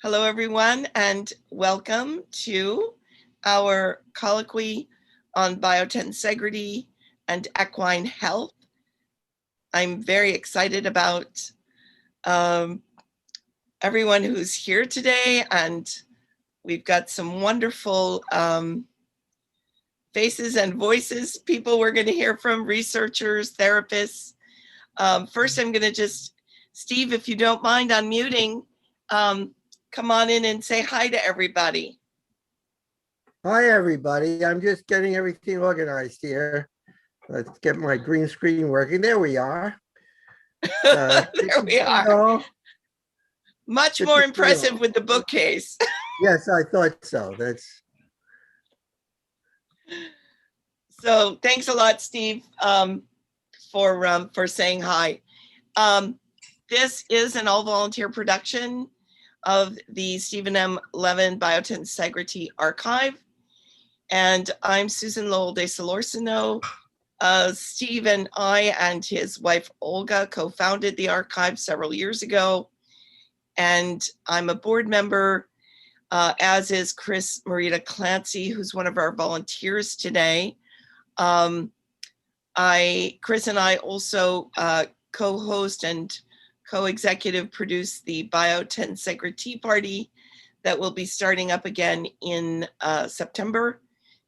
Hello, everyone, and welcome to our colloquy on biotensegrity and equine health. I'm very excited about everyone who's here today, and we've got some wonderful faces and voices, people we're going to hear from, researchers, therapists. First, I'm going to Steve, if you don't mind unmuting, come on in and say hi to everybody. Hi, everybody. I'm just getting everything organized here. Let's get my green screen working. There we are. There we are. Much more impressive with the bookcase. Yes, I thought so. So thanks a lot, Steve, for saying hi. This is an all-volunteer production of the Stephen M. Levin Biotensegrity Archive. And I'm Susan Lowell de Solorzano. Steve and I and his wife, Olga, co-founded the archive several years ago. And I'm a board member, as is Chris Marita Clancy, who's one of our volunteers today. Chris and I also co-host and co-executive produce the Biotensegrity Party that will be starting up again in September.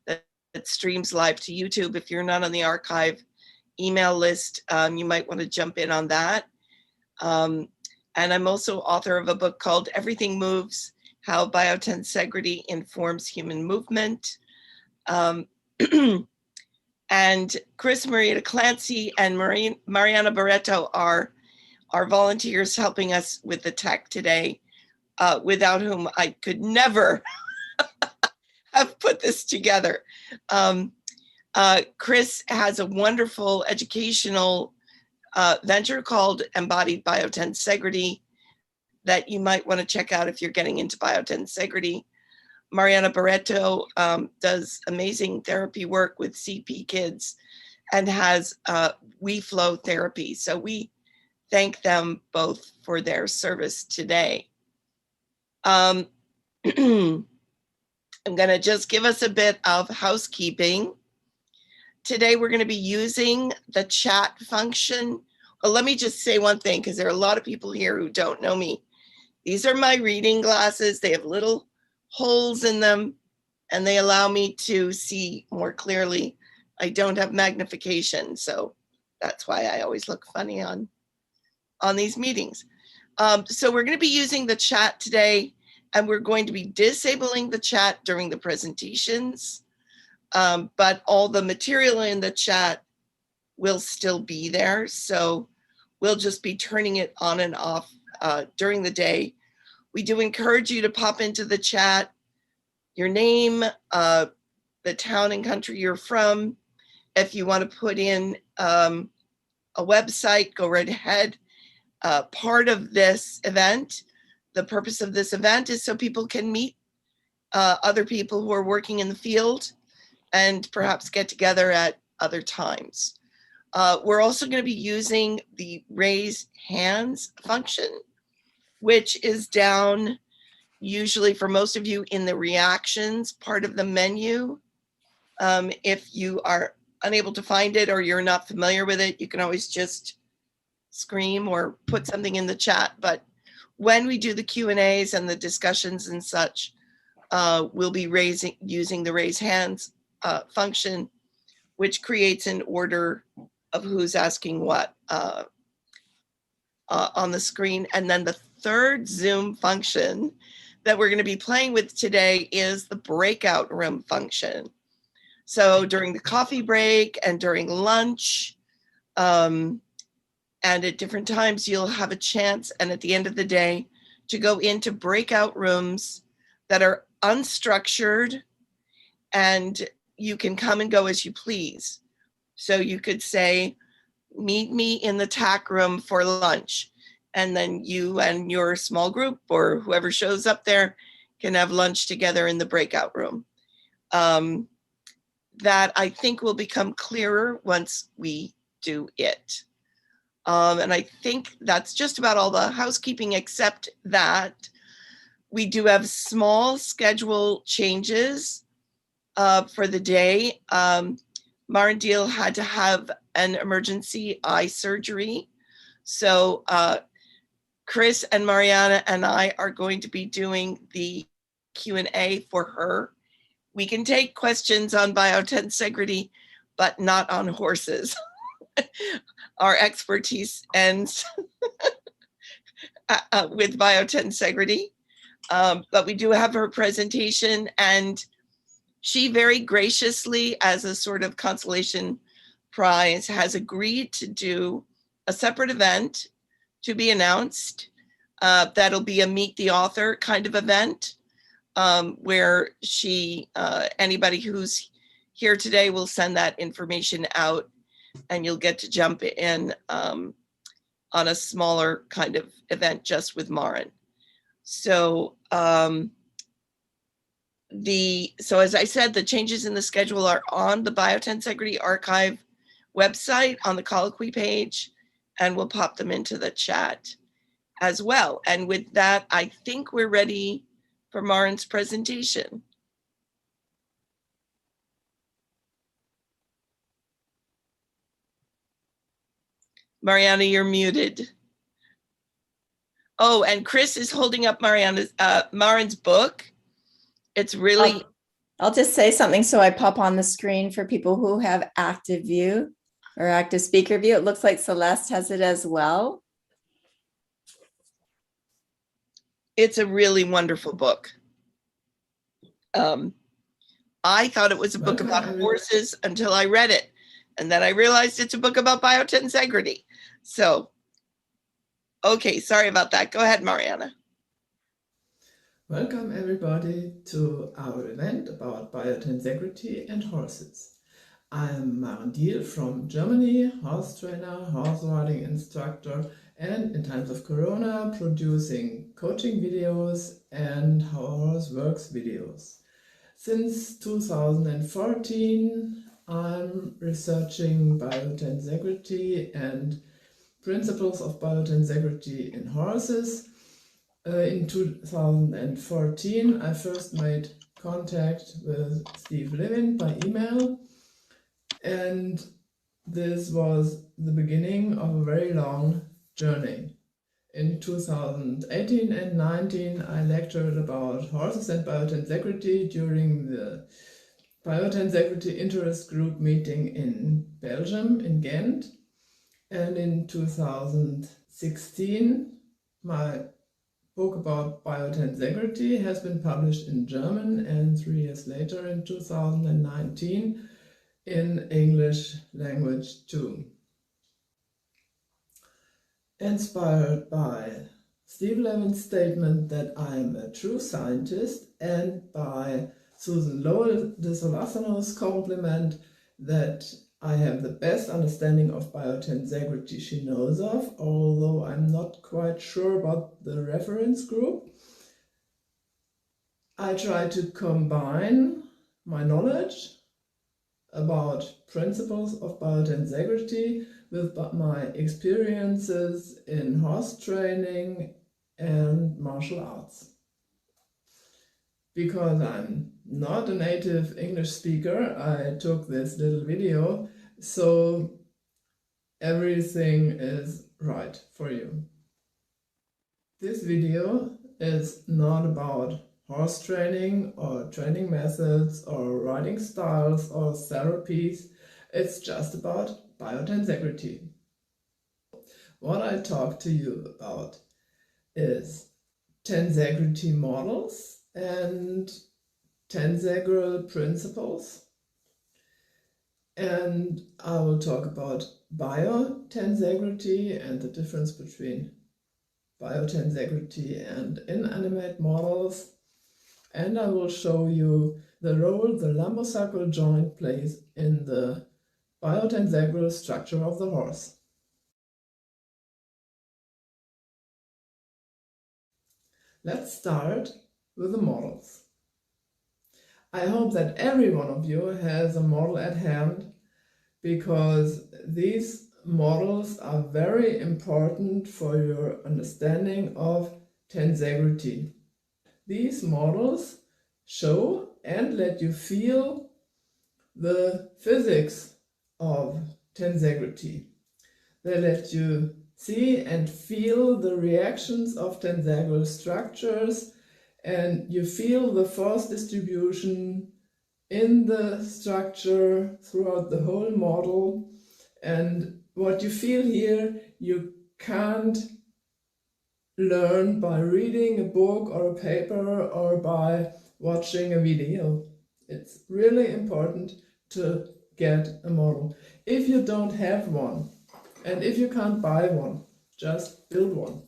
That streams live to YouTube. If you're not on the archive email list, you might want to jump in on that. And I'm also author of a book called Everything Moves, How Biotensegrity Informs Human Movement. And Chris Marita Clancy and Mariana Barreto are our volunteers helping us with the tech today, without whom I could never have put this together. Chris has a wonderful educational venture called Embodied Biotensegrity that you might want to check out if you're getting into biotensegrity. Mariana Barreto does amazing therapy work with CP kids and has WeFlow therapy. So we thank them both for their service today. I'm going to just give us a bit of housekeeping. Today, we're going to be using the chat function. Well, let me just say one thing, because there are a lot of people here who don't know me. These are my reading glasses. They have little holes in them, and they allow me to see more clearly. I don't have magnification, so that's why I always look funny on these meetings. So we're going to be using the chat today, and we're going to be disabling the chat during the presentations, but all the material in the chat will still be there. So we'll just be turning it on and off during the day. We do encourage you to pop into the chat your name, the town and country you're from. If you want to put in a website, go right ahead. Part of this event, the purpose of this event is so people can meet other people who are working in the field and perhaps get together at other times. We're also going to be using the raise hands function, which is down usually for most of you in the reactions part of the menu. If you are unable to find it or you're not familiar with it, you can always just scream or put something in the chat. But when we do the Q&As and the discussions and such, we'll be using the raise hands function, which creates an order of who's asking what on the screen. And then the third Zoom function that we're going to be playing with today is the breakout room function. So during the coffee break and during lunch, and at different times, you'll have a chance, and at the end of the day, to go into breakout rooms that are unstructured, and you can come and go as you please. So you could say, meet me in the TAC room for lunch. And then you and your small group or whoever shows up there can have lunch together in the breakout room. That I think will become clearer once we do it. And I think that's just about all the housekeeping, except that we do have small schedule changes for the day. Maren Diehl had to have an emergency eye surgery. So Chris and Mariana and I are going to be doing the Q&A for her. We can take questions on biotensegrity, but not on horses. Our expertise ends with biotensegrity. But we do have her presentation, and she very graciously, as a sort of consolation prize, has agreed to do a separate event to be announced. That'll be a meet the author kind of event, where anybody who's here today will send that information out, and you'll get to jump in on a smaller kind of event just with Maren. So, so as I said, the changes in the schedule are on the Biotensegrity Archive website on the Colloquy page, and we'll pop them into the chat as well. And with that, I think we're ready for Maren's presentation. Mariana, you're muted. Oh, and Chris is holding up Maren's book. It's really... I'll just say something so I pop on the screen for people who have active view or active speaker view. It looks like Celeste has it as well. It's a really wonderful book. I thought it was a book about horses until I read it. And then I realized it's a book about biotensegrity. So, okay, sorry about that. Go ahead, Mariana. Welcome everybody to our event about biotensegrity and horses. I'm Maren Diehl from Germany, horse trainer, horse riding instructor, and in times of Corona, producing coaching videos and how a horse works videos. Since 2014, I'm researching biotensegrity and principles of biotensegrity in horses. In 2014, I first made contact with Levin by email, and this was the beginning of a very long journey. In 2018 and 19, I lectured about horses and biotensegrity during the Biotensegrity Interest Group meeting in Belgium, in Ghent. And in 2016, my book about biotensegrity has been published in German, and 3 years later, in 2019, in English language too. Inspired by Steve Levin's statement that I am a true scientist, and by Susan Lowell de Solásano's compliment that I have the best understanding of biotensegrity she knows of, although I'm not quite sure about the reference group. I try to combine my knowledge about principles of biotensegrity with my experiences in horse training and martial arts. Because I'm not a native English speaker, I took this little video, so everything is right for you. This video is not about horse training or training methods or riding styles or therapies. It's just about biotensegrity. What I talk to you about is tensegrity models and tensegral principles, and I will talk about biotensegrity and the difference between biotensegrity and inanimate models, and I will show you the role the lumbosacral joint plays in the biotensegral structure of the horse. Let's start with the models. I hope that every one of you has a model at hand, because these models are very important for your understanding of tensegrity. these models show and let you feel the physics of tensegrity. They let you see and feel the reactions of tensegral structures, and you feel the force distribution in the structure throughout the whole model. And what you feel here, you can't learn by reading a book or a paper or by watching a video. It's really important to get a model. If you don't have one, and if you can't buy one, just build one.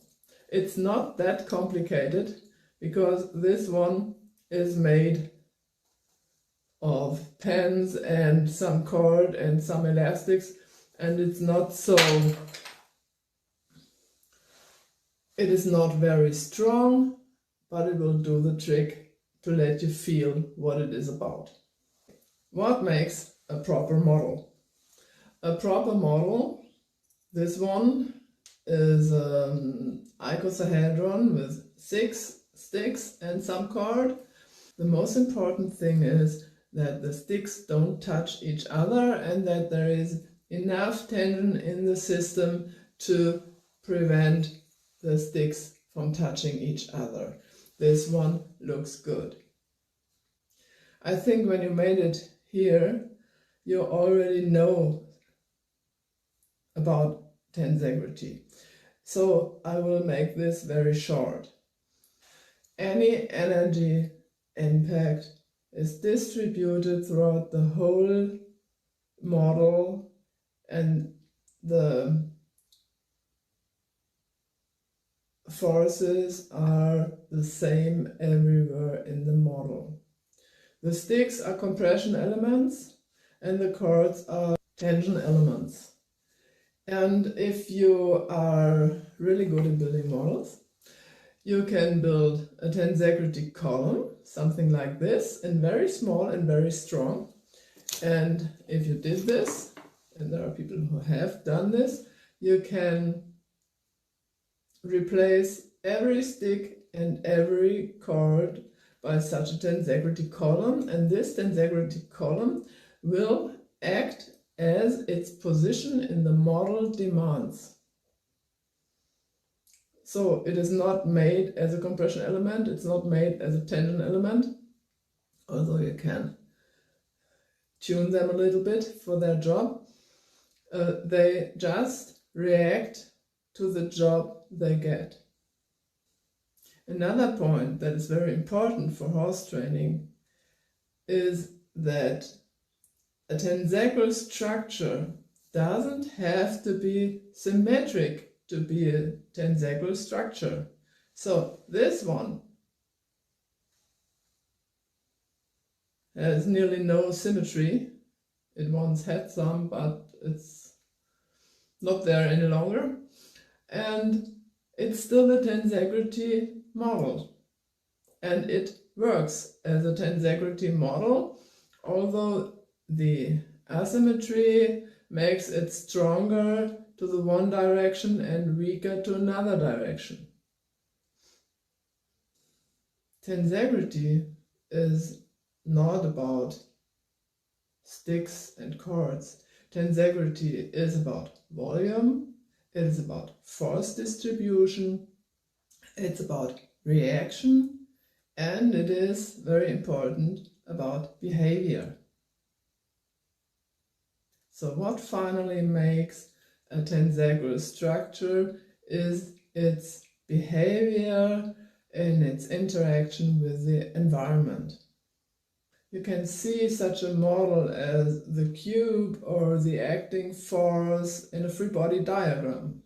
It's not that complicated, because this one is made of pens and some cord and some elastics, and it's not so, it is not very strong, but it will do the trick to let you feel what it is about. What makes a proper model? A proper model, this one is an icosahedron with 6 sticks and some cord. The most important thing is that the sticks don't touch each other and that there is enough tension in the system to prevent the sticks from touching each other. This one looks good. I think when you made it here, you already know about tensegrity. So I will make this very short. Any energy impact is distributed throughout the whole model, and the forces are the same everywhere in the model. The sticks are compression elements and the cords are tension elements. And if you are really good at building models, you can build a tensegrity column, something like this, and very small and very strong. And if you did this, and there are people who have done this, you can replace every stick and every cord by such a tensegrity column, and this tensegrity column will act as its position in the model demands. So it is not made as a compression element, it's not made as a tension element, although you can tune them a little bit for their job. They just react to the job they get. Another point that is very important for horse training is that a tensegral structure doesn't have to be symmetric to be a tensegral structure. So this one has nearly no symmetry. It once had some, but it's not there any longer. And it's still a tensegrity model. And it works as a tensegrity model, although the asymmetry makes it stronger to the one direction and weaker to another direction. Tensegrity is not about sticks and cords. Tensegrity is about volume, it is about force distribution, it's about reaction, and it is very important about behavior. So what finally makes a tensegral structure is its behavior and its interaction with the environment. You can see such a model as the cube or the acting force in a free body diagram.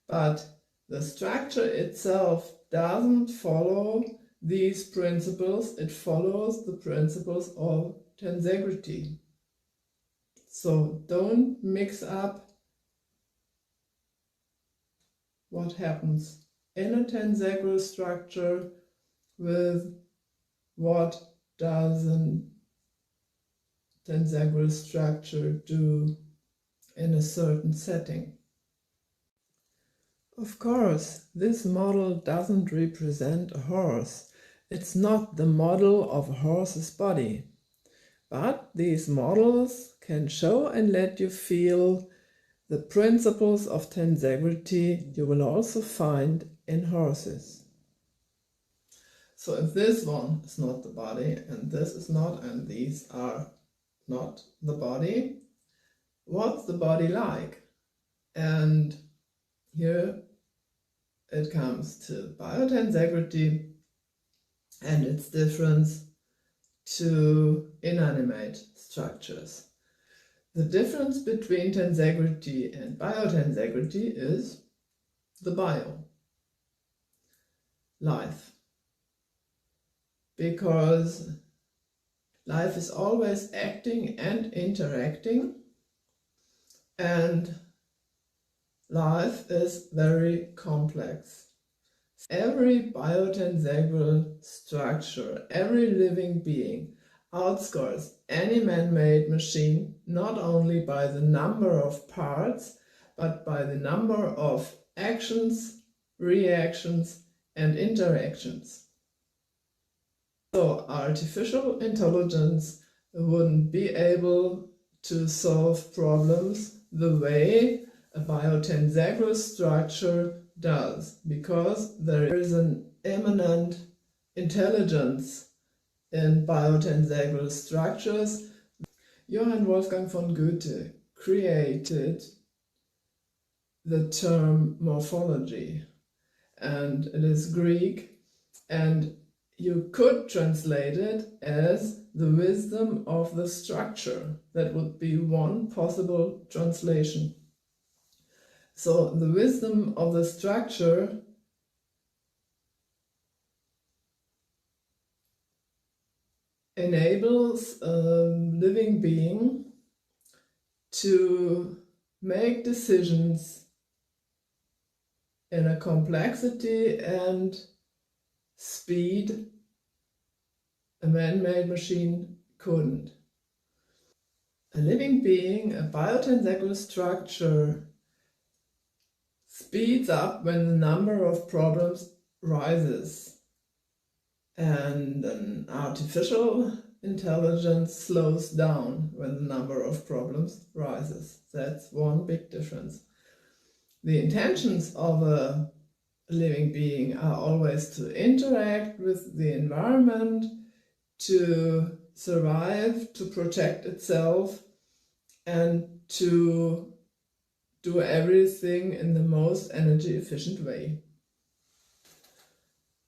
But the structure itself doesn't follow these principles, it follows the principles of tensegrity. So don't mix up what happens in a tensegral structure with what does a tensegral structure do in a certain setting. Of course, this model doesn't represent a horse. It's not the model of a horse's body, but these models can show and let you feel the principles of tensegrity you will also find in horses. So if this one is not the body, and this is not, and these are not the body, what's the body like? And here it comes to biotensegrity and its difference to inanimate structures. The difference between tensegrity and biotensegrity is the bio, life. Because life is always acting and interacting, and life is very complex. Every biotensegral structure, every living being outscores any man-made machine not only by the number of parts, but by the number of actions, reactions, and interactions. So artificial intelligence wouldn't be able to solve problems the way a biotensegral structure does, because there is an immanent intelligence in biotensegral structures. Johann Wolfgang von Goethe created the term morphology, and it is Greek, and you could translate it as the wisdom of the structure. That would be one possible translation. So the wisdom of the structure enables a living being to make decisions in a complexity and speed a man-made machine couldn't. A living being, a biotensegral structure, speeds up when the number of problems rises, and an artificial intelligence slows down when the number of problems rises. That's one big difference. The intentions of a living being are always to interact with the environment, to survive, to protect itself, and to do everything in the most energy efficient way.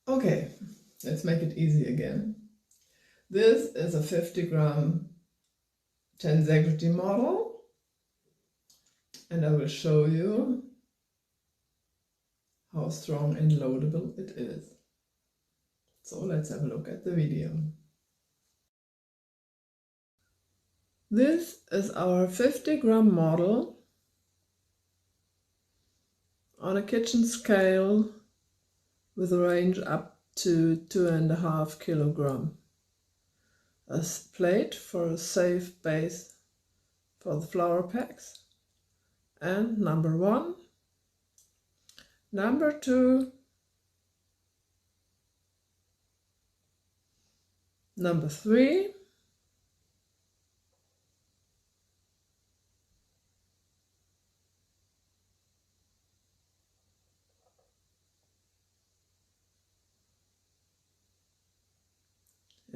Okay, let's make it easy again. This is a 50-gram tensegrity model, and I will show you how strong and loadable it is. So let's have a look at the video. This is our 50-gram model on a kitchen scale with a range up to 2.5 kilograms. A plate for a safe base for the flower packs. And number 1, number 2, number 3,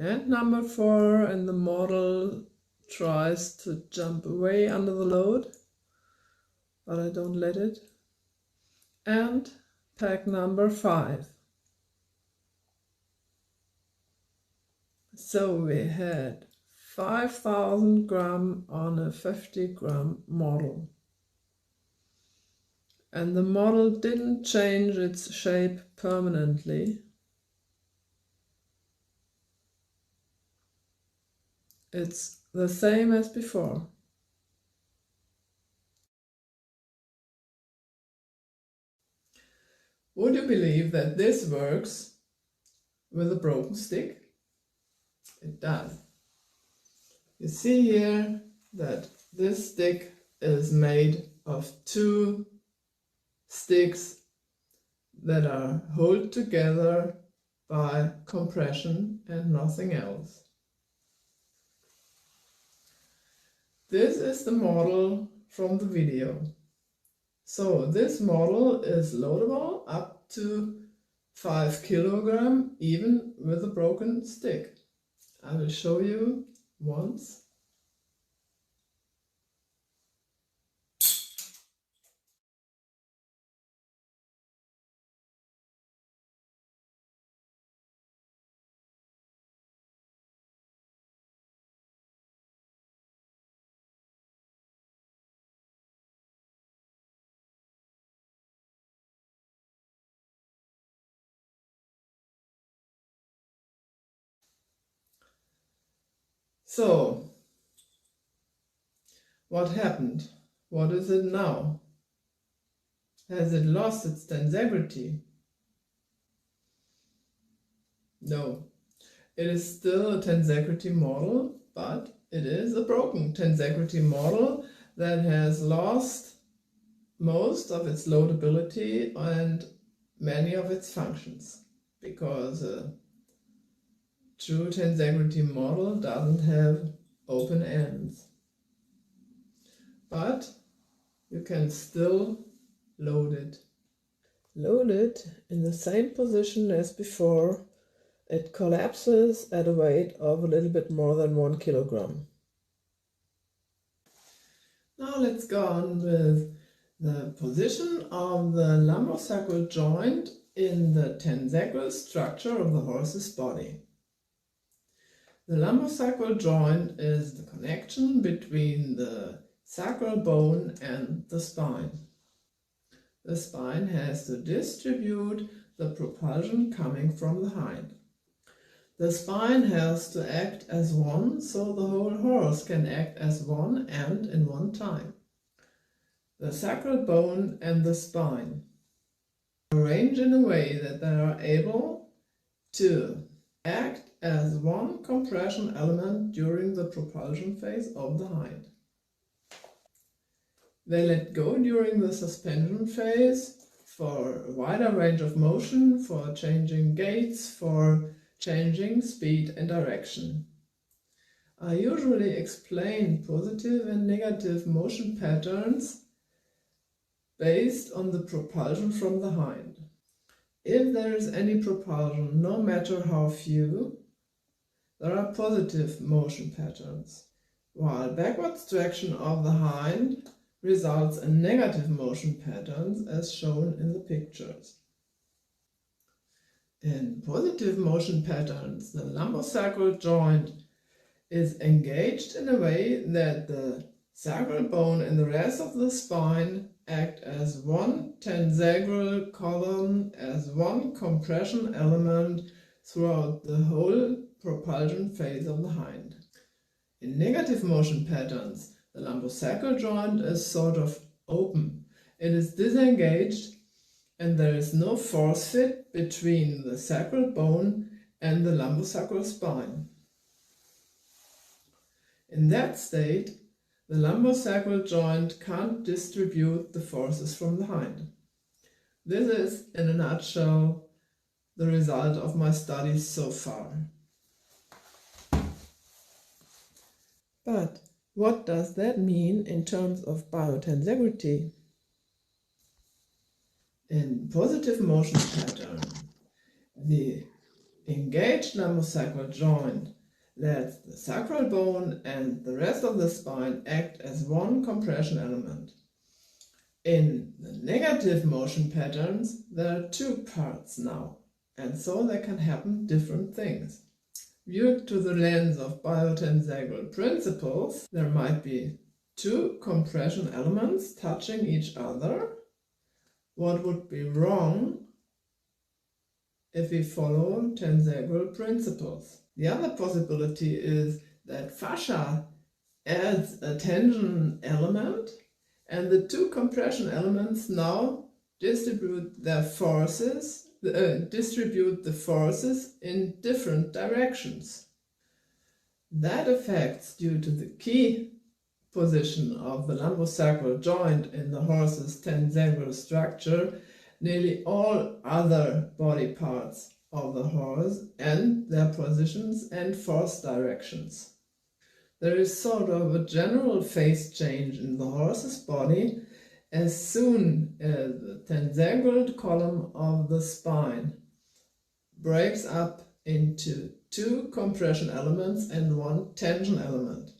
and number 4, and the model tries to jump away under the load, but I don't let it. And pack number 5. So we had 5,000 grams on a 50-gram model. And the model didn't change its shape permanently. It's the same as before. Would you believe that this works with a broken stick? It does. You see here that this stick is made of 2 sticks that are held together by compression and nothing else. This is the model from the video. So this model is loadable up to 5 kilograms even with a broken stick. I will show you once. So, what happened? What is it now? Has it lost its tensegrity? No. It is still a tensegrity model, but it is a broken tensegrity model that has lost most of its loadability and many of its functions, because a true tensegrity model doesn't have open ends. But you can still load it. Load it in the same position as before. It collapses at a weight of a little bit more than 1 kilogram. Now let's go on with the position of the lumbosacral joint in the tensacral structure of the horse's body. The lumbosacral joint is the connection between the sacral bone and the spine. The spine has to distribute the propulsion coming from the hind. The spine has to act as one, so the whole horse can act as one and in one time. The sacral bone and the spine are arranged in a way that they are able to act as one compression element during the propulsion phase of the hind. They let go during the suspension phase for a wider range of motion, for changing gaits, for changing speed and direction. I usually explain positive and negative motion patterns based on the propulsion from the hind. If there is any propulsion, no matter how few, there are positive motion patterns, while backwards traction of the hind results in negative motion patterns as shown in the pictures. In positive motion patterns, the lumbosacral joint is engaged in a way that the sacral bone and the rest of the spine act as one tensacral column, as one compression element throughout the whole propulsion phase of the hind. In negative motion patterns, the lumbosacral joint is sort of open. It is disengaged and there is no force fit between the sacral bone and the lumbosacral spine. In that state, the lumbosacral joint can't distribute the forces from the hind. This is, in a nutshell, the result of my studies so far. But what does that mean in terms of biotensegrity? In positive motion pattern, the engaged lumbosacral joint lets the sacral bone and the rest of the spine act as one compression element. In the negative motion patterns, there are two parts now, and so there can happen different things. Viewed through the lens of biotensegral principles, there might be two compression elements touching each other. What would be wrong if we follow tensegral principles? The other possibility is that fascia adds a tension element and the two compression elements now distribute the forces in different directions. That affects, due to the key position of the lumbosacral joint in the horse's tensacral structure, nearly all other body parts of the horse and their positions and force directions. There is sort of a general phase change in the horse's body as soon as the tensegral column of the spine breaks up into 2 compression elements and 1 tension element.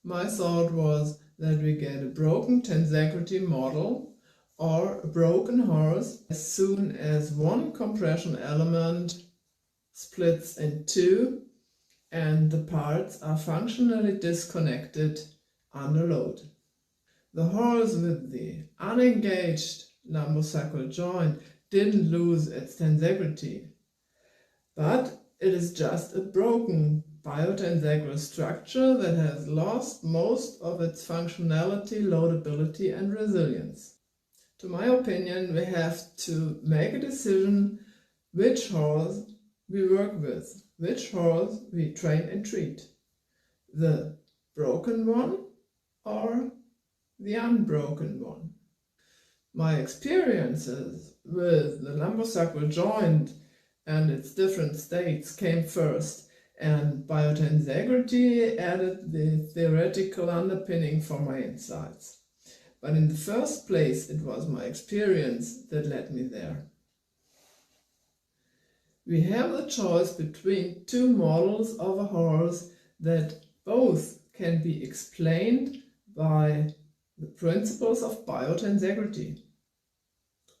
My thought was that we get a broken tensegrity model or a broken horse as soon as 1 compression element splits in 2 and the parts are functionally disconnected under load. The horse with the unengaged lumbosacral joint didn't lose its tensegrity, but it is just a broken biotensegral structure that has lost most of its functionality, loadability and resilience. To my opinion, we have to make a decision which horse we work with, which horse we train and treat, the broken one or the unbroken one. My experiences with the lumbosacral joint and its different states came first, and biotensegrity added the theoretical underpinning for my insights. But in the first place, it was my experience that led me there. We have the choice between 2 models of a horse that both can be explained by the principles of biotensegrity.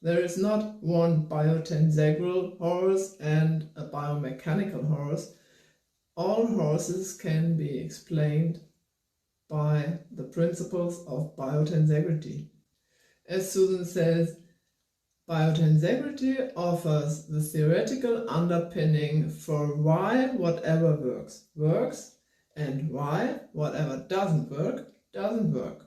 There is not one biotensegral horse and a biomechanical horse. All horses can be explained by the principles of biotensegrity. As Susan says, biotensegrity offers the theoretical underpinning for why whatever works, and why whatever doesn't work.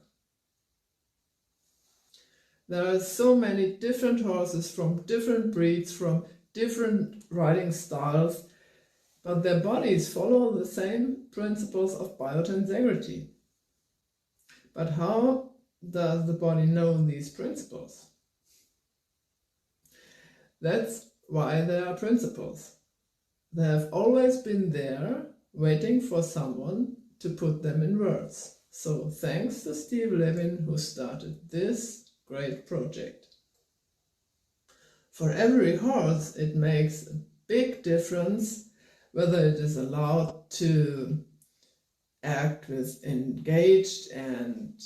There are so many different horses from different breeds, from different riding styles, but their bodies follow the same principles of biotensegrity. But how does the body know these principles? That's why there are principles. They have always been there, waiting for someone to put them in words. So thanks to Steve Levin, who started this great project. For every horse, it makes a big difference whether it is allowed to act with engaged and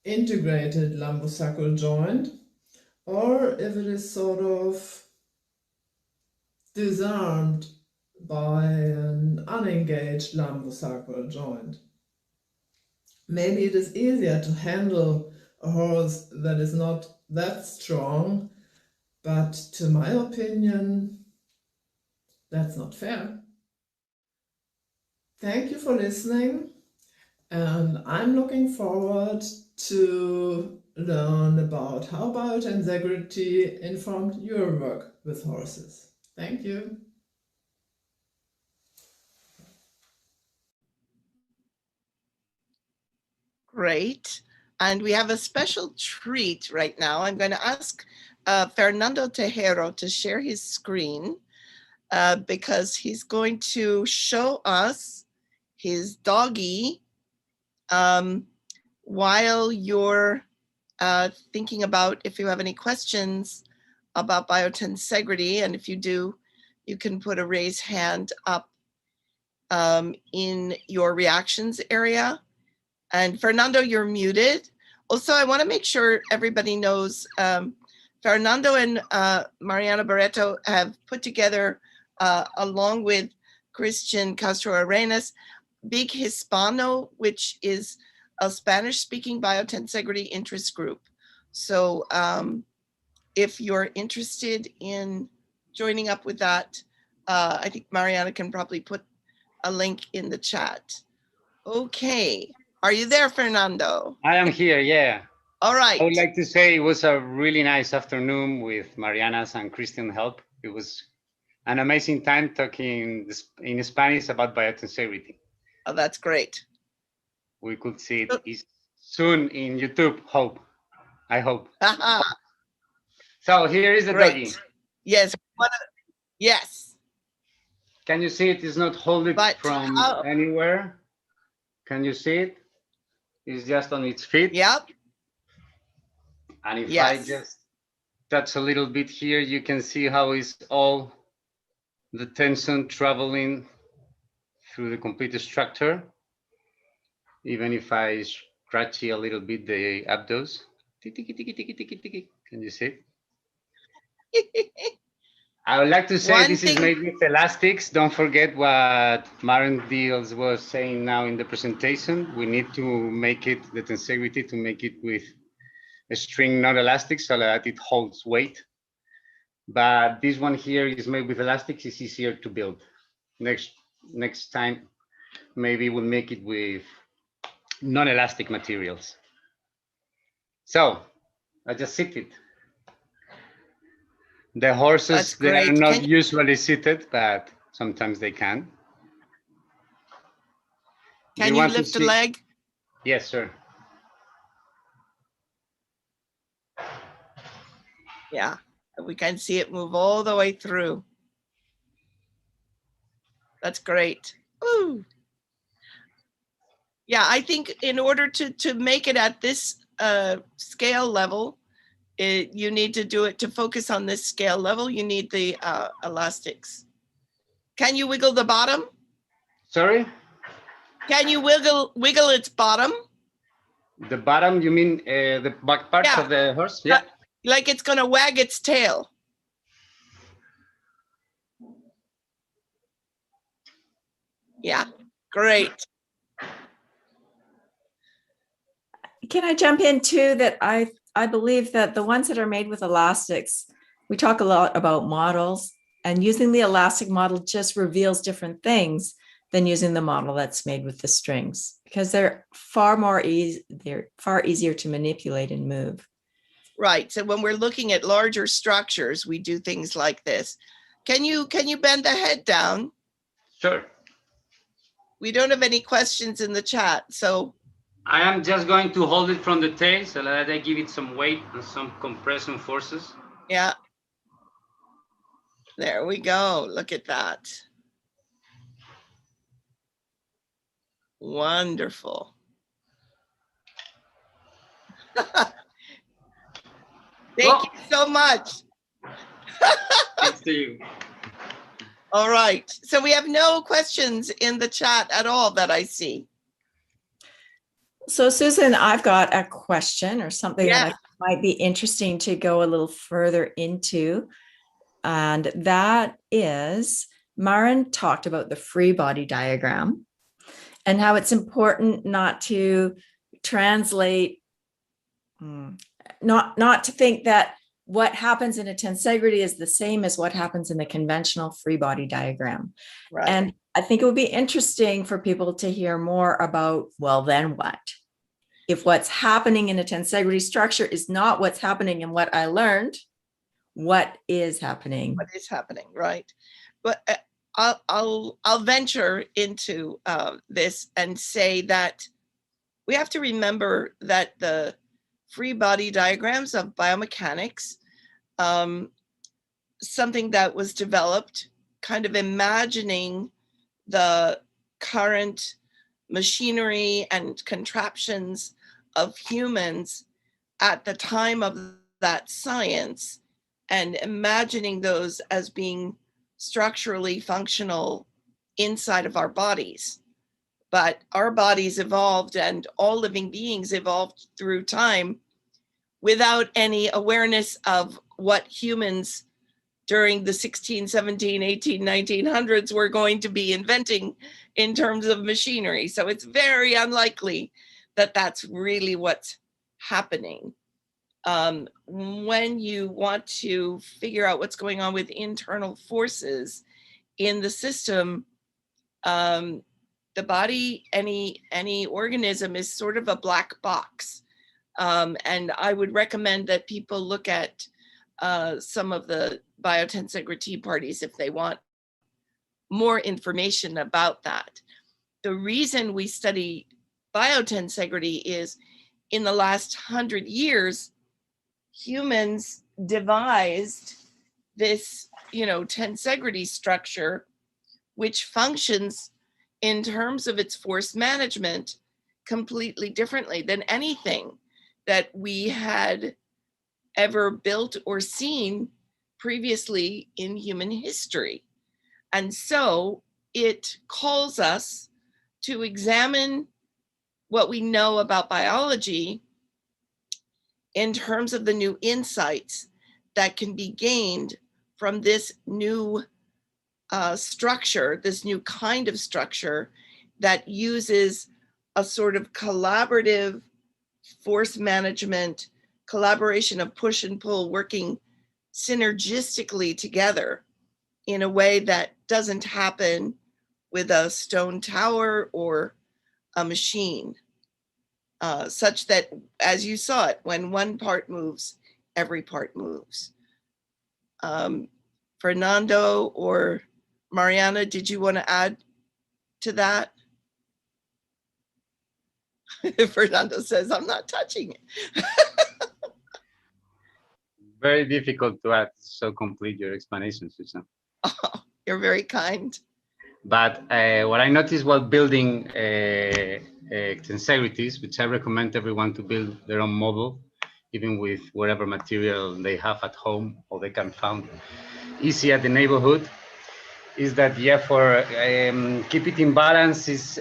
integrated lumbosacral joint, or if it is sort of disarmed by an unengaged lumbosacral joint. Maybe it is easier to handle a horse that is not that strong, but to my opinion, that's not fair. Thank you for listening, and I'm looking forward to learn about how biotensegrity informed your work with horses. Thank you. Great. And we have a special treat right now. I'm going to ask Fernando Tejero to share his screen because he's going to show us his doggy while you're thinking about if you have any questions about biotensegrity. And if you do, you can put a raise hand up in your reactions area. And Fernando, you're muted. Also, I want to make sure everybody knows Fernando and Mariana Barreto have put together, along with Christian Castro Arenas, Big Hispano, which is a Spanish-speaking biotensegrity interest group. So if you're interested in joining up with that, I think Mariana can probably put a link in the chat. Okay. Are you there, Fernando? I am here, yeah. All right. I would like to say it was a really nice afternoon with Mariana's and Christian's help. It was an amazing time talking in Spanish about biotensegrity. Oh, that's great. We could see it soon in YouTube, I hope. Aha. So here is the Great. doggy. Yes. Yes. Can you see it is not holding But from how- anywhere? Can you see it? It's just on its feet. Yep. And if I Yes. just touch a little bit here, you can see how is all the tension traveling through the complete structure. Even if I scratch a little bit the abdos. Can you see it? I would like to say One this is thing- made with elastics. Don't forget what Maren Diehl was saying now in the presentation. We need to make it, the tensegrity, to make it with a string, not elastic, so that it holds weight. But this one here is made with elastics. It's easier to build. Next time, maybe we'll make it with non-elastic materials. So I just sit it. The horses, That's they are great. not Can you- usually seated, but sometimes they can. Do Can you want to lift a see- leg? Yes, sir. Yeah. We can see it move all the way through. That's great. Ooh. Yeah, I think in order to make it at this scale level, you need to do it to focus on this scale level. You need the elastics. Can you wiggle the bottom? Sorry? Can you wiggle its bottom? The bottom, you mean the back part Yeah. of the horse? Yeah. Like it's gonna wag its tail. Yeah, great. Can I jump in too that I believe that the ones that are made with elastics, we talk a lot about models, and using the elastic model just reveals different things than using the model that's made with the strings, because they're they're far easier to manipulate and move. Right. So when we're looking at larger structures, we do things like this. Can you bend the head down? Sure. We don't have any questions in the chat, so I am just going to hold it from the tail so that I give it some weight and some compression forces. yeah. There we go. Look at that. Wonderful. Thank you so much. Thanks to you. All right. So we have no questions in the chat at all that I see. So Susan, I've got a question or something Yeah. that might be interesting to go a little further into. And that is, Maren talked about the free body diagram and how it's important not to translate, not to think that what happens in a tensegrity is the same as what happens in the conventional free body diagram. Right. And I think it would be interesting for people to hear more about, well, then what? If what's happening in a tensegrity structure is not what's happening in what I learned, what is happening? What is happening, right? But I'll venture into this and say that we have to remember that the free body diagrams of biomechanics, something that was developed kind of imagining the current machinery and contraptions of humans at the time of that science, and imagining those as being structurally functional inside of our bodies. But our bodies evolved, and all living beings evolved through time without any awareness of what humans during the 16, 17, 18, 1900s were going to be inventing in terms of machinery. So it's very unlikely that that's really what's happening. When you want to figure out what's going on with internal forces in the system, the body, any organism is sort of a black box. And I would recommend that people look at some of the Biotensegrity parties if they want more information about that. The reason we study Biotensegrity is in the last 100 years, humans devised this tensegrity structure, which functions in terms of its force management completely differently than anything that we had ever built or seen previously in human history. And so it calls us to examine what we know about biology in terms of the new insights that can be gained from this new structure, this new kind of structure that uses a sort of collaborative force management, collaboration of push and pull, working synergistically together in a way that doesn't happen with a stone tower or a machine, such that, as you saw it, when one part moves, every part moves. Fernando or Mariana, did you want to add to that? Fernando says, I'm not touching it. Very difficult to add, so complete your explanation, Susan. Oh, you're very kind. But what I noticed while building tensegrities, which I recommend everyone to build their own model, even with whatever material they have at home or they can find easy at the neighborhood, is that, yeah, for keep it in balance is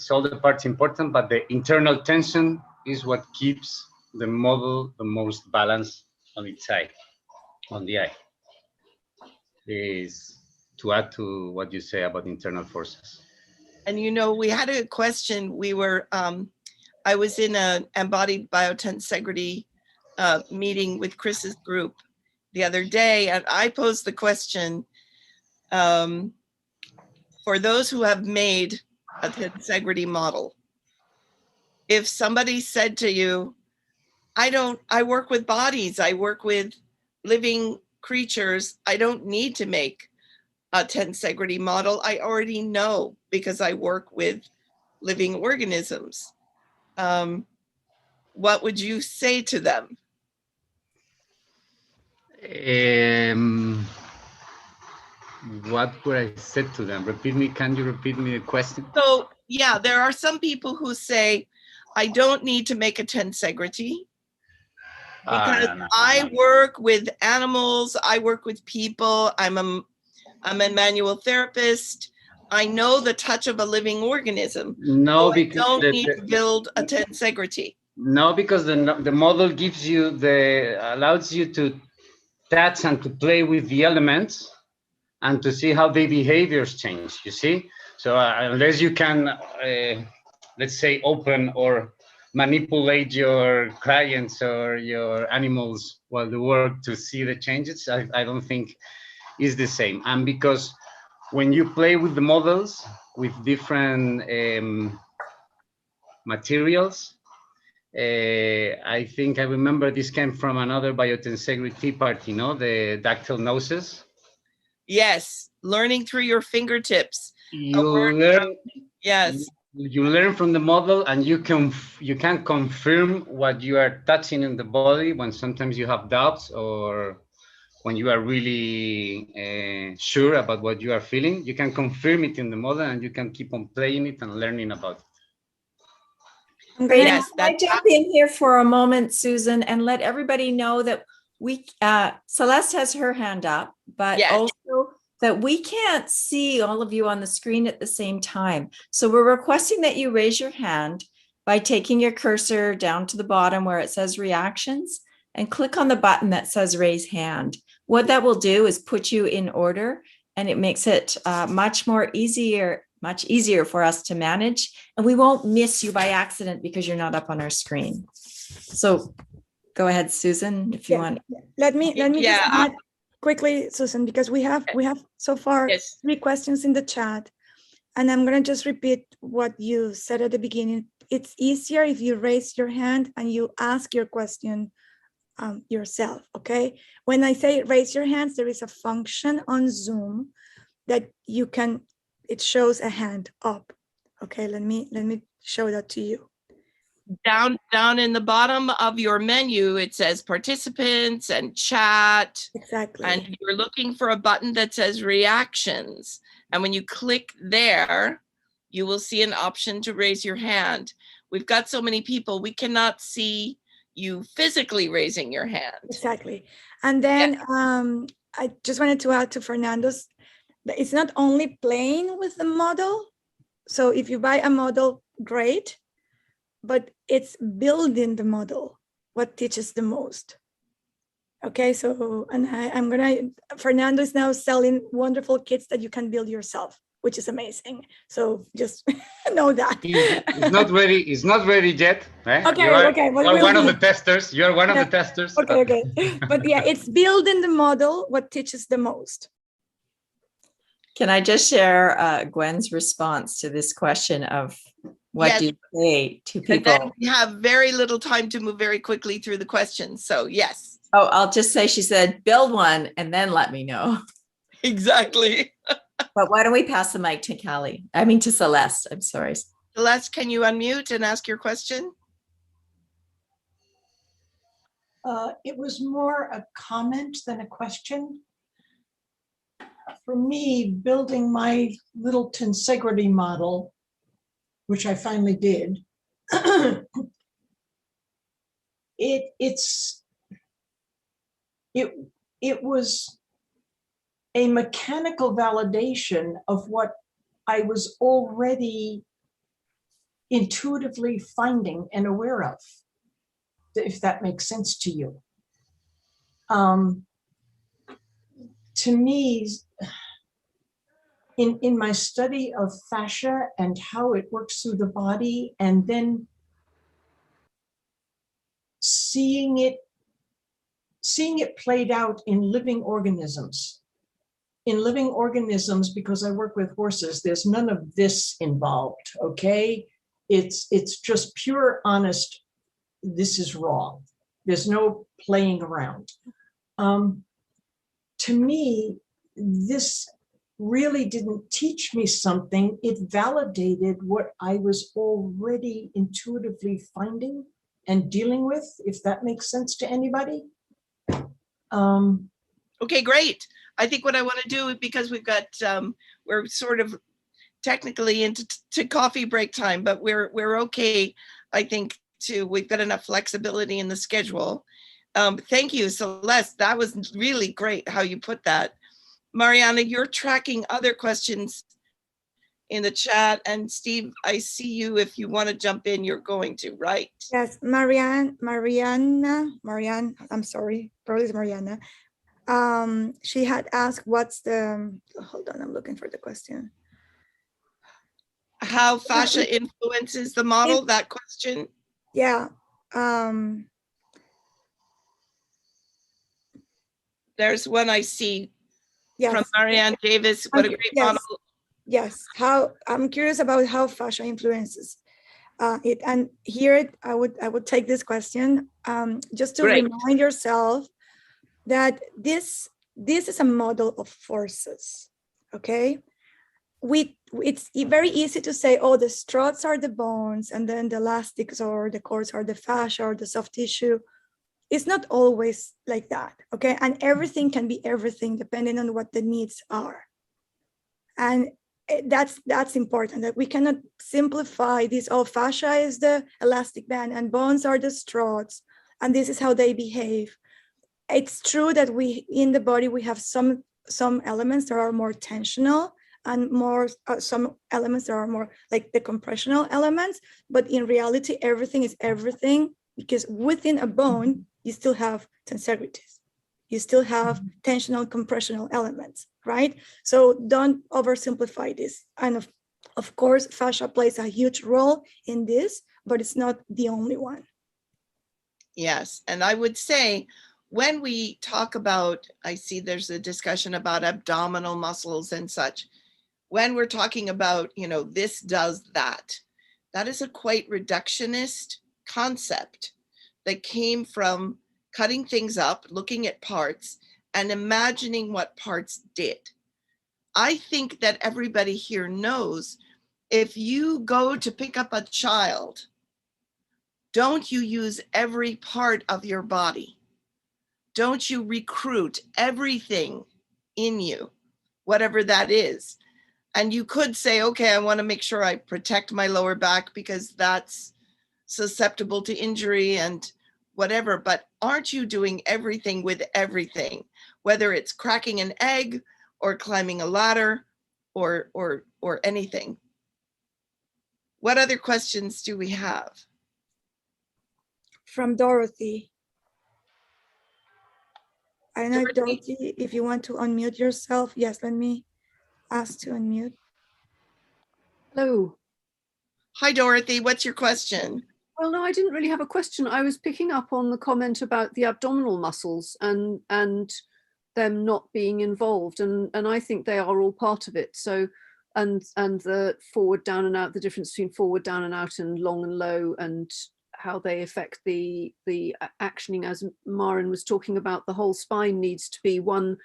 all the parts important, but the internal tension is what keeps the model the most balanced on its side, on the eye. Is to add to what you say about internal forces. And we had a question. We were, I was in an embodied biotensegrity meeting with Chris's group the other day, and I posed the question, for those who have made a tensegrity model, if somebody said to you, I work with bodies, I work with living creatures, I don't need to make a tensegrity model, I already know because I work with living organisms. What would you say to them? What would I say to them? Can you repeat me the question? So yeah, there are some people who say, I don't need to make a tensegrity because I work with animals, I work with people, I'm a manual therapist, I know the touch of a living organism. No, so because I don't need to build a tensegrity. No, because the model gives you allows you to touch and to play with the elements and to see how their behaviors change, you see? So unless you can, let's say, open or manipulate your clients or your animals while they work to see the changes, I don't think is the same. And because when you play with the models, with different materials, I think I remember this came from another biotensegrity part, the dactyl noses. Yes, learning through your fingertips. You learn. Yes. You learn from the model, and you can confirm what you are touching in the body when sometimes you have doubts or when you are really sure about what you are feeling. You can confirm it in the model, and you can keep on playing it and learning about it. Great. Yes, I jump in here for a moment, Susan, and let everybody know that Celeste has her hand up, but yes, also that we can't see all of you on the screen at the same time. So we're requesting that you raise your hand by taking your cursor down to the bottom where it says reactions and click on the button that says raise hand. What that will do is put you in order, and it makes it much easier for us to manage, and we won't miss you by accident because you're not up on our screen. So go ahead, Susan, if you want. Let me just add quickly, Susan, because we have so far 3 questions in the chat, and I'm going to just repeat what you said at the beginning. It's easier if you raise your hand and you ask your question yourself, okay? When I say raise your hands, there is a function on Zoom that you can, it shows a hand up. Okay, let me show that to you. down in the bottom of your menu, it says participants and chat. Exactly. And you're looking for a button that says reactions. And when you click there, you will see an option to raise your hand. We've got so many people, we cannot see you physically raising your hand. Exactly. And then I just wanted to add to Fernando's, that it's not only playing with the model. So if you buy a model, great, but it's building the model, what teaches the most. Okay, so, and Fernando is now selling wonderful kits that you can build yourself, which is amazing. So just know that. It's not ready. It's not ready yet. Eh? Okay, you are, okay. You are one of the testers. You are one of the testers. Okay, okay. But yeah, it's building the model, what teaches the most. Can I just share Gwen's response to this question of what do you say to people? And then we have very little time to move very quickly through the questions. So yes. Oh, I'll just say, she said, build one and then let me know. Exactly. But why don't we pass the mic to Callie? I mean, to Celeste. I'm sorry. Celeste, can you unmute and ask your question? It was more a comment than a question. For me, building my little tensegrity model, which I finally did, it was a mechanical validation of what I was already intuitively finding and aware of, if that makes sense to you. To me, in my study of fascia and how it works through the body, and then seeing it played out in living organisms. In living organisms, because I work with horses, there's none of this involved, okay? It's just pure, honest, this is wrong. There's no playing around. To me, this really didn't teach me something. It validated what I was already intuitively finding and dealing with, if that makes sense to anybody. Okay, great. I think what I want to do, because we've got, we're sort of technically into coffee break time, but we're okay, I think, we've got enough flexibility in the schedule. Thank you, Celeste. That was really great how you put that. Mariana, you're tracking other questions in the chat. And Steve, I see you. If you want to jump in, you're going to, right? Yes, Marianne, I'm sorry, probably it's Mariana. She had asked what's the, hold on, I'm looking for the question. How fascia influences the model, that question? Yeah. There's one I see Yes. from Marianne Davis. What a great model. Yes, I'm curious about how fascia influences it. And here I would take this question just to remind yourself that this is a model of forces, okay? It's very easy to say, oh, the struts are the bones, and then the elastics or the cords are the fascia or the soft tissue. It's not always like that, okay? And everything can be everything depending on what the needs are. And that's important, that we cannot simplify this, oh, fascia is the elastic band and bones are the struts, and this is how they behave. It's true that in the body, we have some elements that are more tensional and more some elements that are more like the compressional elements, but in reality, everything is everything, because within a bone, you still have tensegrities. You still have tensional, compressional elements, right? So don't oversimplify this. And of course, fascia plays a huge role in this, but it's not the only one. Yes, and I would say, when we talk about, I see there's a discussion about abdominal muscles and such. When we're talking about, this does that, that is a quite reductionist concept that came from cutting things up, looking at parts, and imagining what parts did. I think that everybody here knows, if you go to pick up a child don't you use every part of your body? Don't you recruit everything in you, whatever that is? And you could say, okay, I want to make sure I protect my lower back because that's susceptible to injury and whatever, but aren't you doing everything with everything, whether it's cracking an egg or climbing a ladder or anything? What other questions do we have? From Dorothy. I don't know, Dorothy, if you want to unmute yourself. Yes, let me ask to unmute. Hello. Hi, Dorothy. What's your question? Well, no, I didn't really have a question. I was picking up on the comment about the abdominal muscles and them not being involved, and I think they are all part of it. So, and the forward, down and out, the difference between forward, down and out, and long and low, and how they affect the actioning, as Maren was talking about. The whole spine needs to be one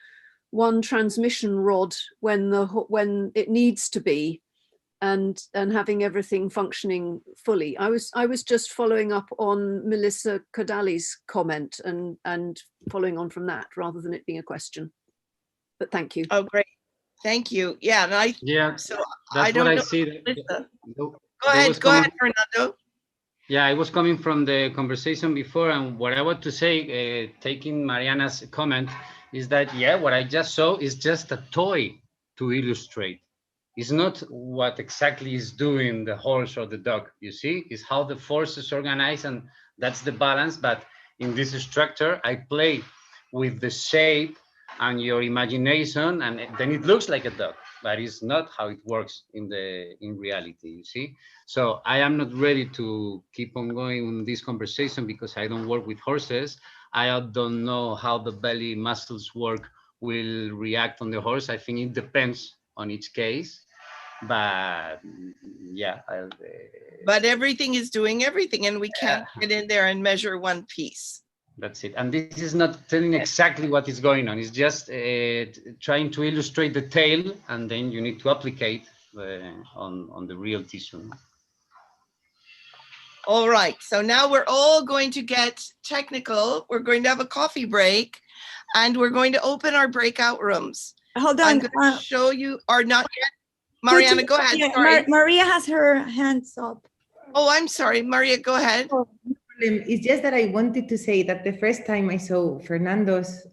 transmission rod when it needs to be, and having everything functioning fully. I was just following up on Melissa Kodali's comment and following on from that rather than it being a question. But thank you. Oh, great. Thank you. Yeah, and so That's I don't what know. I see. Go ahead, Fernando. Yeah, I was coming from the conversation before, and what I want to say, taking Mariana's comment, is that, yeah, what I just saw is just a toy to illustrate. It's not what exactly is doing the horse or the dog, you see? It's how the force is organized, and that's the balance. But in this structure, I play with the shape and your imagination, and then it looks like a dog, but it's not how it works in reality, you see? So I am not ready to keep on going in this conversation because I don't work with horses. I don't know how the belly muscles work will react on the horse. I think it depends on each case, but yeah. But everything is doing everything, and we can't get in there and measure one piece. That's it. And this is not telling exactly what is going on. It's just trying to illustrate the tail, and then you need to apply on the real tissue. All right, so now we're all going to get technical. We're going to have a coffee break, and we're going to open our breakout rooms. Hold on. I'm going to show you, or not yet. Mariana, go ahead. Yeah, sorry. Maria has her hands up. Oh, I'm sorry. Maria, go ahead. It's just that I wanted to say that the first time I saw Fernando's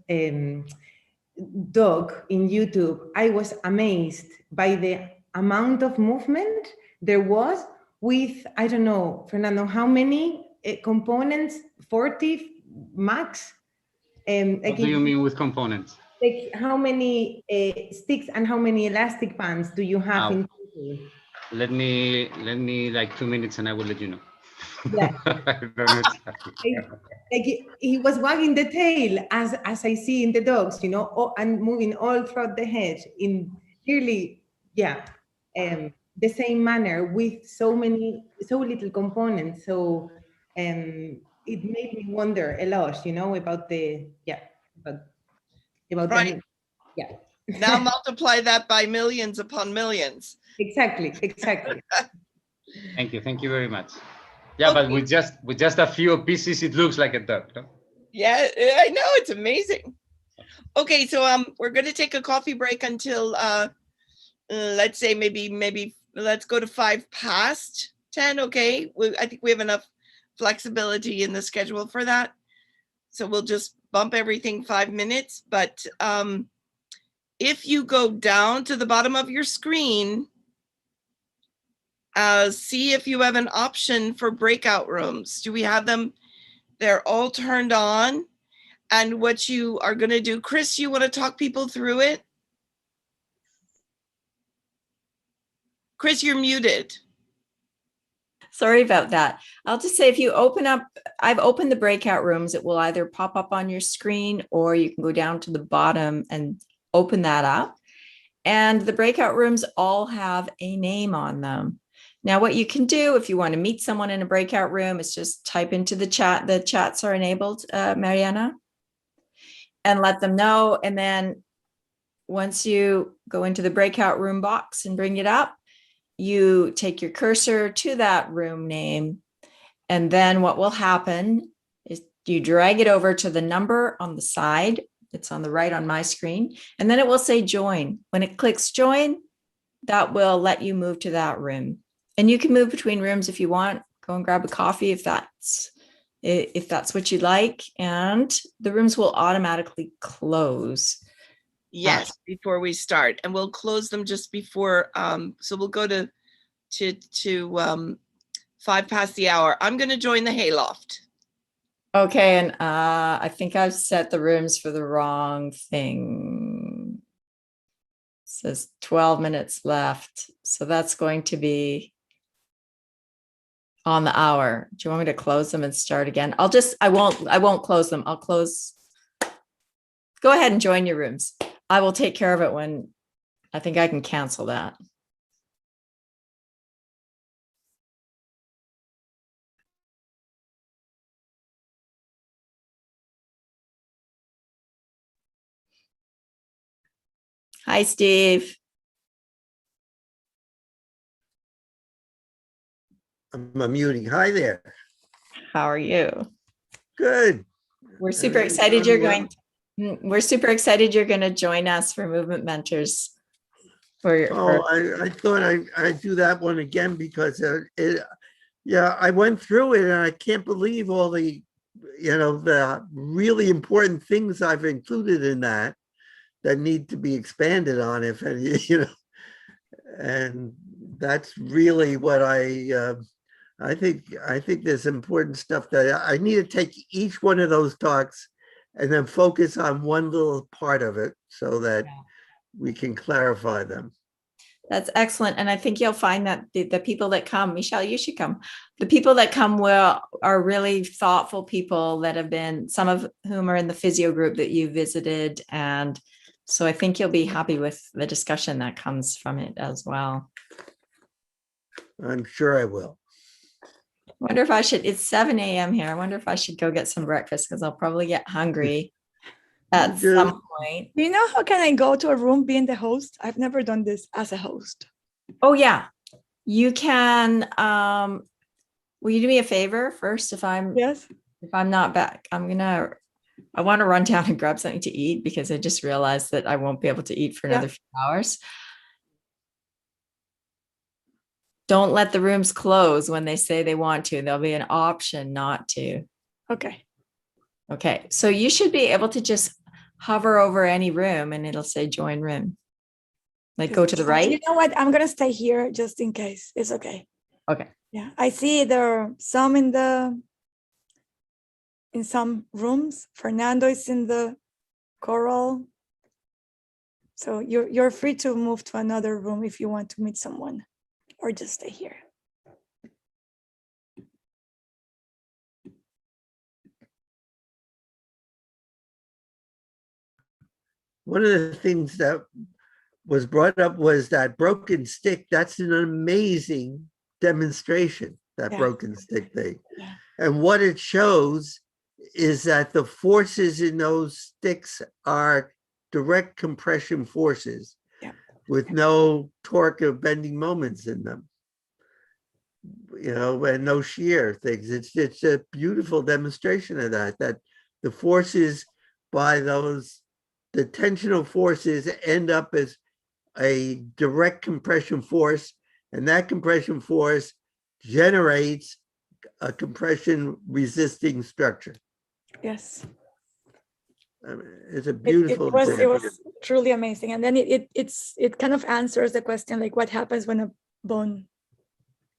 dog in YouTube, I was amazed by the amount of movement there was with, I don't know, Fernando, how many components? 40 max? What do you mean with components? Like how many sticks and how many elastic bands do you have in total? Let me like 2 minutes and I will let you know. Yeah. Like he was wagging the tail as I see in the dogs, you know, and moving all throughout the head in clearly, yeah, the same manner with so little components. So it made me wonder a lot, you know, about the, yeah, about right. them. Yeah. Now multiply that by millions upon millions. Exactly. Thank you very much. Yeah, okay. But with just a few pieces, it looks like a duck. No? Yeah, I know, it's amazing. Okay, so we're going to take a coffee break until let's say maybe let's go to 10:05. Okay, I think we have enough flexibility in the schedule for that, so we'll just bump everything 5 minutes. But if you go down to the bottom of your screen, see if you have an option for breakout rooms. Do we have them? They're all turned on. And what you are going to do, Chris, you want to talk people through it? Chris, you're muted. Sorry about that. I'll just say if you open up, I've opened the breakout rooms, it will either pop up on your screen or you can go down to the bottom and open that up. And the breakout rooms all have a name on them. Now, what you can do if you want to meet someone in a breakout room is just type into the chat. The chats are enabled, Mariana, and let them know. And then once you go into the breakout room box and bring it up, you take your cursor to that room name And then what will happen is you drag it over to the number on the side. It's on the right on my screen. And then it will say join. When it clicks join, that will let you move to that room. And you can move between rooms if you want. Go and grab a coffee if that's what you like. And the rooms will automatically close. Yes, before we start, and we'll close them just before. So we'll go to 5 past the hour. I'm going to join the hayloft. Okay, and I think I've set the rooms for the wrong thing. It says 12 minutes left, so that's going to be on the hour. Do you want me to close them and start again? I won't close them. I'll close. Go ahead and join your rooms. I will take care of it when I think I can cancel that. Hi, Steve. I'm unmuting. Hi there. How are you? Good. We're super excited we're super excited you're going to join us for Movement Mentors. I thought I'd do that one again because I went through it and I can't believe all the really important things I've included in that need to be expanded on, if any, and that's really what I think there's important stuff that I need to take each one of those talks and then focus on one little part of it so that we can clarify them. That's excellent. And I think you'll find that the people that come, Michelle, you should come. The people that come are really thoughtful people that have been, some of whom are in the physio group that you visited. And so I think you'll be happy with the discussion that comes from it as well. I'm sure I will. I wonder if I should, it's 7 a.m. here. I wonder if I should go get some breakfast because I'll probably get hungry at some point. Do you know how can I go to a room being the host? I've never done this as a host. Oh, yeah. You can, will you do me a favor first if I'm not back? I want to run down and grab something to eat because I just realized that I won't be able to eat for another few hours. Don't let the rooms close when they say they want to. There'll be an option not to. Okay. Okay. So you should be able to just hover over any room and it'll say join room. Like go to the right. You know what? I'm going to stay here just in case. It's okay. Okay. Yeah. I see there are some in some rooms. Fernando is in the coral. So you're free to move to another room if you want to meet someone. Or just stay here. One of the things that was brought up was that broken stick. That's an amazing demonstration, that broken stick thing. Yeah. And what it shows is that the forces in those sticks are direct compression forces. With no torque or bending moments in them, and no shear things. It's a beautiful demonstration of that the forces the tensional forces end up as a direct compression force, and that compression force generates a compression resisting structure. Yes. I mean, it's a beautiful it was truly amazing. And then it kind of answers the question, like what happens when a bone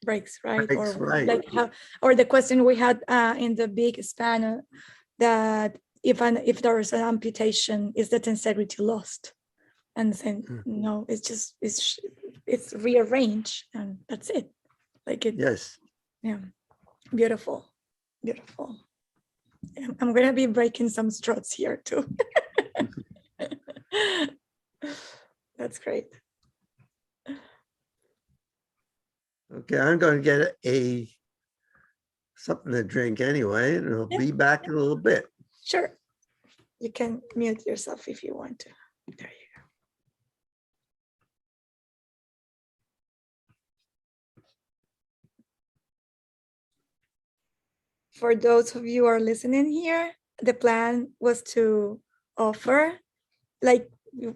breaks, right? Like how, or the question we had in the big span that if there is an amputation, is the tensegrity lost? And then no, it's rearranged and that's it. Like it. Yes. Yeah. Beautiful. I'm going to be breaking some struts here too. That's great. Okay, I'm going to get something to drink anyway, and I'll be back in a little bit. Sure. You can mute yourself if you want to. There you go. for those of you who are listening here, the plan was to offer, like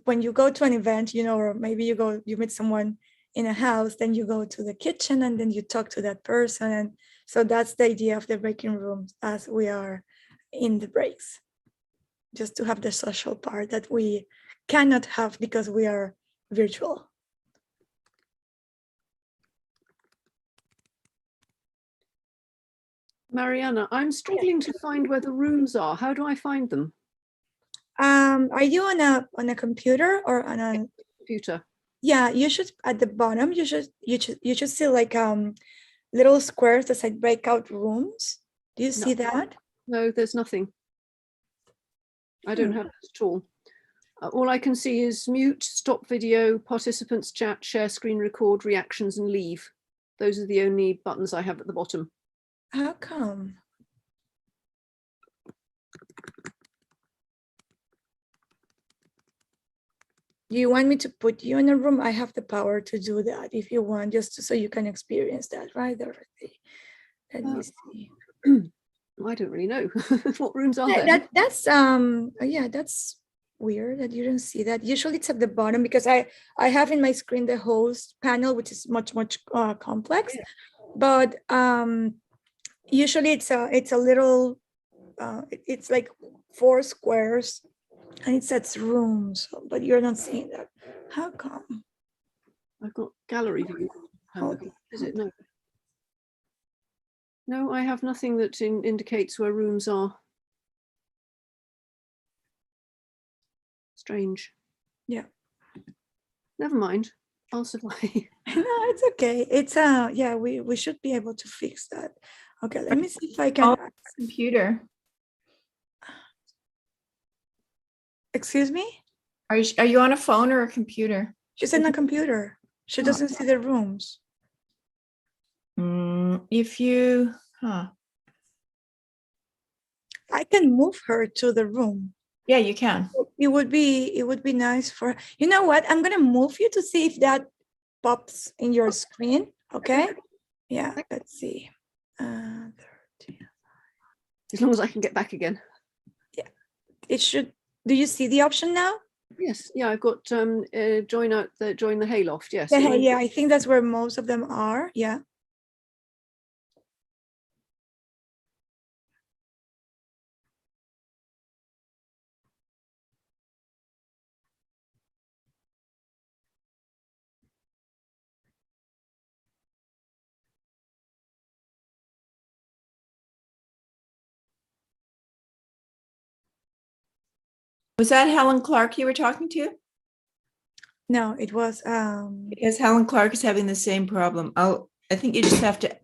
when you go to an event, you know, or maybe you meet someone in a house, then you go to the kitchen and then you talk to that person. And so that's the idea of the breaking rooms as we are in the breaks, just to have the social part that we cannot have because we are virtual. Mariana, I'm struggling to find where the rooms are. How do I find them? Are you on a computer or on a Computer? Yeah, you should at the bottom. You should see like little squares that say breakout rooms. Do you see that? No, there's nothing. I don't have that at all. All I can see is mute, stop video, participants chat, share screen record, reactions, and leave. Those are the only buttons I have at the bottom. How come? Do you want me to put you in a room? I have the power to do that if you want, just so you can experience that, right, Dorothy? Let me see. I don't really know. What rooms are there? That's yeah, that's weird that you don't see that. Usually it's at the bottom because I have in my screen the host panel, which is much complex, but usually it's a little it's like 4 squares and it says rooms, but you're not seeing that. How come? I've got gallery view. Is it? No. No, I have nothing that indicates where rooms are. Strange. Yeah. Never mind. I'll survive. No, it's okay. It's yeah, we should be able to fix that. Okay, let me see if I can. Computer. Excuse me? Are you on a phone or a computer? She's in a computer. She doesn't see the rooms. If you, I can move her to the room. Yeah, you can. It would be nice for, you know what? I'm gonna move you to see if that pops in your screen. Okay. Yeah, let's see. 13. As long as I can get back again. Yeah, it should. Do you see the option now? Yes. Yeah, I've got join the hayloft. Yes. Yeah, I think that's where most of them are. Yeah. Was that Helen Clarke you were talking to? No, it was because Helen Clarke is having the same problem. I think you just have to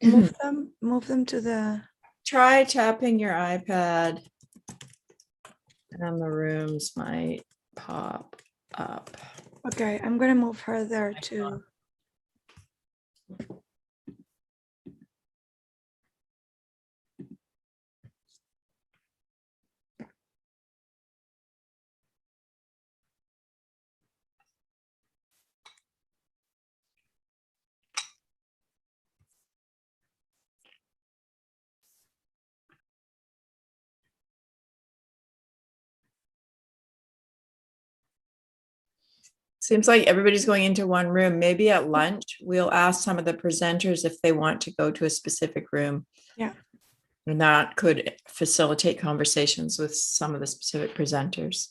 move them to the. Try tapping your iPad and the rooms might pop up. Okay, I'm gonna move her there too. Seems like everybody's going into one room. Maybe at lunch, we'll ask some of the presenters if they want to go to a specific room. Yeah. And that could facilitate conversations with some of the specific presenters.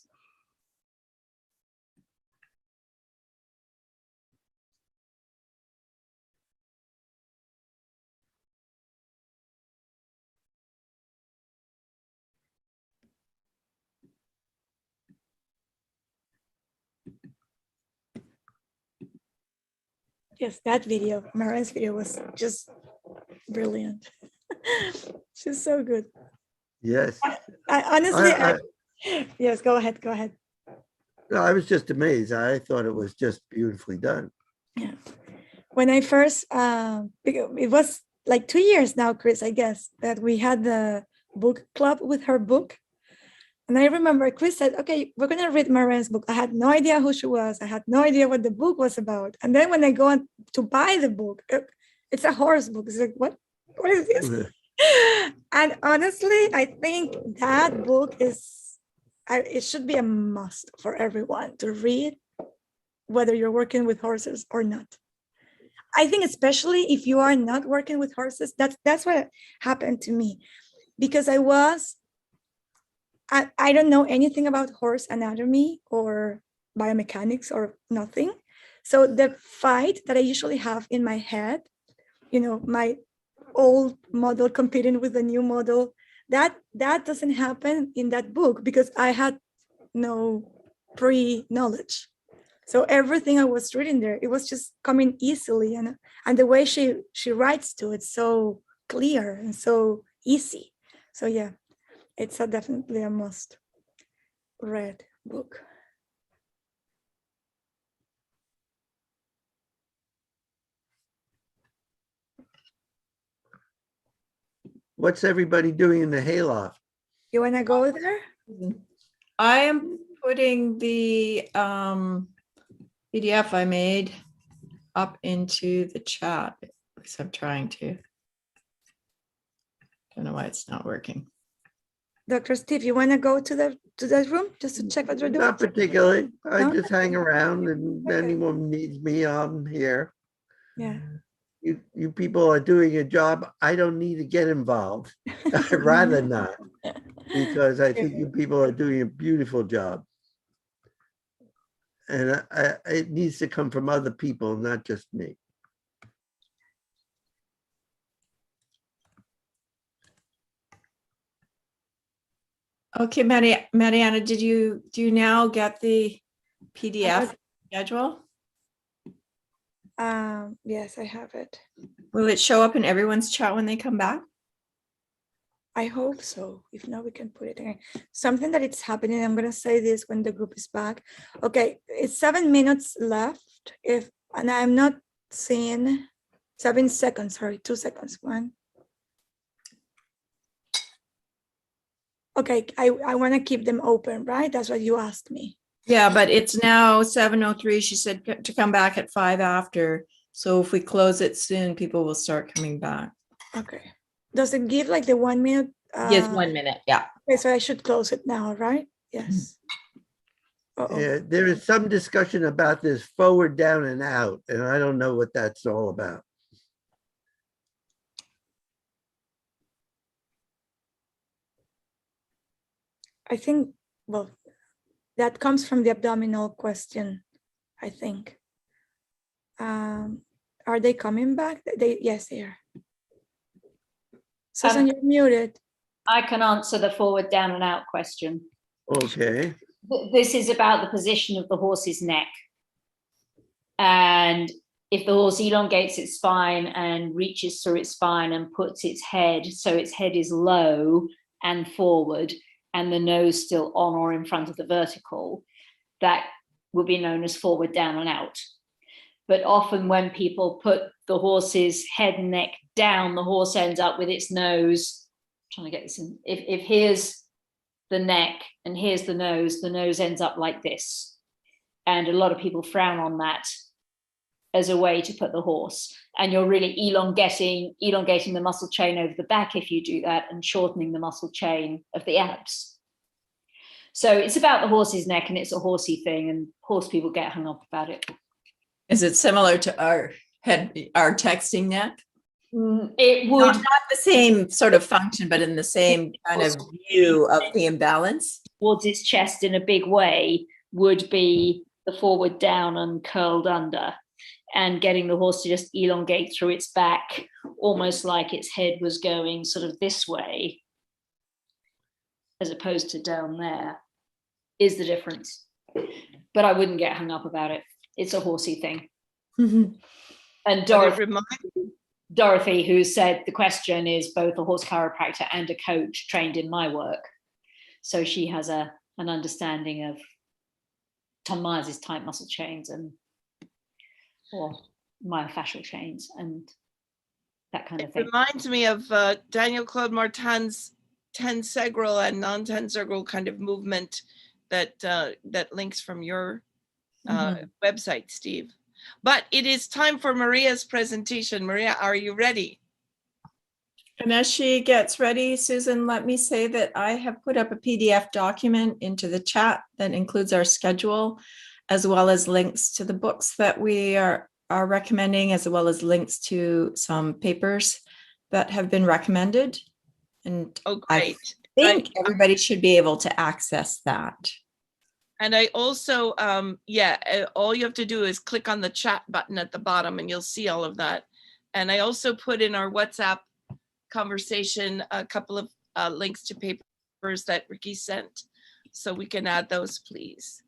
Yes, that video, Maren's video was just brilliant. She's so good. Yes. I honestly, yes, go ahead. No, I was just amazed. I thought it was just beautifully done. Yeah. When I first, it was like 2 years now, Chris, I guess, that we had the book club with her book. And I remember Chris said, okay, we're going to read Maren's book. I had no idea who she was. I had no idea what the book was about. And then when I go on to buy the book, it's a horse book. It's like, what? What is this? And honestly, I think that book is, it should be a must for everyone to read, whether you're working with horses or not. I think especially if you are not working with horses, that's what happened to me, because I don't know anything about horse anatomy or biomechanics or nothing. So the fight that I usually have in my head, my old model competing with the new model, that doesn't happen in that book because I had no pre-knowledge. So everything I was reading there, it was just coming easily, and the way she writes to it, so clear and so easy. So yeah, it's definitely a must read book. What's everybody doing in the hayloft? You want to go there? I am putting the PDF I made up into the chat. At least I'm trying to. Don't know why it's not working. Dr. Steve, you want to go to that room just to check what you're doing? Not particularly. I No? just hang around, and Okay. anyone needs me, I'm here. Yeah. You people are doing a job. I don't need to get involved. I'd rather not, because I think you people are doing a beautiful job. And it needs to come from other people, not just me. Okay, Mariana, do you now get the PDF schedule? Yes, I have it. Will it show up in everyone's chat when they come back? I hope so. If not, we can put it in. Something that it's happening, I'm going to say this when the group is back. Okay, it's 7 minutes left. And I'm not seeing 7 seconds, sorry, 2 seconds. 1. Okay, I want to keep them open, right? That's what you asked me. Yeah, but it's now 7:03. She said to come back at 5 after. So if we close it soon, people will start coming back. Okay. Does it give like the 1 minute? Yes, 1 minute. Yeah. Okay, so I should close it now, right? Yes. Yeah, there is some discussion about this forward, down, and out, and I don't know what that's all about. I think, well, that comes from the abdominal question, I think. Are they coming back? Yes, they are. Susan, you're muted. I can answer the forward, down, and out question. Okay. This is about the position of the horse's neck. And if the horse elongates its spine and reaches through its spine and puts its head, so its head is low and forward, and the nose still on or in front of the vertical, that would be known as forward, down, and out. But often when people put the horse's head and neck down, the horse ends up with its nose, I'm trying to get this in, if here's the neck and here's the nose ends up like this. And a lot of people frown on that as a way to put the horse. And you're really elongating the muscle chain over the back if you do that, and shortening the muscle chain of the abs. So it's about the horse's neck, and it's a horsey thing, and horse people get hung up about it. Is it similar to our texting neck? It would. Not the same sort of function, but in the same kind of view of the imbalance. Towards its chest in a big way would be the forward, down, and curled under, and getting the horse to just elongate through its back, almost like its head was going sort of this way, as opposed to down there, is the difference. But I wouldn't get hung up about it. It's a horsey thing. And Dorothy, who said the question, is both a horse chiropractor and a coach trained in my work. So she has an understanding of Tom Myers' tight muscle chains or myofascial chains and that kind of thing. It reminds me of Daniel Claude Martin's tensegral and non-tensegral kind of movement that links from your website, Steve. But it is time for Maria's presentation. Maria, are you ready? And as she gets ready, Susan, let me say that I have put up a PDF document into the chat that includes our schedule, as well as links to the books that we are recommending, as well as links to some papers that have been recommended. And Oh, I great. think everybody should be able to access that. And I also, all you have to do is click on the chat button at the bottom and you'll see all of that. And I also put in our WhatsApp conversation a couple of links to papers that Rikke sent. So we can add those, please.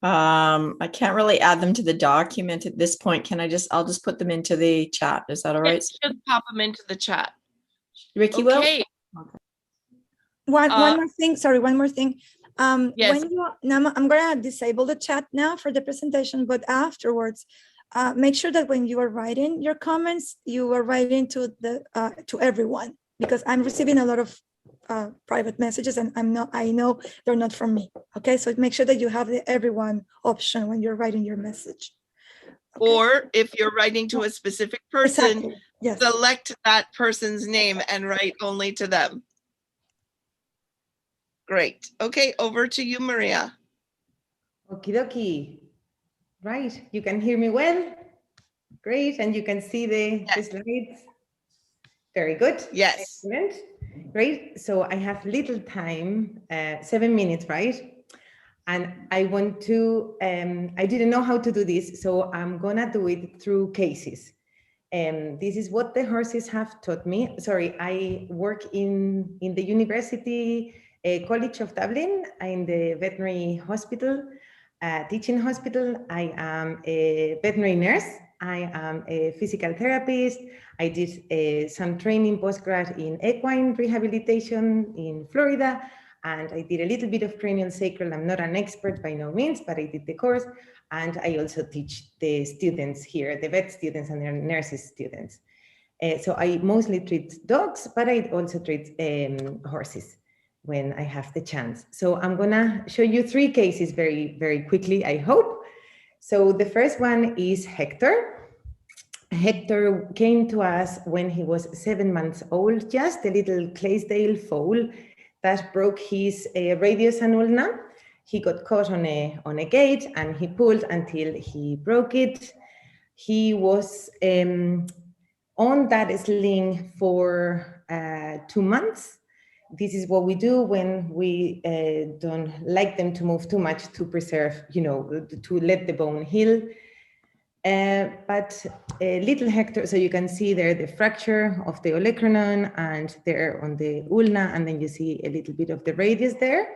I can't really add them to the document at this point. I'll just put them into the chat. Is that all right? Just pop them into the chat. Rikke Okay. will? Okay. One more thing. Sorry, one more thing. Yes. I'm going to disable the chat now for the presentation, but afterwards, make sure that when you are writing your comments, you are writing to everyone, because I'm receiving a lot of private messages and I know they're not from me. Okay, so make sure that you have the everyone option when you're writing your message. Okay? Or if you're writing to a specific person, exactly. Yes. Select that person's name and write only to them. Great. Okay, over to you, Maria. Okie dokie. Right, you can hear me well? Great, and you can see the slides? Very good. Yes. Excellent. Great, so I have little time, 7 minutes, right? And I want to, I didn't know how to do this, so I'm gonna do it through cases. This is what the horses have taught me. Sorry, I work in the University College of Dublin, in the veterinary hospital, teaching hospital. I am a veterinary nurse. I am a physical therapist. I did some training postgrad in equine rehabilitation in Florida, and I did a little bit of craniosacral. I'm not an expert by no means, but I did the course. And I also teach the students here, the vet students and their nurses students. So I mostly treat dogs, but I also treat horses when I have the chance. So I'm gonna show you 3 cases very, very quickly, I hope. So the first one is Hector. Hector came to us when he was 7 months old, just a little Clydesdale foal that broke his radius and ulna. He got caught on a gate and he pulled until he broke it. He was on that sling for 2 months. This is what we do when we don't like them to move too much to preserve, to let the bone heal. But little Hector, so you can see there the fracture of the olecranon and there on the ulna, and then you see a little bit of the radius there.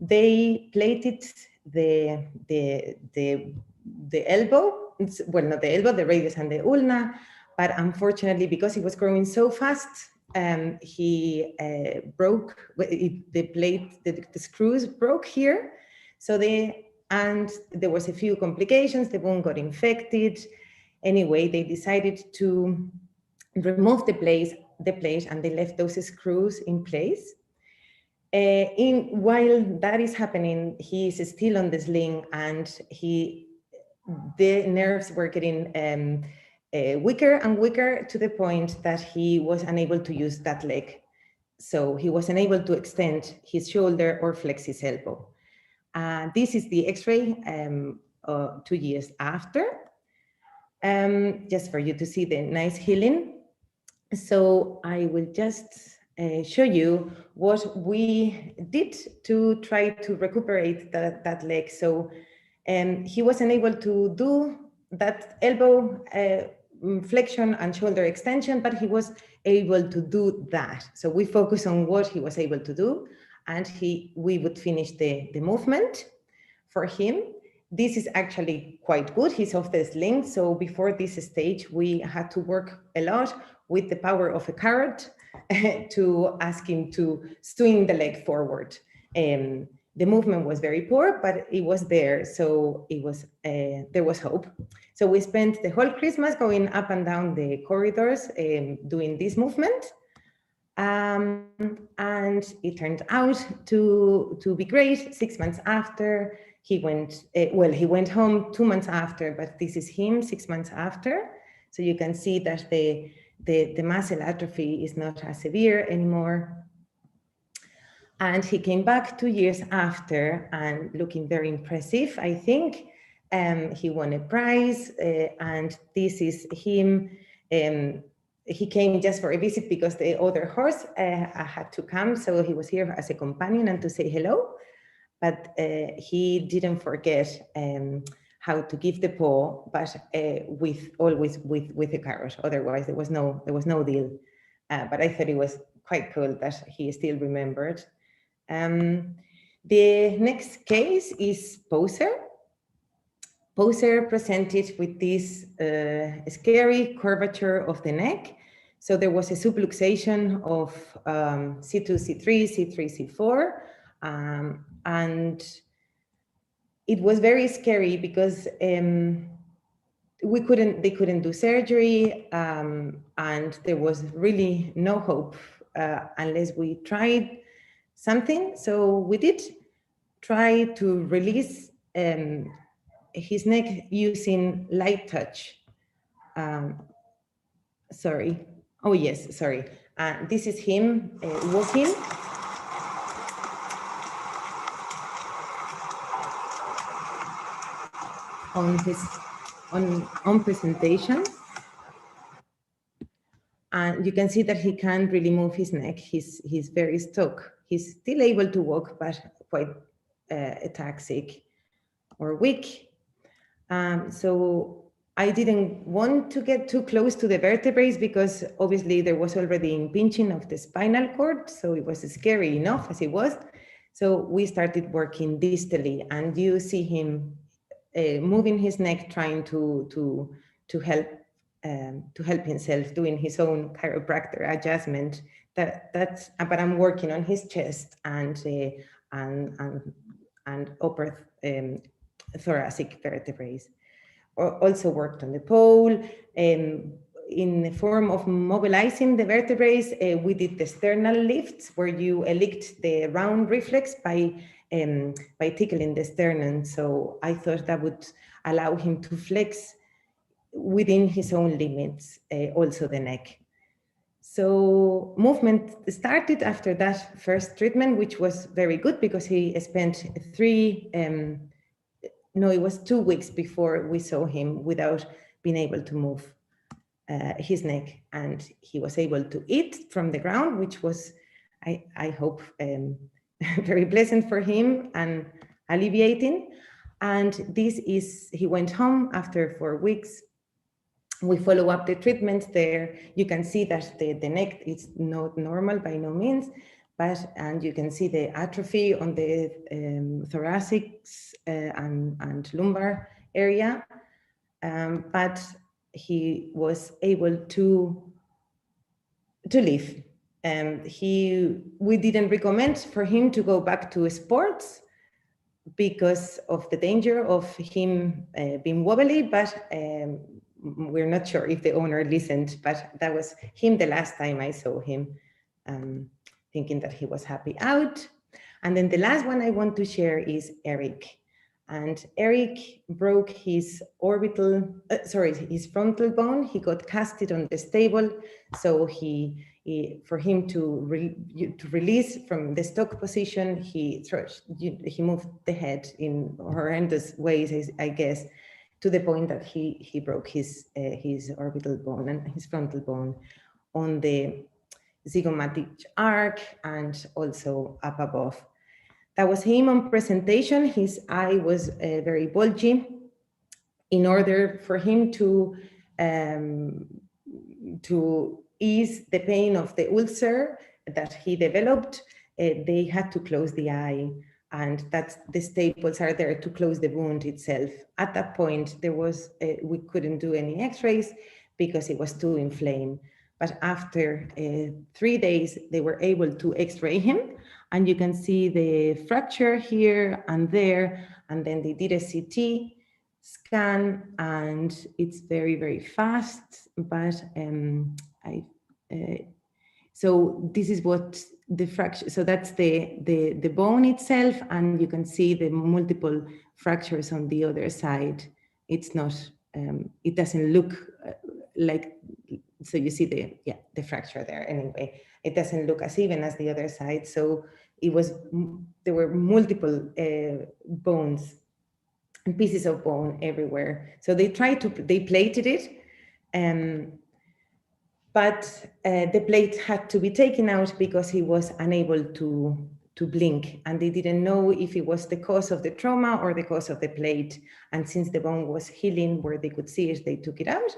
They plated the elbow, well, not the elbow, the radius and the ulna, but unfortunately, because he was growing so fast, he broke, the screws broke here. So and there was a few complications, the bone got infected. Anyway, they decided to remove the plate and they left those screws in place. While that is happening, he is still on the sling and the nerves were getting weaker and weaker to the point that he was unable to use that leg. So he was unable to extend his shoulder or flex his elbow. This is the x-ray 2 years after, just for you to see the nice healing. So I will just show you what we did to try to recuperate that leg. So he was unable to do that elbow flexion and shoulder extension, but he was able to do that. So we focus on what he was able to do, and we would finish the movement for him. This is actually quite good. He's off the sling. So before this stage, we had to work a lot with the power of a carrot to ask him to swing the leg forward. The movement was very poor, but it was there. So it was there was hope. So we spent the whole Christmas going up and down the corridors doing this movement. And it turned out to be great. 6 months after, he went, he went home 2 months after, but this is him 6 months after. So you can see that the the muscle atrophy is not as severe anymore. And he came back 2 years after and looking very impressive, I think. He won a prize, and this is him. He came just for a visit because the other horse had to come, so he was here as a companion and to say hello. But he didn't forget how to give the paw, but always with a carrot. Otherwise, there was no deal. But I thought it was quite cool that he still remembered. The next case is Poser. Poser presented with this scary curvature of the neck. So there was a subluxation of C2, C3, C3, C4, and it was very scary because they couldn't do surgery, and there was really no hope unless we tried something. So we did try to release his neck using light touch. Sorry. Oh yes, sorry. This is him walking. On presentation. And you can see that he can't really move his neck. He's very stuck. He's still able to walk, but quite ataxic or weak. So I didn't want to get too close to the vertebrae because obviously there was already impinging of the spinal cord. So it was scary enough as it was. So we started working distally, and you see him moving his neck, trying to help himself, doing his own chiropractor adjustment. But I'm working on his chest and upper thoracic vertebrae. Also worked on the pole. In the form of mobilizing the vertebrae, we did the sternal lifts, where you elect the round reflex by tickling the sternum. So I thought that would allow him to flex within his own limits, also the neck. So movement started after that first treatment, which was very good because he spent 2 weeks before we saw him without being able to move his neck, and he was able to eat from the ground, which was, I hope, very pleasant for him and alleviating. And he went home after 4 weeks. We follow up the treatment there. You can see that the neck is not normal by no means, and you can see the atrophy on the thoracic and lumbar area. But he was able to live. We didn't recommend for him to go back to sports because of the danger of him being wobbly, but we're not sure if the owner listened, but that was him the last time I saw him, thinking that he was happy out. And then the last one I want to share is Eric. And Eric broke his his frontal bone. He got casted on the stable. So for him to release from the stock position, he moved the head in horrendous ways, I guess, to the point that he broke his orbital bone and his frontal bone on the zygomatic arc and also up above. That was him on presentation. His eye was very bulgy. In order for him to ease the pain of the ulcer that he developed, they had to close the eye, and the staples are there to close the wound itself. At that point, we couldn't do any X-rays because it was too inflamed. But after 3 days, they were able to X-ray him, and you can see the fracture here and there, and then they did a CT scan, and it's very, very fast. But so this is what the fracture. So that's the bone itself, and you can see the multiple fractures on the other side. It's not. It doesn't look like so you see the fracture there. Anyway, it doesn't look as even as the other side. So there were multiple bones and pieces of bone everywhere. So they plated it, but the plate had to be taken out because he was unable to blink, and they didn't know if it was the cause of the trauma or the cause of the plate. And since the bone was healing where they could see it, they took it out.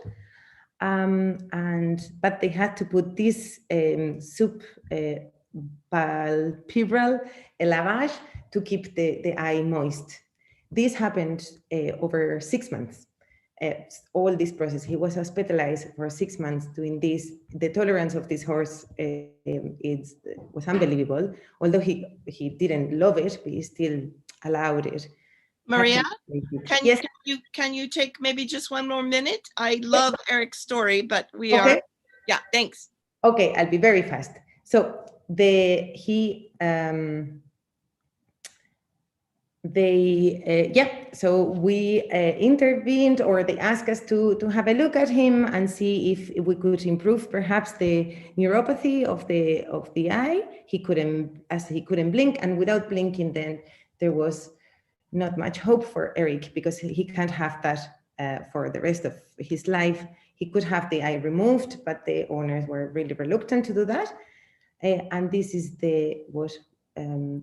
But they had to put this subpalpebral lavage to keep the eye moist. This happened over 6 months. All this process, he was hospitalized for 6 months doing this. The tolerance of this horse was unbelievable. Although he didn't love it, but he still allowed it. Maria, can you take maybe just one more minute? I love Eric's story, but we are, yeah, thanks. Okay, I'll be very fast. So so we intervened, or they asked us to have a look at him and see if we could improve perhaps the neuropathy of the eye. He couldn't blink, and without blinking, then there was not much hope for Eric, because he can't have that for the rest of his life. He could have the eye removed, but the owners were really reluctant to do that. And this is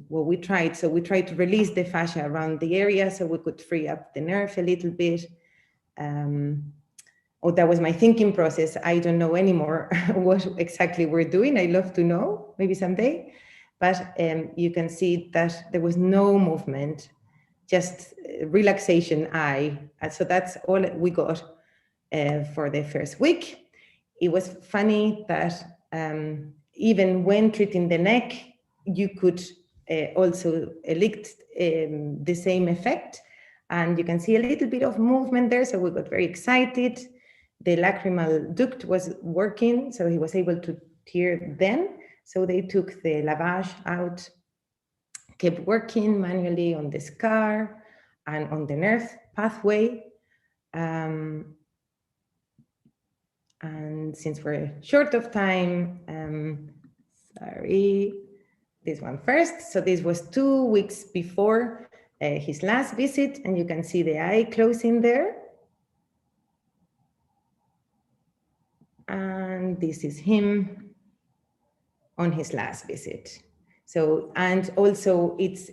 what we tried. So we tried to release the fascia around the area so we could free up the nerve a little bit. That was my thinking process. I don't know anymore what exactly we're doing. I'd love to know, maybe someday. But you can see that there was no movement, just relaxation eye. So that's all we got for the first week. It was funny that even when treating the neck, you could also elicit the same effect. And you can see a little bit of movement there. So we got very excited. The lacrimal duct was working, so he was able to tear then. So they took the lavage out, kept working manually on the scar and on the nerve pathway. And since we're short of time, this one first. So this was 2 weeks before his last visit, and you can see the eye closing there. And this is him on his last visit. So, and also it's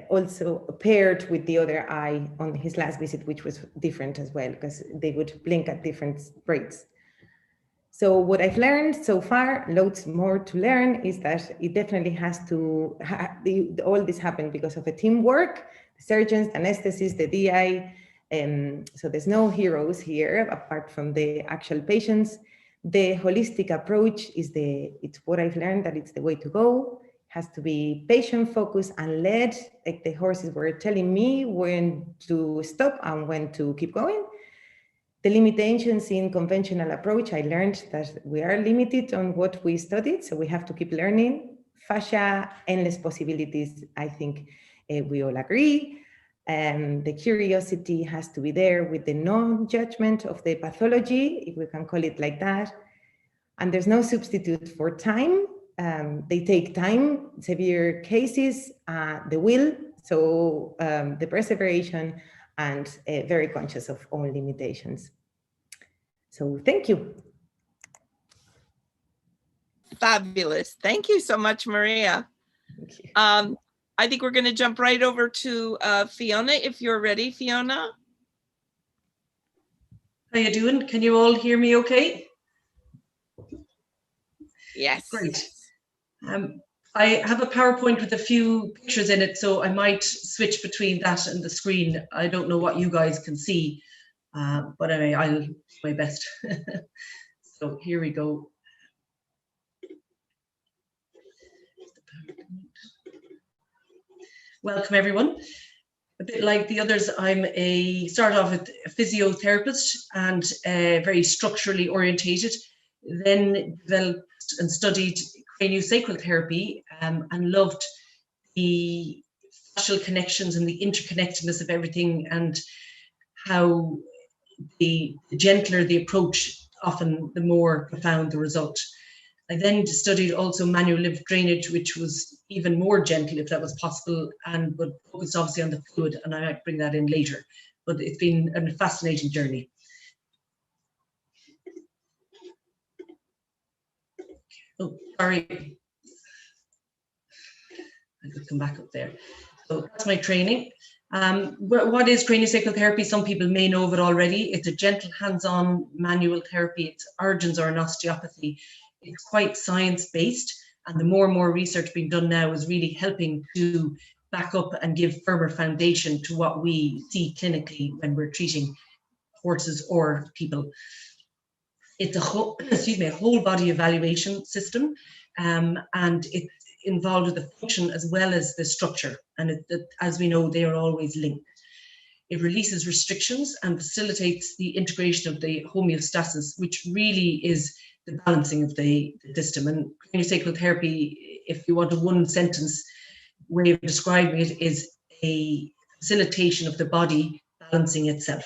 also paired with the other eye on his last visit, which was different as well, because they would blink at different rates. So what I've learned so far, loads more to learn, is that it definitely has to, all this happened because of a teamwork, surgeons, anesthetists, the DI. So there's no heroes here apart from the actual patients. The holistic approach is it's what I've learned, that it's the way to go. It has to be patient focused and led, like the horses were telling me when to stop and when to keep going. The limitations in conventional approach, I learned that we are limited on what we studied, so we have to keep learning. Fascia, endless possibilities, I think we all agree. The curiosity has to be there with the non-judgment of the pathology, if we can call it like that. And there's no substitute for time. They take time, severe cases, the will, so the perseveration, and very conscious of own limitations. So thank you. Fabulous. Thank you so much, Maria. Thank you. I think we're going to jump right over to Fiona, if you're ready, Fiona. How you doing? Can you all hear me okay? Yes. Great. I have a PowerPoint with a few pictures in it, so I might switch between that and the screen. I don't know what you guys can see, but anyway, I'll do my best. So here we go. Welcome, everyone. A bit like the others, I'm started off with a physiotherapist and very structurally orientated, then developed and studied craniosacral therapy and loved the fascial connections and the interconnectedness of everything, and how the gentler the approach often the more profound the result. I then studied also manual lymph drainage, which was even more gentle if that was possible, and but focused obviously on the fluid, and I might bring that in later. But it's been a fascinating journey. Oh, sorry. I could come back up there. So that's my training. What is craniosacral therapy? Some people may know of it already. It's a gentle, hands-on manual therapy. Its origins are in osteopathy. It's quite science-based, and the more and more research being done now is really helping to back up and give firmer foundation to what we see clinically when we're treating horses or people. It's a whole, a whole body evaluation system, and it's involved with the function as well as the structure. And as we know, they are always linked. It releases restrictions and facilitates the integration of the homeostasis, which really is the balancing of the system. And craniosacral therapy, if you want a one sentence way of describing it, is a facilitation of the body balancing itself.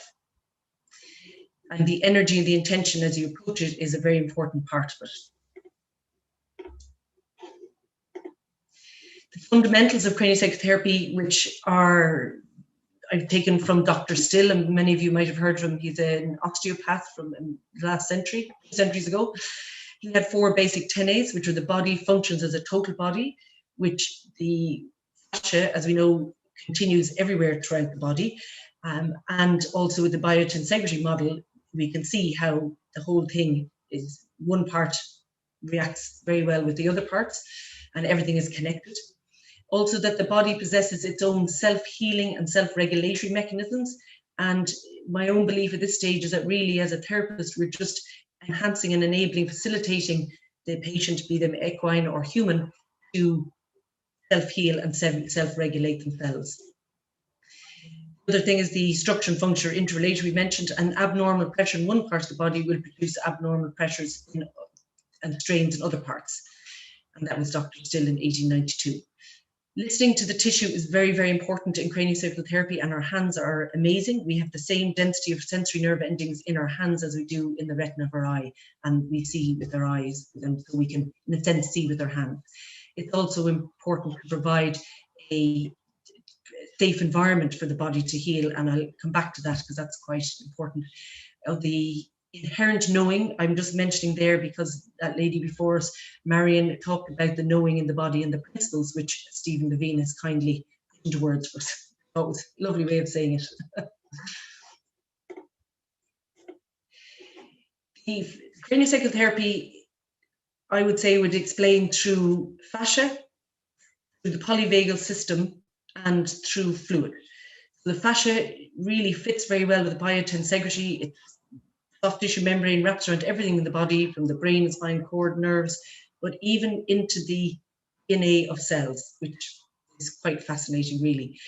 And the energy and the intention as you approach it is a very important part of it. The fundamentals of craniosacral therapy, which are I've taken from Dr. Still, and many of you might have heard from him. He's an osteopath from the last century, centuries ago. He had 4 basic tenes, which are the body functions as a total body, which the fascia, as we know, continues everywhere throughout the body. And also with the biotensegrity model, we can see how the whole thing is one part reacts very well with the other parts, and everything is connected. Also that the body possesses its own self-healing and self-regulatory mechanisms. And my own belief at this stage is that really as a therapist, we're just enhancing and enabling, facilitating the patient, be them equine or human, to self-heal and self-regulate themselves. The other thing is the structure and function interrelated. We mentioned an abnormal pressure in one part of the body will produce abnormal pressures and strains in other parts. And that was Dr. Still in 1892. Listening to the tissue is very, very important in craniosacral therapy, and our hands are amazing. We have the same density of sensory nerve endings in our hands as we do in the retina of our eye, and we see with our eyes, and so we can, in a sense, see with our hands. It's also important to provide a safe environment for the body to heal, and I'll come back to that because that's quite important. The inherent knowing, I'm just mentioning there because that lady before us, Marion, talked about the knowing in the body and the principles, which Stephen Levin has kindly put into words for us. Oh, it was a lovely way of saying it. The craniosacral therapy, I would say, would explain through fascia, through the polyvagal system, and through fluid. So the fascia really fits very well with the biotensegrity. It's soft tissue membrane, wraps around everything in the body, from the brain, spine, cord, nerves, but even into the DNA of cells, which is quite fascinating, really.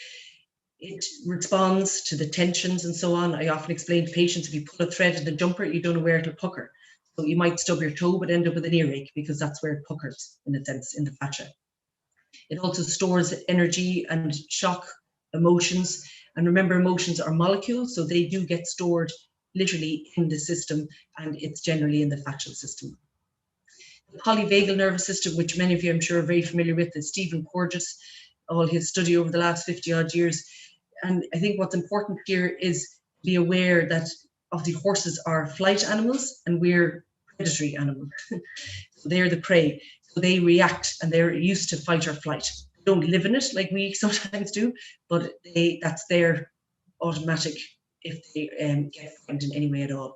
It responds to the tensions and so on. I often explain to patients, if you pull a thread in the jumper, you don't know where it'll pucker. So you might stub your toe, but end up with an earache because that's where it puckers, in a sense, in the fascia. It also stores energy and shock, emotions. And remember, emotions are molecules, so they do get stored literally in the system, and it's generally in the fascial system. The polyvagal nervous system, which many of you I'm sure are very familiar with, is Stephen Porges, all his study over the last 50 odd years. And I think what's important here is to be aware that obviously horses are flight animals and we're predatory animals. So they're the prey. So they react and they're used to fight or flight. They don't live in it like we sometimes do, but that's their automatic if they get frightened in any way at all.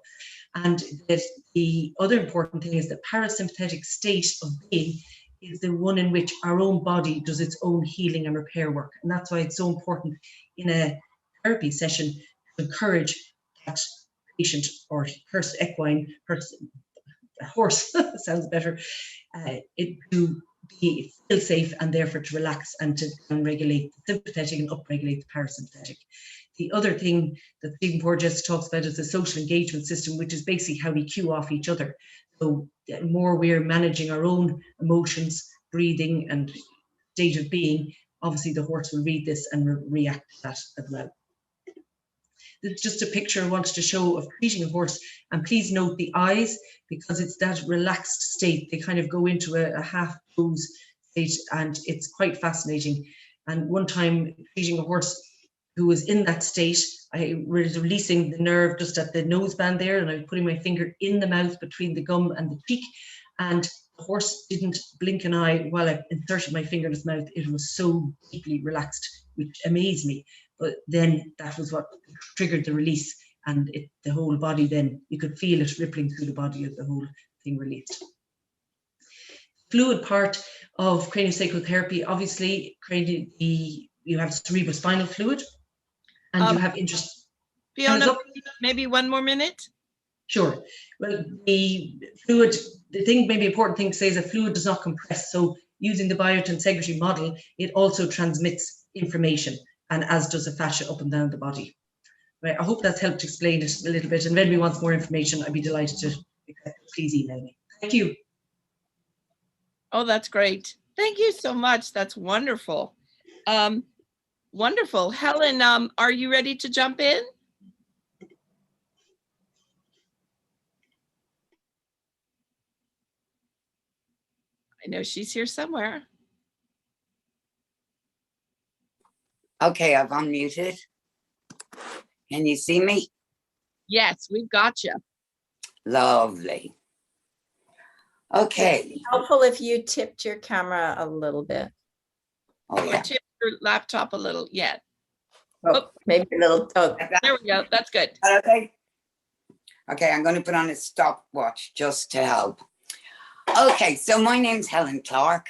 And that the other important thing is the parasympathetic state of being is the one in which our own body does its own healing and repair work. And that's why it's so important in a therapy session to encourage that patient or person, equine person, horse sounds better, it to feel safe and therefore to relax and to regulate the sympathetic and upregulate the parasympathetic. The other thing that Stephen Porges talks about is the social engagement system, which is basically how we cue off each other. So the more we're managing our own emotions, breathing and state of being, obviously the horse will read this and react to that as well. It's just a picture I wanted to show of treating a horse. And please note the eyes, because it's that relaxed state. They kind of go into a half pose state, and it's quite fascinating. And one time treating a horse who was in that state, I was releasing the nerve just at the noseband there, and I was putting my finger in the mouth between the gum and the cheek, and the horse didn't blink an eye while I inserted my finger in his mouth. It was so deeply relaxed, which amazed me. But then that was what triggered the release, and the whole body, then you could feel it rippling through the body as the whole thing released. Fluid part of craniosacral therapy, obviously, you have cerebrospinal fluid, and you have interest. Fiona, maybe one more minute? Sure. Well, the fluid, maybe important thing to say is that fluid does not compress. So using the biotensegrity model, it also transmits information, and as does the fascia up and down the body. Right, I hope that's helped explain it a little bit. And if anybody wants more information, I'd be delighted to accept it. Please email me. Thank you. Oh, that's great. Thank you so much. That's wonderful. Wonderful. Helen, are you ready to jump in? I know she's here somewhere. Okay, I've unmuted. Can you see me? Yes, we've got you. Lovely. Okay. Helpful if you tipped your camera a little bit. Oh, yeah. Or tip your laptop a little. Yeah. Oh, maybe a little. Oh, there we go. That's good. Okay. Okay, I'm going to put on a stopwatch just to help. Okay, so my name's Helen Clarke,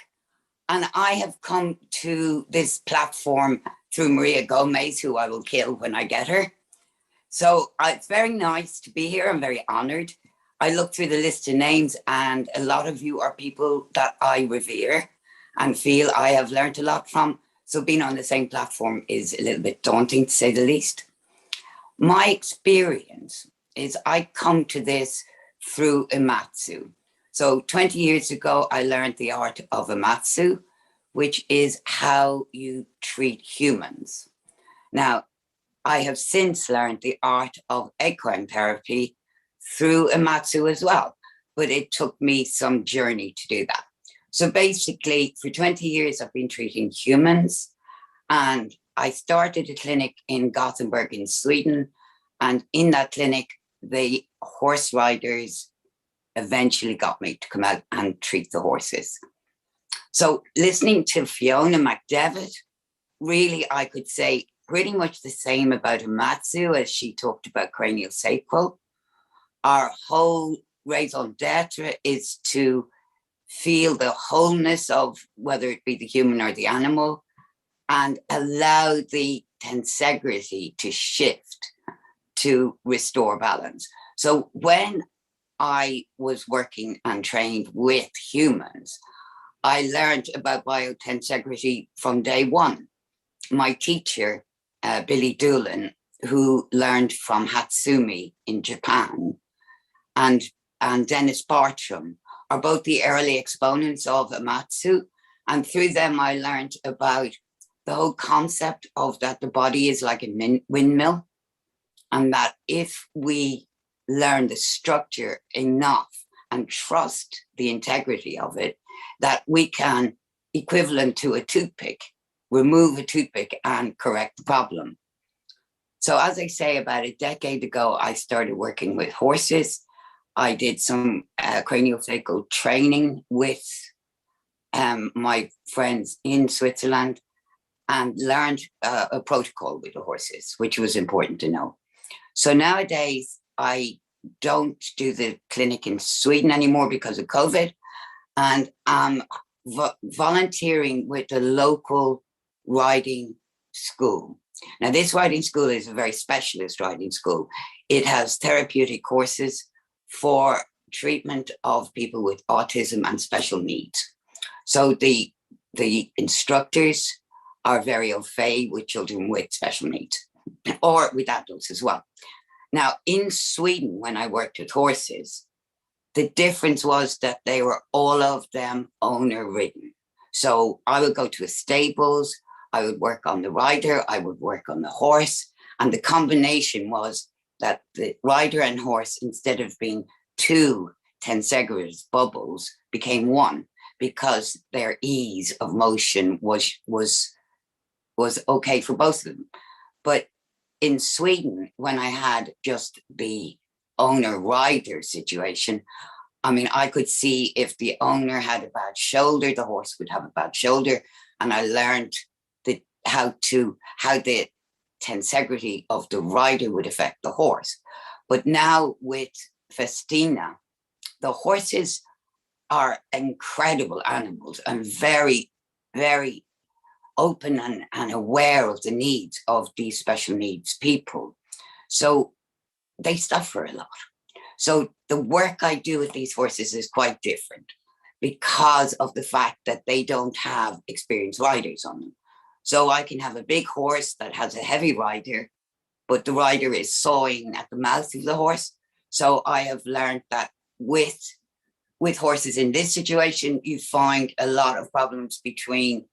and I have come to this platform through Maria Gomez, who I will kill when I get her. So it's very nice to be here. I'm very honored. I looked through the list of names, and a lot of you are people that I revere and feel I have learned a lot from. So being on the same platform is a little bit daunting, to say the least. My experience is I come to this through Amatsu. So 20 years ago, I learned the art of Amatsu, which is how you treat humans. Now, I have since learned the art of equine therapy through Amatsu as well, but it took me some journey to do that. So basically, for 20 years, I've been treating humans, and I started a clinic in Gothenburg in Sweden, and in that clinic, the horse riders eventually got me to come out and treat the horses. So listening to Fiona McDevitt, really, I could say pretty much the same about Amatsu as she talked about craniosacral. Our whole raison d'etre is to feel the wholeness of whether it be the human or the animal, and allow the tensegrity to shift to restore balance. So when I was working and trained with humans, I learned about biotensegrity from day one. My teacher, Billy Doolin, who learned from Hatsumi in Japan, and Dennis Bartram, are both the early exponents of Amatsu. And through them, I learned about the whole concept of that the body is like a windmill, and that if we learn the structure enough and trust the integrity of it, that we can, equivalent to a toothpick, remove a toothpick and correct the problem. So as I say, about a decade ago, I started working with horses. I did some craniosacral training with my friends in Switzerland, and learned a protocol with the horses, which was important to know. So nowadays, I don't do the clinic in Sweden anymore because of COVID, and I'm volunteering with a local riding school. Now, this riding school is a very specialist riding school. It has therapeutic courses for treatment of people with autism and special needs. So the instructors are very au fait with children with special needs, or with adults as well. Now, in Sweden, when I worked with horses, the difference was that they were all of them owner-ridden. So I would go to a stables, I would work on the rider, I would work on the horse, And the combination was that the rider and horse, instead of being two tensegrity bubbles, became one, because their ease of motion was okay for both of them. But in Sweden, when I had just the owner-rider situation, I mean, I could see if the owner had a bad shoulder, the horse would have a bad shoulder. And I learned how the tensegrity of the rider would affect the horse. But now with Festina, the horses are incredible animals and very, very open and aware of the needs of these special needs people. So they suffer a lot. So the work I do with these horses is quite different because of the fact that they don't have experienced riders on them. So I can have a big horse that has a heavy rider, but the rider is sawing at the mouth of the horse. So I have learned that with horses in this situation, you find a lot of problems between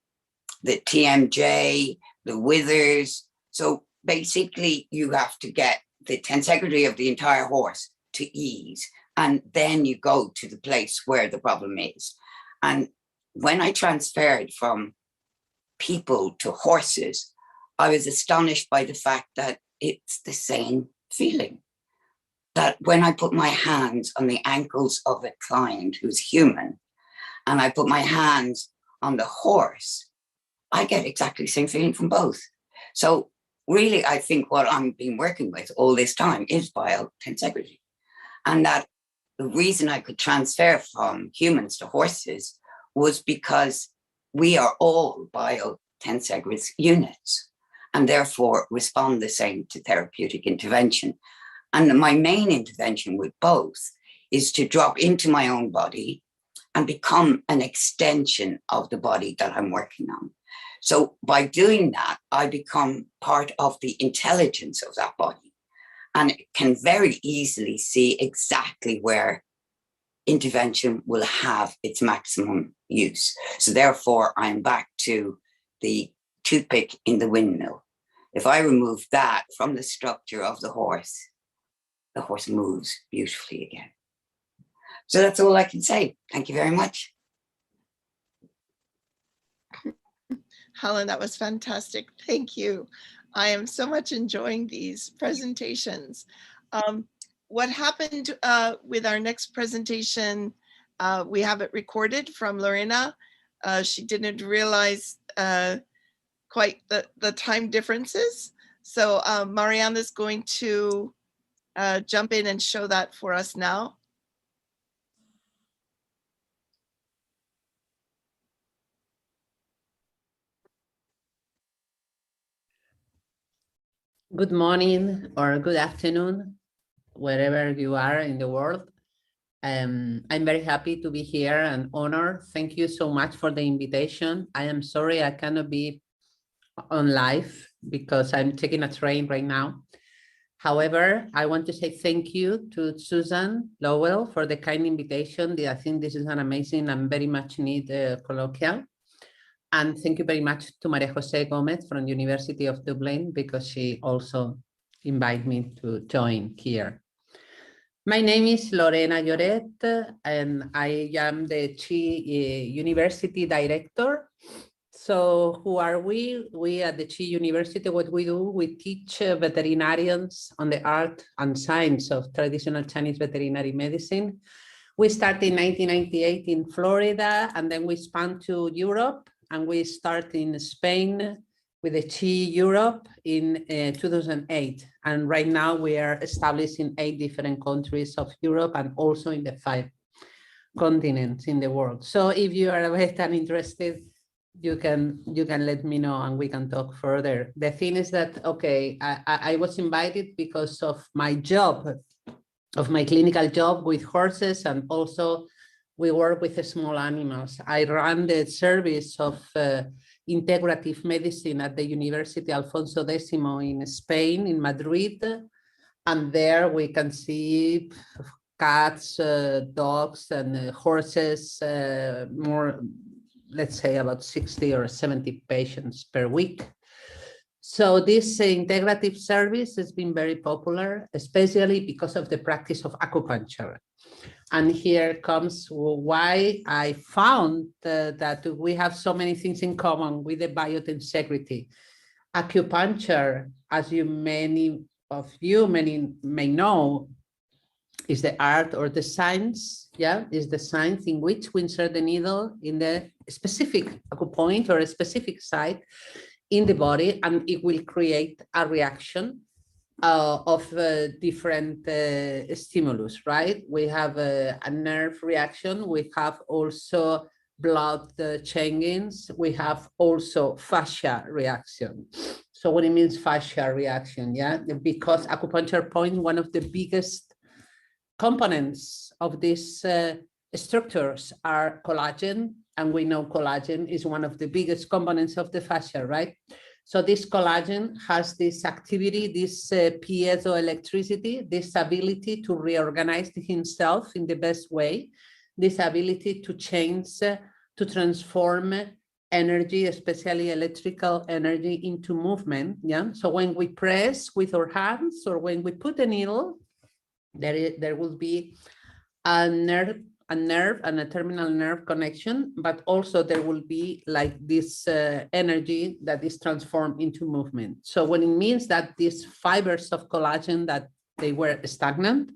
the TMJ, the withers. So basically you have to get the tensegrity of the entire horse to ease, and then you go to the place where the problem is. And when I transferred from people to horses, I was astonished by the fact that it's the same feeling. That when I put my hands on the ankles of a client who's human, and I put my hands on the horse, I get exactly the same feeling from both. So really, I think what I've been working with all this time is biotensegrity. And that the reason I could transfer from humans to horses was because we are all biotensegrity units and therefore respond the same to therapeutic intervention. And my main intervention with both is to drop into my own body and become an extension of the body that I'm working on. So by doing that, I become part of the intelligence of that body and can very easily see exactly where intervention will have its maximum use. So therefore, I'm back to the toothpick in the windmill. If I remove that from the structure of the horse moves beautifully again. So that's all I can say. Thank you very much. Helen, that was fantastic. Thank you. I am so much enjoying these presentations. What happened with our next presentation, we have it recorded from Lorena. She didn't realize quite the time differences. So Marianne is going to jump in and show that for us now. Good morning or good afternoon, wherever you are in the world. I'm very happy to be here and honored. Thank you so much for the invitation. I am sorry I cannot be on live because I'm taking a train right now. However, I want to say thank you to Susan Lowell for the kind invitation. I think this is an amazing and very much needed colloquial. And thank you very much to Maria José Gómez from the University of Dublin, because she also invited me to join here. My name is Lorena Lloret, and I am the Chi University Director. So who are we? We at the Chi University, what we do, we teach veterinarians on the art and science of traditional Chinese veterinary medicine. We started in 1998 in Florida, and then we spanned to Europe. And we start in Spain with the Chi Europe in 2008. And right now we are established in 8 different countries of Europe and also in the 5 continents in the world. So if you are a vet and interested, you can let me know and we can talk further. The thing is that, okay, I was invited because of my job, of my clinical job with horses, and also we work with small animals. I run the service of integrative medicine at the University Alfonso X in Spain, in Madrid. And there we can see cats, dogs, and horses, more, let's say about 60 or 70 patients per week. So this integrative service has been very popular, especially because of the practice of acupuncture. And here comes why I found that we have so many things in common with the biotensegrity. Acupuncture, as many of you may know, is the art or the science, is the science in which we insert the needle in the specific acupoint or a specific site in the body, and it will create a reaction of different stimulus, right? We have a nerve reaction, we have also blood changings, we have also fascia reaction. So what it means fascia reaction, because acupuncture point, one of the biggest components of these structures are collagen, and we know collagen is one of the biggest components of the fascia, right? So this collagen has this activity, this piezoelectricity, this ability to reorganize himself in the best way, this ability to change, to transform energy, especially electrical energy, into movement. So when we press with our hands or when we put a needle, there will be a nerve and a terminal nerve connection, but also there will be like this energy that is transformed into movement. So when it means that these fibers of collagen that they were stagnant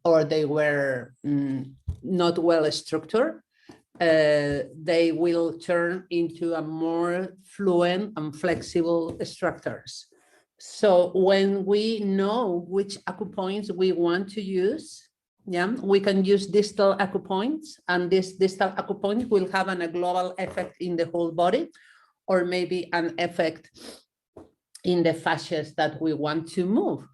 or they were not well structured, they will turn into a more fluent and flexible structures. So when we know which acupoints we want to use, we can use distal acupoints, and this distal acupoint will have a global effect in the whole body, or maybe an effect in the fascias that we want to move.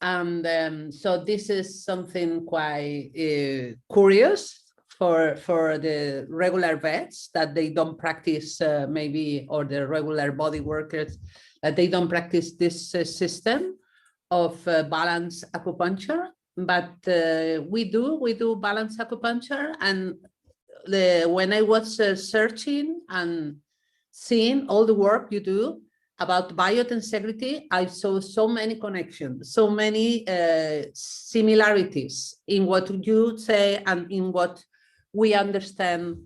And so this is something quite curious for the regular vets, that they don't practice maybe, or the regular body workers, that they don't practice this system of balance acupuncture. But we do balance acupuncture, and when I was searching and seeing all the work you do about biotensegrity, I saw so many connections, so many similarities in what you say and in what we understand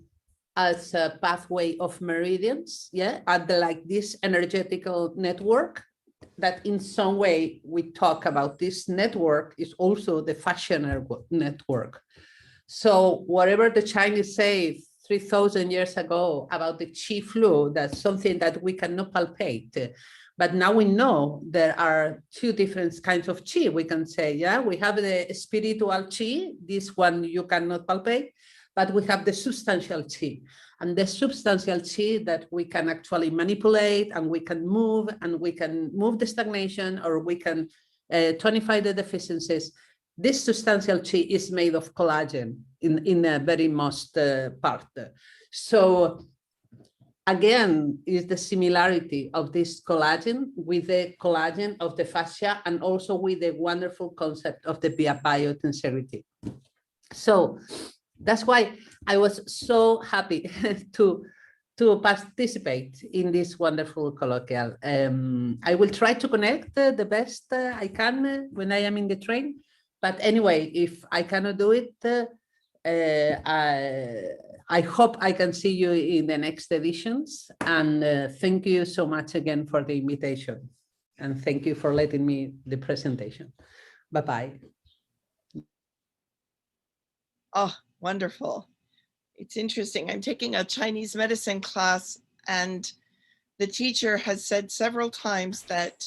as a pathway of meridians, at like this energetical network, that in some way we talk about this network is also the fascia network. So whatever the Chinese say 3,000 years ago about the qi flu, that's something that we cannot palpate. But now we know there are two different kinds of qi. We can say, we have the spiritual qi, this one you cannot palpate, but we have the substantial qi. And the substantial qi that we can actually manipulate, and we can move the stagnation, or we can tonify the deficiencies. This substantial qi is made of collagen in a very most part. So again, is the similarity of this collagen with the collagen of the fascia, and also with the wonderful concept of the biotensegrity. So that's why I was so happy to participate in this wonderful colloquial. I will try to connect the best I can when I am in the train. But anyway, if I cannot do it, I hope I can see you in the next editions. And thank you so much again for the invitation. And thank you for letting me the presentation. Bye-bye. Oh, wonderful. It's interesting. I'm taking a Chinese medicine class, and the teacher has said several times that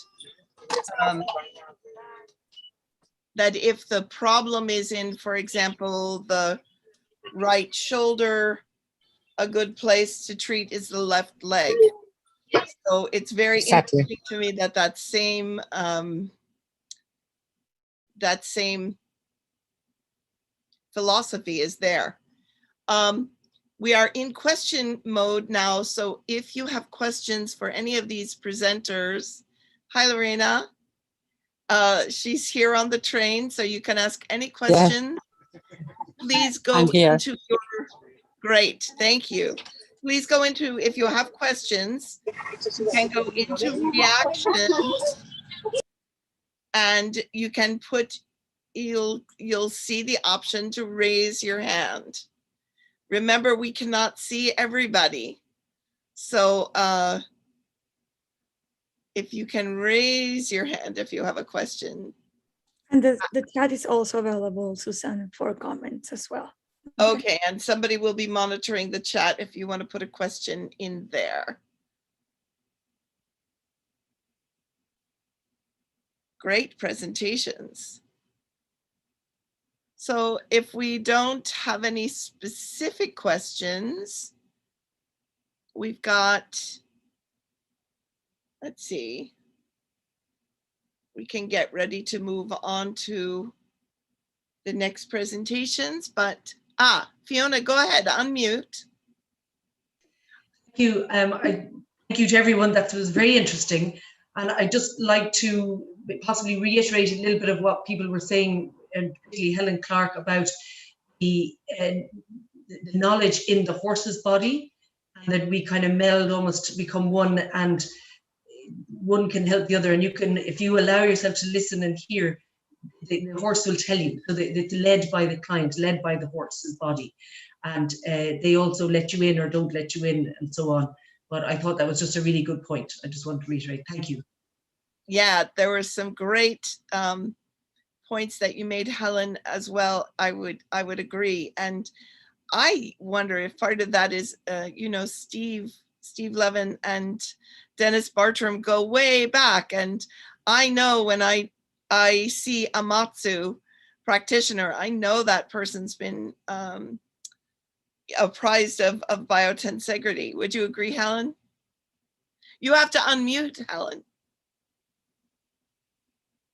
that if the problem is in, for example, the right shoulder, a good place to treat is the left leg. So it's very interesting to me that that same philosophy is there. We are in question mode now, so if you have questions for any of these presenters, hi Lorena, she's here on the train, so you can ask any question. Please go into your, great, thank you. please go into, if you have questions, you can go into reactions and you can put, you'll see the option to raise your hand. Remember, we cannot see everybody. So if you can raise your hand if you have a question. And the chat is also available, Susan, for comments as well. Okay, and somebody will be monitoring the chat if you want to put a question in there. Great presentations. So if we don't have any specific questions, we've got, let's see, we can get ready to move on to the next presentations, but Fiona, go ahead, unmute. Thank you. Thank you to everyone. That was very interesting. And I'd just like to possibly reiterate a little bit of what people were saying, and particularly Helen Clarke, about the knowledge in the horse's body, and that we kind of meld almost to become one, and one can help the other. And you can, if you allow yourself to listen and hear, the horse will tell you. So it's led by the client, led by the horse's body. And they also let you in or don't let you in and so on. But I thought that was just a really good point. I just want to reiterate. Thank you. Yeah, there were some great points that you made, Helen, as well. I would agree. And I wonder if part of that is, you know, Steve Levin and Dennis Bartram go way back. And I know when I see Amatsu practitioner, I know that person's been apprised of biotensegrity. Would you agree, Helen? You have to unmute, Helen.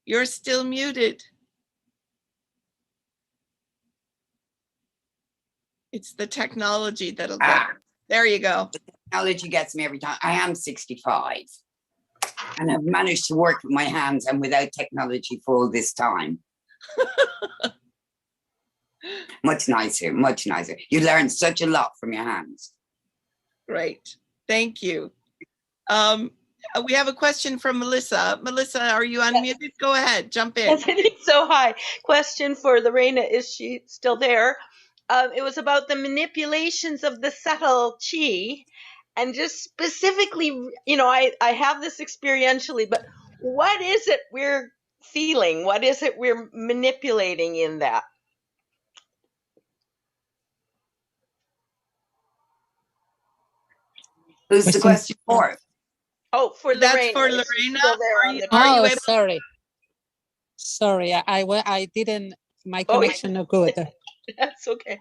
You're still muted. It's the technology that'll get it. There you go. The technology gets me every time. I am 65 and I've managed to work with my hands and without technology for all this time. Much nicer, much nicer. You learn such a lot from your hands. Great, thank you. We have a question from Melissa. Melissa, are you unmuted? Yes. Go ahead, jump in. Yes, I think so. Hi. Question for Lorena. Is she still there? It was about the manipulations of the subtle chi, and just specifically, you know, I have this experientially, but what is it we're feeling? What is it we're manipulating in that? Who's the question for? Oh, for that's Lorena. for Lorena. Oh, sorry. Sorry, I didn't. My connection not good. That's okay.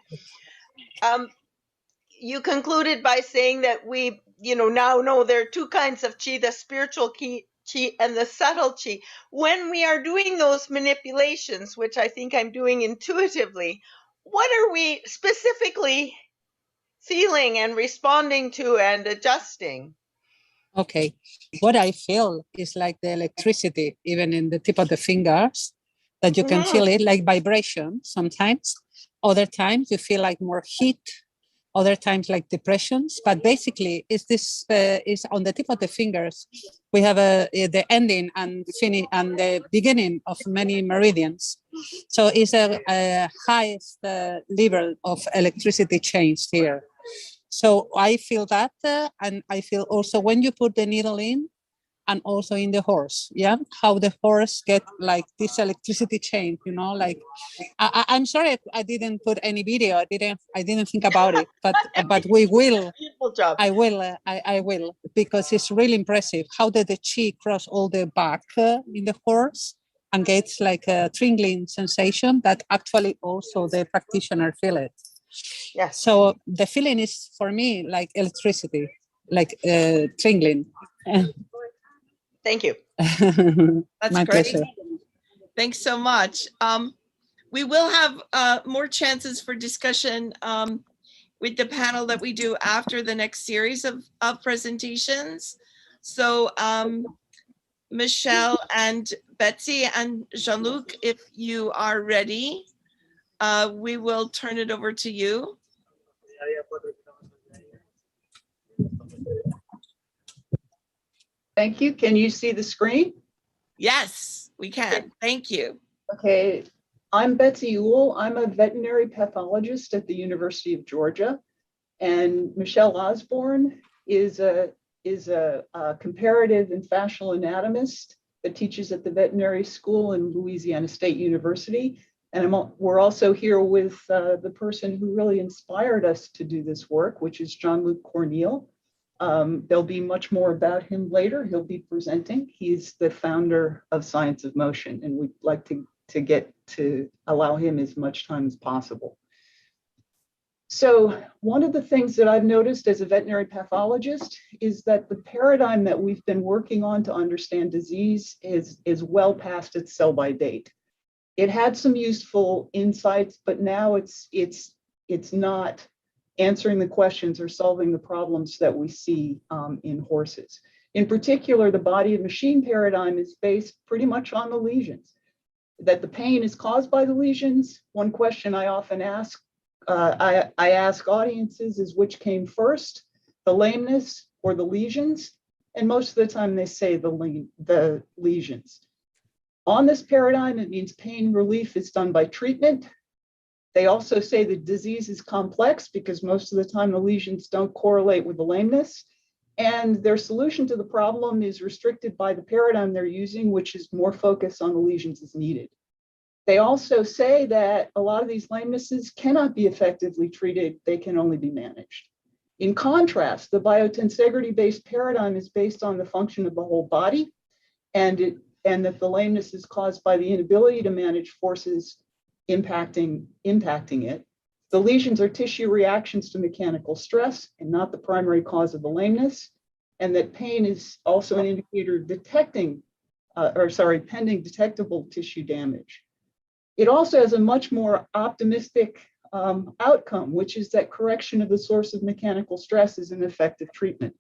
You concluded by saying that we, you know, now know there are two kinds of chi: the spiritual chi and the subtle chi. When we are doing those manipulations, which I think I'm doing intuitively, what are we specifically feeling and responding to and adjusting? Okay, what I feel is like the electricity, even in the tip of the fingers, that you can feel it like vibration sometimes. Other times you feel like more heat, other times like depressions. But basically, is this is on the tip of the fingers. We have the ending and finish and the beginning of many meridians. So it's a highest level of electricity change here. So I feel that, and I feel also when you put the needle in, and also in the horse, yeah, how the horse get like this electricity change, you know, like I'm sorry I didn't put any video. I didn't think about it, but we will. I will because it's really impressive how did the chi cross all the back in the horse and gets like a tingling sensation that actually also the practitioner feel it. Yeah. So the feeling is for me like electricity, like tingling. Thank you. That's My great. pleasure. Thanks so much. We will have more chances for discussion with the panel that we do after the next series of presentations. So Michelle and Betsy and Jean-Luc, if you are ready, we will turn it over to you. Thank you. Can you see the screen? Yes, we can. Thank you. Okay. I'm Betsy Ewell. I'm a veterinary pathologist at the University of Georgia. And Michelle Osborn is a comparative and fascial anatomist that teaches at the veterinary school in Louisiana State University. And we're also here with the person who really inspired us to do this work, which is Jean-Luc Cornille. There'll be much more about him later. He'll be presenting. He's the founder of Science of Motion, and we'd like to get to allow him as much time as possible. So one of the things that I've noticed as a veterinary pathologist is that the paradigm that we've been working on to understand disease is well past its sell-by date. It had some useful insights, but now it's not answering the questions or solving the problems that we see in horses. In particular, the body of machine paradigm is based pretty much on the lesions, that the pain is caused by the lesions. One question I often ask, I ask audiences is which came first, the lameness or the lesions? And most of the time they say the lesions. On this paradigm, it means pain relief is done by treatment. They also say the disease is complex because most of the time the lesions don't correlate with the lameness. And their solution to the problem is restricted by the paradigm they're using, which is more focus on the lesions as needed. They also say that a lot of these lamenesses cannot be effectively treated, they can only be managed. In contrast, the biotensegrity-based paradigm is based on the function of the whole body, and that the lameness is caused by the inability to manage forces impacting it. The lesions are tissue reactions to mechanical stress and not the primary cause of the lameness, and that pain is also an indicator of pending detectable tissue damage. It also has a much more optimistic outcome, which is that correction of the source of mechanical stress is an effective treatment.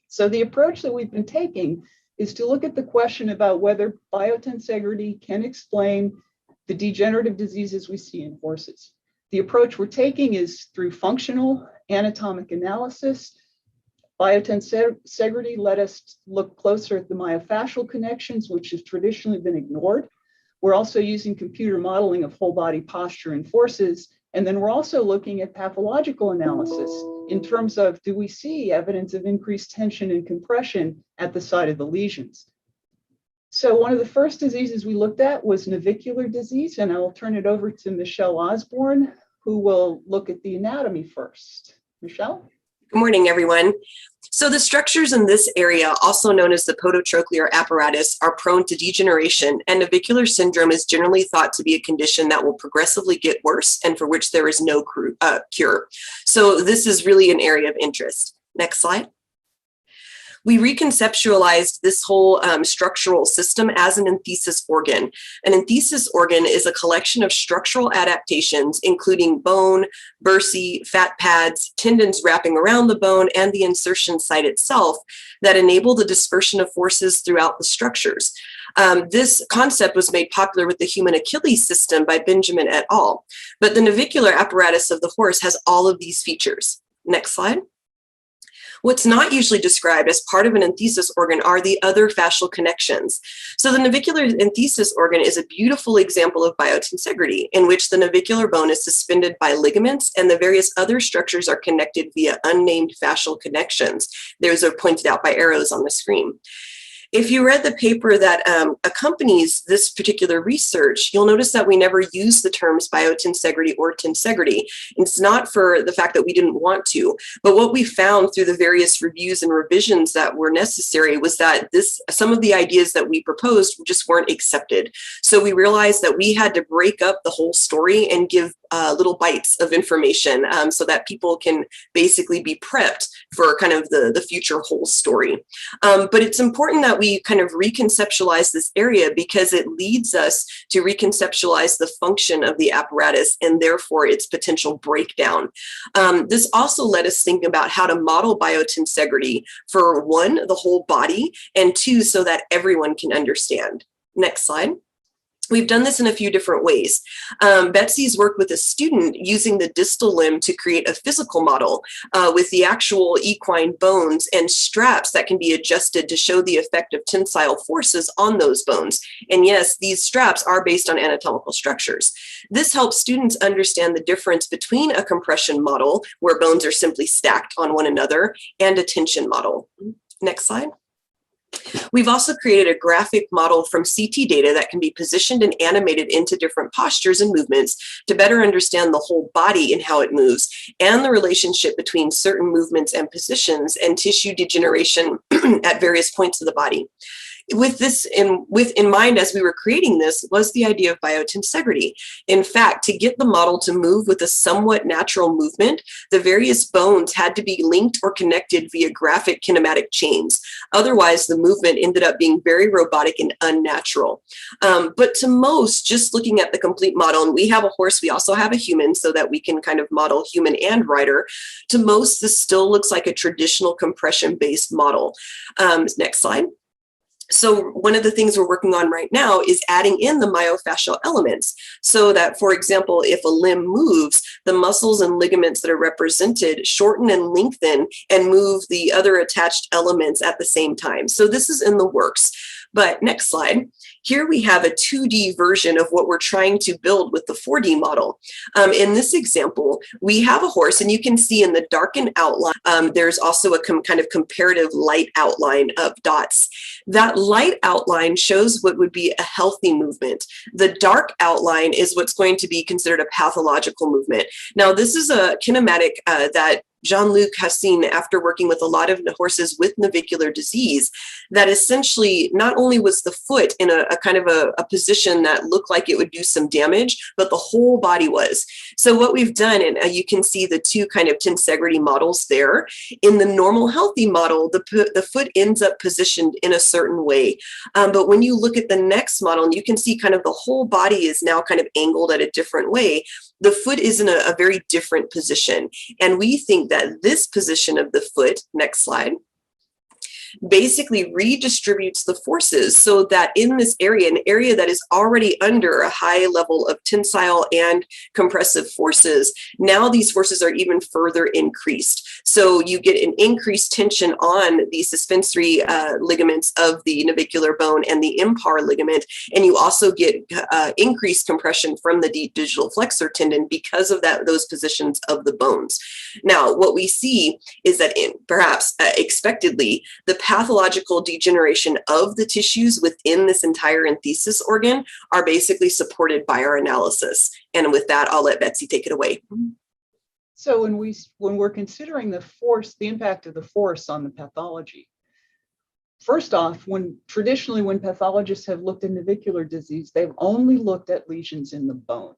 So the approach that we've been taking is to look at the question about whether biotensegrity can explain the degenerative diseases we see in horses. The approach we're taking is through functional anatomic analysis. Biotensegrity let us look closer at the myofascial connections, which have traditionally been ignored. We're also using computer modeling of whole body posture and forces. And then we're also looking at pathological analysis in terms of, do we see evidence of increased tension and compression at the site of the lesions? So one of the first diseases we looked at was navicular disease, and I will turn it over to Michelle Osborn, who will look at the anatomy first. Michelle? Good morning, everyone. So the structures in this area, also known as the podotrochlear apparatus, are prone to degeneration, and navicular syndrome is generally thought to be a condition that will progressively get worse and for which there is no cure. So this is really an area of interest. Next slide. We reconceptualized this whole structural system as an enthesis organ. An enthesis organ is a collection of structural adaptations, including bone, bursae, fat pads, tendons wrapping around the bone, and the insertion site itself that enable the dispersion of forces throughout the structures. This concept was made popular with the human Achilles system by Benjamin et al. But the navicular apparatus of the horse has all of these features. Next slide. What's not usually described as part of an enthesis organ are the other fascial connections. So the navicular enthesis organ is a beautiful example of biotensegrity, in which the navicular bone is suspended by ligaments and the various other structures are connected via unnamed fascial connections. Those are pointed out by arrows on the screen. If you read the paper that accompanies this particular research, you'll notice that we never use the terms biotensegrity or tensegrity. It's not for the fact that we didn't want to, but what we found through the various reviews and revisions that were necessary was that some of the ideas that we proposed just weren't accepted. So we realized that we had to break up the whole story and give little bites of information so that people can basically be prepped for kind of the future whole story. But it's important that we kind of reconceptualize this area because it leads us to reconceptualize the function of the apparatus and therefore its potential breakdown. This also let us think about how to model biotensegrity for one, the whole body, and two, so that everyone can understand. Next slide. We've done this in a few different ways. Betsy's worked with a student using the distal limb to create a physical model with the actual equine bones and straps that can be adjusted to show the effect of tensile forces on those bones. And yes, these straps are based on anatomical structures. This helps students understand the difference between a compression model, where bones are simply stacked on one another, and a tension model. Next slide. We've also created a graphic model from CT data that can be positioned and animated into different postures and movements to better understand the whole body and how it moves, and the relationship between certain movements and positions and tissue degeneration at various points of the body. With this in mind, as we were creating this, was the idea of biotensegrity. In fact, to get the model to move with a somewhat natural movement, the various bones had to be linked or connected via graphic kinematic chains. Otherwise, the movement ended up being very robotic and unnatural. But to most, just looking at the complete model, and we have a horse, we also have a human, so that we can kind of model human and rider. To most, this still looks like a traditional compression-based model. Next slide. So one of the things we're working on right now is adding in the myofascial elements, so that, for example, if a limb moves, the muscles and ligaments that are represented shorten and lengthen and move the other attached elements at the same time. So this is in the works. But next slide. Here we have a 2D version of what we're trying to build with the 4D model. In this example, we have a horse, and you can see in the darkened outline, there's also a kind of comparative light outline of dots. That light outline shows what would be a healthy movement. The dark outline is what's going to be considered a pathological movement. Now, this is a kinematic that Jean-Luc has seen after working with a lot of horses with navicular disease, that essentially not only was the foot in a kind of a position that looked like it would do some damage, but the whole body was. So what we've done, and you can see the two kind of tensegrity models there. In the normal healthy model, the foot ends up positioned in a certain way. But when you look at the next model, and you can see kind of the whole body is now kind of angled at a different way, the foot is in a very different position. And we think that this position of the foot, next slide, basically redistributes the forces, so that in this area, an area that is already under a high level of tensile and compressive forces, now these forces are even further increased. So you get an increased tension on the suspensory ligaments of the navicular bone and the impar ligament, and you also get increased compression from the deep digital flexor tendon because of those positions of the bones. Now, what we see is that perhaps expectedly, the pathological degeneration of the tissues within this entire enthesis organ are basically supported by our analysis. And with that, I'll let Betsy take it away. So when we're considering the impact of the force on the pathology, first off, traditionally when pathologists have looked at navicular disease, they've only looked at lesions in the bone.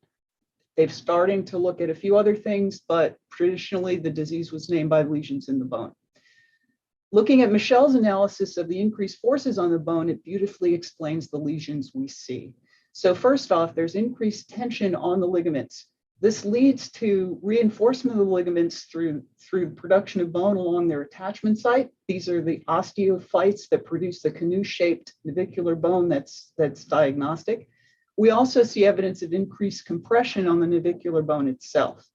They've starting to look at a few other things, but traditionally the disease was named by lesions in the bone. Looking at Michelle's analysis of the increased forces on the bone, it beautifully explains the lesions we see. So first off, there's increased tension on the ligaments. This leads to reinforcement of the ligaments through production of bone along their attachment site. These are the osteophytes that produce the canoe-shaped navicular bone that's diagnostic. We also see evidence of increased compression on the navicular bone itself.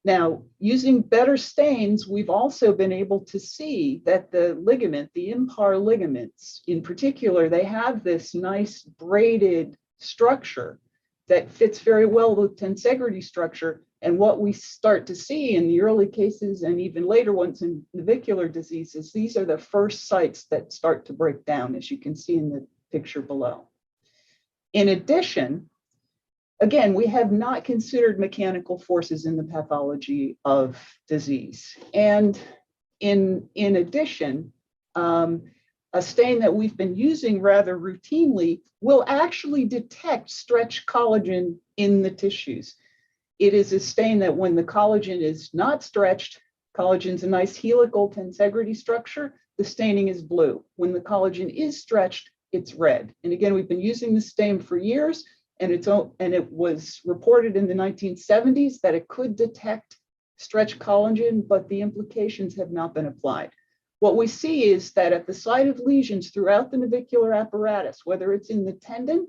Now, using better stains, we've also been able to see that the ligament, the impar ligaments in particular, they have this nice braided structure that fits very well with tensegrity structure. And what we start to see in the early cases and even later ones in navicular diseases, these are the first sites that start to break down, as you can see in the picture below. In addition, again, we have not considered mechanical forces in the pathology of disease. And in addition, a stain that we've been using rather routinely will actually detect stretched collagen in the tissues. It is a stain that when the collagen is not stretched, collagen's a nice helical tensegrity structure, the staining is blue. When the collagen is stretched, it's red. And again, we've been using this stain for years, and it was reported in the 1970s that it could detect stretched collagen, but the implications have not been applied. What we see is that at the site of lesions throughout the navicular apparatus, whether it's in the tendon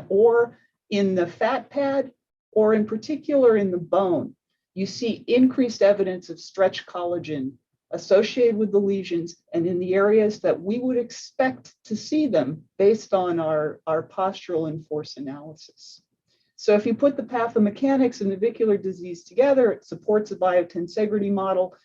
or in the fat pad or in particular in the bone, you see increased evidence of stretch collagen associated with the lesions and in the areas that we would expect to see them based on our postural and force analysis. So if you put the pathomechanics and navicular disease together, it supports a biotensegrity model.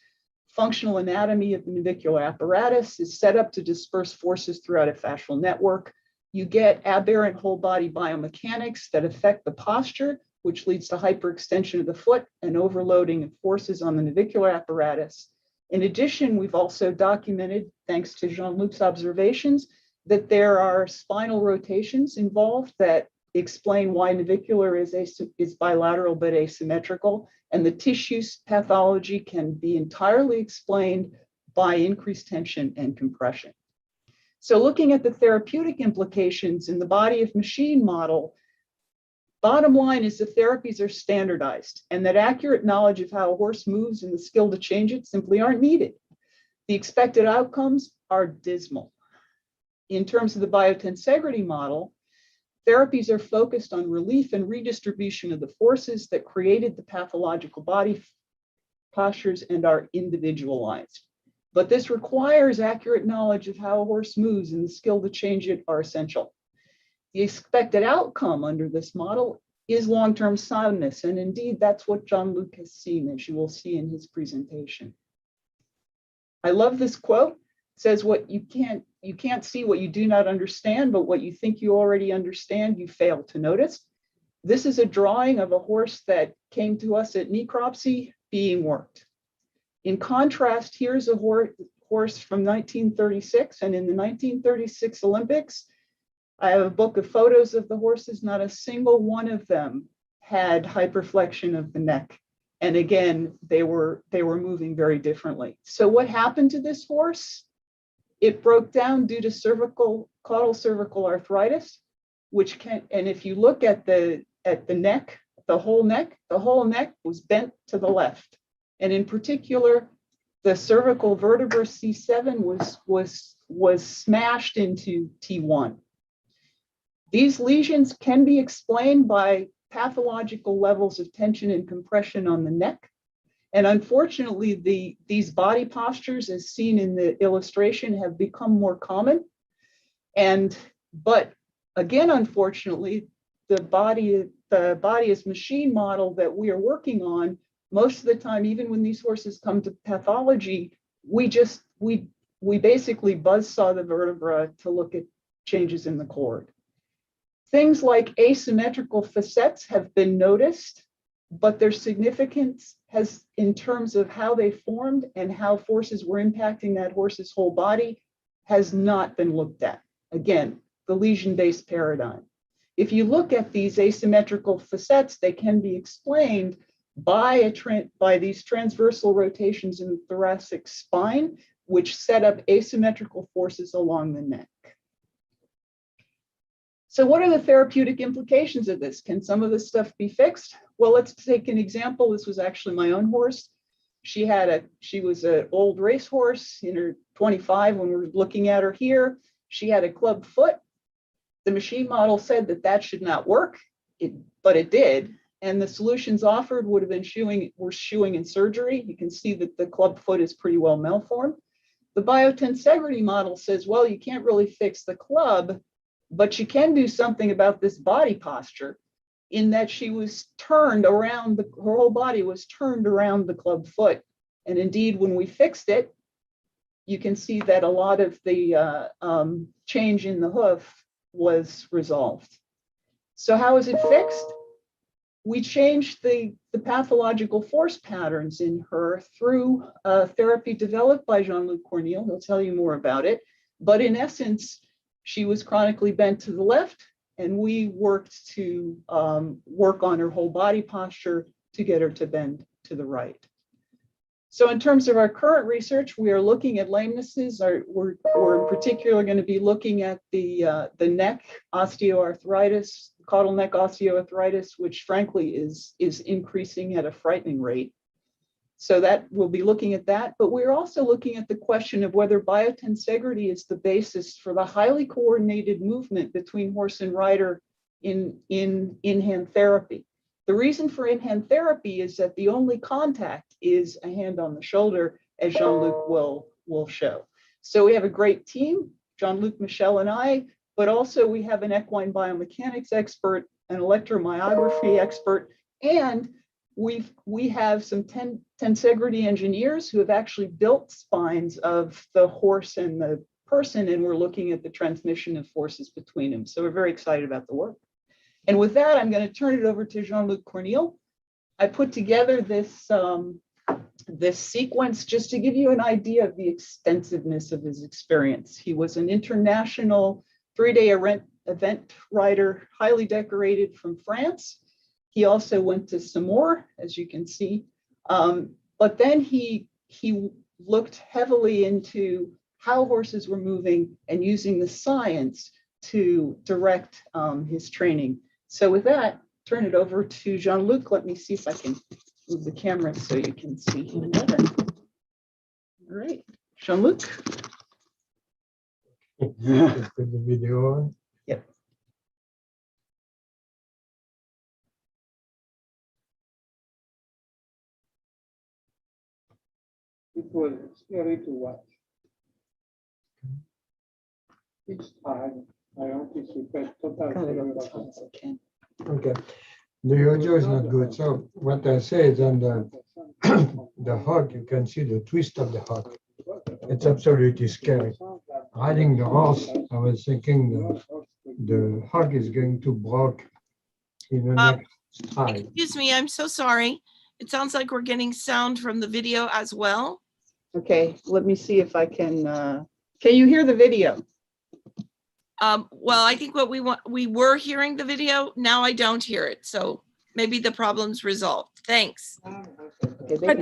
Functional anatomy of the navicular apparatus is set up to disperse forces throughout a fascial network. You get aberrant whole body biomechanics that affect the posture, which leads to hyperextension of the foot and overloading of forces on the navicular apparatus. In addition, we've also documented, thanks to Jean-Luc's observations, that there are spinal rotations involved that explain why navicular is bilateral but asymmetrical, and the tissue pathology can be entirely explained by increased tension and compression. So looking at the therapeutic implications in the body of machine model, bottom line is the therapies are standardized and that accurate knowledge of how a horse moves and the skill to change it simply aren't needed. The expected outcomes are dismal. In terms of the biotensegrity model, therapies are focused on relief and redistribution of the forces that created the pathological body postures and are individualized. But this requires accurate knowledge of how a horse moves and the skill to change it are essential. The expected outcome under this model is long-term soundness, and indeed that's what Jean-Luc has seen, as you will see in his presentation. I love this quote. It says, "What you can't see what you do not understand, but what you think you already understand, you fail to notice." This is a drawing of a horse that came to us at necropsy being worked. In contrast, here's a horse from 1936, and in the 1936 Olympics, I have a book of photos of the horses. Not a single one of them had hyperflexion of the neck. And again, they were moving very differently. So what happened to this horse? It broke down due to caudal cervical arthritis, which can, and if you look at the neck, the whole neck was bent to the left. And in particular, the cervical vertebra C7 was smashed into T1. These lesions can be explained by pathological levels of tension and compression on the neck. And unfortunately, these body postures, as seen in the illustration, have become more common. But again, unfortunately, the body as machine model that we are working on, most of the time, even when these horses come to pathology, we basically buzzsaw the vertebra to look at changes in the cord. Things like asymmetrical facets have been noticed, but their significance has, in terms of how they formed and how forces were impacting that horse's whole body, has not been looked at. Again, the lesion-based paradigm. If you look at these asymmetrical facets, they can be explained by these transversal rotations in the thoracic spine, which set up asymmetrical forces along the neck. So what are the therapeutic implications of this? Can some of this stuff be fixed? Well, let's take an example. This was actually my own horse. She was an old racehorse in her 25 when we were looking at her here. She had a club foot. The machine model said that should not work, but it did. And the solutions offered would have been shoeing and surgery. You can see that the club foot is pretty well malformed. The biotensegrity model says, well, you can't really fix the club, but you can do something about this body posture, in that she was turned around, her whole body was turned around the club foot. And indeed, when we fixed it, you can see that a lot of the change in the hoof was resolved. So how is it fixed? We changed the pathological force patterns in her through therapy developed by Jean-Luc Cornille. He'll tell you more about it. But in essence, she was chronically bent to the left, and we worked to work on her whole body posture to get her to bend to the right. So in terms of our current research, we are looking at lamenesses. We're in particular going to be looking at the neck osteoarthritis, caudal neck osteoarthritis, which frankly is increasing at a frightening rate. So that we'll be looking at that, but we're also looking at the question of whether biotensegrity is the basis for the highly coordinated movement between horse and rider in-hand therapy. The reason for in-hand therapy is that the only contact is a hand on the shoulder, as Jean-Luc will show. So we have a great team, Jean-Luc, Michelle, and I, but also we have an equine biomechanics expert, an electromyography expert, and we have some tensegrity engineers who have actually built spines of the horse and the person, and we're looking at the transmission of forces between them. So we're very excited about the work. And with that, I'm going to turn it over to Jean-Luc Cornille. I put together this sequence just to give you an idea of the extensiveness of his experience. He was an international 3-day event rider, highly decorated from France. He also went to Samoa, as you can see. But then he looked heavily into how horses were moving and using the science to direct his training. So with that, turn it over to Jean-Luc. Let me see if I can move the camera so you can see him better. All right, Jean-Luc. Put the video on. Yep. It was scary to watch. Each time I anticipate total failure of the hook. Okay. The audio is not good. So what I say is on the hook, you can see the twist of the hook. It's absolutely scary. Riding the horse, I was thinking the hook is going to break in the next stride. Excuse me, I'm so sorry. It sounds like we're getting sound from the video as well. Okay, let me see if I can you hear the video? Well, I think what we were hearing the video, now I don't hear it. So maybe the problem's resolved. Thanks. But,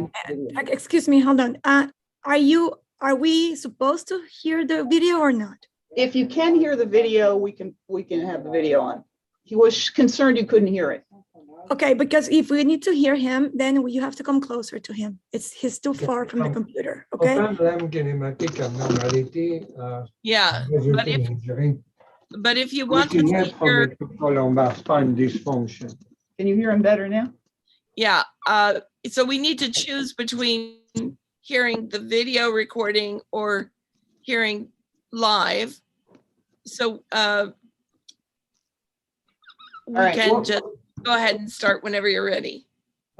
excuse me, hold on. Are we supposed to hear the video or not? If you can hear the video, we can have the video on. He was concerned you couldn't hear it. Okay, because if we need to hear him, then you have to come closer to him. He's too far from the computer. Okay. Yeah, but if you want to hear, spine dysfunction. Can you hear him better now? Yeah. So we need to choose between hearing the video recording or hearing live. So we can just go ahead and start whenever you're ready.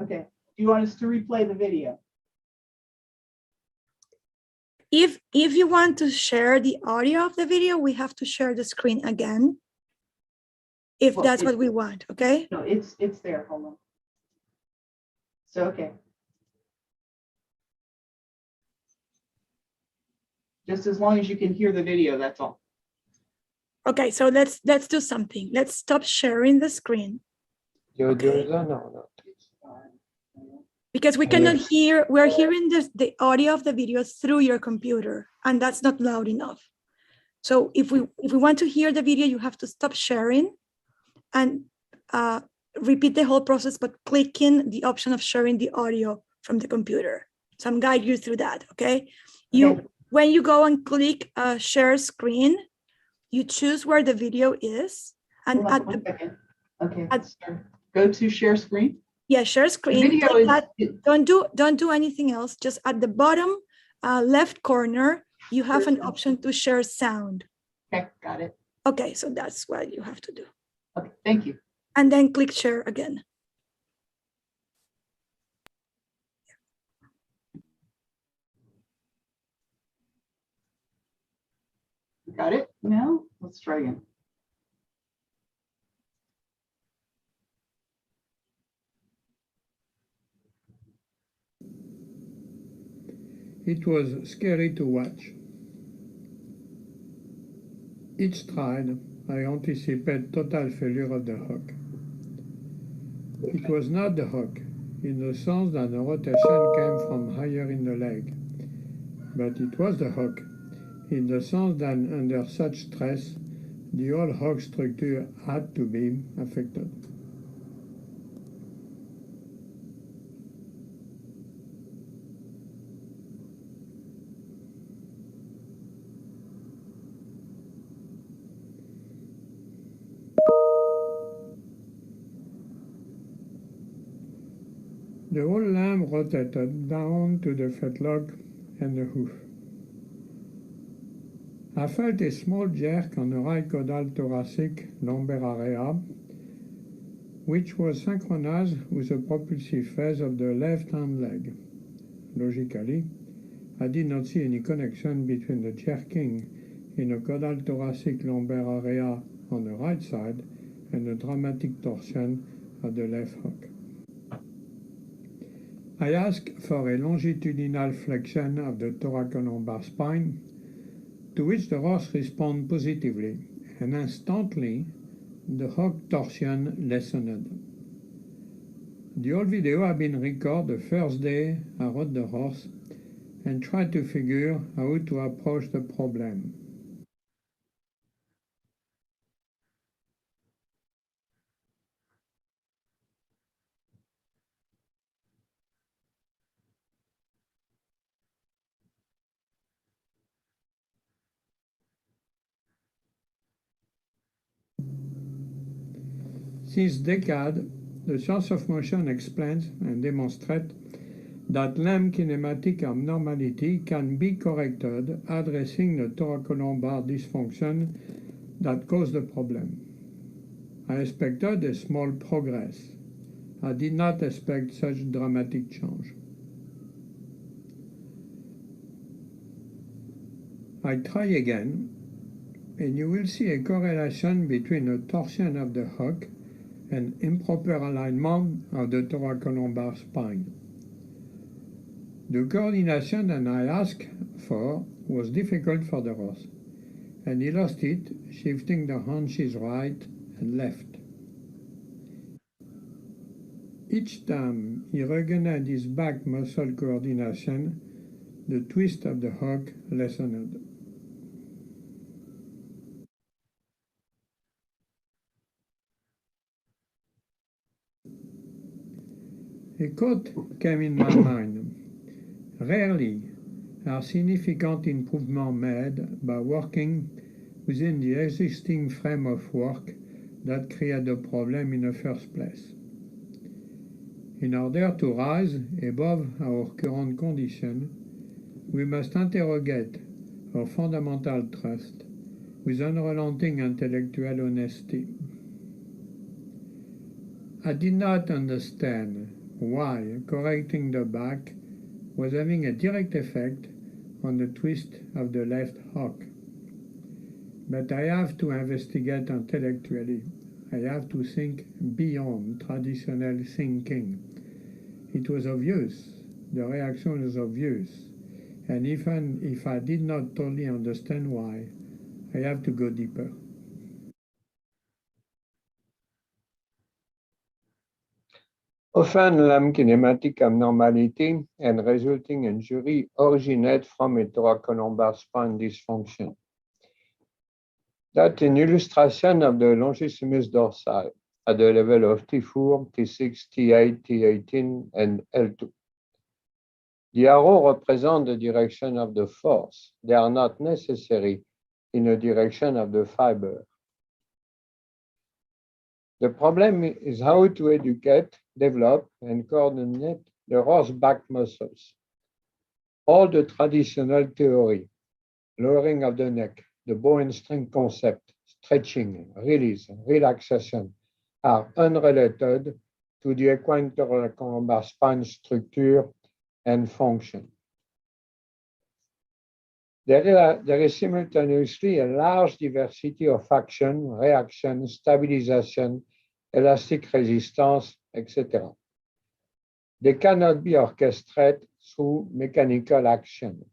Okay. Do you want us to replay the video? If you want to share the audio of the video, we have to share the screen again. If that's what we want, okay? No, it's there. Hold on. So okay. Just as long as you can hear the video, that's all. Okay, so let's do something. Let's stop sharing the screen. Okay. Because we cannot hear, we're hearing the audio of the video through your computer, and that's not loud enough. So if we want to hear the video, you have to stop sharing and repeat the whole process, but clicking the option of sharing the audio from the computer. So I'm guide you through that, okay? When you go and click share screen, you choose where the video is, and go to share screen. Yeah, share screen. Don't do anything else. Just at the bottom left corner, you have an option to share sound. Okay, got it. Okay, so that's what you have to do. Okay, thank you. And then click share again. Got it? Now let's try again. It was scary to watch. Each stride, I anticipate total failure of the hook. It was not the hook, in the sense that the rotation came from higher in the leg, but it was the hook, in the sense that under such stress, the whole hook structure had to be affected. The whole lamb rotated down to the fetlock and the hoof. I felt a small jerk on the right caudal thoracic lumbar area, which was synchronized with the propulsive phase of the left hind leg. Logically, I did not see any connection between the jerking in the caudal thoracic lumbar area on the right side and the dramatic torsion of the left hook. I asked for a longitudinal flexion of the thoracolumbar spine, to which the horse responded positively, and instantly the hook torsion lessened. The whole video had been recorded the first day I rode the horse and tried to figure how to approach the problem. Since decades, the science of motion explains and demonstrates that limb kinematic abnormality can be corrected addressing the thoracolumbar dysfunction that caused the problem. I expected a small progress. I did not expect such dramatic change. I try again, and you will see a correlation between the torsion of the hook and improper alignment of the thoracolumbar spine. The coordination that I asked for was difficult for the horse, and he lost it, shifting the haunches right and left. Each time he regained his back muscle coordination, the twist of the hook lessened. A quote came in my mind. Rarely are significant improvements made by working within the existing frame of work that created the problem in the first place. In order to rise above our current condition, we must interrogate our fundamental trust with unrelenting intellectual honesty. I did not understand why correcting the back was having a direct effect on the twist of the left hook. But I have to investigate intellectually. I have to think beyond traditional thinking. It was obvious. The reaction was obvious. And even if I did not totally understand why, I have to go deeper. Often limb kinematic abnormality and resulting injury originate from a thoracolumbar spine dysfunction. That's an illustration of the longissimus dorsi at the level of T4, T6, T8, T18, and L2. The arrow represents the direction of the force. They are not necessary in the direction of the fiber. The problem is how to educate, develop, and coordinate the horse back muscles. All the traditional theory, lowering of the neck, the bow and string concept, stretching, release, relaxation, are unrelated to the equine thoracolumbar spine structure and function. There is simultaneously a large diversity of action, reaction, stabilization, elastic resistance, etc. They cannot be orchestrated through mechanical action.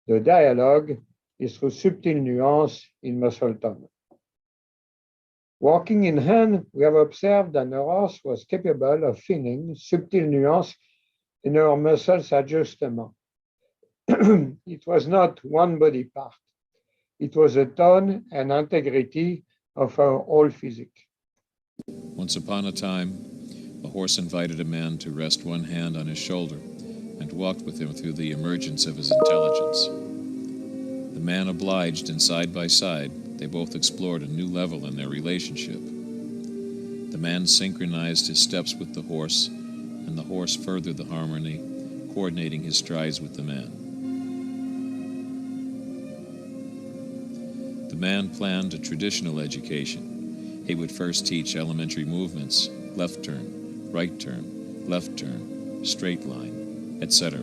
The dialogue is through subtle nuance in muscle tone. Working in hand, we have observed that the horse was capable of feeling subtle nuance in her muscles adjustment. It was not one body part. It was a tone and integrity of her whole physique. Once upon a time, a horse invited a man to rest one hand on his shoulder and walked with him through the emergence of his intelligence. The man obliged, and side by side, they both explored a new level in their relationship. The man synchronized his steps with the horse and the horse furthered the harmony, coordinating his strides with the man. The man planned a traditional education. He would first teach elementary movements, left turn, right turn, left turn, straight line, etc.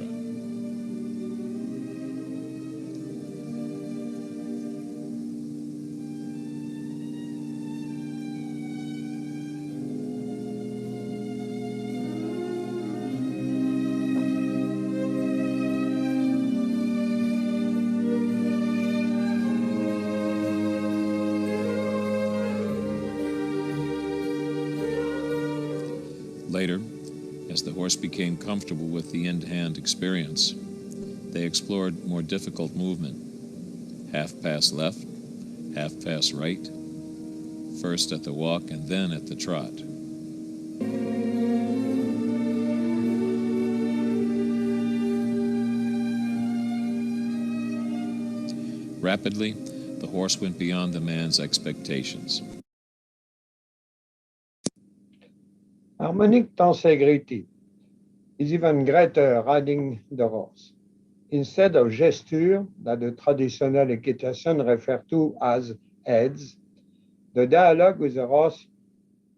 Later, as the horse became comfortable with the in-hand experience, they explored more difficult movement. Half-pass left, half-pass right, first at the walk and then at the trot. Rapidly, the horse went beyond the man's expectations. Harmonic tensegrity is even greater riding the horse. Instead of gesture that the traditional equitation refers to as heads, the dialogue with the horse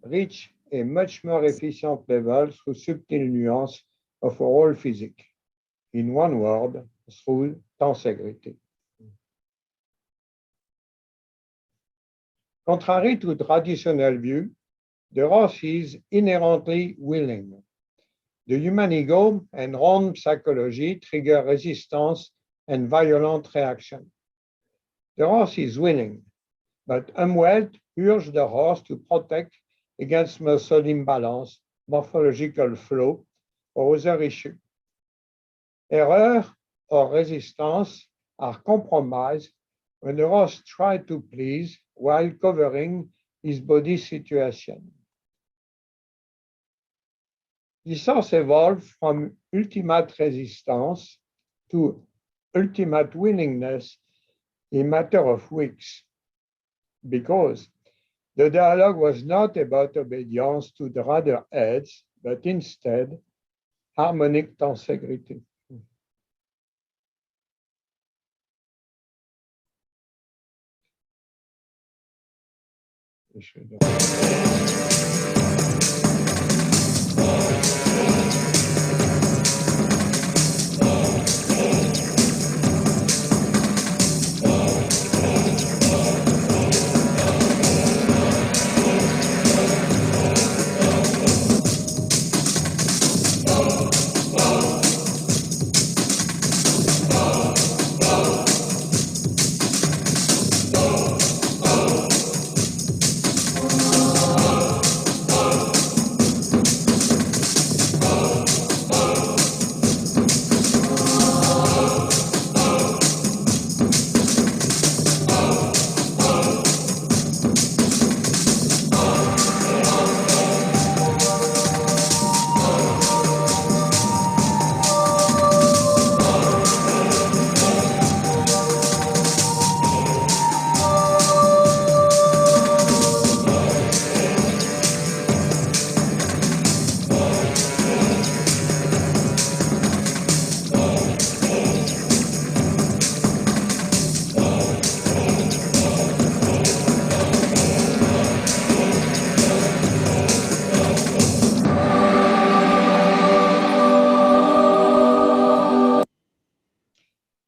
reach a much more efficient level through subtle nuance of oral physique. In one word, through tensegrity. Contrary to traditional view, the horse is inherently willing. The human ego and wrong psychology trigger resistance and violent reaction. The horse is willing, but unwell urge the horse to protect against muscle imbalance, morphological flaw, or other issues. Error or resistance are compromised when the horse tries to please while covering his body situation. This horse evolved from ultimate resistance to ultimate willingness in a matter of weeks, because the dialogue was not about obedience to the rider heads, but instead harmonic tensegrity.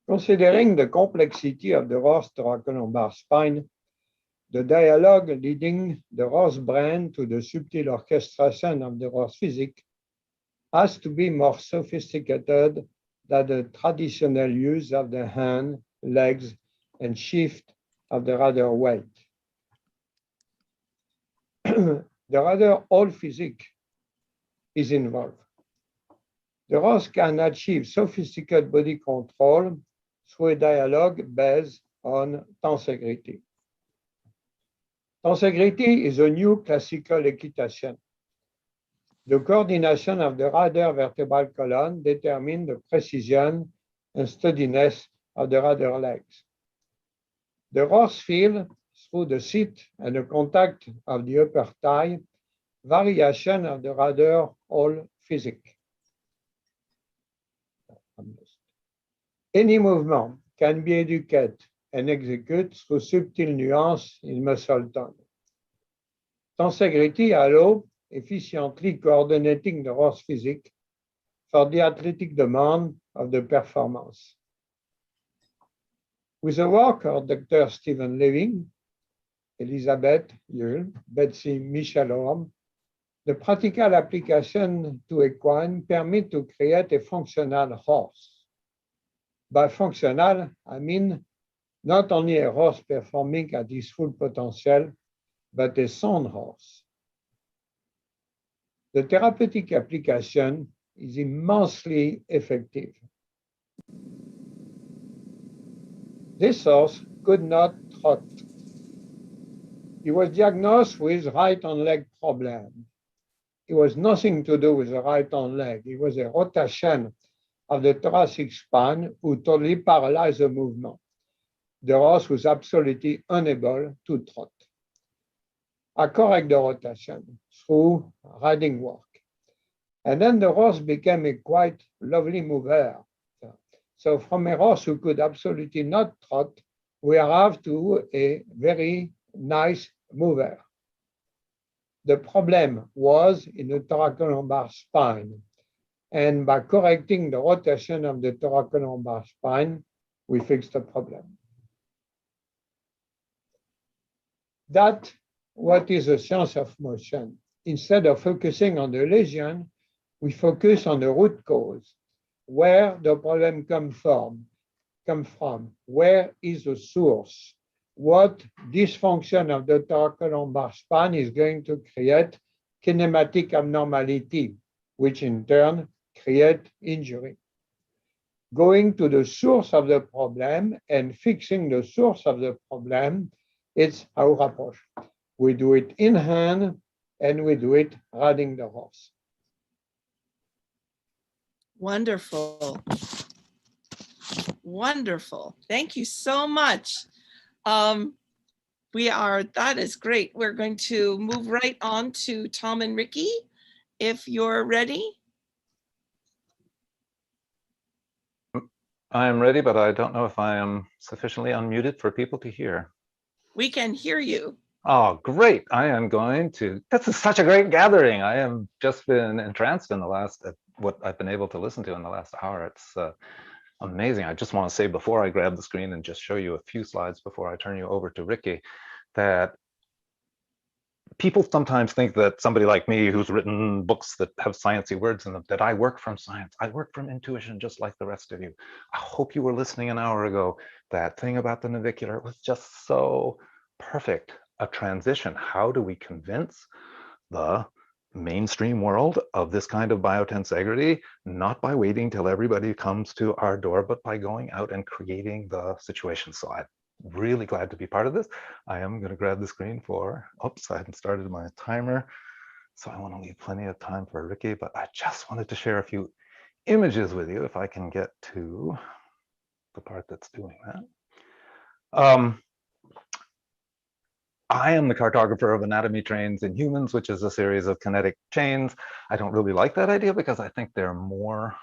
Considering the complexity of the horse thoracolumbar spine, the dialogue leading the horse brain to the subtle orchestration of the horse physique has to be more sophisticated than the traditional use of the hand, legs, and shift of the rider weight. The rider whole physique is involved. The horse can achieve sophisticated body control through a dialogue based on tensegrity. Tensegrity is a new classical equitation. The coordination of the rider vertebral column determines the precision and steadiness of the rider legs. The horse feels through the seat and the contact of the upper thigh variation of the rather whole physique. Any movement can be educated and executed through subtle nuance in muscle tone. Tensegrity allows efficiently coordinating the horse physique for the athletic demand of the performance. With the work of Dr. Stephen Levin, Elizabeth Diehl, Betsy Michel-Orme, the practical application to equine permit to create a functional horse. By functional, I mean not only a horse performing at his full potential, but a sound horse. The therapeutic application is immensely effective. This horse could not trot. He was diagnosed with right on leg problem. It was nothing to do with the right on leg. It was a rotation of the thoracic spine who totally paralyzed the movement. The horse was absolutely unable to trot. I correct the rotation through riding work. And then the horse became a quite lovely mover. So from a horse who could absolutely not trot, we arrived to a very nice mover. The problem was in the thoracolumbar spine. And by correcting the rotation of the thoracolumbar spine, we fixed the problem. That's what is the science of motion. Instead of focusing on the lesion, we focus on the root cause, where the problem come from, where is the source, what dysfunction of the thoracolumbar spine is going to create kinematic abnormality, which in turn create injury. Going to the source of the problem and fixing the source of the problem, it's our approach. We do it in hand and we do it riding the horse. Wonderful. Wonderful. Thank you so much. That is great. We're going to move right on to Tom and Rikke, if you're ready. I'm ready, but I don't know if I am sufficiently unmuted for people to hear. We can hear you. Oh, great. I am going to, this is such a great gathering. I have just been entranced in the last, what I've been able to listen to in the last hour. It's amazing. I just want to say before I grab the screen and just show you a few slides before I turn you over to Rikke, that people sometimes think that somebody like me who's written books that have sciencey words in them, that I work from science. I work from intuition just like the rest of you. I hope you were listening an hour ago. That thing about the navicular was just so perfect. A transition. How do we convince the mainstream world of this kind of biotensegrity? Not by waiting till everybody comes to our door, but by going out and creating the situation. So I'm really glad to be part of this. I am going to grab the screen for, oops, I hadn't started my timer. So I want to leave plenty of time for Rikke, but I just wanted to share a few images with you if I can get to the part that's doing that. I am the cartographer of anatomy trains in humans, which is a series of kinetic chains. I don't really like that idea because I think they're more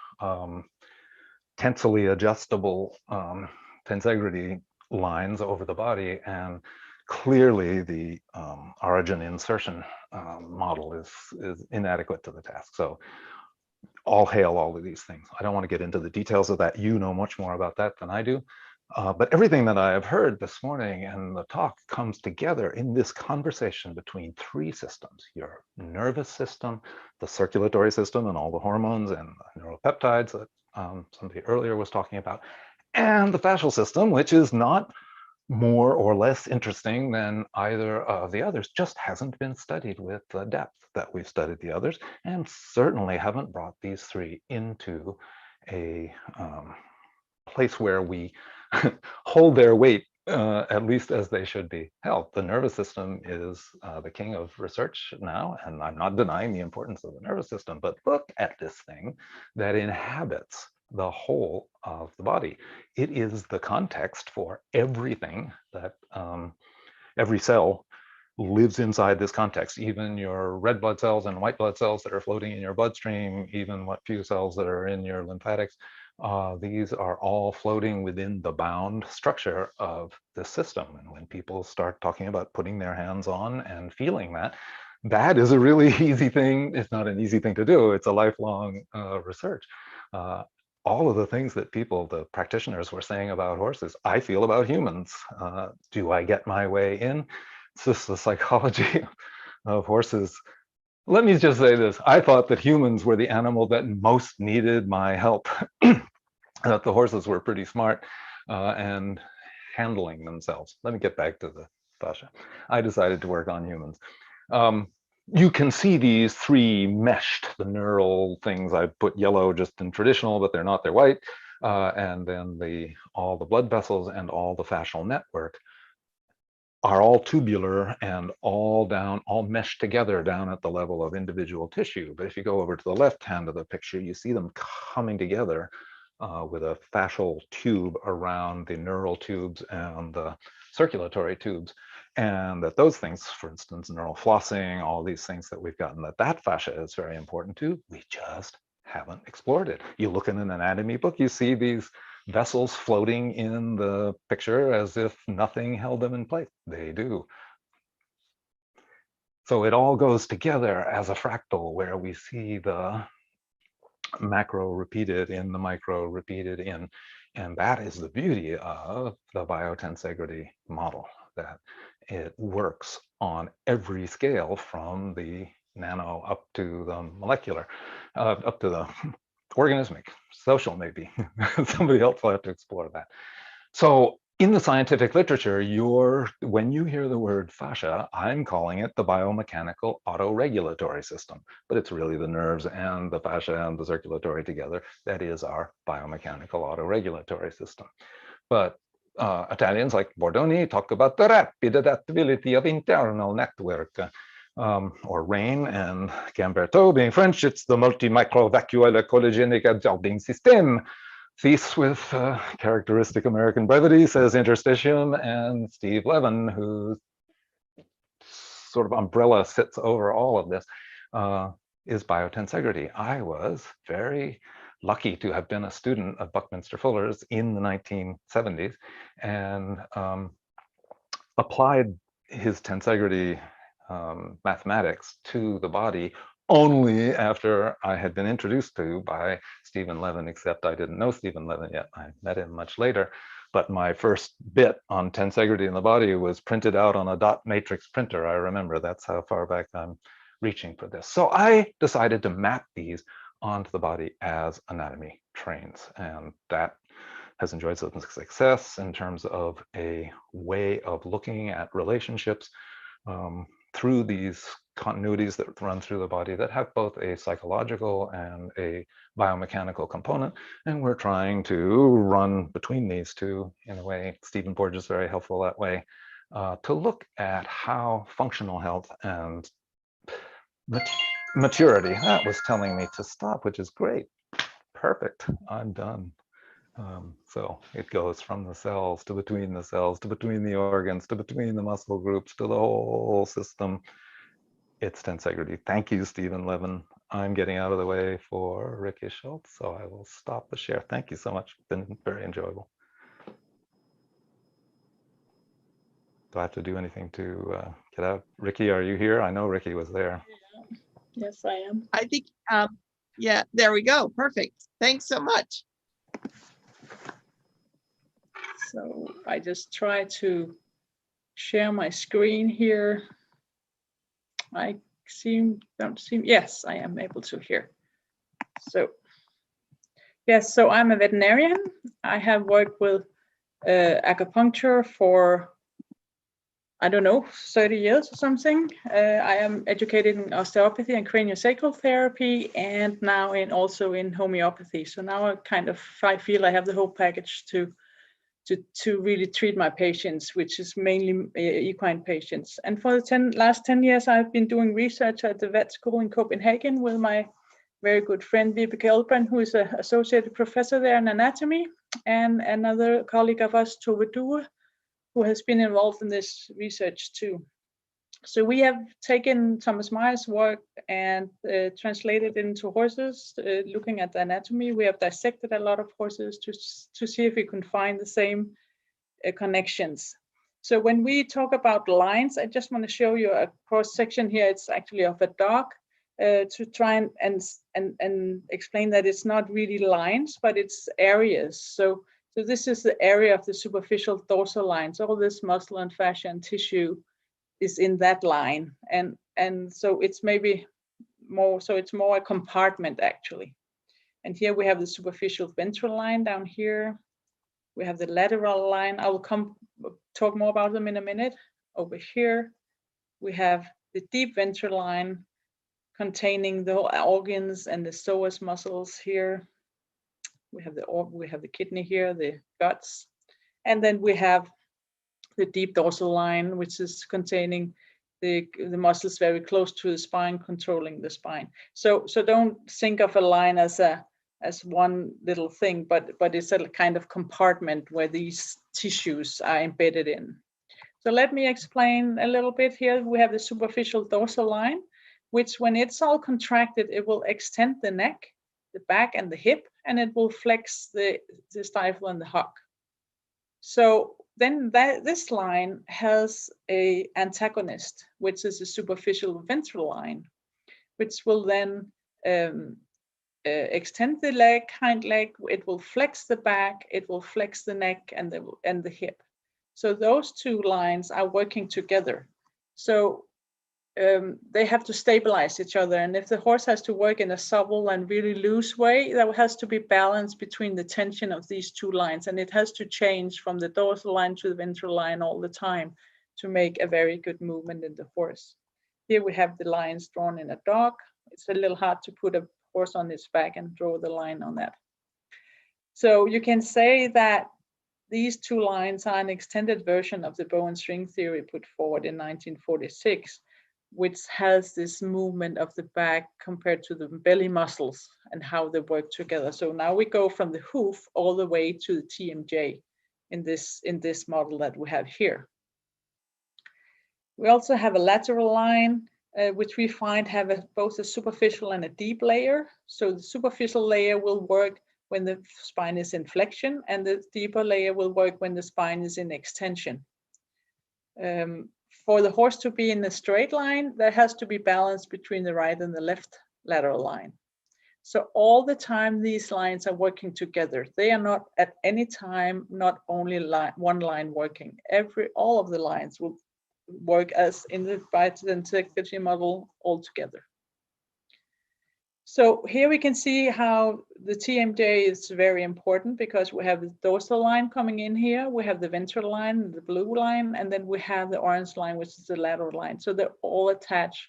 tensily adjustable tensegrity lines over the body, and clearly the origin insertion model is inadequate to the task. So all hail all of these things. I don't want to get into the details of that. You know much more about that than I do. But everything that I have heard this morning and the talk comes together in this conversation between three systems: your nervous system, the circulatory system and all the hormones and the neuropeptides that somebody earlier was talking about, and the fascial system, which is not more or less interesting than either of the others, just hasn't been studied with the depth that we've studied the others, and certainly haven't brought these three into a place where we hold their weight, at least as they should be held. The nervous system is the king of research now, and I'm not denying the importance of the nervous system, but look at this thing that inhabits the whole of the body. It is the context for everything that every cell lives inside this context. Even your red blood cells and white blood cells that are floating in your bloodstream, even what few cells that are in your lymphatics, these are all floating within the bound structure of the system. And when people start talking about putting their hands on and feeling that, that is a really easy thing. It's not an easy thing to do. It's a lifelong research. All of the things that people, the practitioners, were saying about horses, I feel about humans. Do I get my way in? It's just the psychology of horses. Let me just say this. I thought that humans were the animal that most needed my help, that the horses were pretty smart and handling themselves. Let me get back to the fascia. I decided to work on humans. You can see these three meshed, the neural things. I put yellow just in traditional, but they're not, they're white. And then all the blood vessels and all the fascial network are all tubular and all meshed together down at the level of individual tissue. But if you go over to the left hand of the picture, you see them coming together with a fascial tube around the neural tubes and the circulatory tubes. And that those things, for instance, neural flossing, all these things that we've gotten, that fascia is very important too. We just haven't explored it. You look in an anatomy book, you see these vessels floating in the picture as if nothing held them in place. They do. So it all goes together as a fractal where we see the macro repeated in the micro repeated in. And that is the beauty of the biotensegrity model, that it works on every scale from the nano up to the molecular, up to the organismic, social maybe. Somebody else will have to explore that. So in the scientific literature, when you hear the word fascia, I'm calling it the biomechanical autoregulatory system, but it's really the nerves and the fascia and the circulatory together. That is our biomechanical autoregulatory system. But Italians like Bordoni talk about the rapid adaptability of internal network. Or Rain and Gamberto being French, it's the multi-microvacuole echologenic absorbing system. Thies with characteristic American brevity says interstitium, and Steve Levin, whose sort of umbrella sits over all of this, is biotensegrity. I was very lucky to have been a student of Buckminster Fuller's in the 1970s and applied his tensegrity mathematics to the body only after I had been introduced to by Stephen Levin, except I didn't know Stephen Levin yet. I met him much later, but my first bit on tensegrity in the body was printed out on a dot matrix printer. I remember that's how far back I'm reaching for this. So I decided to map these onto the body as anatomy trains, and that has enjoyed some success in terms of a way of looking at relationships through these continuities that run through the body that have both a psychological and a biomechanical component. And we're trying to run between these two in a way. Stephen Porges is very helpful that way, to look at how functional health and maturity, that was telling me to stop, which is great. Perfect, I'm done. So it goes from the cells to between the organs, to between the muscle groups, to the whole system. It's tensegrity. Thank you, Stephen Levin. I'm getting out of the way for Rikke Schultz, so I will stop the share. Thank you so much. It's been very enjoyable. Do I have to do anything to get out? Rikke, are you here? I know Rikke was there. Yes, I am. I think, yeah, there we go. Perfect. Thanks so much. So I just try to share my screen here. Yes, I am able to hear. So, yes, so I'm a veterinarian. I have worked with acupuncture for, I don't know, 30 years or something. I am educated in osteopathy and craniosacral therapy, and now also in homeopathy. So now I feel I have the whole package to really treat my patients, which is mainly equine patients. And for the last 10 years, I've been doing research at the vet school in Copenhagen with my very good friend, Vibeke Elbrand, who is an associate professor there in anatomy, and another colleague of us, Tove Due, who has been involved in this research too. So we have taken Thomas Meyer's work and translated it into horses, looking at the anatomy. We have dissected a lot of horses to see if we can find the same connections. So when we talk about lines, I just want to show you a cross section here. It's actually of a dog to try and explain that it's not really lines, but it's areas. So this is the area of the superficial dorsal lines. All this muscle and fascia and tissue is in that line, and so it's maybe more, so it's more a compartment actually. And here we have the superficial ventral line down here. We have the lateral line. I will talk more about them in a minute. Over here we have the deep ventral line containing the organs and the psoas muscles. Here we have the kidney here, the guts, and then we have the deep dorsal line, which is containing the muscles very close to the spine, controlling the spine. So don't think of a line as one little thing, but it's a kind of compartment where these tissues are embedded in. So let me explain a little bit here. We have the superficial dorsal line, which when it's all contracted, it will extend the neck, the back, and the hip, and it will flex the stifle and the hock. So then this line has a antagonist, which is a superficial ventral line, which will then extend the leg, hind leg. It will flex the back, it will flex the neck and the hip. So those two lines are working together. So they have to stabilize each other. And if the horse has to work in a supple and really loose way, there has to be balance between the tension of these two lines. And it has to change from the dorsal line to the ventral line all the time to make a very good movement in the horse. Here we have the lines drawn in a dog. It's a little hard to put a horse on its back and draw the line on that. So you can say that these two lines are an extended version of the bow and string theory put forward in 1946. Which has this movement of the back compared to the belly muscles and how they work together. So now we go from the hoof all the way to the TMJ in this model that we have here. We also have a lateral line, which we find have both a superficial and a deep layer. So the superficial layer will work when the spine is in flexion, and the deeper layer will work when the spine is in extension. For the horse to be in a straight line, there has to be balance between the right and the left lateral line. So all the time these lines are working together. They are not at any time, not only one line working. All of the lines will work as in the Biotensegrity model all together. So here we can see how the TMJ is very important because we have the dorsal line coming in here, we have the ventral line, the blue line, and then we have the orange line, which is the lateral line. So they're all attached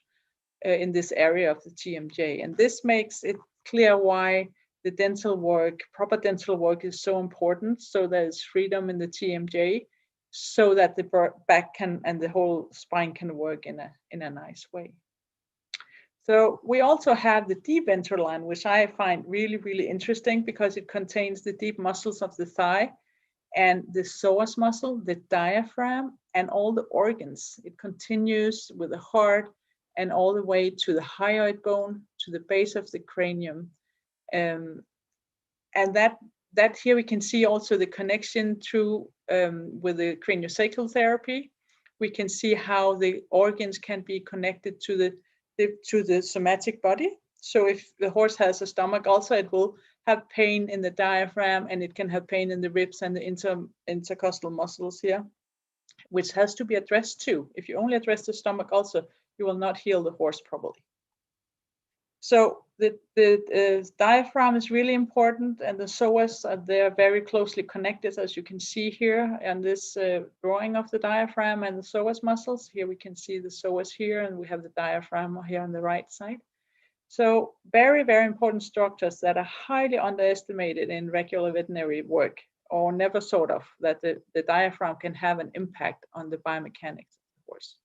in this area of the TMJ. And this makes it clear why the dental work, proper dental work is so important. So there's freedom in the TMJ so that the back can and the whole spine can work in a nice way. So we also have the deep ventral line, which I find really, really interesting because it contains the deep muscles of the thigh and the psoas muscle, the diaphragm, and all the organs. It continues with the heart and all the way to the hyoid bone, to the base of the cranium. And that here we can see also the connection through with the craniosacral therapy. We can see how the organs can be connected to the somatic body. So if the horse has a stomach ulcer, it will have pain in the diaphragm and it can have pain in the ribs and the intercostal muscles here, which has to be addressed too. If you only address the stomach ulcer, you will not heal the horse properly. So the diaphragm is really important, and the psoas they are very closely connected, as you can see here in this drawing of the diaphragm and the psoas muscles. Here we can see the psoas here, and we have the diaphragm here on the right side. So very, very important structures that are highly underestimated in regular veterinary work, or never thought of, that the diaphragm can have an impact on the biomechanics of the horse.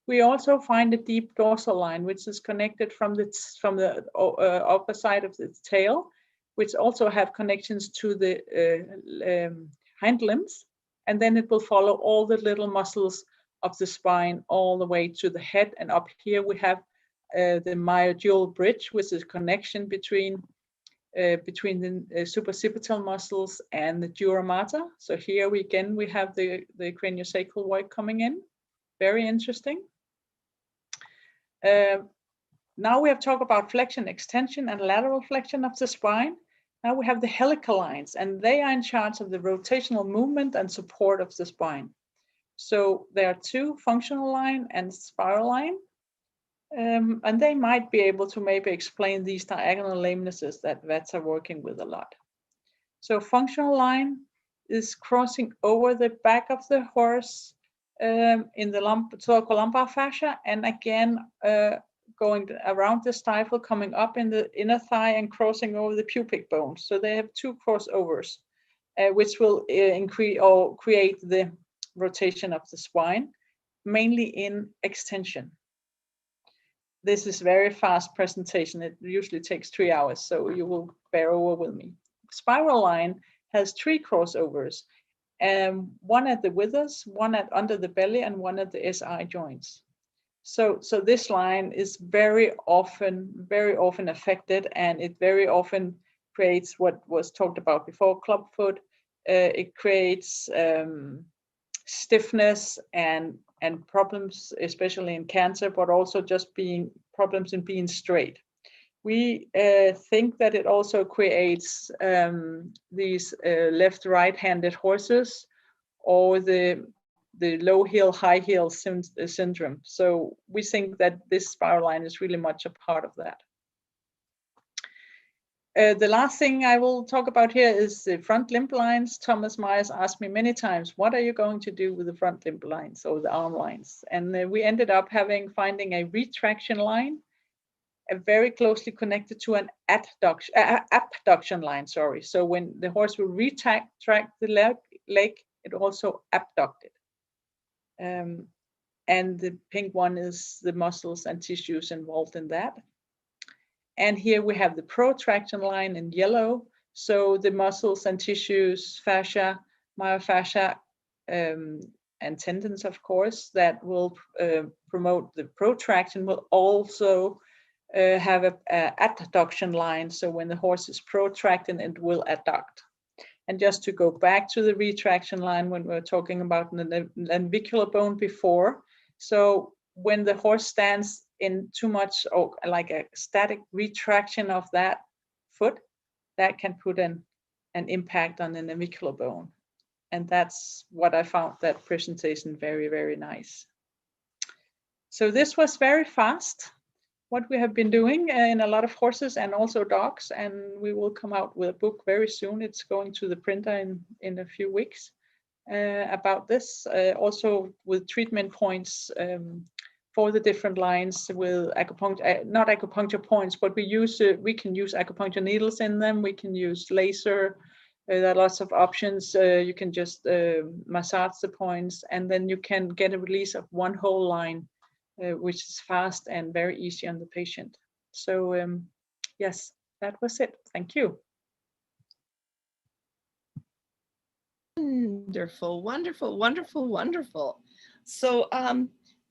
We also find a deep dorsal line, which is connected from the upper side of the tail, which also have connections to the hind limbs. And then it will follow all the little muscles of the spine all the way to the head. And up here we have the myojule bridge, which is a connection between the supraoccipital muscles and the dura mater. So here we have the craniosacral work coming in. Very interesting. Now we have talked about flexion, extension, and lateral flexion of the spine. Now we have the helical lines, and they are in charge of the rotational movement and support of the spine. So there are two, functional line and spiral line. And they might be able to maybe explain these diagonal lamenesses that vets are working with a lot. So functional line is crossing over the back of the horse in the thoracolumbar fascia, and again going around the stifle, coming up in the inner thigh and crossing over the pubic bone. So they have two crossovers, which will increase or create the rotation of the spine, mainly in extension. This is very fast presentation. It usually takes 3 hours, so you will bear over with me. Spiral line has 3 crossovers, one at the withers, one at under the belly, and one at the SI joints. So this line is very often affected, and it very often creates what was talked about before, clubfoot. It creates stiffness and problems, especially in cancer, but also just being problems in being straight. We think that it also creates these left-right-handed horses, or the low heel, high heel syndrome. So we think that this spiral line is really much a part of that. The last thing I will talk about here is the front limb lines. Thomas Myers asked me many times, what are you going to do with the front limb lines or the arm lines? And we ended up finding a retraction line, very closely connected to an abduction line, sorry. So when the horse will retract the leg, it also abducted. And the pink one is the muscles and tissues involved in that. And here we have the protraction line in yellow. So the muscles and tissues, fascia, myofascia, and tendons, of course, that will promote the protraction will also have an adduction line. So when the horse is protracting, it will adduct. And just to go back to the retraction line when we were talking about the navicular bone before. So when the horse stands in too much, or like a static retraction of that foot, that can put an impact on the navicular bone. And that's what I found that presentation very, very nice. So this was very fast, what we have been doing in a lot of horses and also dogs, and we will come out with a book very soon. It's going to the printer in a few weeks about this, also with treatment points for the different lines with acupuncture, not acupuncture points, but we can use acupuncture needles in them. We can use laser. There are lots of options. You can just massage the points, and then you can get a release of one whole line, which is fast and very easy on the patient. So yes, that was it. Thank you. Wonderful, wonderful, wonderful, wonderful. So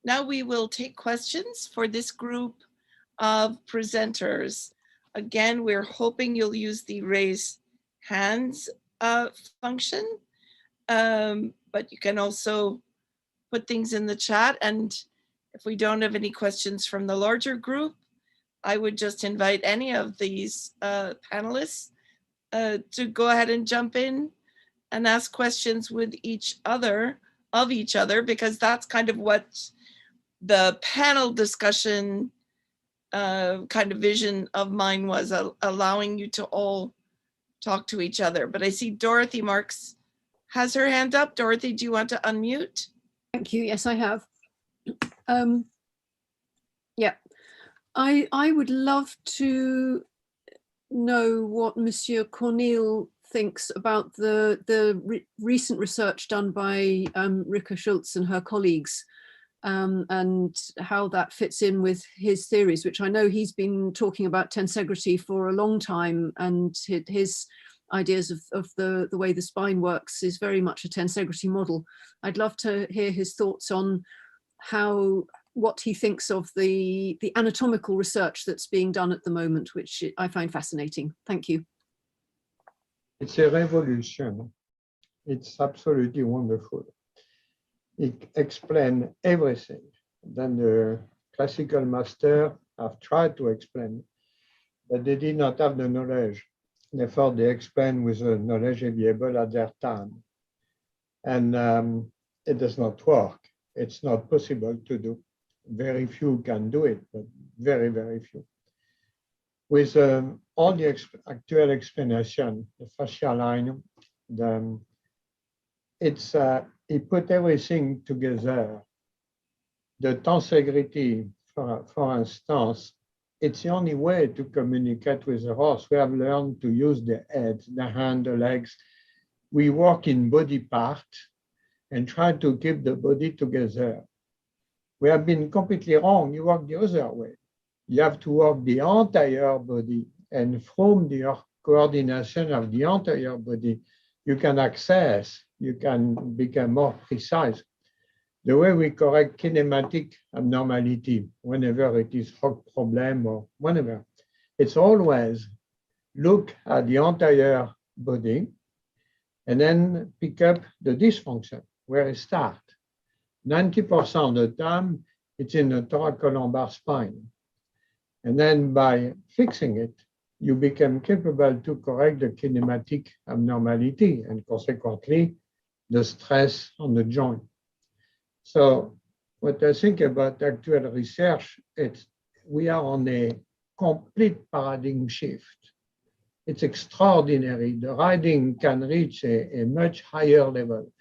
now we will take questions for this group of presenters. Again, we're hoping you'll use the raise hands function, but you can also put things in the chat. And if we don't have any questions from the larger group, I would just invite any of these panelists to go ahead and jump in and ask questions with each other, because that's kind of what the panel discussion kind of vision of mine was, allowing you to all talk to each other. But I see Dorothy Marks has her hand up. Dorothy, do you want to unmute? Thank you. Yes, I have. Yeah, I would love to know what Monsieur Cornille thinks about the recent research done by Rikke Schultz and her colleagues, and how that fits in with his theories, which I know he's been talking about tensegrity for a long time, and his ideas of the way the spine works is very much a tensegrity model. I'd love to hear his thoughts on what he thinks of the anatomical research that's being done at the moment, which I find fascinating. Thank you. It's a revolution. It's absolutely wonderful. It explains everything. Then the classical master have tried to explain, but they did not have the knowledge. Therefore, they explain with the knowledge available at their time. And it does not work. It's not possible to do. Very few can do it, but very, very few. With all the actual explanation, the fascia line, he put everything together. The tensegrity, for instance, it's the only way to communicate with the horse. We have learned to use the head, the hand, the legs. We work in body part and try to keep the body together. We have been completely wrong. You work the other way. You have to work the entire body, and from the coordination of the entire body, you can access, you can become more precise. The way we correct kinematic abnormality, whenever it is hook problem or whenever, it's always look at the entire body and then pick up the dysfunction, where it starts. 90% of the time, it's in the thoracolumbar spine. And then by fixing it, you become capable to correct the kinematic abnormality and consequently the stress on the joint. So what I think about actual research, we are on a complete paradigm shift. It's extraordinary. The riding can reach a much higher level.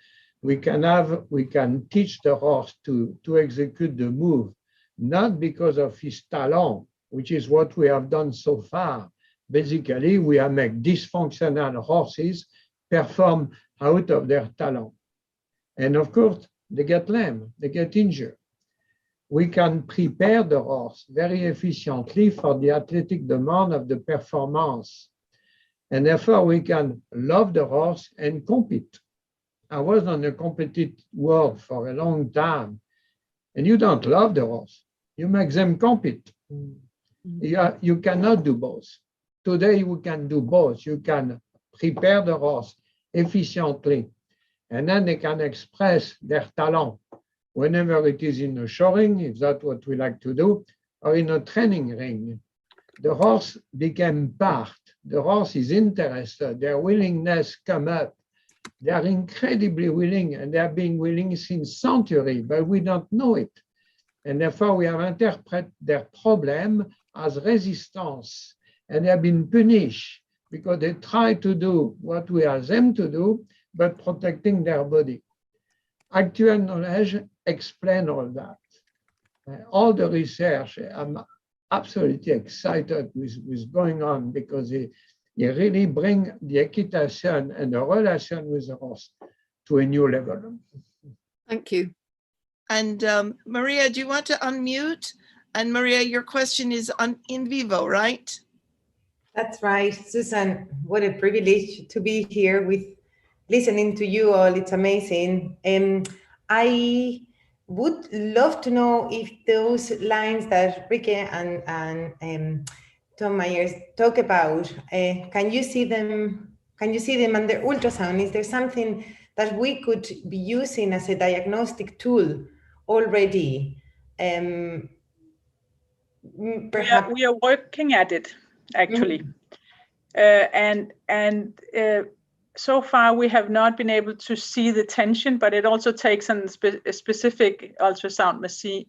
We can teach the horse to execute the move, not because of his talent, which is what we have done so far. Basically, we have made dysfunctional horses perform out of their talent. And of course, they get lame, they get injured. We can prepare the horse very efficiently for the athletic demand of the performance. And therefore, we can love the horse and compete. I was on a competitive world for a long time, and you don't love the horse. You make them compete. You cannot do both. Today, we can do both. You can prepare the horse efficiently, and then they can express their talent whenever it is in the shoring, if that's what we like to do, or in a training ring. The horse became part. The horse is interested. Their willingness come up. They are incredibly willing, and they have been willing since centuries, but we don't know it. And therefore, we have interpreted their problem as resistance, and they have been punished because they try to do what we ask them to do, but protecting their body. Actual knowledge explains all that. All the research, I'm absolutely excited with going on because it really brings the equitation and the relation with the horse to a new level. Thank you. And Maria, do you want to unmute? And Maria, your question is on in vivo, right? That's right, Susan. What a privilege to be here with listening to you all. It's amazing. I would love to know if those lines that Rikke and Tom Myers talk about, can you see them under ultrasound? Is there something that we could be using as a diagnostic tool already? Perhaps we are working at it, actually. So far, we have not been able to see the tension, but it also takes a specific ultrasound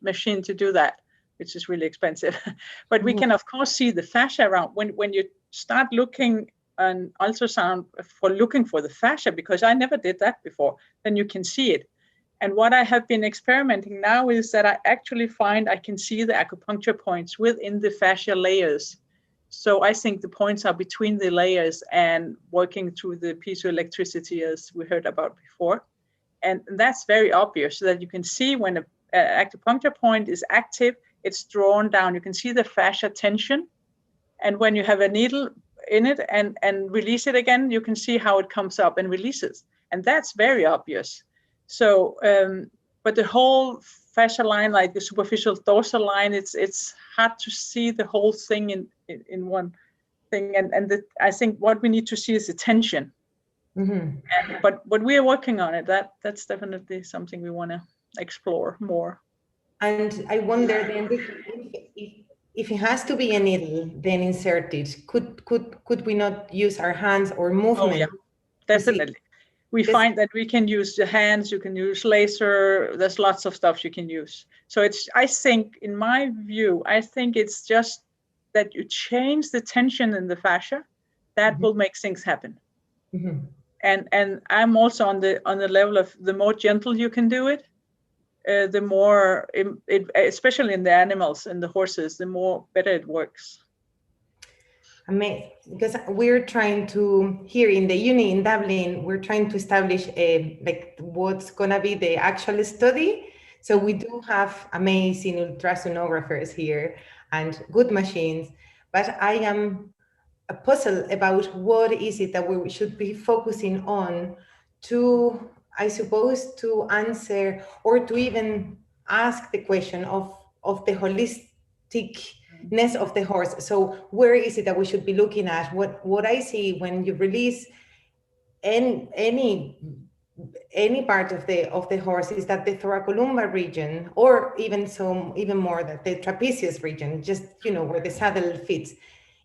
machine to do that, which is really expensive. But we can, of course, see the fascia around. When you start looking on ultrasound looking for the fascia, because I never did that before, then you can see it. And what I have been experimenting now is that I actually find I can see the acupuncture points within the fascia layers. So I think the points are between the layers and working through the piezoelectricity as we heard about before. And that's very obvious, so that you can see when an acupuncture point is active, it's drawn down. You can see the fascia tension. And when you have a needle in it and release it again, you can see how it comes up and releases. And that's very obvious. So, but the whole fascia line, like the superficial dorsal line, it's hard to see the whole thing in one thing. And I think what we need to see is the tension. Mm-hmm. But we are working on it. That's definitely something we want to explore more. And I wonder then if it has to be a needle then inserted, could we not use our hands or movement? Oh, yeah, definitely. We find that we can use the hands, you can use laser, there's lots of stuff you can use. So I think, in my view, I think it's just that you change the tension in the fascia, that will make things happen. Mm-hmm. And I'm also on the level of the more gentle you can do it, the more, especially in the animals and the horses, the more better it works. Amazing, because we're trying to, here in the uni in Dublin, we're trying to establish like what's gonna be the actual study. So we do have amazing ultrasonographers here and good machines, but I am puzzled about what is it that we should be focusing on to, I suppose, to answer or to even ask the question of the holisticness of the horse. So where is it that we should be looking at? What I see when you release any part of the horse is that the thoracolumbar region, or even more that the trapezius region, just where the saddle fits,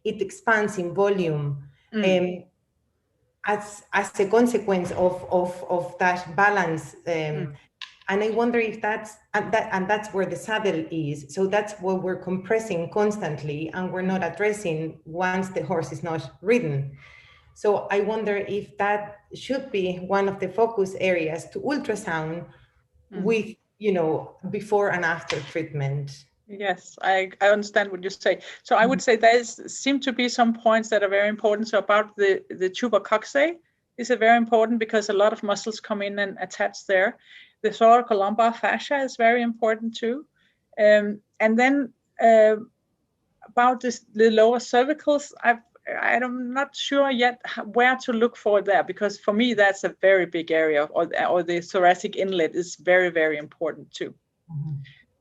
it expands in volume as a consequence of that balance. And I wonder if that's where the saddle is. So that's what we're compressing constantly, and we're not addressing once the horse is not ridden. So I wonder if that should be one of the focus areas to ultrasound with, before and after treatment. Yes, I understand what you say. So I would say there seem to be some points that are very important. So about the tuber coccyx is very important because a lot of muscles come in and attach there. The thoracolumbar fascia is very important too. And then about the lower cervicals, I'm not sure yet where to look for there, because for me that's a very big area, or the thoracic inlet is very, very important too.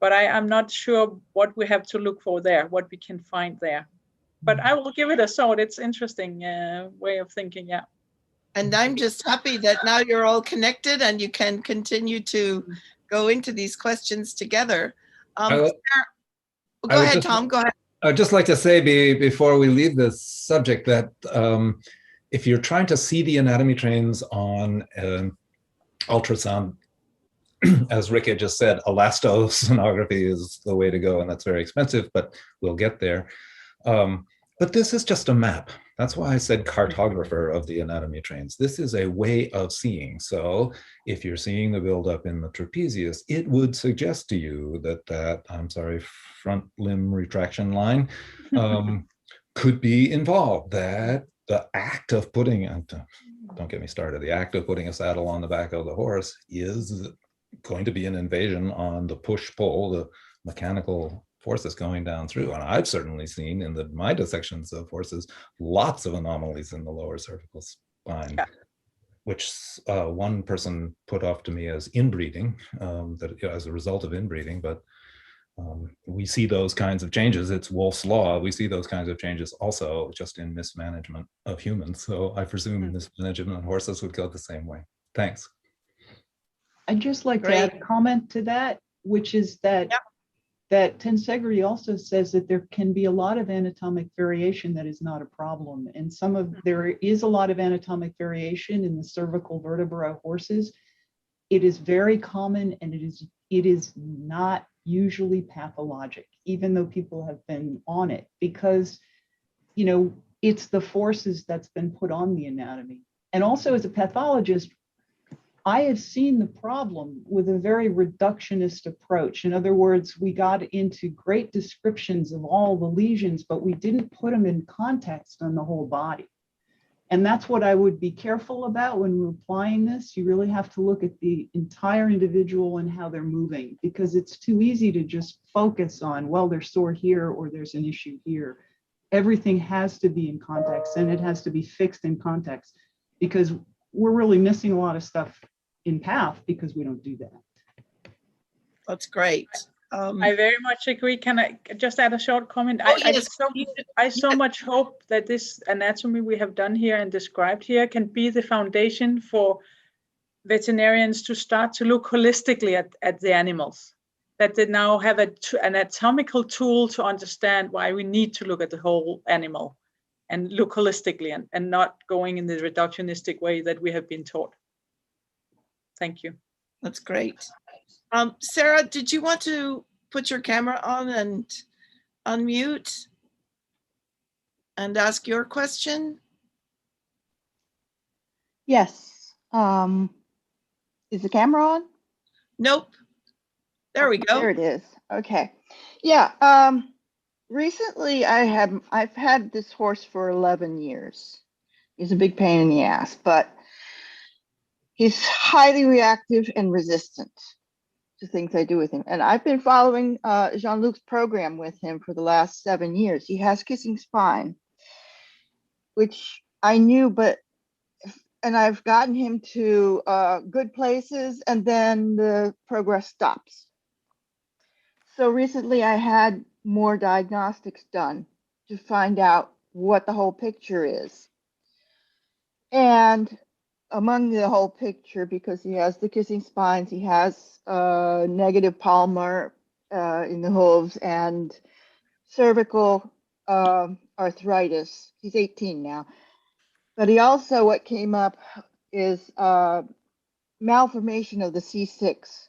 But I'm not sure what we have to look for there, what we can find there. But I will give it a thought. It's interesting way of thinking, yeah. And I'm just happy that now you're all connected and you can continue to go into these questions together. Go ahead, Tom, go ahead. I'd just like to say before we leave this subject that if you're trying to see the anatomy trains on ultrasound, as Rikke just said, elastosonography is the way to go, and that's very expensive, but we'll get there. But this is just a map. That's why I said cartographer of the anatomy trains. This is a way of seeing. So if you're seeing the buildup in the trapezius, it would suggest to you that front limb retraction line could be involved, that the act of putting, don't get me started, the act of putting a saddle on the back of the horse is going to be an invasion on the push-pull, the mechanical forces going down through. And I've certainly seen in my dissections of horses, lots of anomalies in the lower cervical spine, which one person put off to me as inbreeding, as a result of inbreeding, but we see those kinds of changes. It's Wolff's Law. We see those kinds of changes also just in mismanagement of humans. So I presume mismanagement of horses would go the same way. Thanks. I'd just like to add a comment to that, which is that that tensegrity also says that there can be a lot of anatomic variation that is not a problem. And there is a lot of anatomic variation in the cervical vertebra of horses. It is very common, and it is not usually pathologic, even though people have been on it, because, it's the forces that's been put on the anatomy. And also as a pathologist, I have seen the problem with a very reductionist approach. In other words, we got into great descriptions of all the lesions, but we didn't put them in context on the whole body. And that's what I would be careful about when we're applying this. You really have to look at the entire individual and how they're moving, because it's too easy to just focus on, well, they're sore here or there's an issue here. everything has to be in context, and it has to be fixed in context, because we're really missing a lot of stuff in path because we don't do that. That's great. I very much agree. Can I just add a short comment? Oh, yes. I so much hope that this anatomy we have done here and described here can be the foundation for veterinarians to start to look holistically at the animals, that they now have an anatomical tool to understand why we need to look at the whole animal and look holistically, and not going in the reductionistic way that we have been taught. Thank you. That's great. Sarah, did you want to put your camera on and unmute and ask your question? Yes. Is the camera on? Nope. There we go. There it is. Okay. Yeah. Recently I've had this horse for 11 years. He's a big pain in the ass, but he's highly reactive and resistant to things I do with him. And I've been following Jean-Luc's program with him for the last 7 years. He has kissing spine, which I knew, and I've gotten him to good places, and then the progress stops. So recently I had more diagnostics done to find out what the whole picture is. And among the whole picture, because he has the kissing spines, he has negative palmar in the hooves and cervical arthritis. He's 18 now. But he also, what came up is malformation of the C6,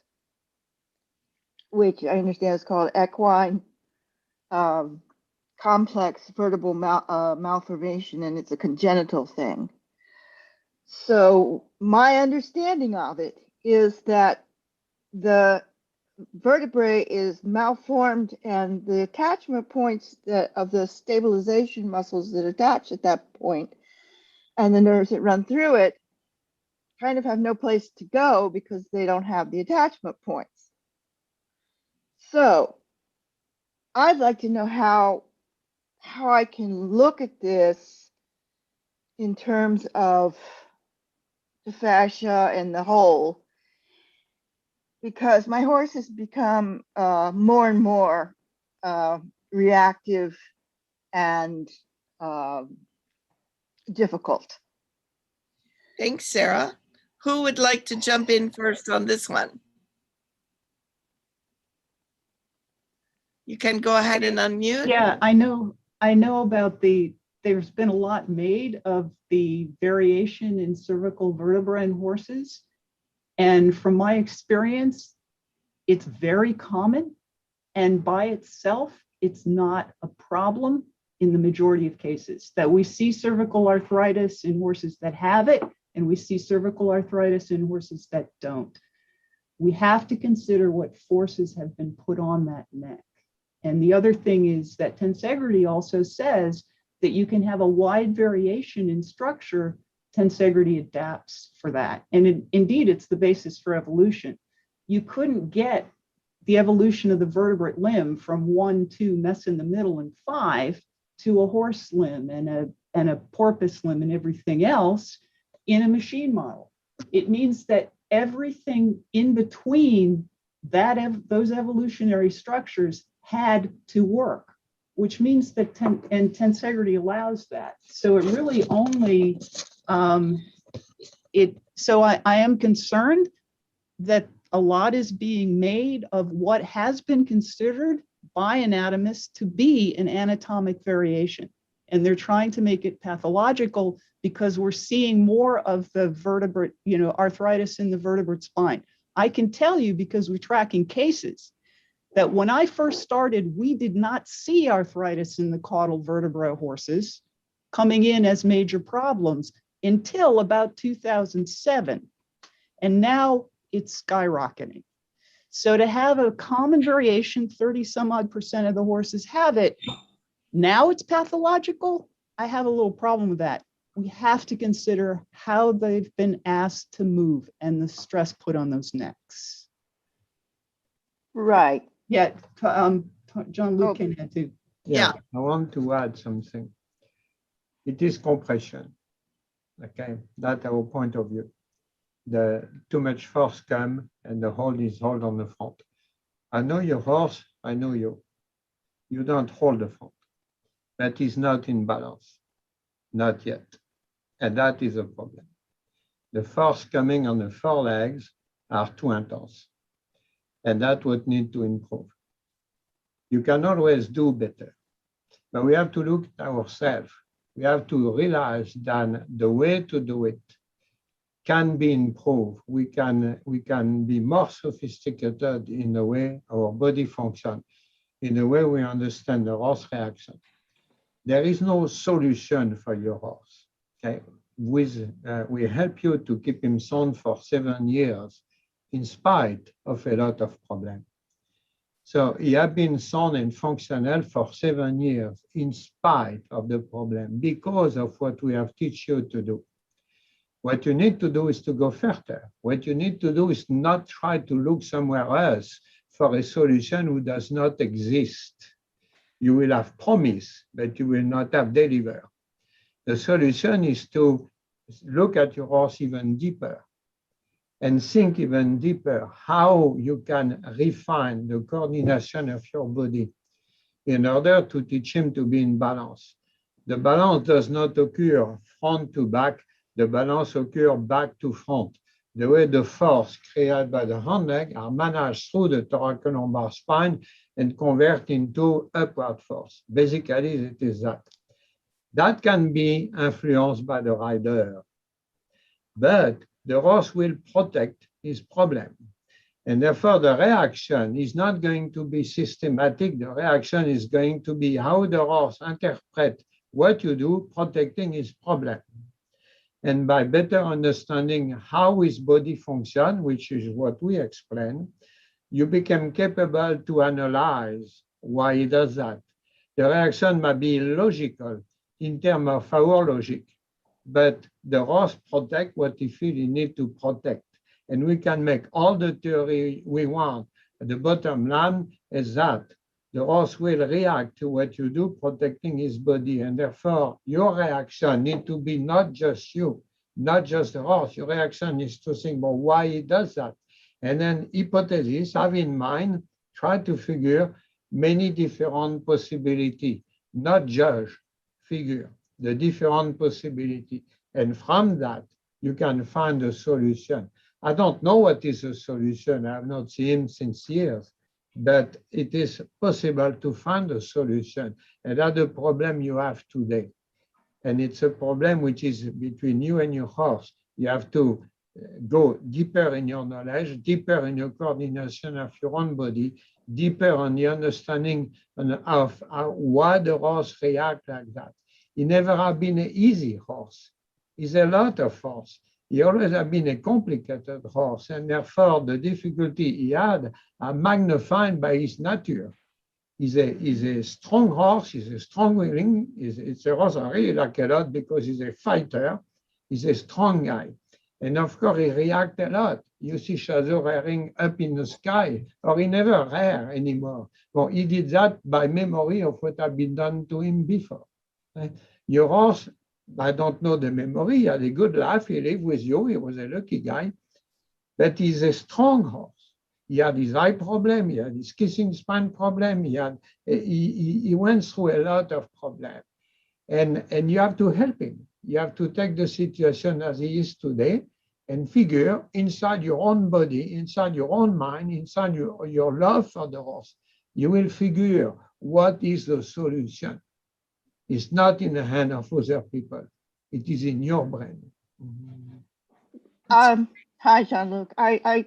which I understand is called equine complex vertebral malformation, and it's a congenital thing. So my understanding of it is that the vertebrae is malformed, and the attachment points of the stabilization muscles that attach at that point and the nerves that run through it kind of have no place to go because they don't have the attachment points. So I'd like to know how I can look at this in terms of the fascia and the whole, because my horse has become more and more reactive and difficult. Thanks, Sarah. Who would like to jump in first on this one? You can go ahead and unmute. Yeah, I know about there's been a lot made of the variation in cervical vertebra in horses. And from my experience, it's very common. And by itself, it's not a problem in the majority of cases. That we see cervical arthritis in horses that have it, and we see cervical arthritis in horses that don't. We have to consider what forces have been put on that neck. And the other thing is that tensegrity also says that you can have a wide variation in structure. Tensegrity adapts for that. And indeed, it's the basis for evolution. You couldn't get the evolution of the vertebrate limb from 1, 2, mess in the middle, and 5 to a horse limb and a porpoise limb and everything else in a machine model. It means that everything in between those evolutionary structures had to work, which means that tensegrity allows that. So it really only, so I am concerned that a lot is being made of what has been considered by anatomists to be an anatomic variation. And they're trying to make it pathological because we're seeing more of the vertebrate, arthritis in the vertebrate spine. I can tell you, because we're tracking cases, that when I first started, we did not see arthritis in the caudal vertebra horses coming in as major problems until about 2007. And now it's skyrocketing. So to have a common variation, 30-some-odd% of the horses have it, now it's pathological. I have a little problem with that. We have to consider how they've been asked to move and the stress put on those necks. Right. Yeah, John Luke can add too. Yeah. I want to add something. It is compression. Okay, that's our point of view. The too much force come and the hold is hold on the front. I know your horse, I know you. You don't hold the front. That is not in balance. Not yet. And that is a problem. The force coming on the forelegs are too intense. And that's what needs to improve. You can always do better. But we have to look at ourselves. We have to realize that the way to do it can be improved. We can be more sophisticated in the way our body functions, in the way we understand the horse reaction. There is no solution for your horse. Okay, we help you to keep him sound for 7 years, in spite of a lot of problems. So he has been sound and functional for 7 years, in spite of the problem, because of what we have teach you to do. What you need to do is to go further. What you need to do is not try to look somewhere else for a solution who does not exist. You will have promise, but you will not have deliver. The solution is to look at your horse even deeper and think even deeper how you can refine the coordination of your body in order to teach him to be in balance. The balance does not occur front to back, the balance occurs back to front. The way the force created by the hind leg are managed through the thoracolumbar spine and convert into upward force. Basically, it is that. That can be influenced by the rider, but the horse will protect his problem. And therefore, the reaction is not going to be systematic. The reaction is going to be how the horse interprets what you do, protecting his problem. And by better understanding how his body functions, which is what we explain, you become capable to analyze why he does that. The reaction might be illogical in terms of our logic, but the horse protects what he feels he needs to protect. And we can make all the theory we want. The bottom line is that the horse will react to what you do, protecting his body. And therefore, your reaction needs to be not just you, not just the horse. Your reaction is to think, well, why he does that? And then hypothesis, have in mind, try to figure many different possibilities, not judge, figure the different possibilities. And from that, you can find a solution. I don't know what is a solution. I have not seen him since years, but it is possible to find a solution. And that's the problem you have today. And it's a problem which is between you and your horse. You have to go deeper in your knowledge, deeper in your coordination of your own body, deeper on the understanding of why the horse reacts like that. He never has been an easy horse. He's a lot of horse. He always has been a complicated horse, and therefore the difficulty he had are magnified by his nature. He's a strong horse, he's a strong willing, it's a horse I really like a lot because he's a fighter, he's a strong guy. And of course, he reacts a lot. You see Chateau rearing up in the sky, or he never rear anymore. Well, he did that by memory of what had been done to him before. Your horse, I don't know the memory, he had a good life, he lived with you, he was a lucky guy, but he's a strong horse. He had his eye problem, he had his kissing spine problem, he went through a lot of problems. And you have to help him. You have to take the situation as he is today and figure inside your own body, inside your own mind, inside your love for the horse, you will figure what is the solution. It's not in the hand of other people. It is in your brain. Hi, Jean-Luc. I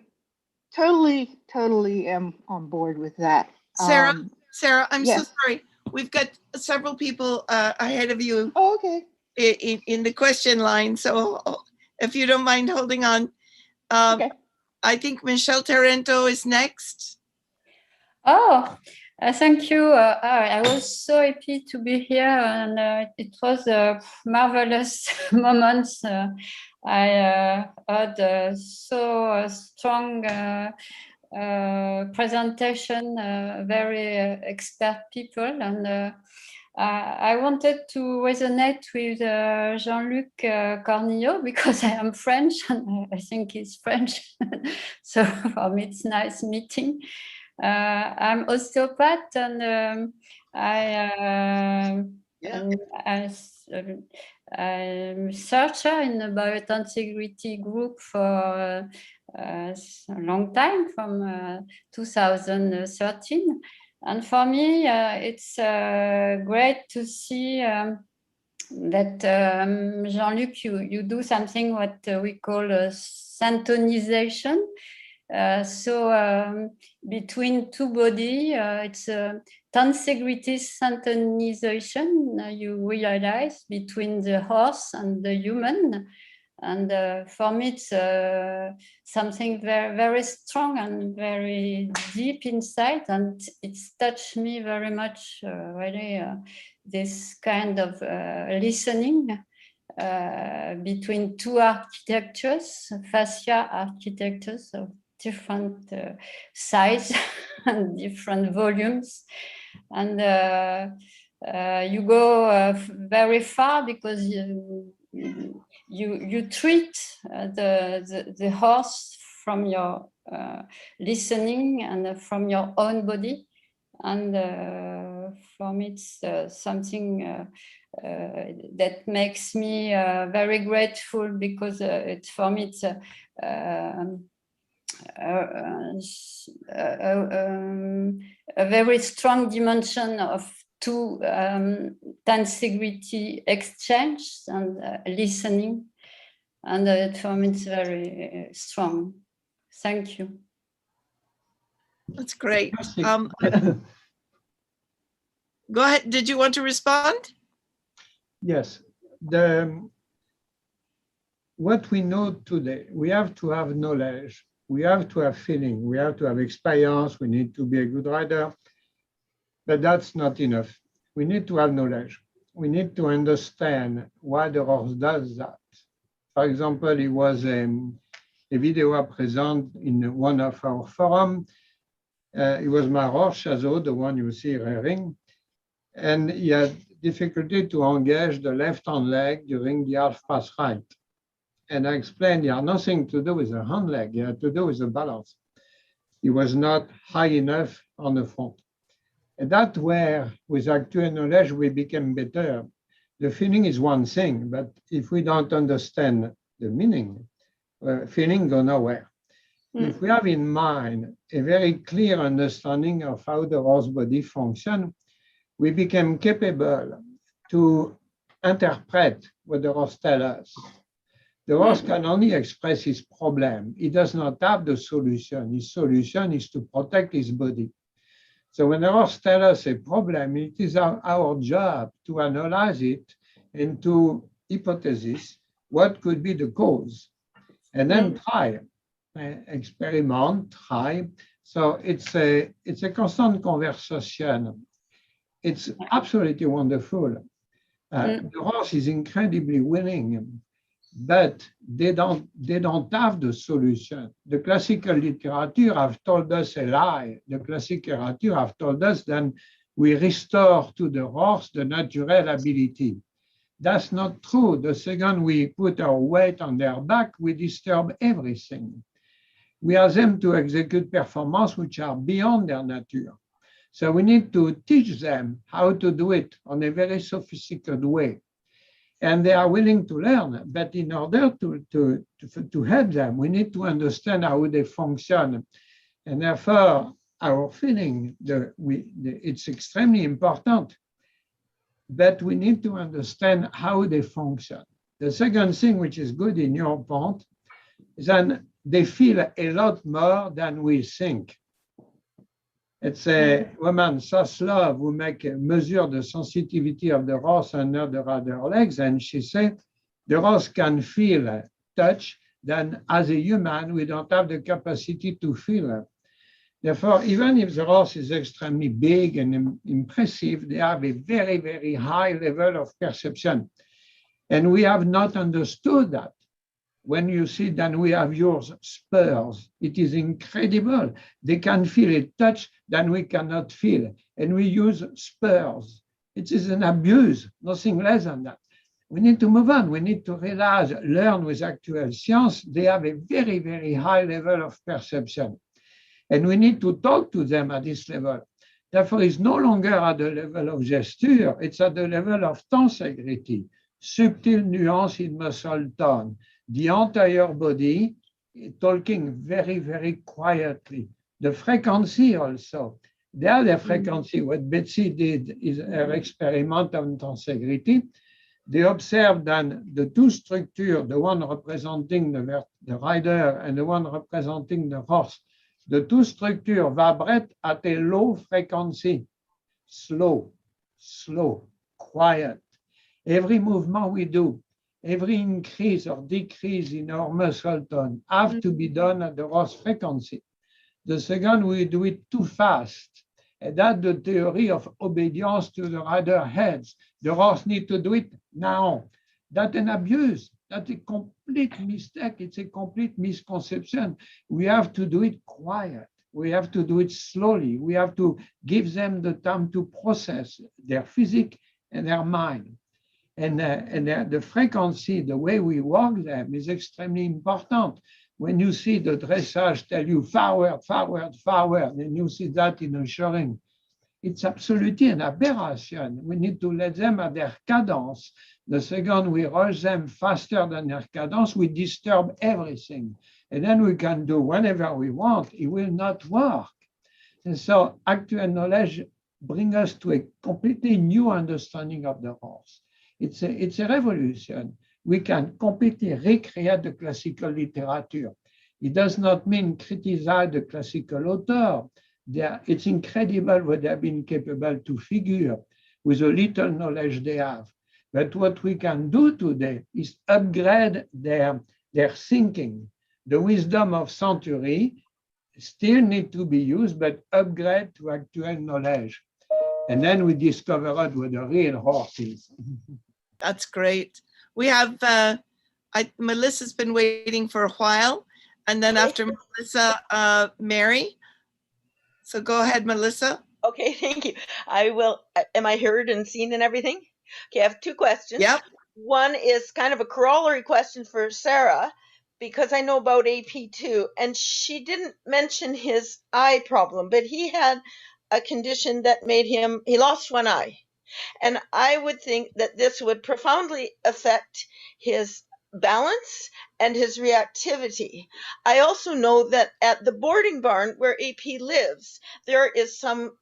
totally am on board with that. Sarah, I'm yes. so sorry. We've got several people ahead of you. Oh, okay. In the question line. So if you don't mind holding on. Okay. I think Michelle Tarento is next. Oh, thank you. I was so happy to be here, and it was a marvelous moment. I had so strong presentation, very expert people, and I wanted to resonate with Jean-Luc Cornille because I am French and I think he's French. So for me, it's nice meeting. I'm osteopath and I'm researcher in the Biotensegrity group for a long time, from 2013. And for me, it's great to see that Jean-Luc, you do something what we call a syntonization. So between two bodies, it's a tensegrity syntonization, you realize, between the horse and the human. And for me, it's something very, very strong and very deep inside. And it's touched me very much, really, this kind of listening between two architectures, fascia architectures of different size and different volumes. And you go very far because you treat the horse from your listening and from your own body. And for me, it's something that makes me very grateful because for me, it's a very strong dimension of two tensegrity exchange and listening, and for me it's very strong. Thank you. That's great. Go ahead. Did you want to respond? Yes. What we know today, we have to have knowledge, we have to have feeling, we have to have experience, we need to be a good rider. But that's not enough. We need to have knowledge. We need to understand why the horse does that. For example, it was a video present in one of our forums. It was Maren Diehl, the one you see rearing, and he had difficulty to engage the left-hand leg during the half-pass right. And I explained it had nothing to do with the hand leg, it had to do with the balance. It was not high enough on the front. And that's where, with actual knowledge, we became better. The feeling is one thing, but if we don't understand the meaning, feeling go nowhere. If we have in mind a very clear understanding of how the horse body functions, we become capable to interpret what the horse tells us. The horse can only express his problem. He does not have the solution. His solution is to protect his body. So when the horse tells us a problem, it is our job to analyze it and to hypothesis what could be the cause, and then try, experiment, try. So it's a constant conversation. It's absolutely wonderful. The horse is incredibly willing, but they don't have the solution. The classical literature have told us a lie. The classical literature have told us that we restore to the horse the natural ability. That's not true. The second we put our weight on their back, we disturb everything. We ask them to execute performances which are beyond their nature. So we need to teach them how to do it on a very sophisticated way. And they are willing to learn, but in order to help them, we need to understand how they function. And therefore, our feeling, it's extremely important, but we need to understand how they function. The second thing, which is good in your point, is that they feel a lot more than we think. It's a woman, Saslav, who measure the sensitivity of the horse under the rider legs, and she said the horse can feel touch, then as a human, we don't have the capacity to feel. Therefore, even if the horse is extremely big and impressive, they have a very, very high level of perception. And we have not understood that. When you see, then we have yours, spurs. It is incredible. They can feel it touch, then we cannot feel. And we use spurs. It is an abuse, nothing less than that. We need to move on. We need to realize, learn with actual science. They have a very, very high level of perception. And we need to talk to them at this level. Therefore, it's no longer at the level of gesture, it's at the level of tensegrity, subtle nuance in muscle tone. The entire body talking very, very quietly. The frequency also. The other frequency, what Betsy did is her experiment on tensegrity. They observed that the two structures, the one representing the rider and the one representing the horse, the two structures vibrate at a low frequency, slow, slow, quiet. Every movement we do, every increase or decrease in our muscle tone have to be done at the horse frequency. The second, we do it too fast. And that's the theory of obedience to the rider heads. The horse need to do it now. That's an abuse. That's a complete mistake. It's a complete misconception. We have to do it quiet. We have to do it slowly. We have to give them the time to process their physique and their mind. And the frequency, the way we walk them is extremely important. When you see the dressage tell you forward, forward, forward, and you see that in a showing, it's absolutely an aberration. We need to let them at their cadence. The second we rush them faster than their cadence, we disturb everything. And then we can do whatever we want. It will not work. And so actual knowledge brings us to a completely new understanding of the horse. It's a revolution. We can completely recreate the classical literature. It does not mean criticize the classical author. It's incredible what they've been capable to figure with the little knowledge they have. But what we can do today is upgrade their thinking. The wisdom of century still need to be used, but upgrade to actual knowledge. And then we discover what the real horse is. That's great. We have, Melissa's been waiting for a while. And then after Melissa, Mary. So go ahead, Melissa. Okay, thank you. I will, am I heard and seen and everything? Okay, I have two questions. Yep. One is kind of a corollary question for Sarah, because I know about AP too, and she didn't mention his eye problem, but he had a condition that made him, he lost one eye. And I would think that this would profoundly affect his balance and his reactivity. I also know that at the boarding barn where AP lives, there is some,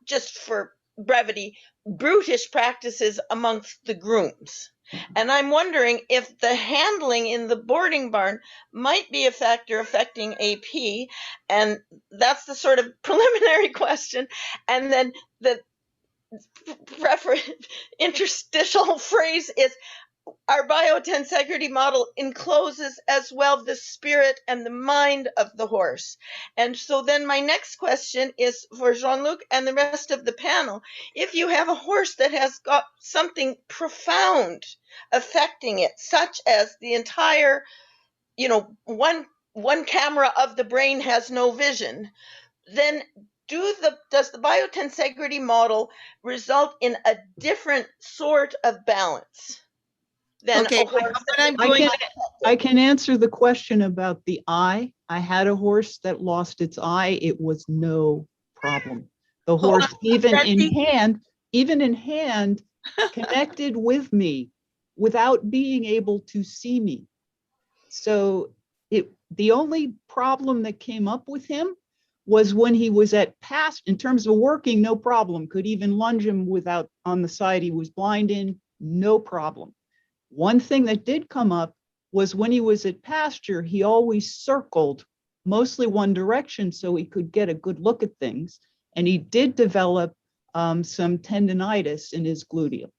just for brevity, brutish practices amongst the grooms. And I'm wondering if the handling in the boarding barn might be a factor affecting AP. And that's the sort of preliminary question. And then the interstitial phrase is, our biotensegrity model encloses as well the spirit and the mind of the horse. And so then my next question is for Jean-Luc and the rest of the panel. If you have a horse that has got something profound affecting it, such as the entire, one camera of the brain has no vision, then does the biotensegrity model result in a different sort of balance? Okay, I can answer the question about the eye. I had a horse that lost its eye. It was no problem. The horse, even in hand, connected with me without being able to see me. So the only problem that came up with him was when he was at pass, in terms of working, no problem. Could even lunge him without on the side he was blind in, no problem. One thing that did come up was when he was at pasture, he always circled mostly one direction so he could get a good look at things. And he did develop some tendonitis in his gluteum.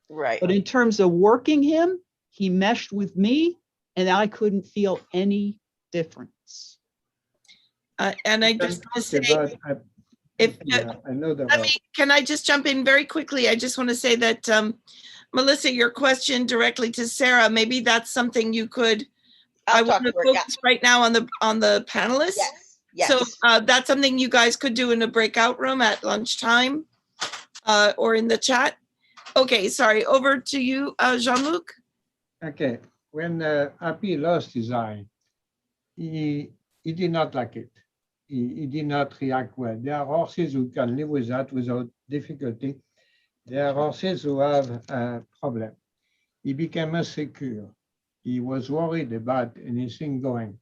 Right. But in terms of working him, he meshed with me and I couldn't feel any difference. And I just want to say, can I just jump in very quickly? I just want to say that, Melissa, your question directly to Sarah, maybe that's something you could I want to focus right now on the panelists. Yes. Yes. So that's something you guys could do in a breakout room at lunchtime or in the chat. Okay, sorry, over to you, Jean-Luc. Okay, when Happy lost his eye, he did not like it. He did not react well. There are horses who can live with that without difficulty. There are horses who have a problem. He became insecure. He was worried about anything going.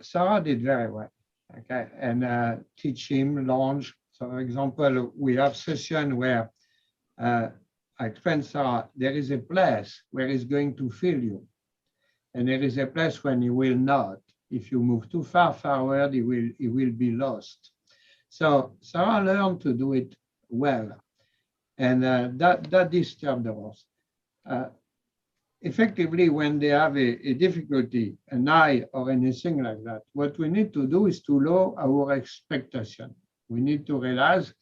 Sarah did very well, okay, and teach him lunge. So, for example, we have session where I explain Sarah, there is a place where he's going to feel you, and there is a place when he will not. If you move too far forward, he will be lost. So Sarah learned to do it well, and that disturbed the horse. Effectively, when they have a difficulty, an eye or anything like that, what we need to do is to lower our expectation. We need to realize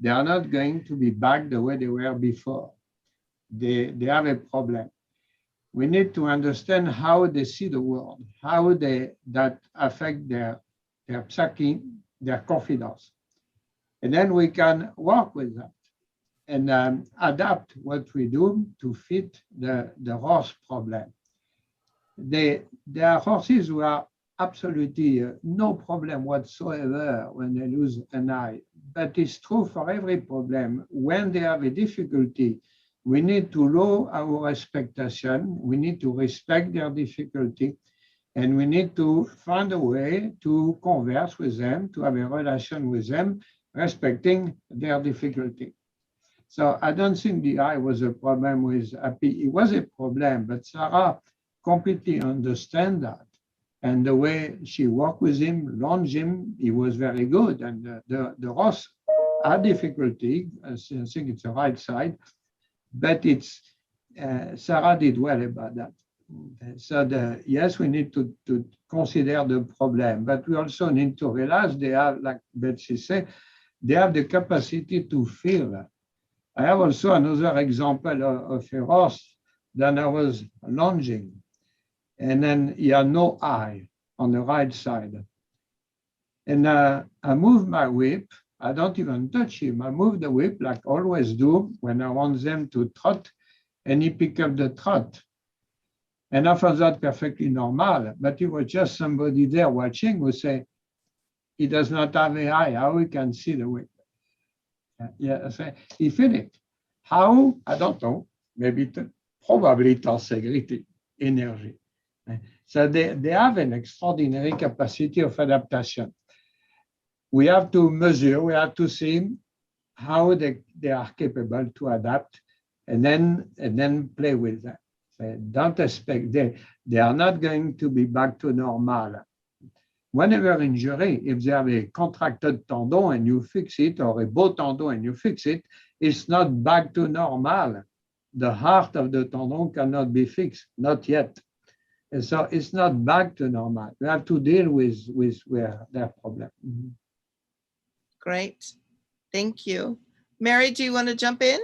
they are not going to be back the way they were before. They have a problem. We need to understand how they see the world, how that affect their psyche, their confidence. And then we can work with that and adapt what we do to fit the horse problem. There are horses who are absolutely no problem whatsoever when they lose an eye, but it's true for every problem. When they have a difficulty, we need to lower our expectation, we need to respect their difficulty, and we need to find a way to converse with them, to have a relation with them, respecting their difficulty. So I don't think the eye was a problem with Happy. It was a problem, but Sarah completely understands that. And the way she worked with him, launched him, he was very good. And the horse had difficulty, I think it's the right side, but Sarah did well about that. So yes, we need to consider the problem, but we also need to realize they have, like Betsy said, they have the capacity to feel. I have also another example of a horse that I was lunging, and then he had no eye on the right side. And I moved my whip. I don't even touch him. I move the whip like I always do when I want them to trot, and he picked up the trot. And I found that perfectly normal, but it was just somebody there watching who say, he does not have an eye, how he can see the whip? Yeah, so he feel it. How? I don't know. Maybe probably tensegrity, energy. So they have an extraordinary capacity of adaptation. We have to measure, we have to see how they are capable to adapt and then play with that. So don't expect, they are not going to be back to normal. Whenever injury, if they have a contracted tendon and you fix it, or a bow tendon and you fix it, it's not back to normal. The heart of the tendon cannot be fixed, not yet. And so it's not back to normal. We have to deal with their problem. Mm-hmm. Great, thank you. Mary, do you want to jump in?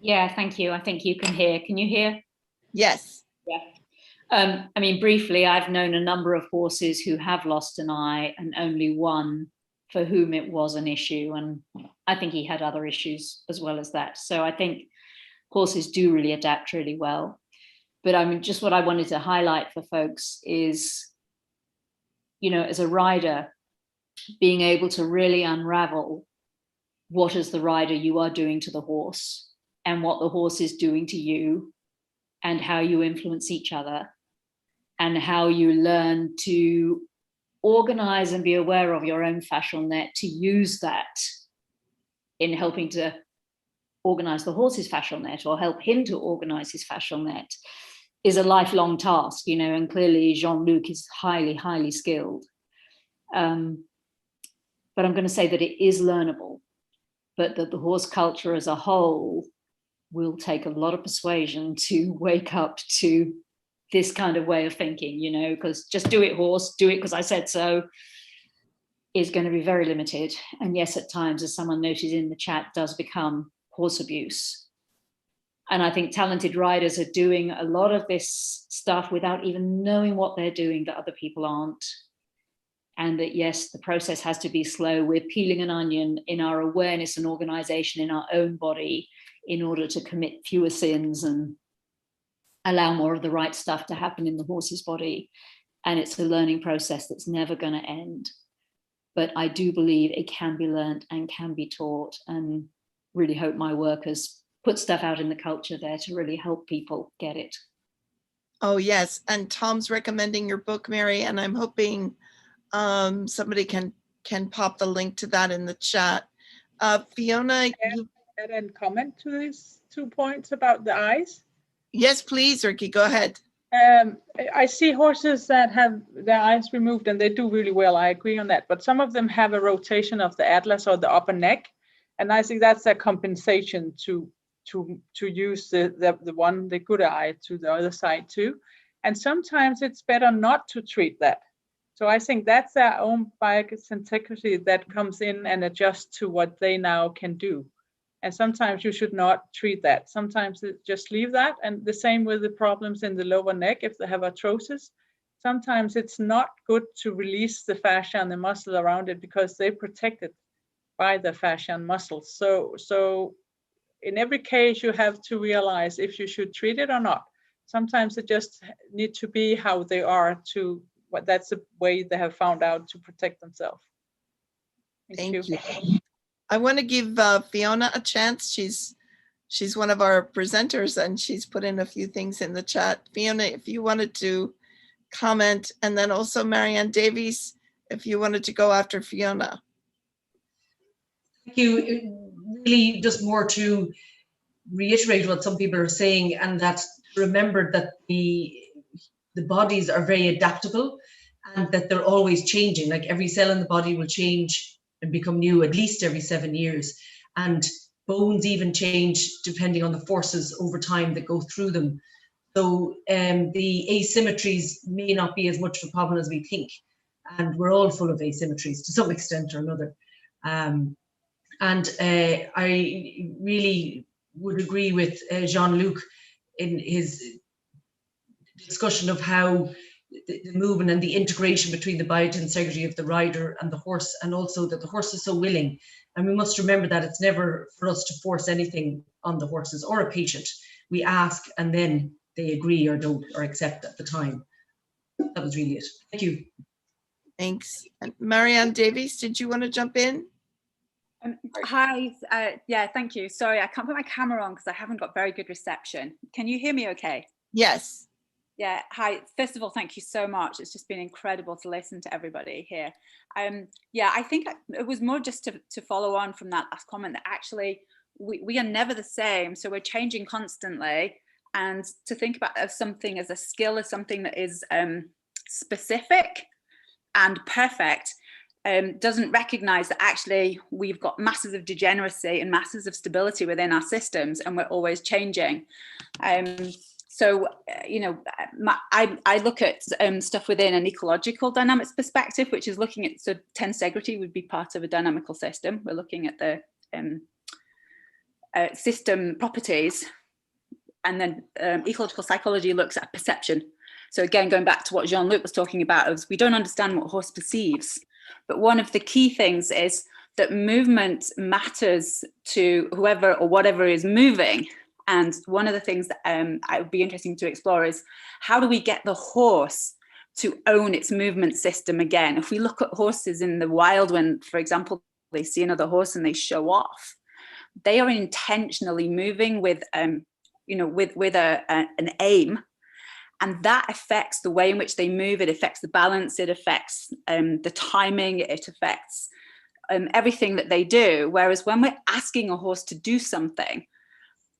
Yeah, thank you. I think you can hear. Can you hear? Yes. Yeah. I mean, briefly, I've known a number of horses who have lost an eye and only one for whom it was an issue. And I think he had other issues as well as that. So I think horses do really adapt really well. But I mean, just what I wanted to highlight for folks is, you know, as a rider, being able to really unravel what as the rider you are doing to the horse and what the horse is doing to you and how you influence each other and how you learn to organize and be aware of your own fascial net to use that in helping to organize the horse's fascial net or help him to organize his fascial net is a lifelong task, you know, and clearly Jean-Luc is highly, highly skilled. But I'm going to say that it is learnable, but that the horse culture as a whole will take a lot of persuasion to wake up to this kind of way of thinking, you know, because just do it, horse, do it because I said so, is going to be very limited. And yes, at times, as someone noted in the chat, does become horse abuse. And I think talented riders are doing a lot of this stuff without even knowing what they're doing that other people aren't. And that, yes, the process has to be slow. We're peeling an onion in our awareness and organization in our own body in order to commit fewer sins and allow more of the right stuff to happen in the horse's body. And it's a learning process that's never going to end. But I do believe it can be learned and can be taught, and really hope my work has put stuff out in the culture there to really help people get it. Oh, yes. And Tom's recommending your book, Mary, and I'm hoping somebody can pop the link to that in the chat. Fiona, you add a comment to these 2 points about the eyes? Yes, please, Rikke, go ahead. I see horses that have their eyes removed and they do really well. I agree on that. But some of them have a rotation of the atlas or the upper neck. And I think that's a compensation to use the good eye to the other side too. And sometimes it's better not to treat that. So I think that's our own biotensegrity that comes in and adjusts to what they now can do. And sometimes you should not treat that. Sometimes just leave that. And the same with the problems in the lower neck, if they have arthrosis. Sometimes it's not good to release the fascia and the muscle around it because they're protected by the fascia and muscles. So in every case, you have to realize if you should treat it or not. Sometimes it just need to be how they are that's the way they have found out to protect themselves. Thank you. I want to give Fiona a chance. She's one of our presenters and she's put in a few things in the chat. Fiona, if you wanted to comment, and then also Maren Diehl, if you wanted to go after Fiona. Thank you. It really just more to reiterate what some people are saying, and that remember that the bodies are very adaptable and that they're always changing. Like every cell in the body will change and become new at least every 7 years. And bones even change depending on the forces over time that go through them. So the asymmetries may not be as much of a problem as we think. And we're all full of asymmetries to some extent or another. I really would agree with Jean-Luc in his discussion of how the movement and the integration between the biotensegrity of the rider and the horse, and also that the horse is so willing. And we must remember that it's never for us to force anything on the horses or a patient. We ask and then they agree or don't or accept at the time. That was really it. Thank you. Thanks. And Maren Diehl, did you want to jump in? Hi, yeah, thank you. Sorry, I can't put my camera on because I haven't got very good reception. Can you hear me okay? Yes. Yeah, hi. First of all, thank you so much. It's just been incredible to listen to everybody here. Yeah, I think it was more just to follow on from that last comment that actually we are never the same. So we're changing constantly, and to think about something as a skill as something that is specific and perfect doesn't recognize that actually we've got masses of degeneracy and masses of stability within our systems, and we're always changing. So, you know, I look at stuff within an ecological dynamics perspective, which is looking at, so tensegrity would be part of a dynamical system. We're looking at the system properties, and then ecological psychology looks at perception. So again, going back to what Jean-Luc was talking about, is we don't understand what horse perceives. But one of the key things is that movement matters to whoever or whatever is moving. And one of the things that I would be interesting to explore is how do we get the horse to own its movement system again? If we look at horses in the wild, when, for example, they see another horse and they show off, they are intentionally moving with, you know, with an aim. And that affects the way in which they move. It affects the balance. It affects the timing. It affects everything that they do. Whereas when we're asking a horse to do something,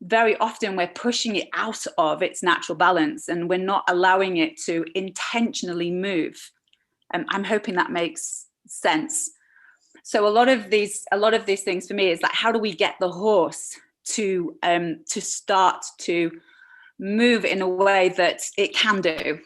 very often we're pushing it out of its natural balance and we're not allowing it to intentionally move. I'm hoping that makes sense. So a lot of these things for me is like, how do we get the horse to start to move in a way that it can do,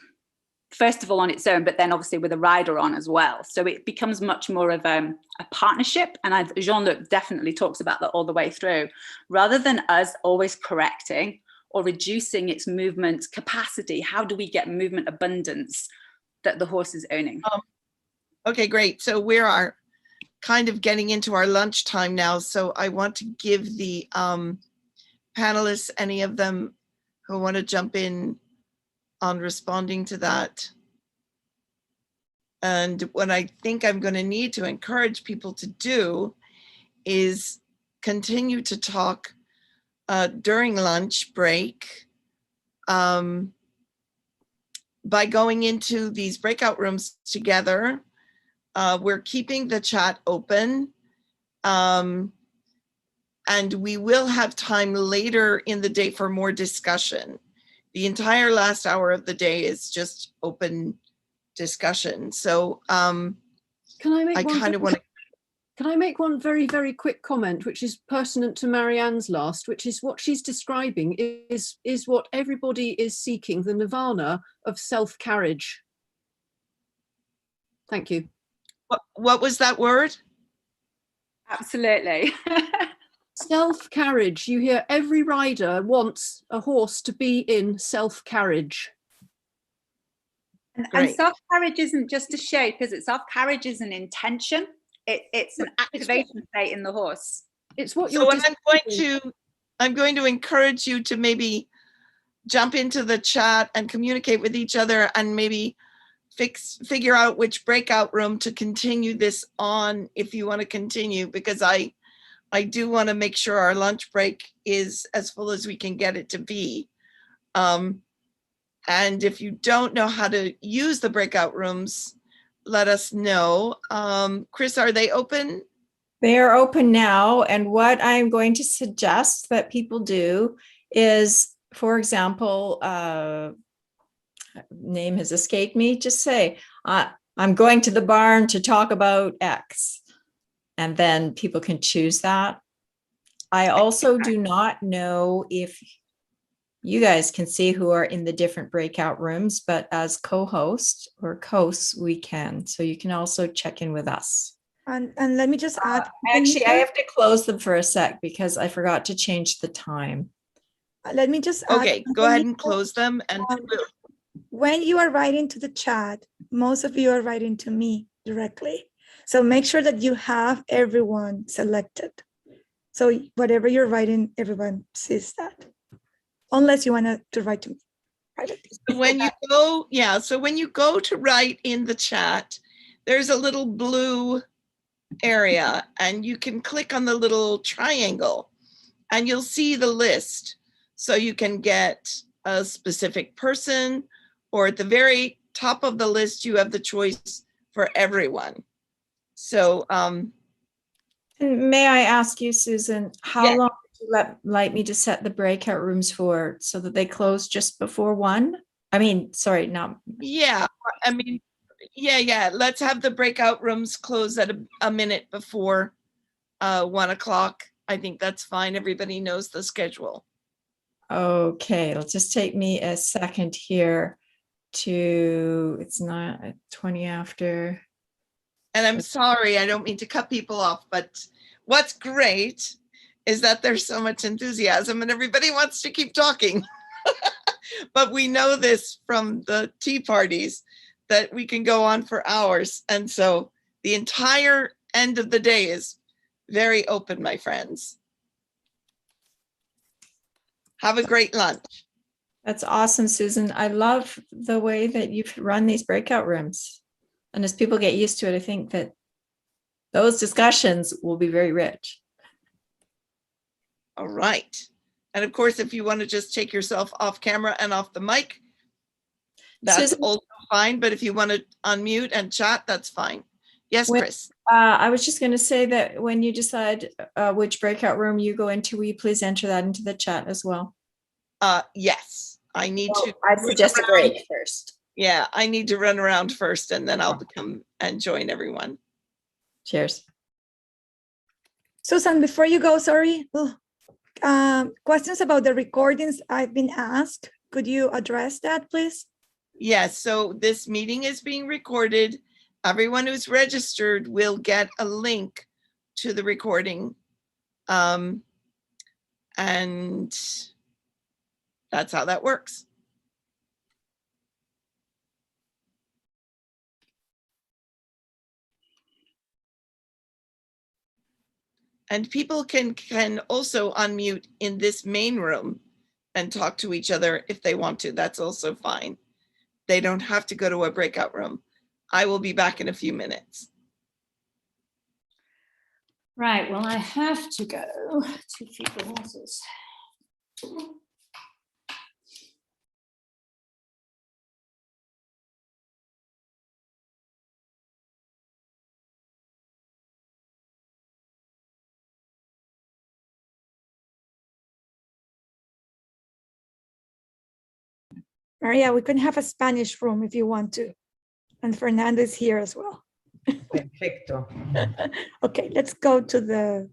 first of all on its own, but then obviously with a rider on as well. So it becomes much more of a partnership. And Jean-Luc definitely talks about that all the way through, rather than us always correcting or reducing its movement capacity? How do we get movement abundance that the horse is owning? Okay, great. So we are kind of getting into our lunchtime now. So I want to give the panelists, any of them who want to jump in on responding to that. And what I think I'm going to need to encourage people to do is continue to talk during lunch break by going into these breakout rooms together. We're keeping the chat open. And we will have time later in the day for more discussion. The entire last hour of the day is just open discussion. So can I make one very, very quick comment, which is pertinent to Marianne's last, which is what she's describing is what everybody is seeking, the nirvana of self-carriage. Thank you. What was that word? Absolutely. Self-carriage. You hear every rider wants a horse to be in self-carriage. And self-carriage isn't just a shape, is it? Self-carriage is an intention. It's an activation state in the horse. It's what you're I'm going to encourage you to maybe jump into the chat and communicate with each other and maybe figure out which breakout room to continue this on if you want to continue, because I do want to make sure our lunch break is as full as we can get it to be. And if you don't know how to use the breakout rooms, let us know. Chris, are they open? They are open now. And what I'm going to suggest that people do is, for example, name has escaped me, just say, I'm going to the barn to talk about X. And then people can choose that. I also do not know if you guys can see who are in the different breakout rooms, but as co-host or co-hosts, we can. So you can also check in with us. And let me just add. Actually, I have to close them for a sec because I forgot to change the time. Let me just add. Okay, go ahead and close them. And when you are writing to the chat, most of you are writing to me directly. So make sure that you have everyone selected. So whatever you're writing, everyone sees that. Unless you want to write to me privately. When you go, so when you go to write in the chat, there's a little blue area and you can click on the little triangle and you'll see the list. So you can get a specific person, or at the very top of the list, you have the choice for everyone. So may I ask you, Susan, how long would you like me to set the breakout rooms for, so that they close just before 1? I mean, sorry, not. Yeah, I mean, yeah. Let's have the breakout rooms close at a minute before 1 o'clock. I think that's fine. Everybody knows the schedule. Okay, it'll just take me a second here to, it's not 20 after. And I'm sorry, I don't mean to cut people off, but what's great is that there's so much enthusiasm and everybody wants to keep talking. But we know this from the tea parties that we can go on for hours. And so the entire end of the day is very open, my friends. Have a great lunch. That's awesome, Susan. I love the way that you've run these breakout rooms. And as people get used to it, I think that those discussions will be very rich. All right. And of course, if you want to just take yourself off camera and off the mic, that's Susan, also fine. But if you want to unmute and chat, that's fine. Yes, Chris. I was just going to say that when you decide which breakout room you go into, will you please enter that into the chat as well? Yes, I need to. I'd suggest a break first. Yeah, I need to run around first and then I'll come and join everyone. Cheers. Susan, before you go, sorry. Questions about the recordings I've been asked. Could you address that, please? Yes, so this meeting is being recorded. Everyone who's registered will get a link to the recording. And That's how that works. And people can also unmute in this main room and talk to each other if they want to. That's also fine. They don't have to go to a breakout room. I will be back in a few minutes. Right, well, I have to go to feed the horses. Maria, we can have a Spanish room if you want to. And Fernando is here as well. Perfecto. Okay, let's go to the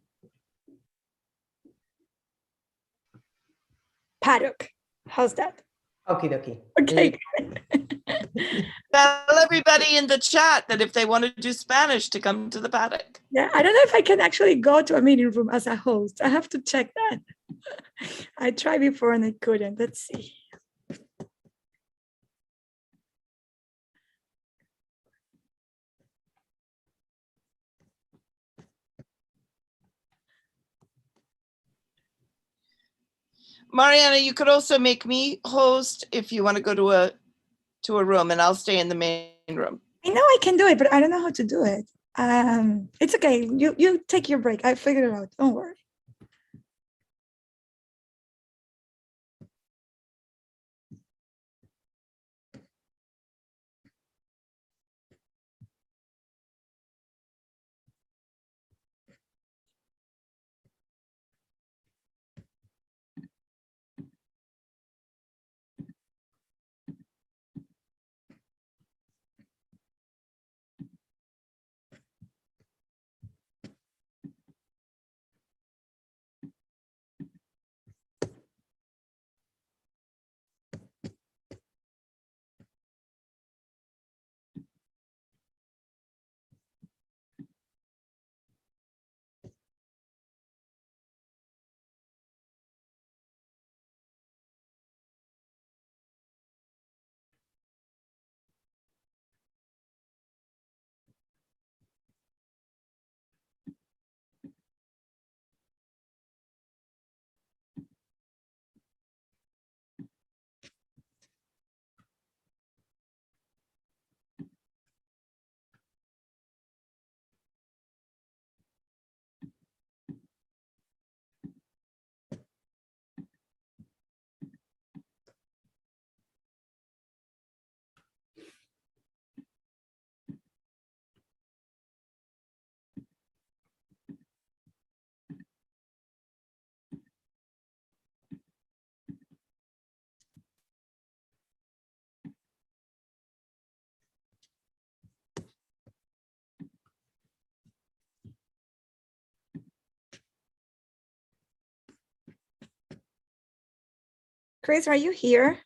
paddock. How's that? Okie dokie. Okay. Tell everybody in the chat that if they want to do Spanish to come to the paddock. Yeah, I don't know if I can actually go to a meeting room as a host. I have to check that. I tried before and I couldn't. Let's see. Mariana, you could also make me host if you want to go to a room, and I'll stay in the main room. I know I can do it, but I don't know how to do it. It's okay. You take your break. I figured it out. Don't worry. Chris, are you here?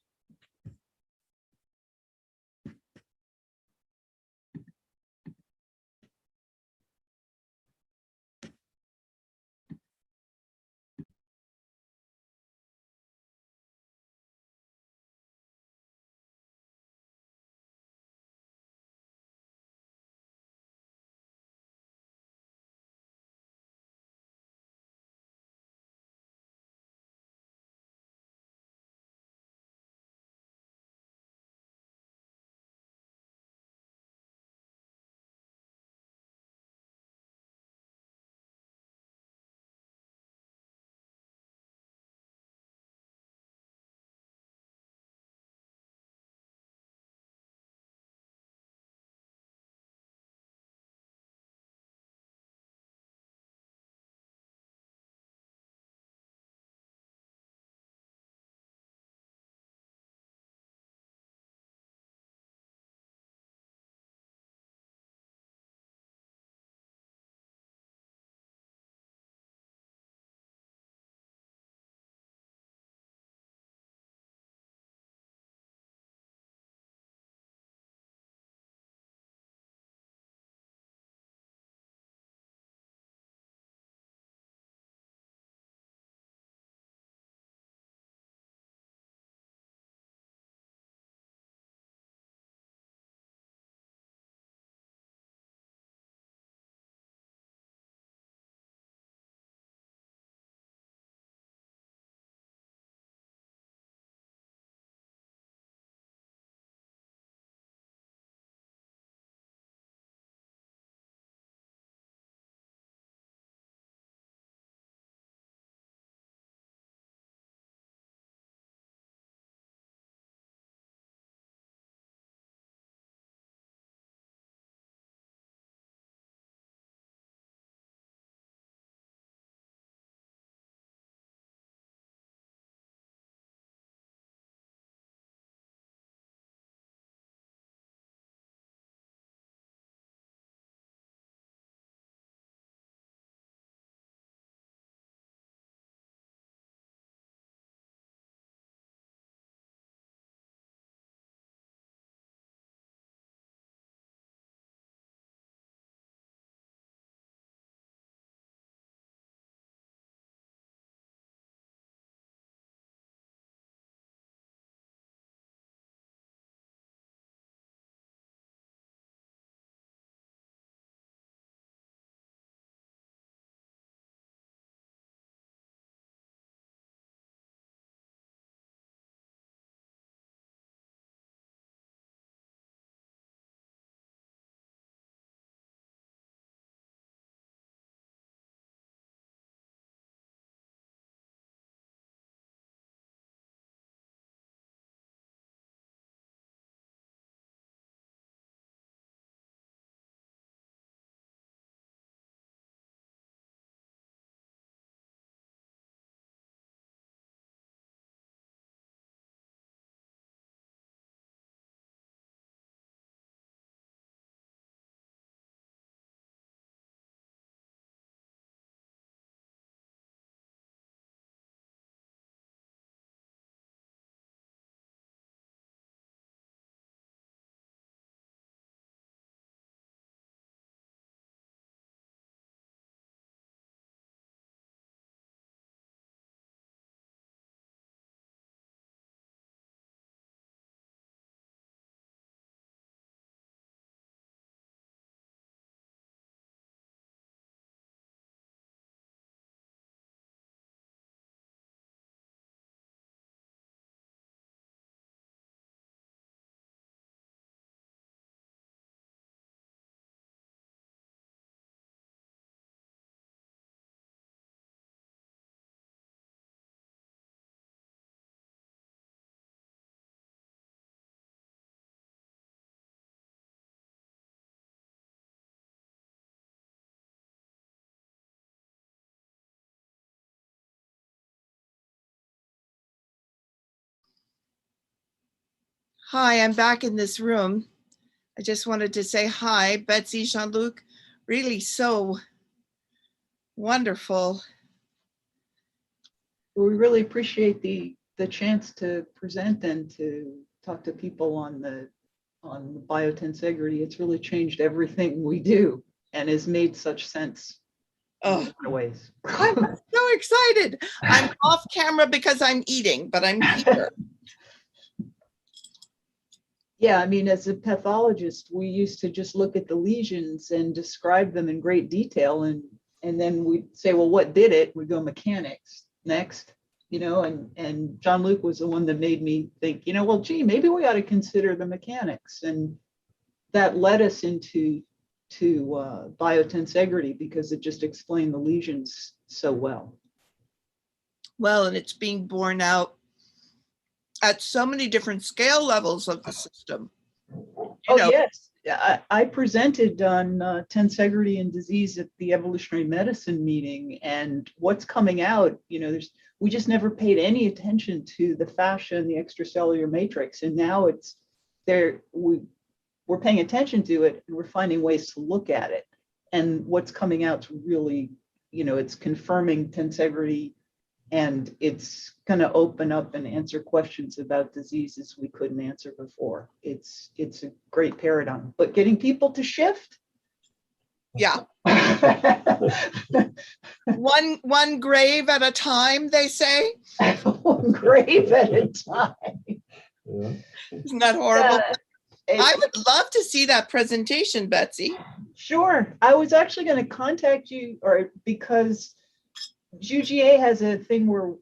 Hi, I'm back in this room. I just wanted to say hi, Betsy, Jean-Luc, really so wonderful. We really appreciate the chance to present and to talk to people on the biotensegrity. It's really changed everything we do and has made such sense in a lot of ways. I'm so excited. I'm off camera because I'm eating, but I'm here. Yeah, I mean, as a pathologist, we used to just look at the lesions and describe them in great detail, and then we'd say, well, what did it? We'd go mechanics next, you know, and Jean-Luc was the one that made me think, you know, well, gee, maybe we ought to consider the mechanics, and that led us into biotensegrity because it just explained the lesions so well. Well, and it's being borne out at so many different scale levels of the system. Yes, I presented on tensegrity and disease at the evolutionary medicine meeting, and what's coming out, you know, we just never paid any attention to the fascia and the extracellular matrix, and now it's there. We're paying attention to it, and we're finding ways to look at it, and what's coming out is really, you know, it's confirming tensegrity. And it's going to open up and answer questions about diseases we couldn't answer before. It's a great paradigm, but getting people to shift. Yeah. one grave at a time, they say. One grave at a time. Yeah. Isn't that horrible? I would love to see that presentation, Betsy. Sure. I was actually going to contact you, because UGA has a thing where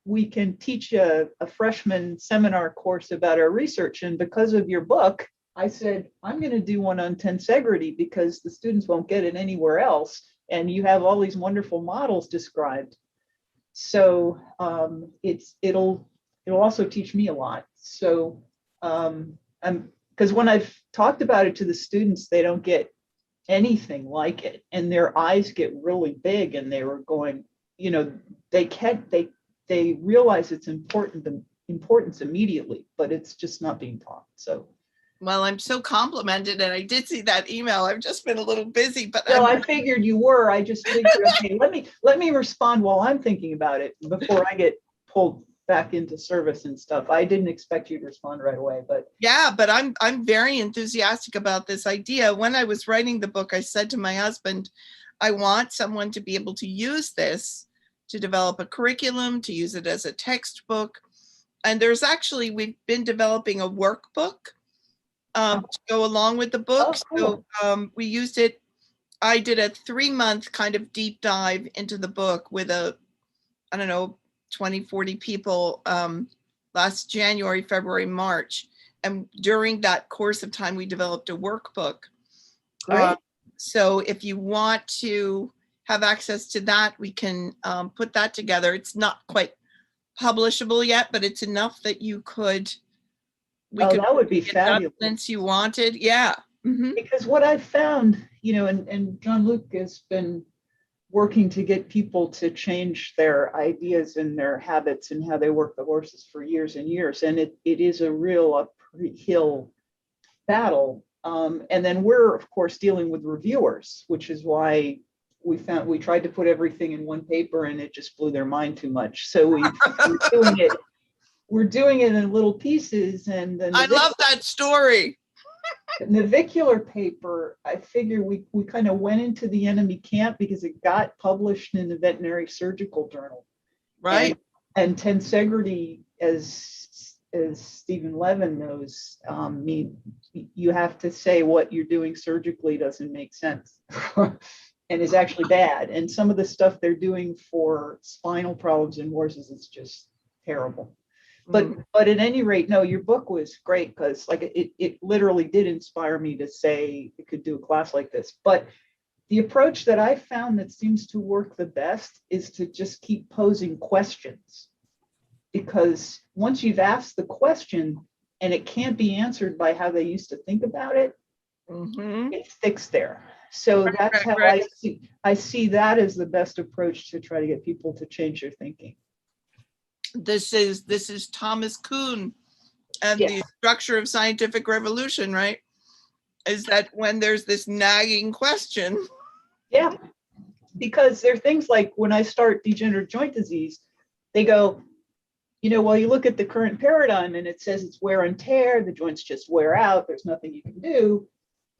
we can teach a freshman seminar course about our research. And because of your book, I said, I'm going to do one on tensegrity because the students won't get it anywhere else. And you have all these wonderful models described. So it'll also teach me a lot. So because when I've talked about it to the students, they don't get anything like it, and their eyes get really big, and they were going, you know, they realize its importance immediately, but it's just not being taught. So, well, I'm so complimented, and I did see that email. I've just been a little busy, but no, I figured you were. I just figured, okay, let me respond while I'm thinking about it before I get pulled back into service and stuff. I didn't expect you to respond right away, but yeah, but I'm very enthusiastic about this idea. When I was writing the book, I said to my husband, I want someone to be able to use this to develop a curriculum, to use it as a textbook. And there's actually, we've been developing a workbook to go along with the book. Oh, cool. So we used it. I did a 3-month kind of deep dive into the book with I don't know, 20, 40 people last January, February, March. And during that course of time, we developed a workbook. Great. So if you want to have access to that, we can put that together. It's not quite publishable yet, but it's enough that you could, that would be fabulous. Since you wanted. Yeah. Mm-hmm. Because what I've found, you know, and Jean-Luc has been working to get people to change their ideas and their habits and how they work the horses for years and years. And it is a real uphill battle. And then we're, of course, dealing with reviewers, which is why we tried to put everything in one paper and it just blew their mind too much. So we're doing it in little pieces. And then I love that story. Navicular paper, I figure we kind of went into the enemy camp because it got published in the Veterinary Surgical Journal. Right. And tensegrity, as Stephen Levin knows, you have to say what you're doing surgically doesn't make sense and is actually bad. And some of the stuff they're doing for spinal problems in horses is just terrible. But at any rate, no, your book was great because like it literally did inspire me to say it could do a class like this. But the approach that I found that seems to work the best is to just keep posing questions, because once you've asked the question and it can't be answered by how they used to think about it, it sticks there. So that's how I see that as the best approach to try to get people to change their thinking. This is Thomas Kuhn And the structure of scientific revolution, right, is that when there's this nagging question. Yeah, because there are things like when I start degenerative joint disease, they go, you know, well, you look at the current paradigm and it says it's wear and tear, the joints just wear out, there's nothing you can do.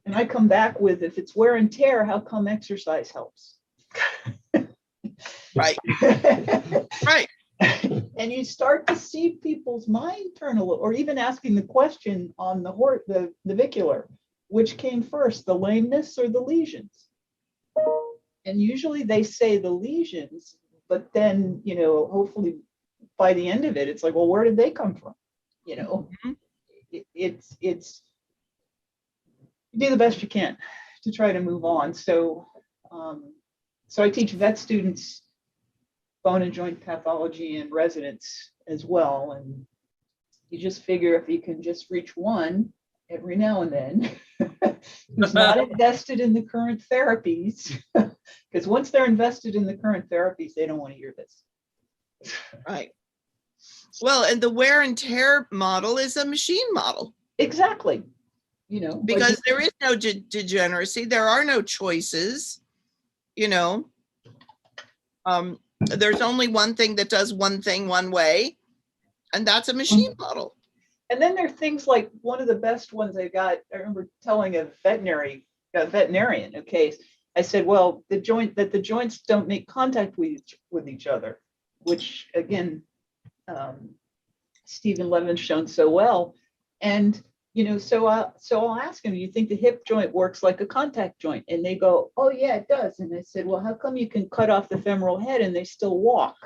And I come back with, if it's wear and tear, how come exercise helps? Right. Right. And you start to see people's mind turn a little, or even asking the question on the navicular, which came first, the lameness or the lesions? And usually they say the lesions, but then, you know, hopefully by the end of it, it's like, well, where did they come from? You know, it's you do the best you can to try to move on. So, so I teach vet students bone and joint pathology in residence as well. And you just figure if you can just reach one every now and then who's not invested in the current therapies, because once they're invested in the current therapies, they don't want to hear this. Right. Well, and the wear and tear model is a machine model. Exactly. You know, because like, there is no degeneracy, there are no choices, you know. There's only one thing that does one thing one way, and that's a machine model. And then there are things like one of the best ones I got, I remember telling a veterinarian, okay, I said, well, the joints don't make contact with each other, which again, Stephen Levin's shown so well. And, you know, so I'll ask him, do you think the hip joint works like a contact joint? And they go, oh yeah, it does. And I said, well, how come you can cut off the femoral head and they still walk?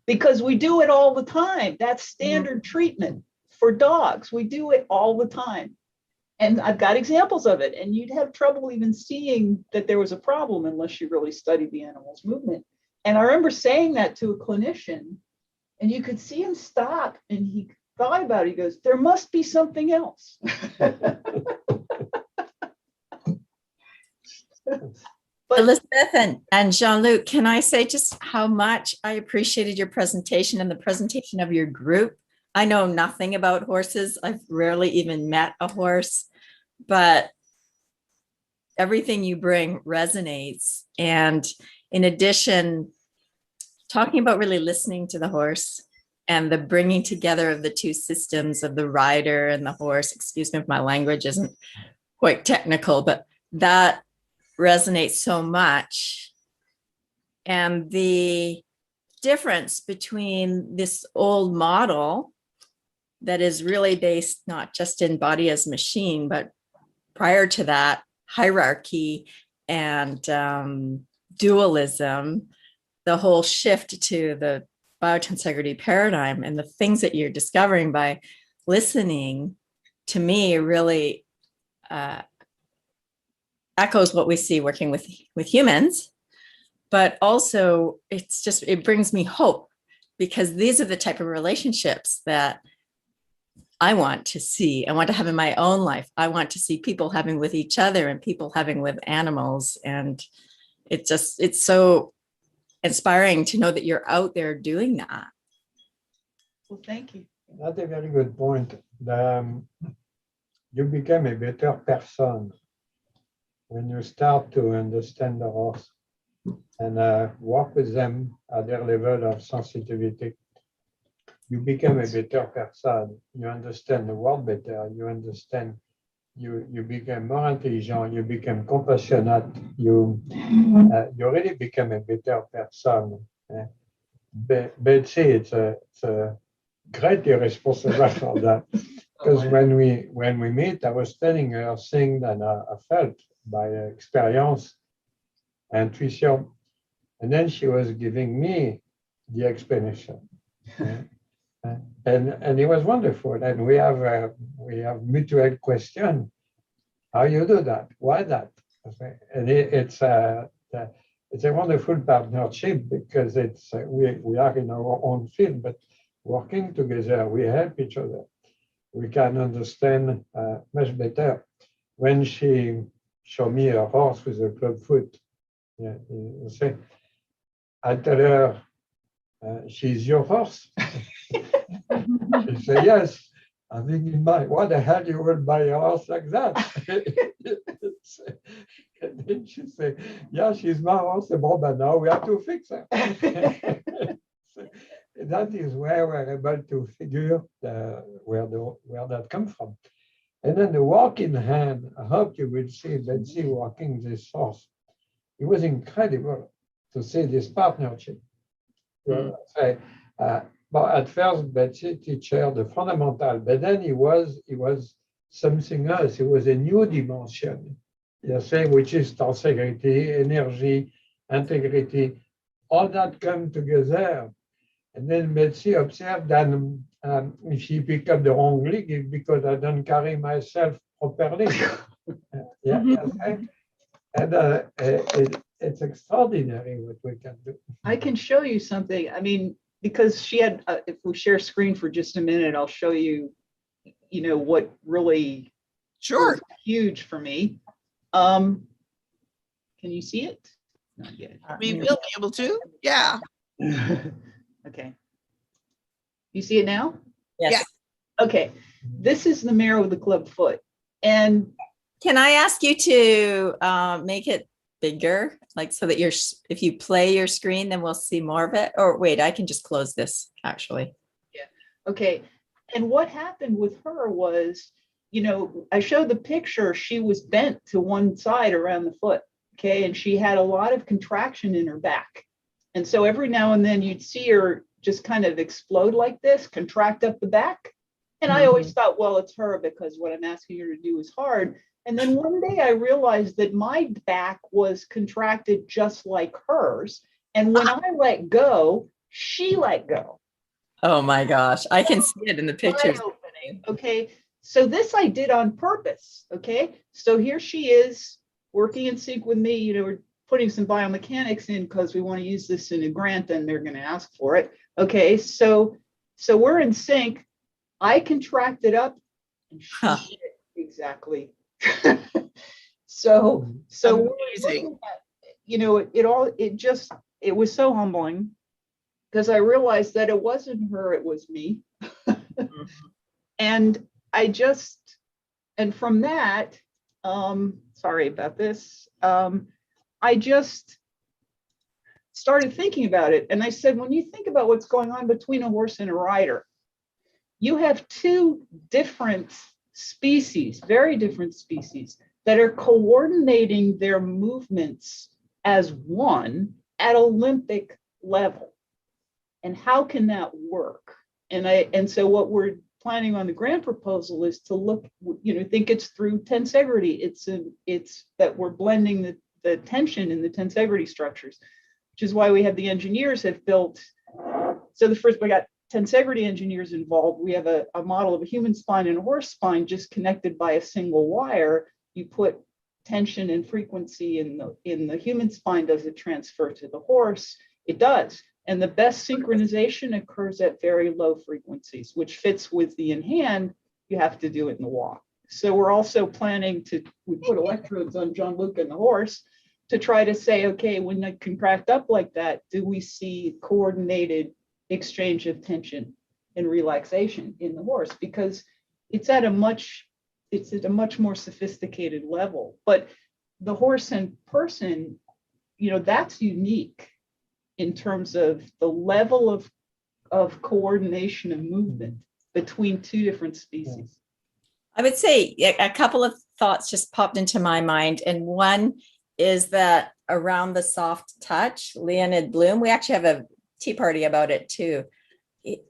Because we do it all the time. That's standard treatment for dogs. We do it all the time. And I've got examples of it. And you'd have trouble even seeing that there was a problem unless you really studied the animal's movement. And I remember saying that to a clinician, and you could see him stop, and he thought about it. He goes, there must be something else. But Elizabeth and Jean-Luc, can I say just how much I appreciated your presentation and the presentation of your group? I know nothing about horses. I've rarely even met a horse, but everything you bring resonates. And in addition, talking about really listening to the horse and the bringing together of the two systems of the rider and the horse, excuse me if my language isn't quite technical, but that resonates so much. And the difference between this old model that is really based not just in body as machine, but prior to that, hierarchy and dualism, the whole shift to the biotensegrity paradigm and the things that you're discovering by listening, to me, really echoes what we see working with humans, but also it brings me hope, because these are the type of relationships that I want to see. I want to have in my own life. I want to see people having with each other and people having with animals. And it's so inspiring to know that you're out there doing that. Well, thank you. That's a very good point. You become a better person when you start to understand the horse and work with them at their level of sensitivity. You become a better person. You understand the world better. You understand. You become more intelligent. You become compassionate. You really become a better person. Betsy, it's a great irresponsible for that. Because when we meet, I was telling her things that I felt by experience, intuition, and then she was giving me the explanation, and it was wonderful. And we have mutual question. How you do that? Why that? And it's a wonderful partnership, because we are in our own field, but working together, we help each other. We can understand much better. When she showed me a horse with a club foot, you say, I tell her, she's your horse. say, yes. I think in mind, what the hell you would buy a horse like that? And then she said, yeah, she's my horse. Well, but now we have to fix her. So that is where we're able to figure where that comes from. And then the walking hand, I hope you will see Betsy walking this horse. It was incredible to see this partnership. But at first, Betsy teach her the fundamental, but then it was something else. It was a new dimension, which is tensegrity, energy, integrity, all that come together. And then Betsy observed that if she pick up the wrong leg, it's because I don't carry myself properly. And it's extraordinary what we can do. I can show you something. I mean, because she had, if we share screen for just a minute, I'll show you, what really was huge for me. Can you see it? Not yet. We will be able to. Yeah. Okay. You see it now? Yes. Yeah. Okay. This is the marrow of the club foot. And can I ask you to make it bigger, like so that if you play your screen, then we'll see more of it? Or wait, I can just close this actually. Yeah. Okay. And what happened with her was, I showed the picture, she was bent to one side around the foot. Okay. And she had a lot of contraction in her back. And so every now and then you'd see her just kind of explode like this, contract up the back. And I always thought, well, it's her because what I'm asking her to do is hard. And then one day I realized that my back was contracted just like hers. And when I let go, she let go. Oh my gosh, I can see it in the pictures. Okay, so this I did on purpose. Okay, so here she is working in sync with me. We're putting some biomechanics in because we want to use this in a grant and they're going to ask for it. Okay, so we're in sync. I contracted up and she did exactly. So amazing. It was so humbling because I realized that it wasn't her, it was me. And from that, sorry about this. I just started thinking about it. And I said, when you think about what's going on between a horse and a rider, you have two different species, very different species, that are coordinating their movements as one at Olympic level. And how can that work? And so what we're planning on the grant proposal is to look, think it's through tensegrity. It's that we're blending the tension in the tensegrity structures, which is why we have the engineers have built. So we got tensegrity engineers involved. We have a model of a human spine and a horse spine just connected by a single wire. You put tension and frequency in the human spine. Does it transfer to the horse? It does. And the best synchronization occurs at very low frequencies, which fits with the in hand. You have to do it in the walk. So we're also planning we put electrodes on Jean-Luc and the horse to try to say, okay, when they contract up like that, do we see coordinated exchange of tension and relaxation in the horse? Because it's at a much more sophisticated level. But the horse and person, that's unique in terms of the level of coordination and movement between two different species. I would say a couple of thoughts just popped into my mind. And one is that around the soft touch, Leonid Bloom, we actually have a tea party about it too.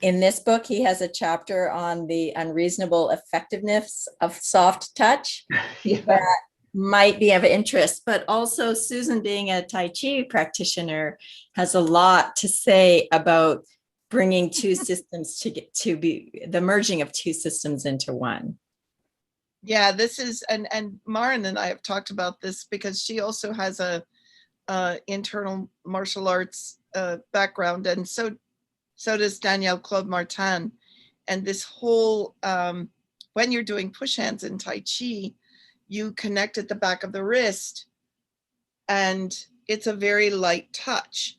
In this book, he has a chapter on the unreasonable effectiveness of soft touch. That might be of interest, but also Susan, being a Tai Chi practitioner, has a lot to say about bringing two systems to be the merging of two systems into one. Yeah, this is, and Maren and I have talked about this because she also has a internal martial arts background, and so does Danielle Claude Martin. And this whole, when you're doing push hands in Tai Chi, you connect at the back of the wrist, and it's a very light touch.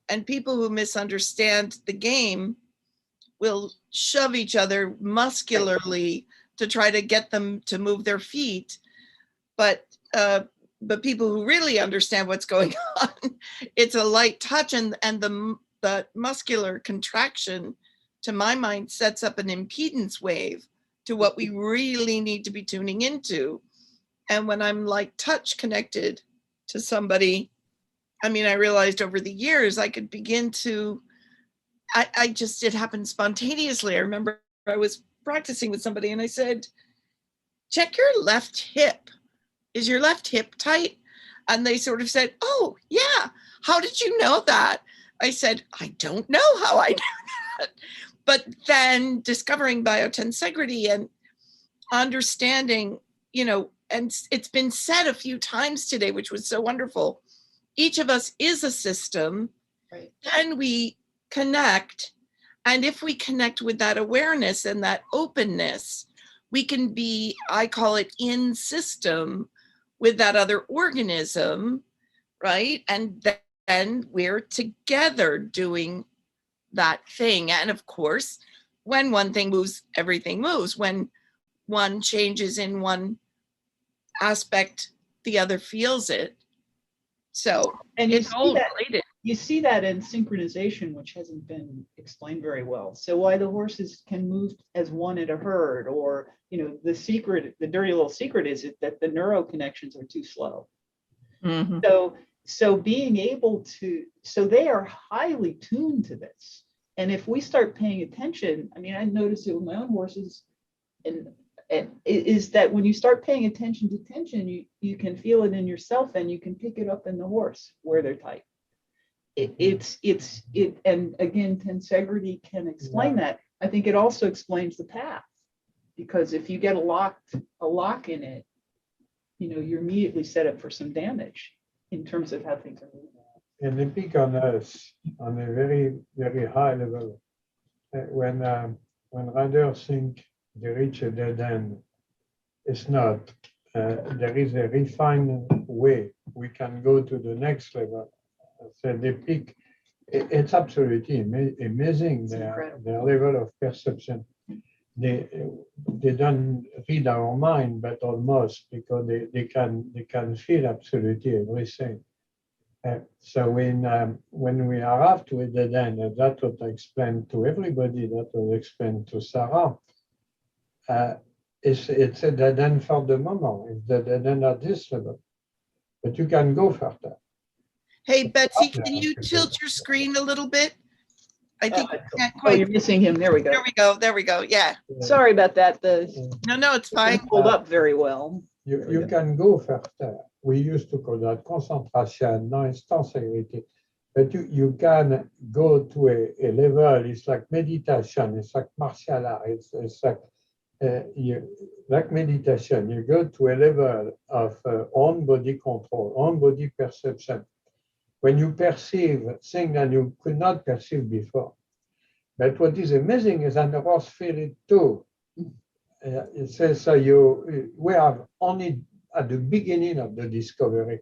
And people who misunderstand the game will shove each other muscularly to try to get them to move their feet. But people who really understand what's going on, it's a light touch, and the muscular contraction, to my mind, sets up an impedance wave to what we really need to be tuning into. And when I'm like touch connected to somebody, I mean, I realized over the years I could begin to, it happened spontaneously. I remember I was practicing with somebody and I said, check your left hip. Is your left hip tight? And they sort of said, oh, yeah. How did you know that? I said, I don't know how I know that. But then discovering biotensegrity and understanding, you know, and it's been said a few times today, which was so wonderful. Each of us is a system. Right. Then we connect. And if we connect with that awareness and that openness, we can be, I call it in system with that other organism, right? And then we're together doing that thing. And of course, when one thing moves, everything moves. When one changes in one aspect, the other feels it. So and it's all related. You see that in synchronization, which hasn't been explained very well. So why the horses can move as one in a herd, or, you know, the secret, the dirty little secret is that the neuro connections are too slow. Mm-hmm. So being able to, so they are highly tuned to this. And if we start paying attention, I mean, I noticed it with my own horses, and is that when you start paying attention to tension, you can feel it in yourself, and you can pick it up in the horse where they're tight. And again, tensegrity can explain that. I think it also explains the path, because if you get a lock in it, you know, you're immediately set up for some damage in terms of how things are moving. And they pick on us on a very, very high level. When riders think they reach a dead end, it's not. There is a refined way we can go to the next level. So they pick. It's absolutely amazing their level of perception. They don't read our mind, but almost, because they can feel absolutely everything. So when we arrive to a dead end, and that's what I explained to everybody, that was explained to Sarah, it's a dead end for the moment. It's the dead end at this level, but you can go further. Hey, Betsy, can you tilt your screen a little bit? I think you can't quite. Oh, you're missing him. There we go. There we go. Yeah. Sorry about that. No, it's fine. Pulled up very well. You can go further. We used to call that concentration, now it's tensegrity. But you can go to a level, it's like meditation, it's like martial art, it's like like meditation. You go to a level of own body control, own body perception. When you perceive things that you could not perceive before. But what is amazing is that the horse feel it too. It says so we are only at the beginning of the discovery.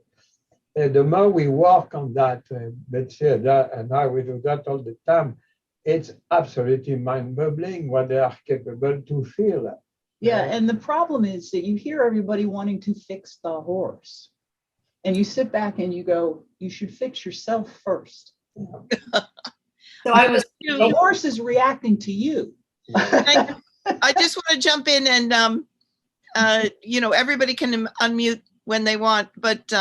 The more we work on that, let's say that, and now we do that all the time, it's absolutely mind-boggling what they are capable to feel. Yeah, and the problem is that you hear everybody wanting to fix the horse. And you sit back and you go, you should fix yourself first. So the horse is reacting to you. I just want to jump in and, you know, everybody can unmute when they want, but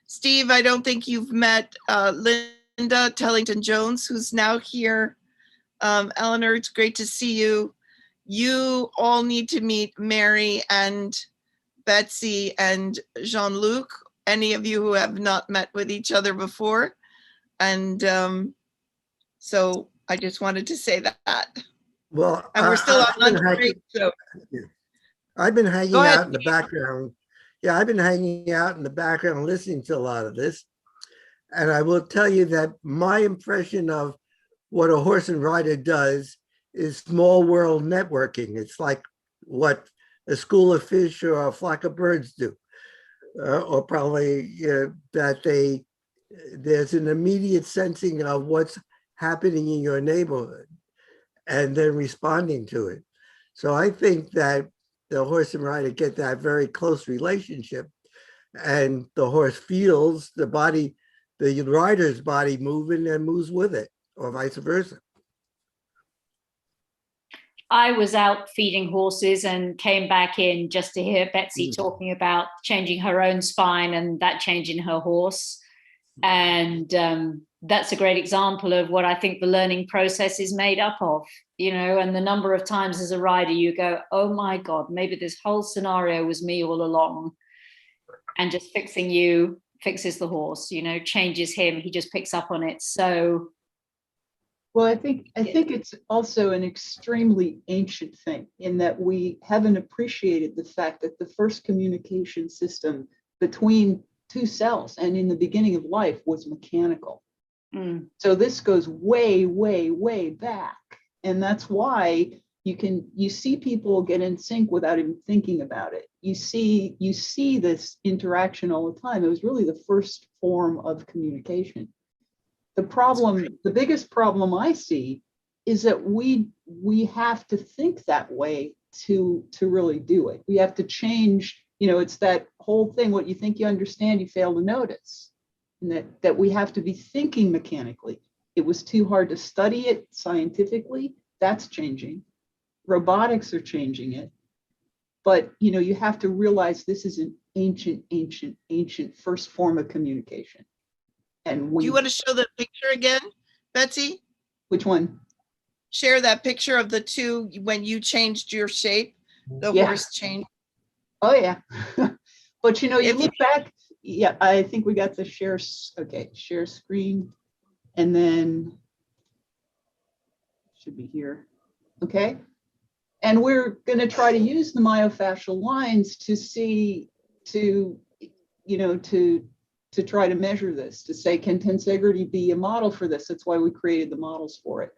Steve, I don't think you've met Linda Tellington-Jones, who's now here. Eleanor, it's great to see you. You all need to meet Mary and Betsy and Jean-Luc, any of you who have not met with each other before. And so I just wanted to say that. Well, and we're still on lunch break, so. I've been hanging out in the background. Yeah, I've been hanging out in the background listening to a lot of this. And I will tell you that my impression of what a horse and rider does is small world networking. It's like what a school of fish or a flock of birds do. Or probably that there's an immediate sensing of what's happening in your neighborhood. and then responding to it. So I think that the horse and rider get that very close relationship, and the horse feels the body, the rider's body moving and moves with it, or vice versa. I was out feeding horses and came back in just to hear Betsy talking about changing her own spine and that change in her horse. And that's a great example of what I think the learning process is made up of, you know, and the number of times as a rider you go, oh my God, maybe this whole scenario was me all along. And just fixing you fixes the horse, you know, changes him, he just picks up on it. So well, I think it's also an extremely ancient thing in that we haven't appreciated the fact that the first communication system between two cells and in the beginning of life was mechanical. So this goes way, way, way back. And that's why you see people get in sync without even thinking about it. You see this interaction all the time. It was really the first form of communication. The biggest problem I see is that we have to think that way to really do it. We have to change, you know, it's that whole thing, what you think you understand, you fail to notice. And that we have to be thinking mechanically. It was too hard to study it scientifically. That's changing. Robotics are changing it. But, you know, you have to realize this is an ancient first form of communication. And do you want to show the picture again, Betsy? Which one? Share that picture of the two when you changed your shape, the horse changed. Oh yeah. But you know, you look back, yeah, I think we got the share, okay, share screen, and then should be here. Okay. And we're going to try to use the myofascial lines to see, to try to measure this, to say, can tensegrity be a model for this? That's why we created the models for it.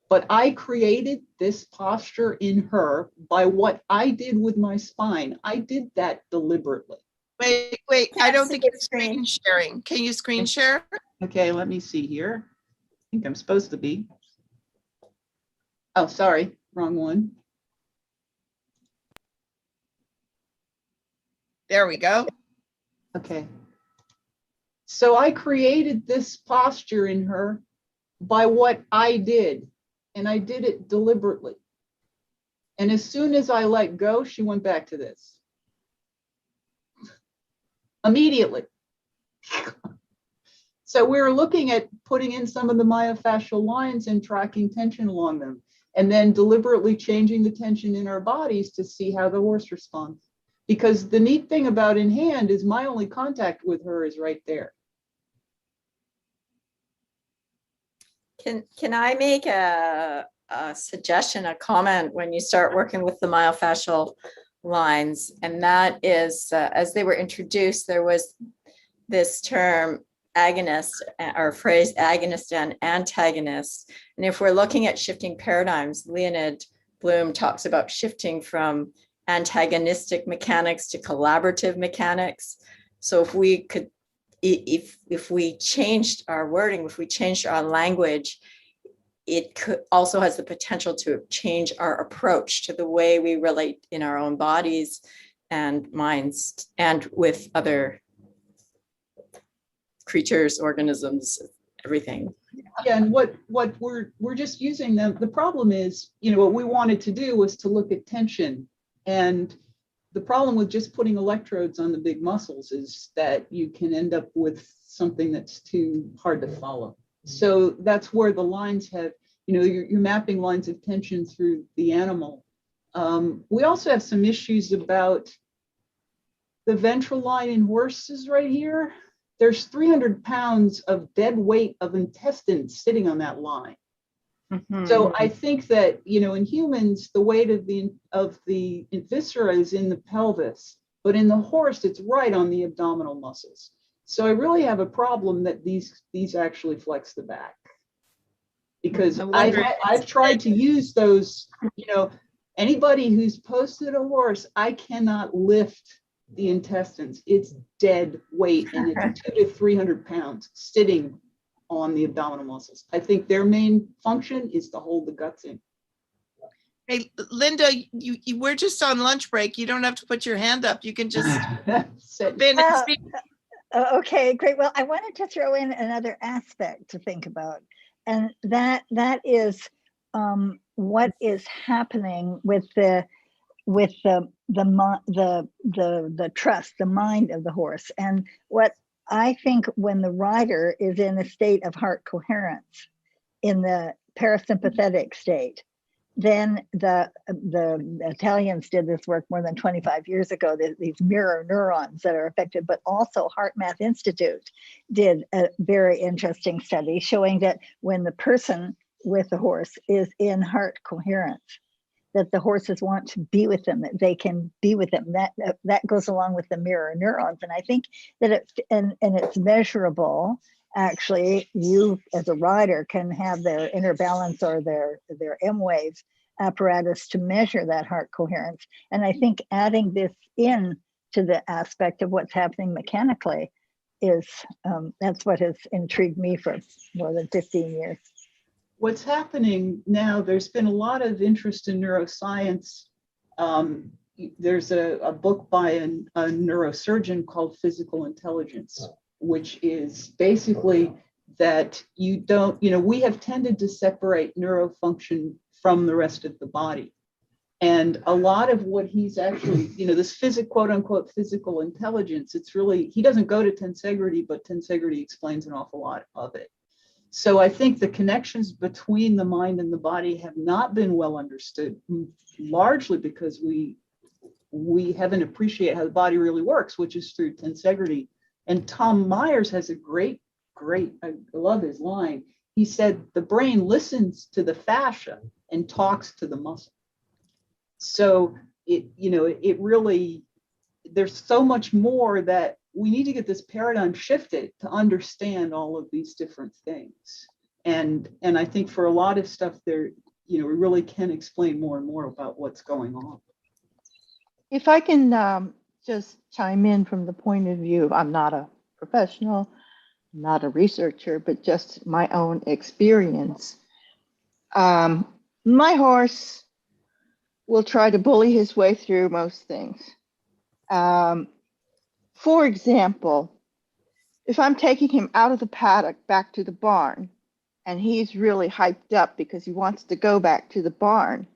But I created this posture in her by what I did with my spine. I did that deliberately. Wait, I don't think it's screen sharing. Can you screen share? Okay, let me see here. I think I'm supposed to be. Oh, sorry, wrong one. There we go. Okay. So I created this posture in her by what I did, and I did it deliberately. And as soon as I let go, she went back to this. Immediately. So we were looking at putting in some of the myofascial lines and tracking tension along them, and then deliberately changing the tension in our bodies to see how the horse responds. Because the neat thing about in hand is my only contact with her is right there. Can I make a suggestion, a comment when you start working with the myofascial lines? And that is, as they were introduced, there was this term agonist, or phrase agonist and antagonist. And if we're looking at shifting paradigms, Leonid Bloom talks about shifting from antagonistic mechanics to collaborative mechanics. So if we could, if we changed our wording, if we changed our language, it could also has the potential to change our approach to the way we relate in our own bodies and minds and with other creatures, organisms, everything. Yeah, and what we're just using them. The problem is, you know, what we wanted to do was to look at tension. And the problem with just putting electrodes on the big muscles is that you can end up with something that's too hard to follow. So that's where the lines have, you know, you're mapping lines of tension through the animal. We also have some issues about the ventral line in horses right here. There's 300 pounds of dead weight of intestines sitting on that line. So I think that, you know, in humans, the weight of the viscera is in the pelvis, but in the horse, it's right on the abdominal muscles. So I really have a problem that these actually flex the back, because I've tried to use those, you know, anybody who's posted a horse, I cannot lift the intestines. It's dead weight, and it's 200 to 300 pounds sitting on the abdominal muscles. I think their main function is to hold the guts in. Hey, Linda, we're just on lunch break. You don't have to put your hand up. You can just spin and speak. Okay, great. Well, I wanted to throw in another aspect to think about, and that is what is happening with the trust, the mind of the horse, and what I think when the rider is in a state of heart coherence, in the parasympathetic state, then the Italians did this work more than 25 years ago, these mirror neurons that are affected, but also HeartMath Institute did a very interesting study showing that when the person with the horse is in heart coherence, that the horses want to be with them, that they can be with them. That goes along with the mirror neurons. And I think that it's measurable. Actually, you as a rider can have their inner balance or their M-wave apparatus to measure that heart coherence. And I think adding this in to the aspect of what's happening mechanically is, that's what has intrigued me for more than 15 years. What's happening now, there's been a lot of interest in neuroscience. There's a book by a neurosurgeon called Physical Intelligence, which is basically that we have tended to separate neurofunction from the rest of the body. And a lot of what he's actually, this quote unquote physical intelligence, it's really, he doesn't go to tensegrity, but tensegrity explains an awful lot of it. So I think the connections between the mind and the body have not been well understood, largely because we haven't appreciated how the body really works, which is through tensegrity. And Tom Myers has a great, I love his line. He said, the brain listens to the fascia and talks to the muscle. So it really, there's so much more that we need to get this paradigm shifted to understand all of these different things. And I think for a lot of stuff there, we really can explain more and more about what's going on. If I can just chime in from the point of view, I'm not a professional, not a researcher, but just my own experience. My horse will try to bully his way through most things. For example, if I'm taking him out of the paddock back to the barn, and he's really hyped up because he wants to go back to the barn,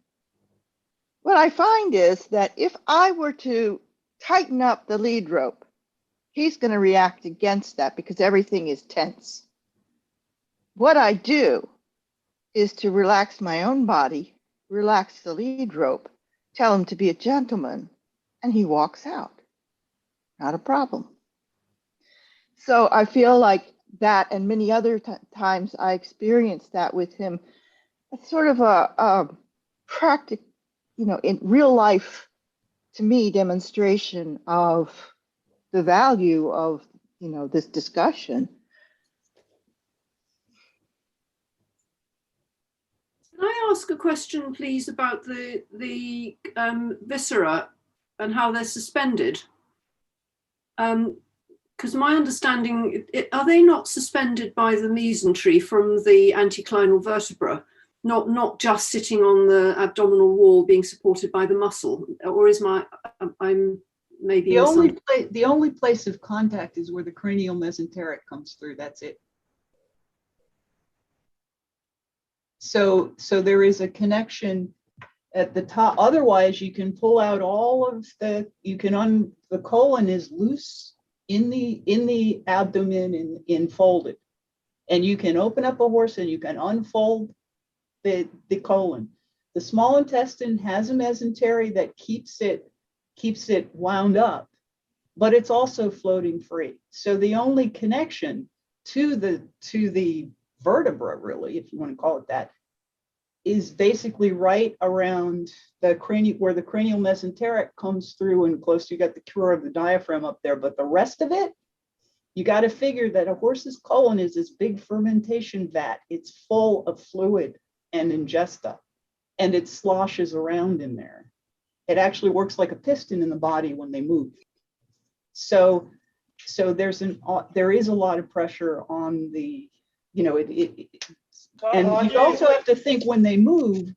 what I find is that if I were to tighten up the lead rope, he's going to react against that because everything is tense. What I do is to relax my own body, relax the lead rope, tell him to be a gentleman, and he walks out. Not a problem. So I feel like that, and many other times I experienced that with him. It's sort of a practical, in real life, to me, demonstration of the value of, this discussion. Can I ask a question, please, about the viscera and how they're suspended? Because my understanding, are they not suspended by the mesentery from the anticlinal vertebra, not just sitting on the abdominal wall being supported by the muscle? Or is I'm maybe the only place of contact is where the cranial mesenteric comes through. That's it. So there is a connection at the top. Otherwise, you can pull out all of the colon is loose in the abdomen and folded, and you can open up a horse and you can unfold the colon. The small intestine has a mesentery that keeps it wound up, but it's also floating free. So the only connection to the vertebra, really, if you want to call it that, is basically right around the cranial, where the cranial mesenteric comes through and close. You got the cure of the diaphragm up there, but the rest of it, you got to figure that a horse's colon is this big fermentation vat. It's full of fluid and ingesta, and it sloshes around in there. It actually works like a piston in the body when they move. So there is a lot of pressure on the, and you also have to think when they move,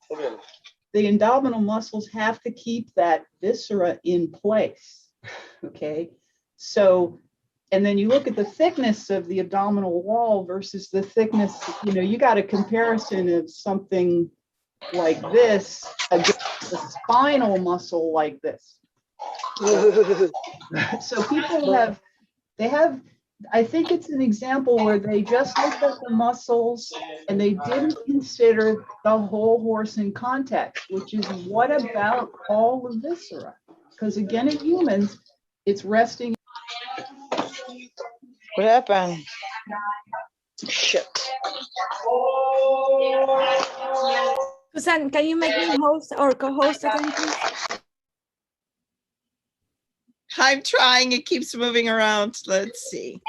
the abdominal muscles have to keep that viscera in place. Okay, so, and then you look at the thickness of the abdominal wall versus the thickness, you know, you got a comparison of something like this against the spinal muscle like this. So people have, I think it's an example where they just looked at the muscles and they didn't consider the whole horse in context, which is what about all the viscera? Because again, in humans, it's resting. What happened? Shit. Susan, can you make me host or co-host again, please? I'm trying, it keeps moving around. Let's see.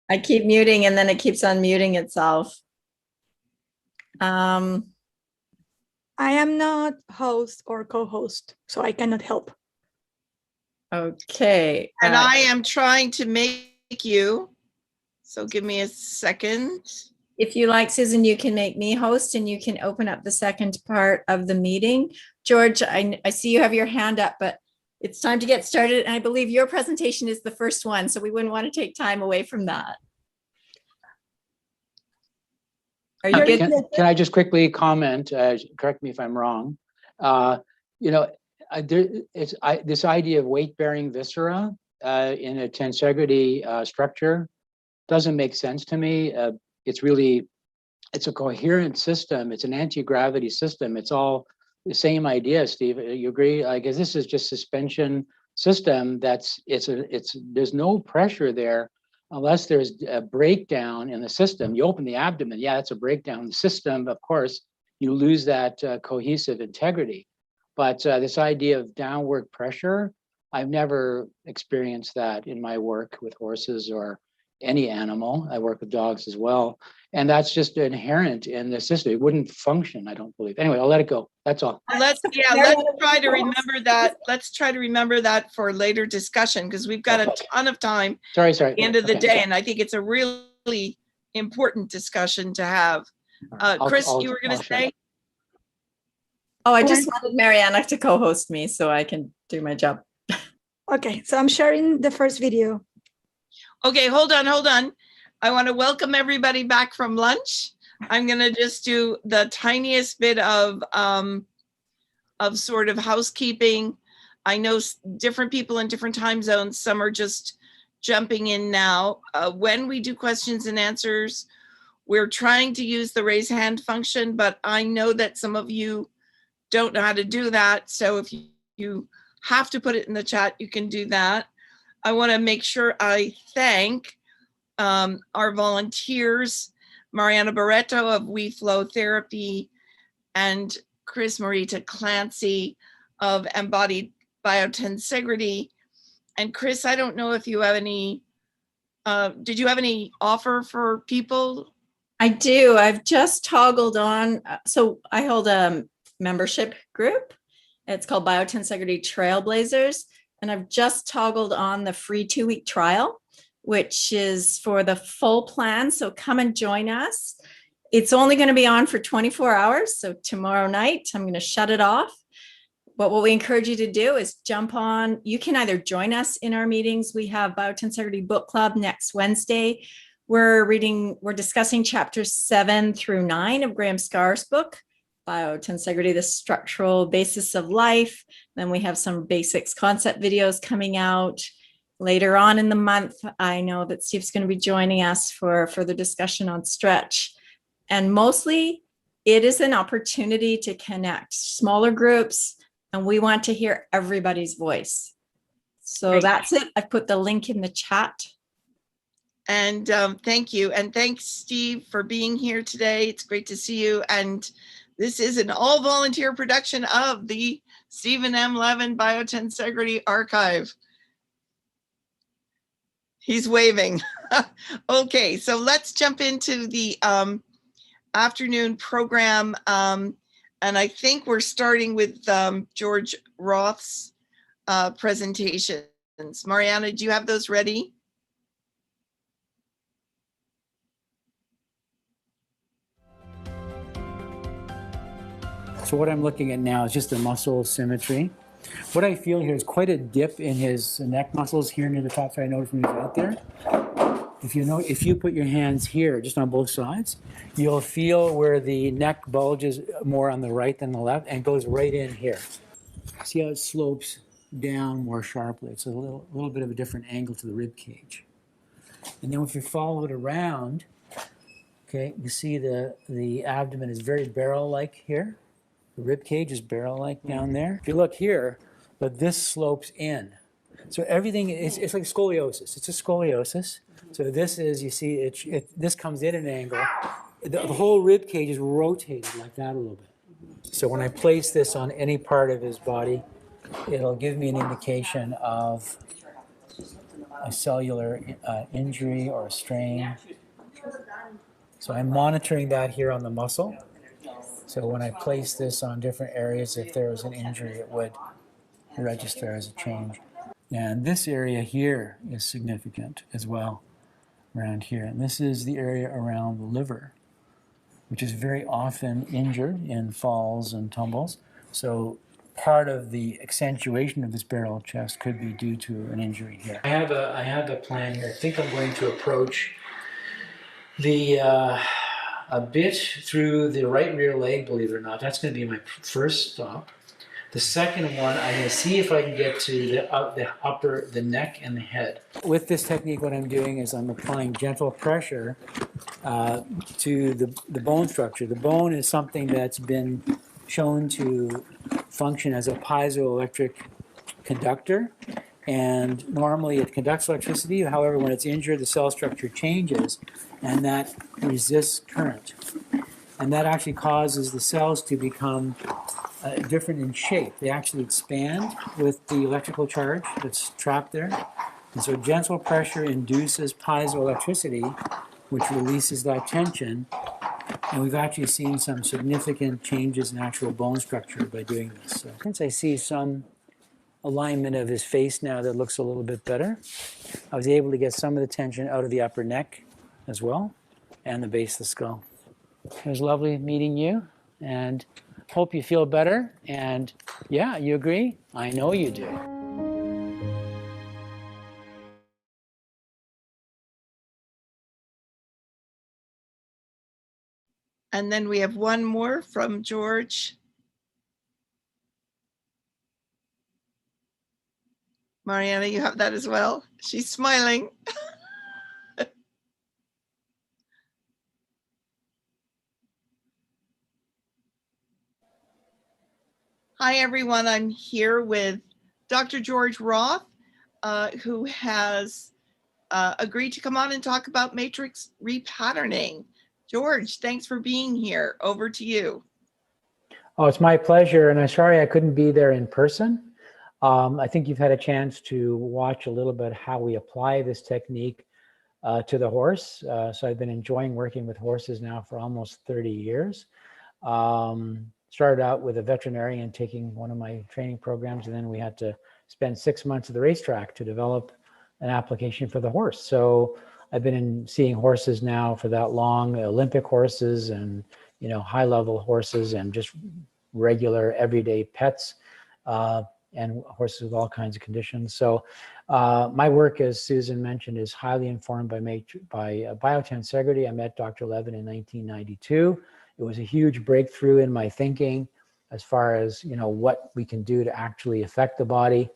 I keep muting and then it keeps unmuting itself. I am not host or co-host, so I cannot help. Okay. And I am trying to make you. So give me a second. If you like, Susan, you can make me host and you can open up the second part of the meeting. George, I see you have your hand up, but it's time to get started. And I believe your presentation is the first one, so we wouldn't want to take time away from that. Are you good? Can I just quickly comment? Correct me if I'm wrong. You know, this idea of weight-bearing viscera in a tensegrity structure doesn't make sense to me. It's a coherent system. It's an anti-gravity system. It's all the same idea, Steve. You agree? I guess this is just suspension system. There's no pressure there unless there's a breakdown in the system. You open the abdomen, yeah, that's a breakdown in the system. Of course, you lose that cohesive integrity. But this idea of downward pressure, I've never experienced that in my work with horses or any animal. I work with dogs as well. And that's just inherent in the system. It wouldn't function, I don't believe. Anyway, I'll let it go. That's all. Let's try to remember that. Let's try to remember that for later discussion, because we've got a ton of time Sorry. at the end of the day. And I think it's a really important discussion to have. Chris, you were going to say? Oh, I just wanted Mariana to co-host me so I can do my job. Okay, so I'm sharing the first video. Okay, hold on. I want to welcome everybody back from lunch. I'm going to just do the tiniest bit of sort of housekeeping. I know different people in different time zones. Some are just jumping in now. When we do questions and answers, we're trying to use the raise hand function, but I know that some of you don't know how to do that. So if you have to put it in the chat, you can do that. I want to make sure I thank our volunteers, Mariana Barreto of We Flow Therapy and Chris Marita Clancy of Embodied Biotensegrity. And Chris, I don't know if you have any, did you have any offer for people? I do. I've just toggled on. So I hold a membership group. It's called Biotensegrity Trailblazers. And I've just toggled on the free 2-week trial, which is for the full plan. So come and join us. It's only going to be on for 24 hours. So tomorrow night, I'm going to shut it off. But what we encourage you to do is jump on. You can either join us in our meetings. We have Biotensegrity Book Club next Wednesday. We're discussing chapters 7 through 9 of Graham Scar's book, Biotensegrity, the Structural Basis of Life. Then we have some basics concept videos coming out. Later on in the month, I know that Steve's going to be joining us for further discussion on stretch. And mostly, it is an opportunity to connect smaller groups, and we want to hear everybody's voice. So that's it. I put the link in the chat. And thank you. And thanks, Steve, for being here today. It's great to see you. And this is an all-volunteer production of the Stephen M. Levin Biotensegrity Archive. He's waving. Okay, so let's jump into the afternoon program. And I think we're starting with George Roth's presentation. Mariana, do you have those ready? So what I'm looking at now is just the muscle symmetry. What I feel here is quite a dip in his neck muscles here near the top side. I noticed when he's out there. If you put your hands here, just on both sides, you'll feel where the neck bulges more on the right than the left and goes right in here. See how it slopes down more sharply? It's a little bit of a different angle to the rib cage. And then if you follow it around, okay, you see the abdomen is very barrel-like here. The rib cage is barrel-like down there. If you look here, but this slopes in. So everything is, it's like scoliosis. It's a scoliosis. So this is, you see, this comes in an angle. The whole rib cage is rotated like that a little bit. So when I place this on any part of his body, it'll give me an indication of a cellular injury or a strain. So I'm monitoring that here on the muscle. So when I place this on different areas, if there was an injury, it would register as a change. And this area here is significant as well, around here. And this is the area around the liver, which is very often injured in falls and tumbles. So part of the accentuation of this barrel chest could be due to an injury here. I have a plan here. I think I'm going to approach the a bit through the right rear leg, believe it or not. That's going to be my first stop. The second one, I'm going to see if I can get to the neck and the head. With this technique, what I'm doing is I'm applying gentle pressure to the bone structure. The bone is something that's been shown to function as a piezoelectric conductor, and normally it conducts electricity. However, when it's injured, the cell structure changes, and that resists current. And that actually causes the cells to become different in shape. They actually expand with the electrical charge that's trapped there. And so gentle pressure induces piezoelectricity, which releases that tension. And we've actually seen some significant changes in actual bone structure by doing this. So since I see some alignment of his face now that looks a little bit better, I was able to get some of the tension out of the upper neck as well, and the base of the skull. It was lovely meeting you, and hope you feel better. And yeah, you agree? I know you do. And then we have one more from George. Mariana, you have that as well? She's smiling. Hi, everyone. I'm here with Dr. George Roth, who has agreed to come on and talk about matrix repatterning. George, thanks for being here. Over to you. Oh, it's my pleasure, and I'm sorry I couldn't be there in person. I think you've had a chance to watch a little bit how we apply this technique to the horse. So I've been enjoying working with horses now for almost 30 years. Started out with a veterinarian taking one of my training programs, and then we had to spend 6 months at the racetrack to develop an application for the horse. So I've been seeing horses now for that long, Olympic horses and high-level horses and just regular everyday pets and horses with all kinds of conditions. So my work, as Susan mentioned, is highly informed by Biotensegrity. I met Dr. Levin in 1992. It was a huge breakthrough in my thinking as far as what we can do to actually affect the body.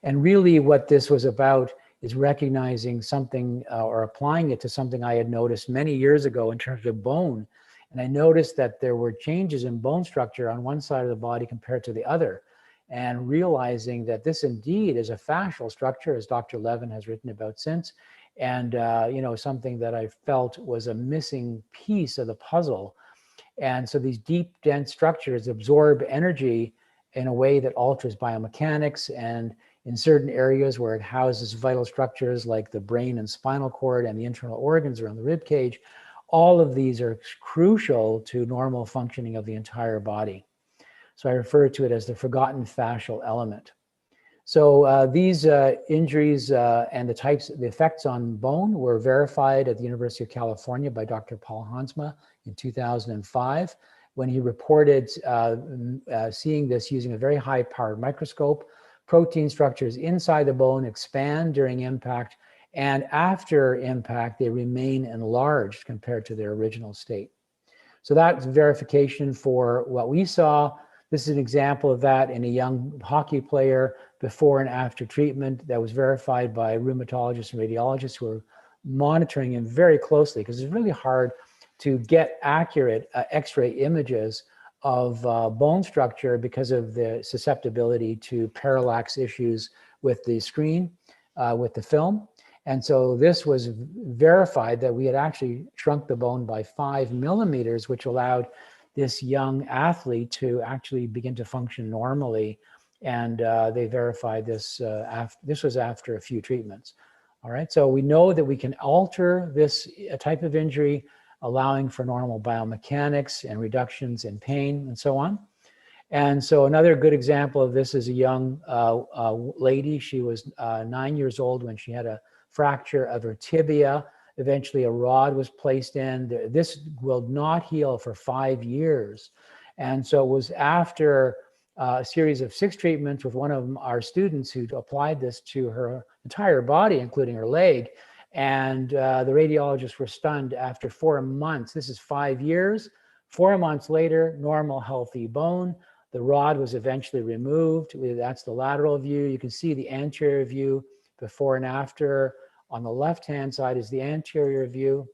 And really what this was about is recognizing something or applying it to something I had noticed many years ago in terms of bone. And I noticed that there were changes in bone structure on one side of the body compared to the other. And realizing that this indeed is a fascial structure, as Dr. Levin has written about since, and something that I felt was a missing piece of the puzzle. And so these deep, dense structures absorb energy in a way that alters biomechanics, and in certain areas where it houses vital structures like the brain and spinal cord and the internal organs around the rib cage, all of these are crucial to normal functioning of the entire body. So I refer to it as the forgotten fascial element. So these injuries and the effects on bone were verified at the University of California by Dr. Paul Hansma in 2005, when he reported seeing this using a very high-powered microscope. Protein structures inside the bone expand during impact, and after impact, they remain enlarged compared to their original state. So that's verification for what we saw. This is an example of that in a young hockey player before and after treatment that was verified by rheumatologists and radiologists who are monitoring him very closely, because it's really hard to get accurate X-ray images of bone structure because of the susceptibility to parallax issues with the screen, with the film. And so this was verified that we had actually shrunk the bone by 5 millimeters, which allowed this young athlete to actually begin to function normally. And they verified this, this was after a few treatments. All right, so we know that we can alter this type of injury, allowing for normal biomechanics and reductions in pain and so on. And so another good example of this is a young lady. She was 9 years old when she had a fracture of her tibia. Eventually a rod was placed in. This will not heal for 5 years. And so it was after a series of 6 treatments with one of our students who applied this to her entire body, including her leg. And the radiologists were stunned after 4 months. This is 5 years. 4 months later, normal, healthy bone. The rod was eventually removed. That's the lateral view. You can see the anterior view before and after. On the left-hand side is the anterior view.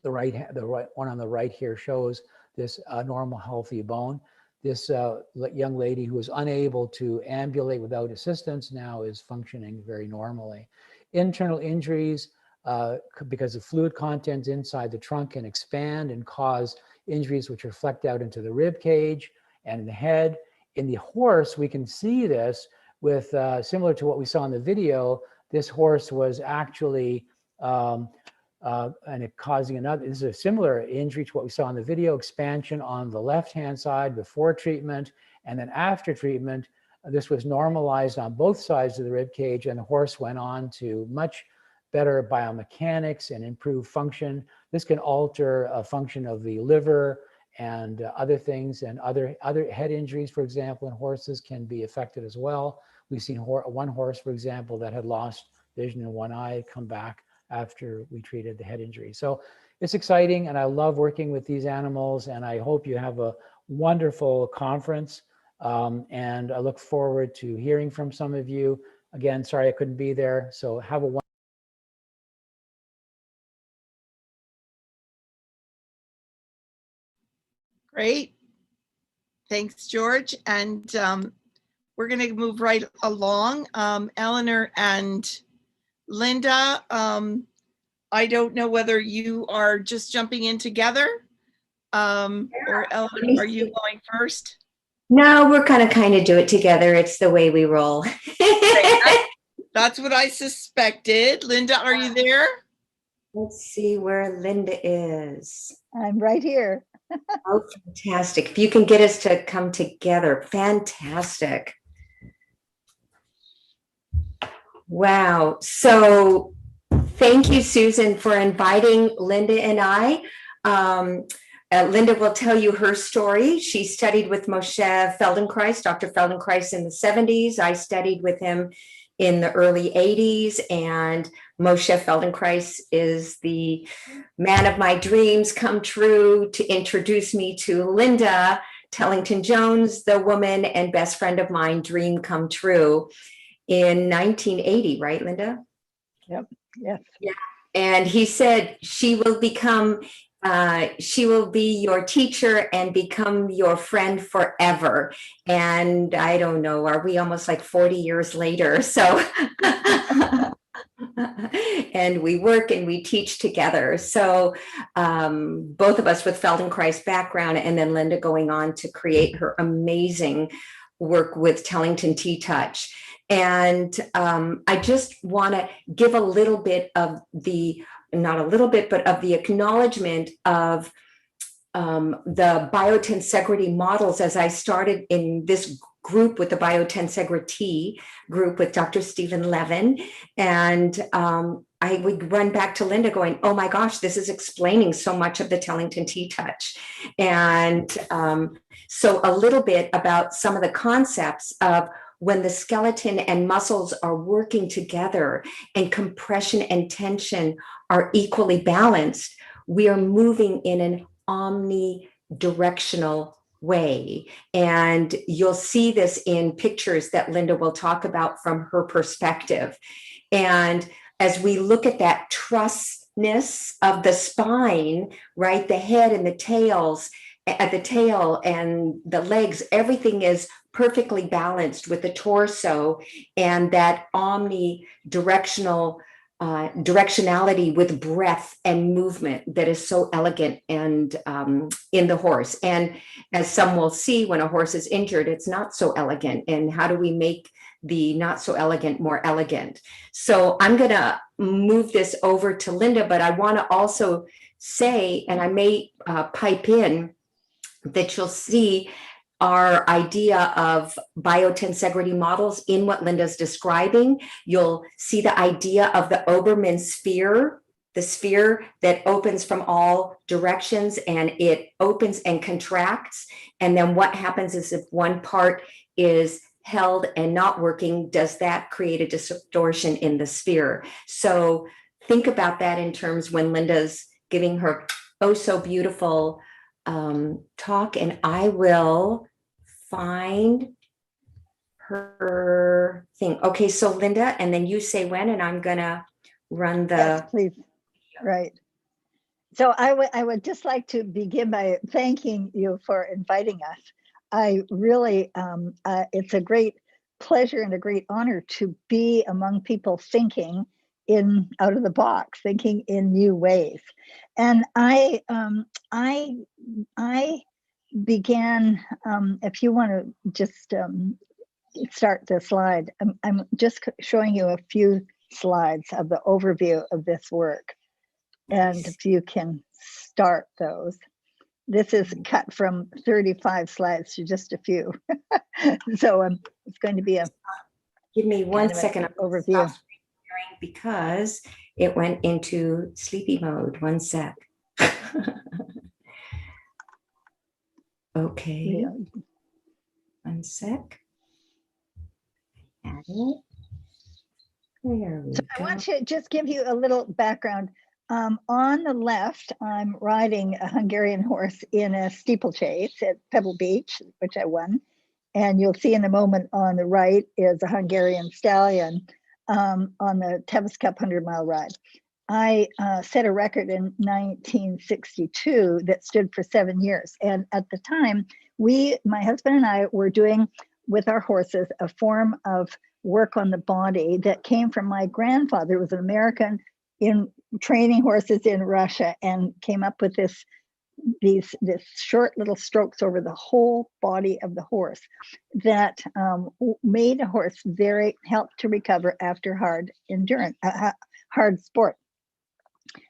The right one on the right here shows this normal, healthy bone. This young lady who was unable to ambulate without assistance now is functioning very normally. Internal injuries, because of fluid content inside the trunk, can expand and cause injuries which reflect out into the rib cage and the head. In the horse, we can see this with, similar to what we saw in the video, this horse was actually, and it causing another, this is a similar injury to what we saw in the video, expansion on the left-hand side before treatment, and then after treatment, this was normalized on both sides of the rib cage, and the horse went on to much better biomechanics and improved function. This can alter a function of the liver and other things, and other head injuries, for example, in horses can be affected as well. We've seen one horse, for example, that had lost vision in one eye come back after we treated the head injury. So it's exciting, and I love working with these animals, and I hope you have a wonderful conference. And I look forward to hearing from some of you. Again, sorry I couldn't be there, so have a wonderful. Great. Thanks, George. And we're going to move right along. Eleanor and Linda, I don't know whether you are just jumping in together, or Eleanor, are you going first? No, we're kind of do it together. It's the way we roll. That's what I suspected. Linda, are you there? Let's see where Linda is. I'm right here. Oh, fantastic. If you can get us to come together, fantastic. Wow. So thank you, Susan, for inviting Linda and I. Linda will tell you her story. She studied with Moshe Feldenkrais, Dr. Feldenkrais in the 70s. I studied with him in the early 80s, and Moshe Feldenkrais is the man of my dreams come true to introduce me to Linda Tellington-Jones, the woman and best friend of mine, dream come true in 1980, right, Linda? Yep. Yes. Yeah. And he said, she will be your teacher and become your friend forever. And I don't know, are we almost like 40 years later? So, and we work and we teach together. So both of us with Feldenkrais background, and then Linda going on to create her amazing work with Tellington T-Touch. And I just want to give a little bit of the, not a little bit, but of the acknowledgement of the Biotensegrity models, as I started in this group with the Biotensegrity group with Dr. Stephen Levin. And I would run back to Linda going, oh my gosh, this is explaining so much of the Tellington T-touch. And so a little bit about some of the concepts of when the skeleton and muscles are working together and compression and tension are equally balanced, we are moving in an omnidirectional way. And you'll see this in pictures that Linda will talk about from her perspective. And as we look at that trussness of the spine, right, the head and the tails, at the tail and the legs, everything is perfectly balanced with the torso and that omnidirectional directionality with breath and movement that is so elegant and in the horse. And as some will see, when a horse is injured, it's not so elegant. And how do we make the not so elegant more elegant? So I'm going to move this over to Linda, but I want to also say, and I may pipe in, that you'll see our idea of biotensegrity models in what Linda's describing. You'll see the idea of the Obermann sphere, the sphere that opens from all directions and it opens and contracts. And then what happens is if one part is held and not working, does that create a distortion in the sphere? So think about that in terms when Linda's giving her oh so beautiful talk, and I will find her thing. Okay, so Linda, and then you say when, and I'm gonna run the. Yes, please. Right. So I would just like to begin by thanking you for inviting us. I really, it's a great pleasure and a great honor to be among people thinking out of the box, thinking in new ways. And I began, if you want to just start the slide, I'm just showing you a few slides of the overview of this work. And if you can start those. This is cut from 35 slides to just a few. So it's going to be a give me one second overview. Because it went into sleepy mode. One sec. Okay. Yeah. One sec. Add it. There we So go. I want to just give you a little background. On the left, I'm riding a Hungarian horse in a steeplechase at Pebble Beach, which I won. And you'll see in a moment on the right is a Hungarian stallion on the Tevis Cup 100-mile ride. I set a record in 1962 that stood for 7 years. And at the time, my husband and I were doing with our horses a form of work on the body that came from my grandfather, who was an American in training horses in Russia, and came up with this short little strokes over the whole body of the horse that made a horse helped to recover after hard endurance, hard sport.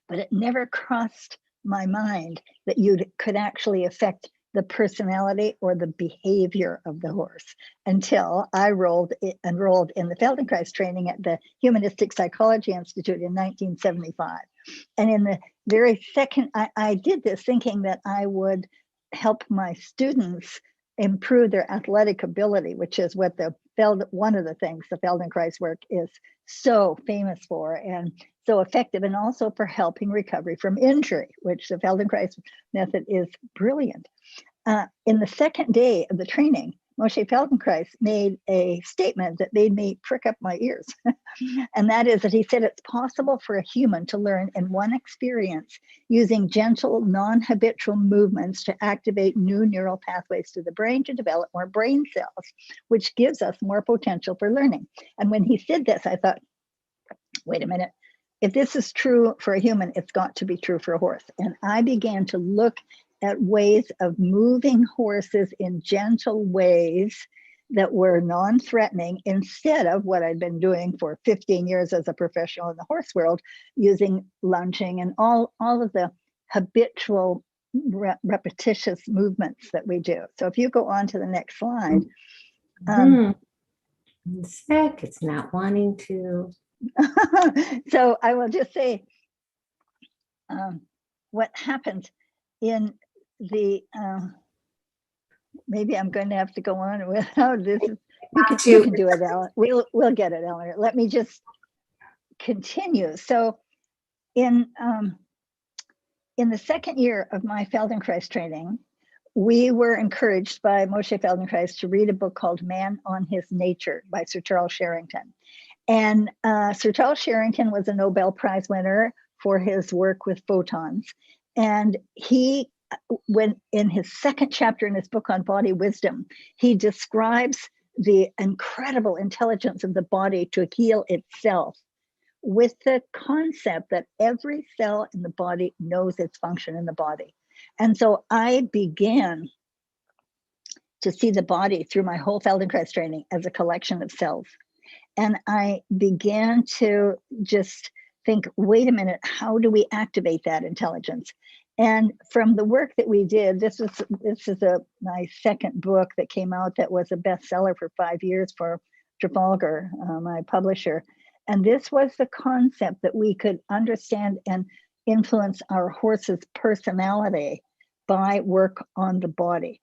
But it never crossed my mind that you could actually affect the personality or the behavior of the horse until I enrolled in the Feldenkrais training at the Humanistic Psychology Institute in 1975. And in the very second, I did this thinking that I would help my students improve their athletic ability, which is what one of the things the Feldenkrais work is so famous for and so effective, and also for helping recovery from injury, which the Feldenkrais method is brilliant. In the second day of the training, Moshe Feldenkrais made a statement that made me prick up my ears. And that is that he said it's possible for a human to learn in one experience using gentle, non-habitual movements to activate new neural pathways to the brain to develop more brain cells, which gives us more potential for learning. And when he said this, I thought, wait a minute, if this is true for a human, it's got to be true for a horse. And I began to look at ways of moving horses in gentle ways that were non-threatening, instead of what I'd been doing for 15 years as a professional in the horse world, using lunging and all of the habitual repetitious movements that we do. So if you go on to the next slide. Sick, it's not wanting to. So I will just say what happened in the, maybe I'm going to have to go on without this. You can do it, Ellen. We'll get it, Ellen. Let me just continue. So in the second year of my Feldenkrais training, we were encouraged by Moshe Feldenkrais to read a book called Man on His Nature by Sir Charles Sherrington. And Sir Charles Sherrington was a Nobel Prize winner for his work with photons. And he, when in his second chapter in his book on body wisdom, he describes the incredible intelligence of the body to heal itself with the concept that every cell in the body knows its function in the body. And so I began to see the body through my whole Feldenkrais training as a collection of cells. And I began to just think, wait a minute, how do we activate that intelligence? And from the work that we did, this is my second book that came out that was a bestseller for 5 years for Trafalgar, my publisher. And this was the concept that we could understand and influence our horse's personality by work on the body.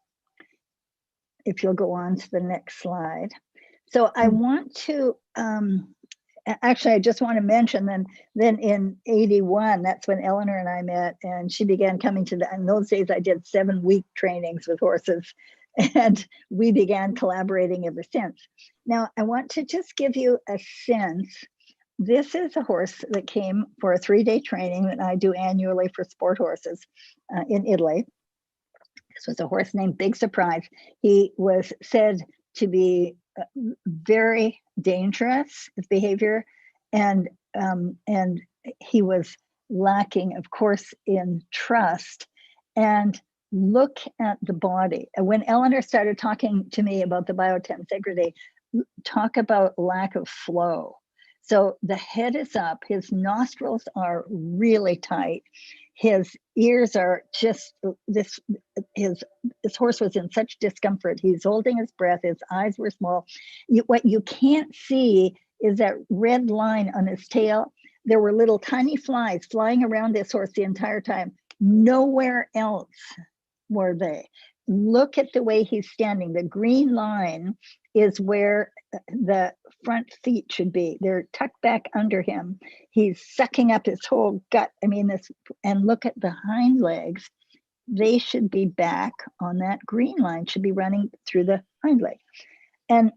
If you'll go on to the next slide. So I want to, actually, I just want to mention then in 81, that's when Eleanor and I met, and she began coming to in those days I did 7-week trainings with horses, and we began collaborating ever since. Now, I want to just give you a sense. This is a horse that came for a 3-day training that I do annually for sport horses in Italy. This was a horse named Big Surprise. He was said to be very dangerous, his behavior, and he was lacking, of course, in trust. And look at the body. When Eleanor started talking to me about the Biotensegrity, talk about lack of flow. So the head is up, his nostrils are really tight, his ears are just, this horse was in such discomfort. He's holding his breath, his eyes were small. What you can't see is that red line on his tail. There were little tiny flies flying around this horse the entire time. Nowhere else were they. Look at the way he's standing. The green line is where the front feet should be. They're tucked back under him. He's sucking up his whole gut. I mean, this, and look at the hind legs. They should be back on that green line, should be running through the hind leg. And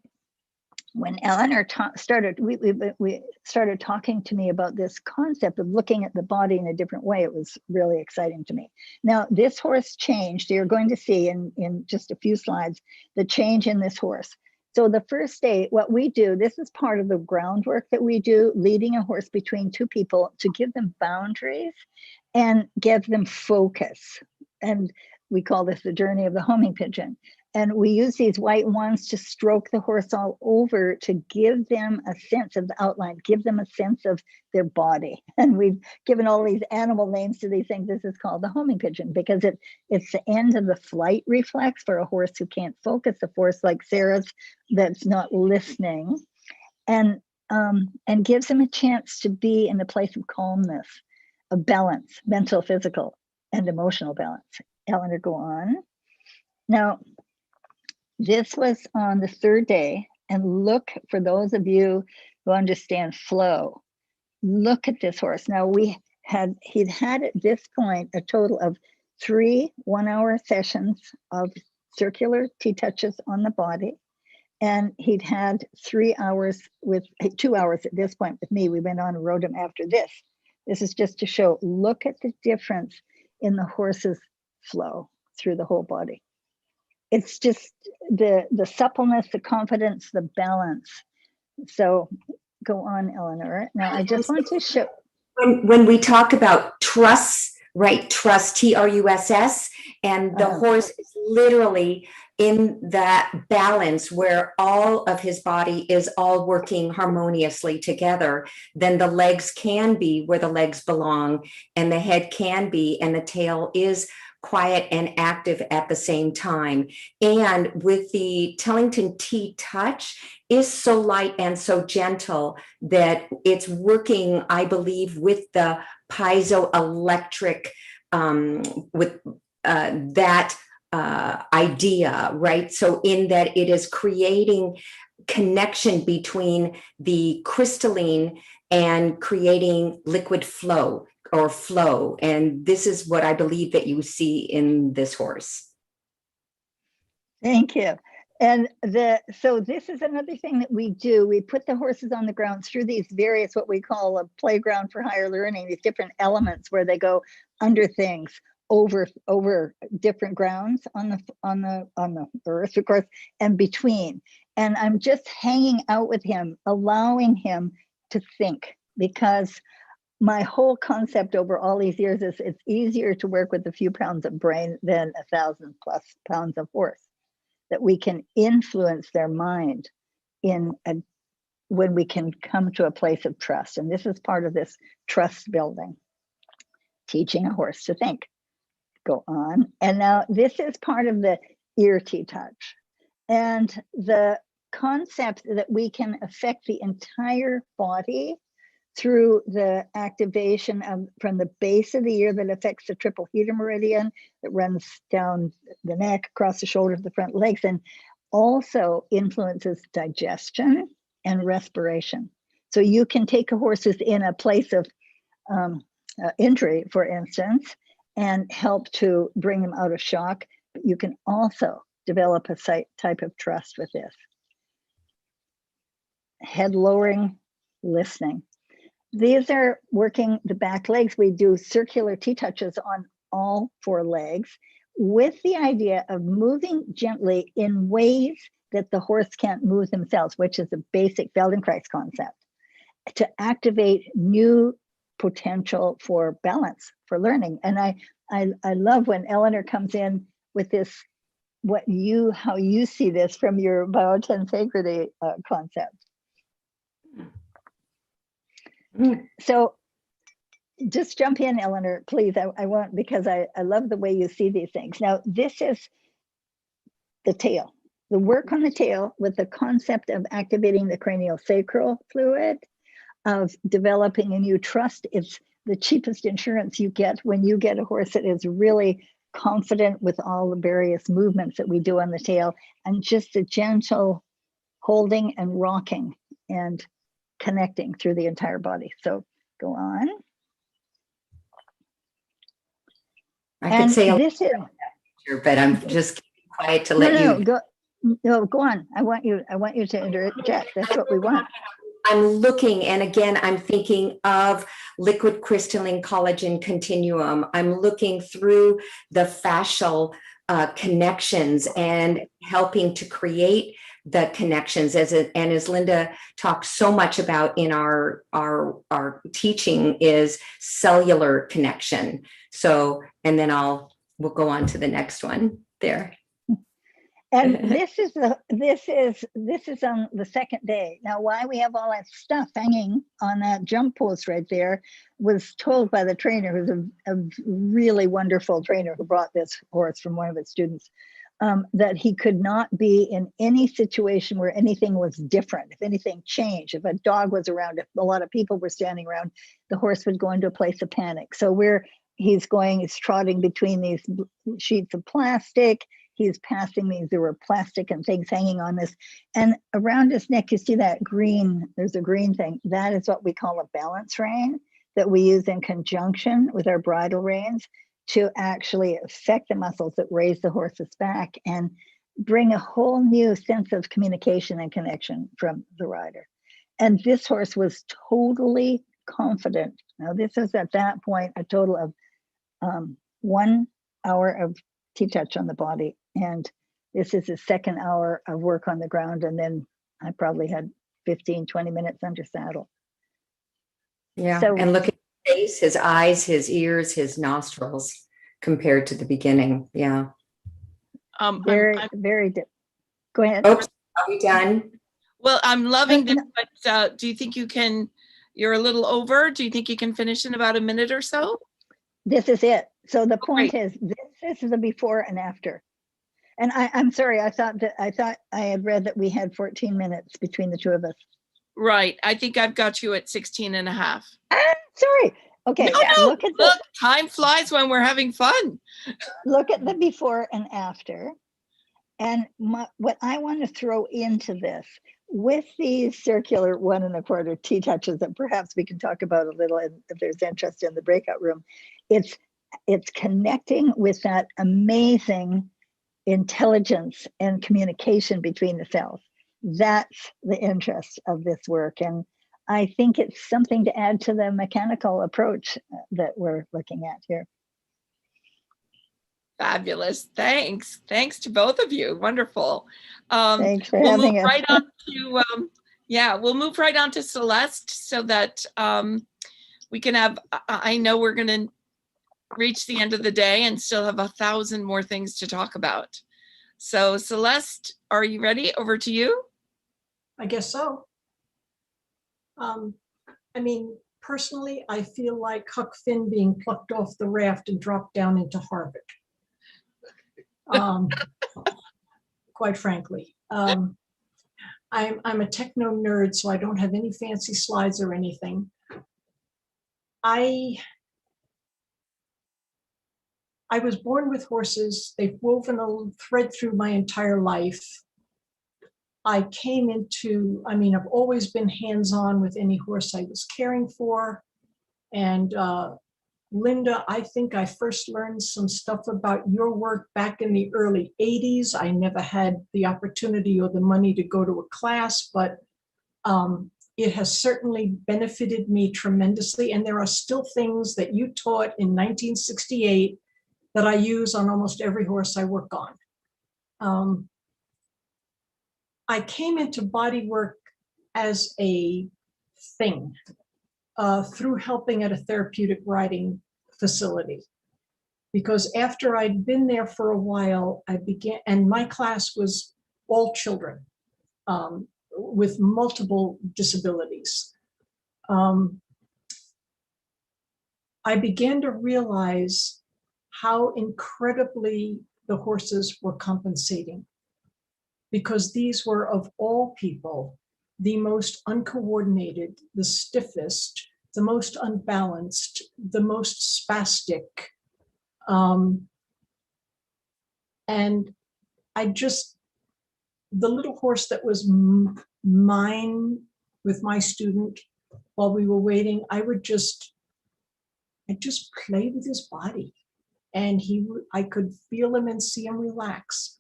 when Eleanor started, we started talking to me about this concept of looking at the body in a different way. It was really exciting to me. Now, this horse changed. You're going to see in just a few slides, the change in this horse. So the first day, what we do, this is part of the groundwork that we do, leading a horse between two people to give them boundaries and give them focus. And we call this the journey of the homing pigeon. And we use these white wands to stroke the horse all over to give them a sense of the outline, give them a sense of their body. And we've given all these animal names to these things. This is called the homing pigeon because it's the end of the flight reflex for a horse who can't focus, a horse like Sarah's that's not listening, and gives them a chance to be in a place of calmness, of balance, mental, physical, and emotional balance. Eleanor, go on. Now, this was on the third day, and look, for those of you who understand flow, look at this horse. Now he'd had at this point a total of 3 one-hour sessions of circular T-touches on the body. And he'd had 3 hours 2 hours at this point with me. We went on and rode him after this. This is just to show, look at the difference in the horse's flow through the whole body. It's just the suppleness, the confidence, the balance. So go on, Eleanor. Now I just want to show. When we talk about truss, right? Truss, T-R-U-S-S, and the horse is literally in that balance where all of his body is all working harmoniously together, then the legs can be where the legs belong, and the head can be, and the tail is quiet and active at the same time. And with the Tellington T touch is so light and so gentle that it's working, I believe, with the piezoelectric, with that idea, right? So in that it is creating connection between the crystalline and creating liquid flow or flow. And this is what I believe that you see in this horse. Thank you. And so this is another thing that we do. We put the horses on the ground through these various, what we call a playground for higher learning, these different elements where they go under things, over different grounds on the earth, of course, and between. And I'm just hanging out with him, allowing him to think, because my whole concept over all these years is it's easier to work with a few pounds of brain than 1,000+ pounds of horse, that we can influence their mind when we can come to a place of trust. And this is part of this trust building, teaching a horse to think. Go on. And now this is part of the ear T-touch. And the concept that we can affect the entire body through the activation from the base of the ear that affects the triple heater meridian that runs down the neck, across the shoulder, the front legs, and also influences digestion and respiration. So you can take a horse who's in a place of injury, for instance, and help to bring them out of shock. But you can also develop a type of trust with this. Head lowering, listening. These are working the back legs. We do circular T-touches on all 4 legs with the idea of moving gently in ways that the horse can't move themselves, which is a basic Feldenkrais concept, to activate new potential for balance, for learning. And I love when Eleanor comes in with this, how you see this from your Biotensegrity concept. So just jump in, Eleanor, please. I want, because I love the way you see these things. Now, this is the tail, the work on the tail with the concept of activating the craniosacral fluid, of developing a new trust. It's the cheapest insurance you get when you get a horse that is really confident with all the various movements that we do on the tail, and just a gentle holding and rocking and connecting through the entire body. So go on. I could say this is, but I'm just quiet to let you. Go on. I want you to interject. That's what we want. I'm looking, and again, I'm thinking of liquid crystalline collagen continuum. I'm looking through the fascial connections and helping to create the connections, and as Linda talked so much about in our teaching, is cellular connection. So, and then we'll go on to the next one there. And this is on the second day. Now, why we have all that stuff hanging on that jump post right there was told by the trainer, who's a really wonderful trainer who brought this horse from one of his students, that he could not be in any situation where anything was different. If anything changed, if a dog was around, if a lot of people were standing around, the horse would go into a place of panic. So he's trotting between these sheets of plastic. He's passing these, there were plastic and things hanging on this. And around his neck, you see that green, there's a green thing. That is what we call a balance rein that we use in conjunction with our bridle reins to actually affect the muscles that raise the horse's back and bring a whole new sense of communication and connection from the rider. And this horse was totally confident. Now, this is at that point a total of 1 hour of T-touch on the body. And this is the second hour of work on the ground. And then I probably had 15, 20 minutes under saddle. Yeah, so, and look at his face, his eyes, his ears, his nostrils compared to the beginning. Yeah. Very good. Go ahead. Oops, are we done? Well, I'm loving this, but do you think you're a little over? Do you think you can finish in about a minute or so? This is it. So the point is, this is the before and after. And I'm sorry, I thought I had read that we had 14 minutes between the two of us. Right. I think I've got you at 16 and a half. Sorry. Okay. No, Look, time flies when we're having fun. Look at the before and after. And what I want to throw into this, with these circular 1 1/4 T-touches that perhaps we can talk about a little if there's interest in the breakout room, it's connecting with that amazing intelligence and communication between the cells. That's the interest of this work. And I think it's something to add to the mechanical approach that we're looking at here. Fabulous. Thanks to both of you. Wonderful. Thanks for having us. Right on to, we'll move right on to Celeste so that we can have, I know we're going to reach the end of the day and still have 1,000 more things to talk about. So Celeste, are you ready? Over to you. I guess so. I mean, personally, I feel like Huck Finn being plucked off the raft and dropped down into Harvard. Quite frankly, I'm a techno nerd, so I don't have any fancy slides or anything. I was born with horses. They've woven a thread through my entire life. I came into, I've always been hands-on with any horse I was caring for. And Linda, I think I first learned some stuff about your work back in the early 80s. I never had the opportunity or the money to go to a class, but it has certainly benefited me tremendously. And there are still things that you taught in 1968 that I use on almost every horse I work on. I came into body work as a thing through helping at a therapeutic riding facility. Because after I'd been there for a while, I began, and my class was all children with multiple disabilities. I began to realize how incredibly the horses were compensating, because these were, of all people, the most uncoordinated, the stiffest, the most unbalanced, the most spastic. And the little horse that was mine with my student while we were waiting, I'd just play with his body, and I could feel him and see him relax.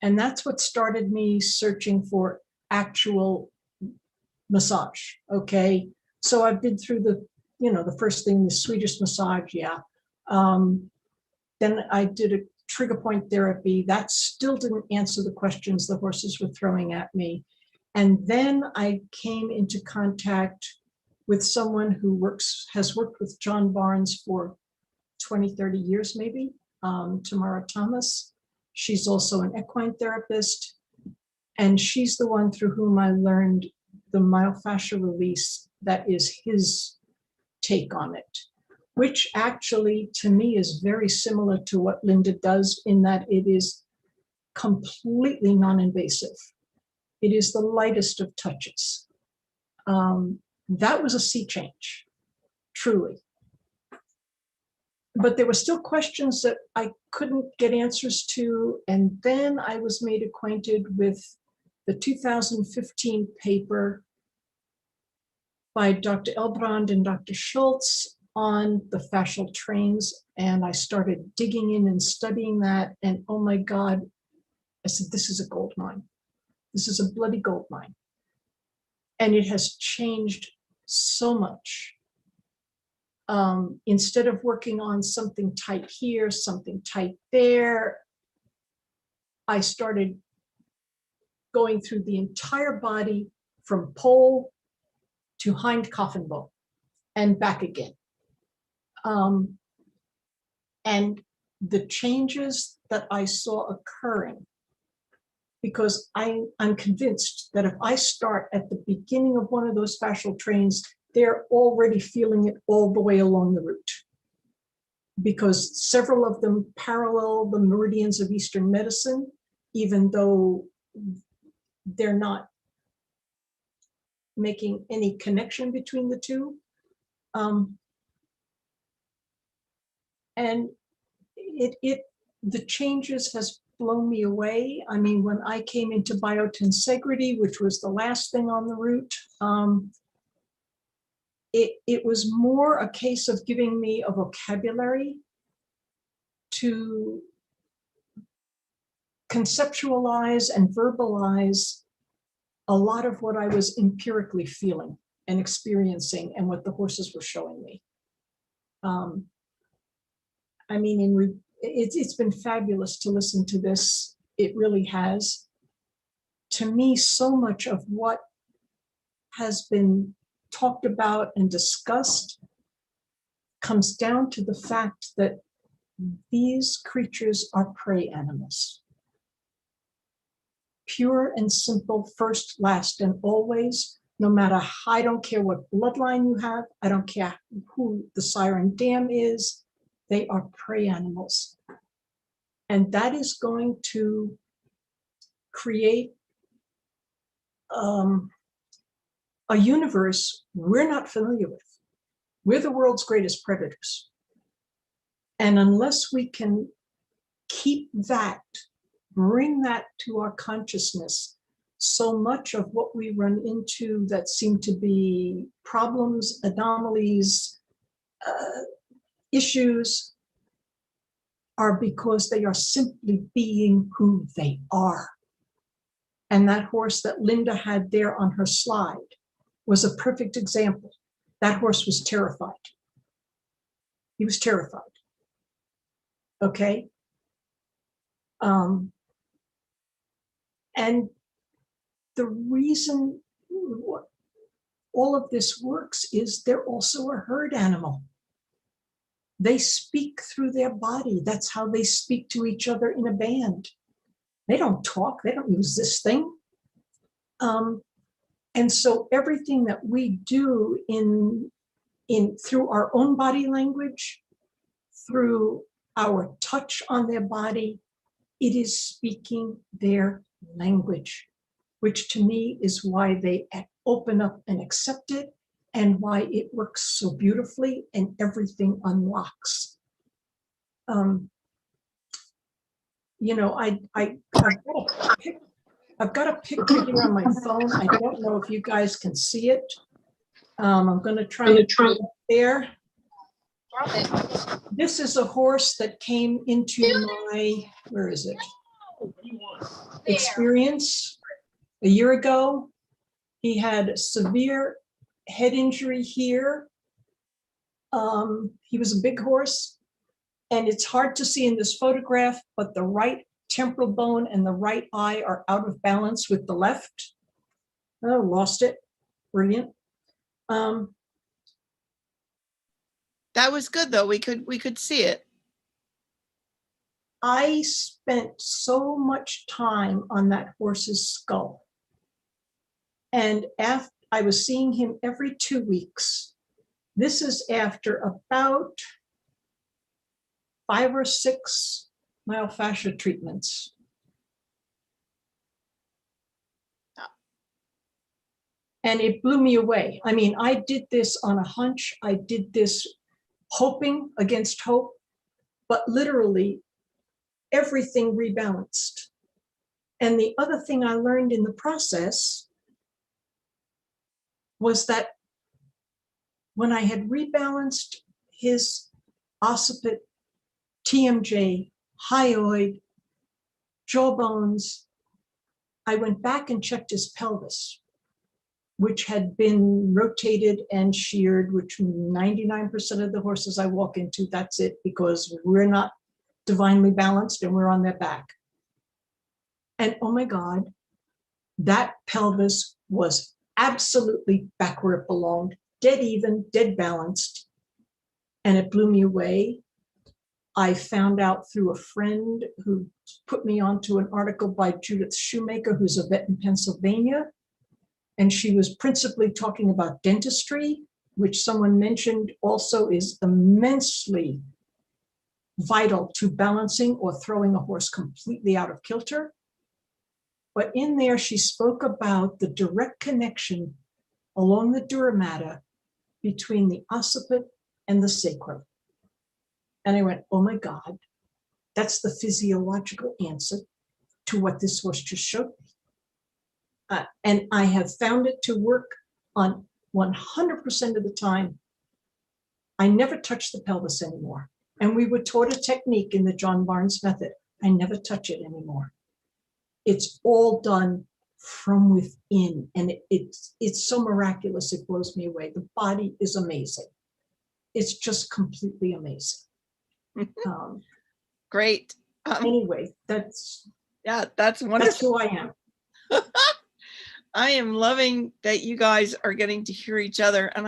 And that's what started me searching for actual massage. Okay, so I've been through the first thing, the Swedish massage, then I did a trigger point therapy. That still didn't answer the questions the horses were throwing at me. And then I came into contact with someone who has worked with John Barnes for 20, 30 years maybe, Tamara Thomas. She's also an equine therapist, and she's the one through whom I learned the myofascial release that is his take on it, which actually to me is very similar to what Linda does, in that it is completely non-invasive. It is the lightest of touches. That was a sea change, truly. But there were still questions that I couldn't get answers to. And then I was made acquainted with the 2015 paper by Dr. Elbrand and Dr. Schultz on the fascial trains. And I started digging in and studying that. And oh my God, I said, this is a gold mine. This is a bloody gold mine. And it has changed so much. Instead of working on something tight here, something tight there, I started going through the entire body from pole to hind coffin bone and back again. And the changes that I saw occurring, because I'm convinced that if I start at the beginning of one of those fascial trains, they're already feeling it all the way along the route. because several of them parallel the meridians of Eastern medicine, even though they're not making any connection between the two. And the changes has blown me away. I mean, when I came into biotensegrity, which was the last thing on the route, it was more a case of giving me a vocabulary to conceptualize and verbalize a lot of what I was empirically feeling and experiencing and what the horses were showing me. I mean, it's been fabulous to listen to this. It really has. To me, so much of what has been talked about and discussed comes down to the fact that these creatures are prey animals. Pure and simple, first, last, and always, no matter, I don't care what bloodline you have, I don't care who the siren dam is, they are prey animals. And that is going to create a universe we're not familiar with. We're the world's greatest predators. And unless we can keep that, bring that to our consciousness, so much of what we run into that seem to be problems, anomalies, issues are because they are simply being who they are. And that horse that Linda had there on her slide was a perfect example. That horse was terrified. He was terrified. Okay. And the reason all of this works is they're also a herd animal. They speak through their body. That's how they speak to each other in a band. They don't talk. They don't use this thing. And so everything that we do through our own body language, through our touch on their body, it is speaking their language, which to me is why they open up and accept it, and why it works so beautifully and everything unlocks. You know, I've got a picture here on my phone. I don't know if you guys can see it. I'm going to try to put it there. This is a horse that came into my, where is it? Experience a year ago. He had severe head injury here. He was a big horse, and it's hard to see in this photograph, but the right temporal bone and the right eye are out of balance with the left. Oh, lost it. Brilliant. That was good though. We could see it. I spent so much time on that horse's skull. And after I was seeing him every 2 weeks. This is after about 5 or 6 myofascia treatments. And it blew me away. I mean, I did this on a hunch. I did this hoping against hope, but literally everything rebalanced. And the other thing I learned in the process was that when I had rebalanced his occiput, TMJ, hyoid, jaw bones, I went back and checked his pelvis, which had been rotated and sheared, which 99% of the horses I walk into, that's it, because we're not divinely balanced and we're on their back. And oh my God, that pelvis was absolutely back where it belonged, dead even, dead balanced, and it blew me away. I found out through a friend who put me onto an article by Judith Shoemaker, who's a vet in Pennsylvania, and she was principally talking about dentistry, which someone mentioned also is immensely vital to balancing or throwing a horse completely out of kilter. But in there, she spoke about the direct connection along the dura mater between the occiput and the sacrum. And I went, oh my God, that's the physiological answer to what this horse just showed me. And I have found it to work on 100% of the time. I never touch the pelvis anymore. And we were taught a technique in the John Barnes method. I never touch it anymore. It's all done from within. And it's so miraculous, it blows me away. The body is amazing. It's just completely amazing. Great. Anyway, that's wonderful. That's who I am. I am loving that you guys are getting to hear each other. And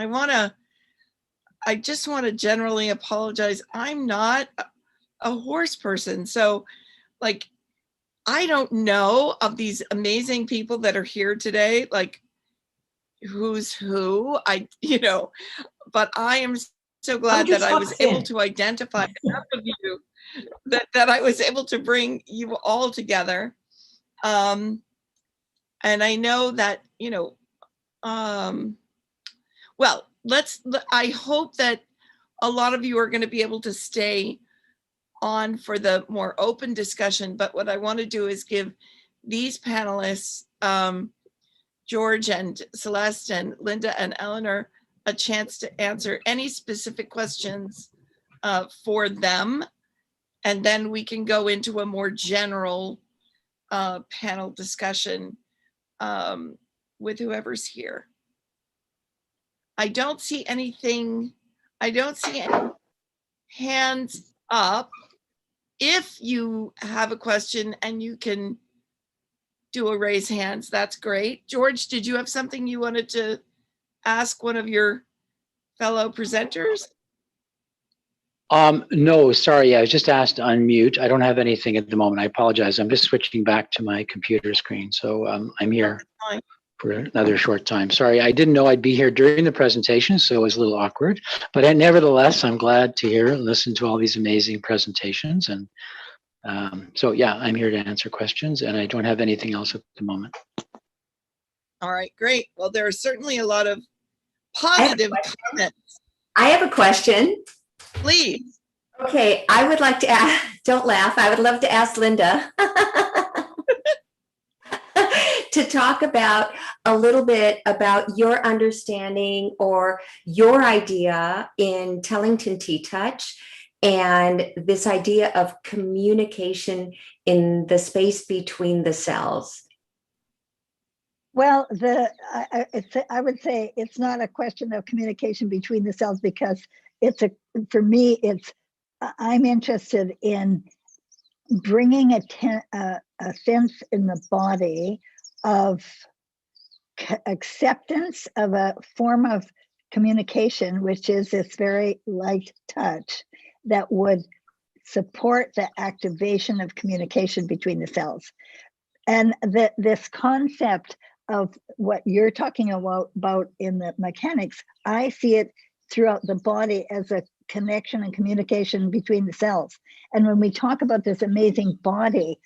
I just want to generally apologize. I'm not a horse person. So like, I don't know of these amazing people that are here today, like who's who, but I am so glad that I was able to identify enough of you that I was able to bring you all together. And I know that, well, I hope that a lot of you are going to be able to stay on for the more open discussion. But what I want to do is give these panelists, George and Celeste and Linda and Eleanor, a chance to answer any specific questions for them. And then we can go into a more general panel discussion with whoever's here. I don't see anything. I don't see any hands up. If you have a question and you can do a raise hands, that's great. George, did you have something you wanted to ask one of your fellow presenters? No, sorry. I was just asked to unmute. I don't have anything at the moment. I apologize. I'm just switching back to my computer screen. So I'm here for another short time. Sorry, I didn't know I'd be here during the presentation, so it was a little awkward. But nevertheless, I'm glad to hear and listen to all these amazing presentations. And so, yeah, I'm here to answer questions, and I don't have anything else at the moment. All right, great. Well, there are certainly a lot of positive comments. I have a question. Please. Okay, I would like to ask, don't laugh, I would love to ask Linda to talk about a little bit about your understanding or your idea in Tellington T-Touch and this idea of communication in the space between the cells. Well, I would say it's not a question of communication between the cells because for me, I'm interested in bringing a sense in the body of acceptance of a form of communication, which is this very light touch that would support the activation of communication between the cells. And this concept of what you're talking about in the mechanics, I see it throughout the body as a connection and communication between the cells. And when we talk about this amazing body,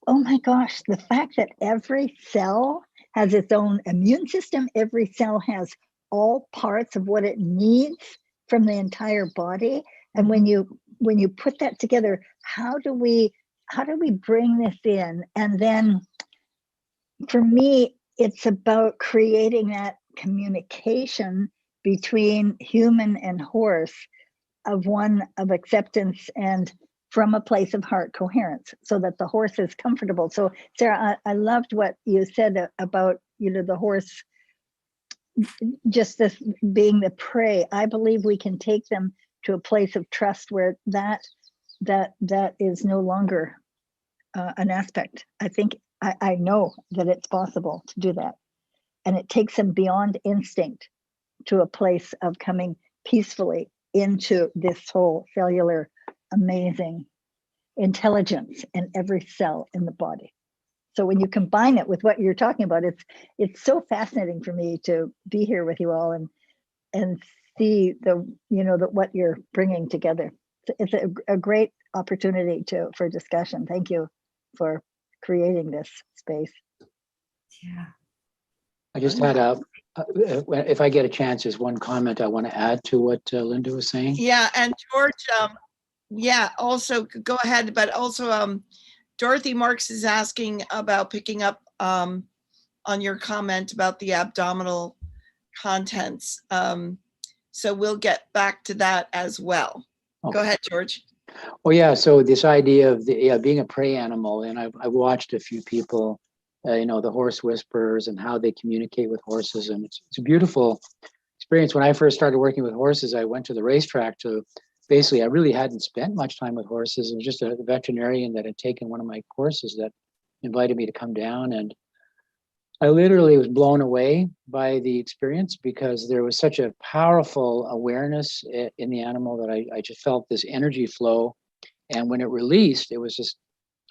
oh my gosh, the fact that every cell has its own immune system, every cell has all parts of what it needs from the entire body. And when you put that together, how do we bring this in? And then for me, it's about creating that communication between human and horse of acceptance and from a place of heart coherence so that the horse is comfortable. So Sarah, I loved what you said about, the horse, just this being the prey. I believe we can take them to a place of trust where that is no longer an aspect. I know that it's possible to do that. And it takes them beyond instinct to a place of coming peacefully into this whole cellular amazing intelligence in every cell in the body. So when you combine it with what you're talking about, it's so fascinating for me to be here with you all and see what you're bringing together. it's a great opportunity for discussion. Thank you for creating this space. Yeah. I just had if I get a chance, there's one comment I want to add to what Linda was saying. Yeah, and George, yeah, also go ahead, but also Dorothy Marks is asking about picking up on your comment about the abdominal contents. So we'll get back to that as well. Okay. Go ahead, George. Well, yeah, so this idea of being a prey animal, and I've watched a few people, you know, the horse whisperers and how they communicate with horses, and it's a beautiful experience. When I first started working with horses, I went to the racetrack to, basically, I really hadn't spent much time with horses. It was just a veterinarian that had taken one of my courses that invited me to come down, and I literally was blown away by the experience because there was such a powerful awareness in the animal that I just felt this energy flow. And when it released, it was just,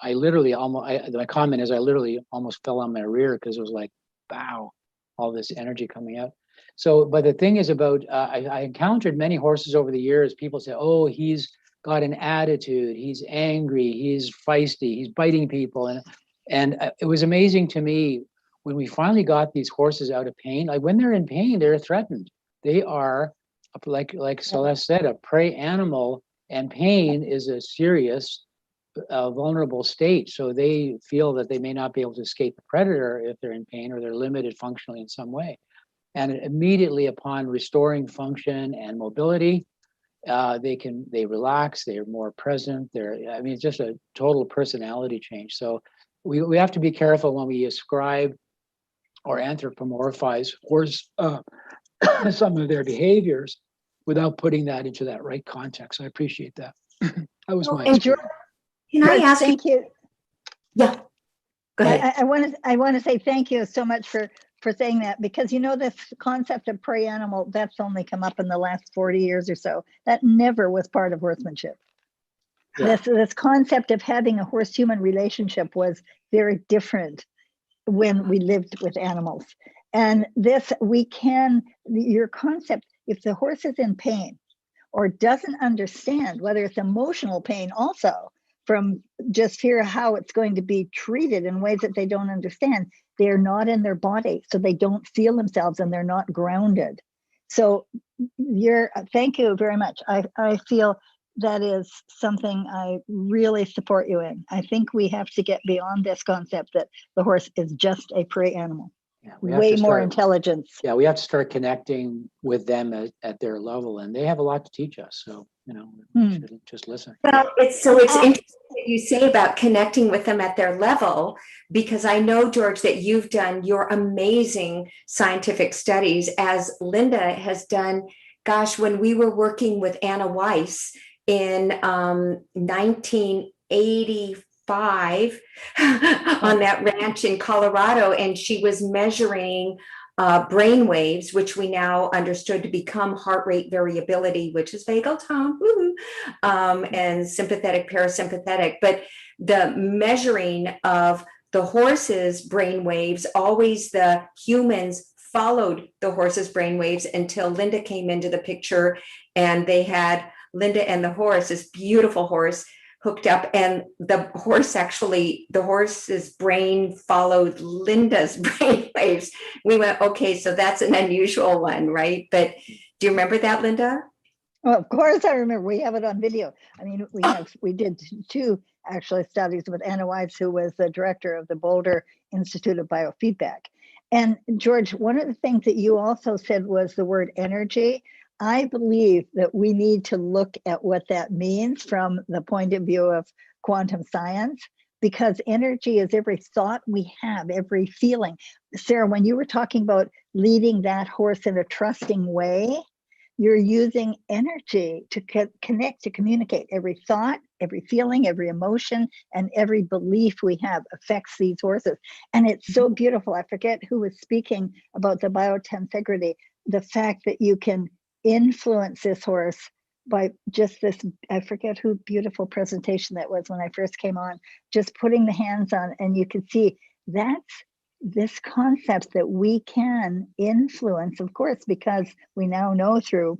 I literally almost, my comment is I literally almost fell on my rear because it was like, wow, all this energy coming out. So, but the thing is about, I encountered many horses over the years. People say, oh, he's got an attitude, he's angry, he's feisty, he's biting people. And it was amazing to me when we finally got these horses out of pain. Like when they're in pain, they're threatened. They are, like Celeste said, a prey animal, and pain is a serious, vulnerable state. So they feel that they may not be able to escape the predator if they're in pain, or they're limited functionally in some way. And immediately upon restoring function and mobility, they relax, they're more present. I mean, it's just a total personality change. So we have to be careful when we ascribe or anthropomorphize horse some of their behaviors without putting that into that right context. I appreciate that. That was my experience. Can I ask thank you? Yeah, go ahead. I want to say thank you so much for saying that, because you know, this concept of prey animal, that's only come up in the last 40 years or so. That never was part of horsemanship. Yeah. This concept of having a horse-human relationship was very different when we lived with animals. And this, your concept, if the horse is in pain or doesn't understand, whether it's emotional pain also, from just fear of how it's going to be treated in ways that they don't understand, they're not in their body, so they don't feel themselves and they're not grounded. So thank you very much. I feel that is something I really support you in. I think we have to get beyond this concept that the horse is just a prey animal. Yeah, way more intelligence. Yeah, we have to start connecting with them at their level, and they have a lot to teach us. So, you know, we should just listen. Well, it's interesting that you say about connecting with them at their level, because I know, George, that you've done your amazing scientific studies, as Linda has done. Gosh, when we were working with Anna Weiss in 1985 on that ranch in Colorado, and she was measuring brain waves, which we now understood to become heart rate variability, which is vagal tone, and sympathetic, parasympathetic. But the measuring of the horse's brain waves, always the humans followed the horse's brain waves until Linda came into the picture, and they had Linda and the horse, this beautiful horse, hooked up, and the horse's brain followed Linda's brain waves. We went, okay, so that's an unusual one, right? But do you remember that, Linda? Well, of course I remember. We have it on video. I mean, we did two actually studies with Anna Weiss, who was the director of the Boulder Institute of Biofeedback. And George, one of the things that you also said was the word energy. I believe that we need to look at what that means from the point of view of quantum science, because energy is every thought we have, every feeling. Sarah, when you were talking about leading that horse in a trusting way, you're using energy to connect, to communicate. Every thought, every feeling, every emotion, and every belief we have affects these horses. And it's so beautiful. I forget who was speaking about the biotensegrity, the fact that you can influence this horse by just this, I forget who beautiful presentation that was when I first came on, just putting the hands on, and you can see that's this concept that we can influence, of course, because we now know through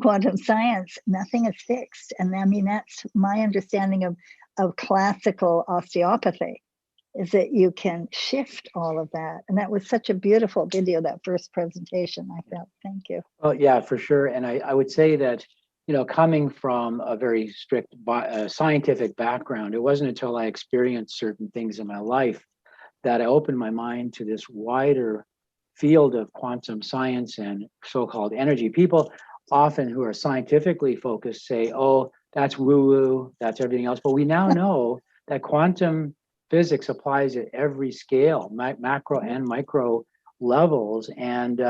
quantum science, nothing is fixed. And I mean, that's my understanding of classical osteopathy, is that you can shift all of that. And that was such a beautiful video, that first presentation, I felt. Thank you. Well, yeah, for sure. And I would say that, you know, coming from a very strict scientific background, it wasn't until I experienced certain things in my life that I opened my mind to this wider field of quantum science and so-called energy. People often who are scientifically focused say, oh, that's woo-woo, that's everything else. But we now know that quantum physics applies at every scale, macro and micro levels. And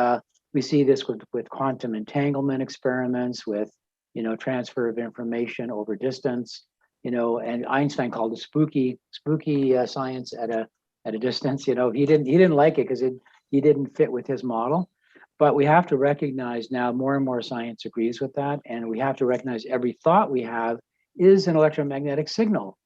we see this with quantum entanglement experiments, with, you know, transfer of information over distance, you know, and Einstein called it spooky science at a distance. You know, he didn't like it because he didn't fit with his model. But we have to recognize now more and more science agrees with that. And we have to recognize every thought we have is an electromagnetic signal.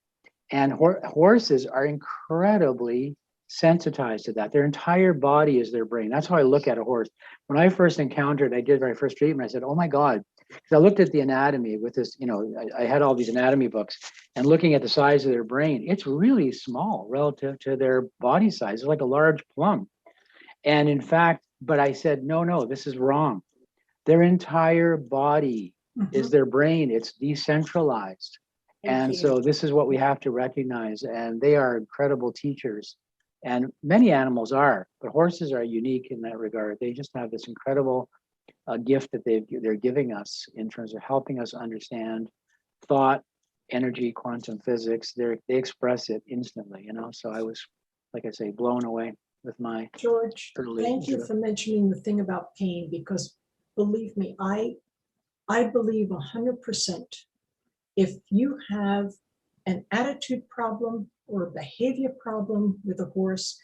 And horses are incredibly sensitized to that. Their entire body is their brain. That's how I look at a horse. When I first encountered, I did my first treatment, I said, oh my God. Because I looked at the anatomy with this, you know, I had all these anatomy books, and looking at the size of their brain, it's really small relative to their body size. It's like a large plum. And in fact, but I said, no, this is wrong. Their entire body is their brain. It's decentralized. And so this is what we have to recognize. And they are incredible teachers. And many animals are, but horses are unique in that regard. They just have this incredible gift that they're giving us in terms of helping us understand thought, energy, quantum physics. They express it instantly, you know. So I was, like I say, blown away with my George, early thank you for mentioning the thing about pain, because believe me, I believe 100%. If you have an attitude problem or a behavior problem with a horse,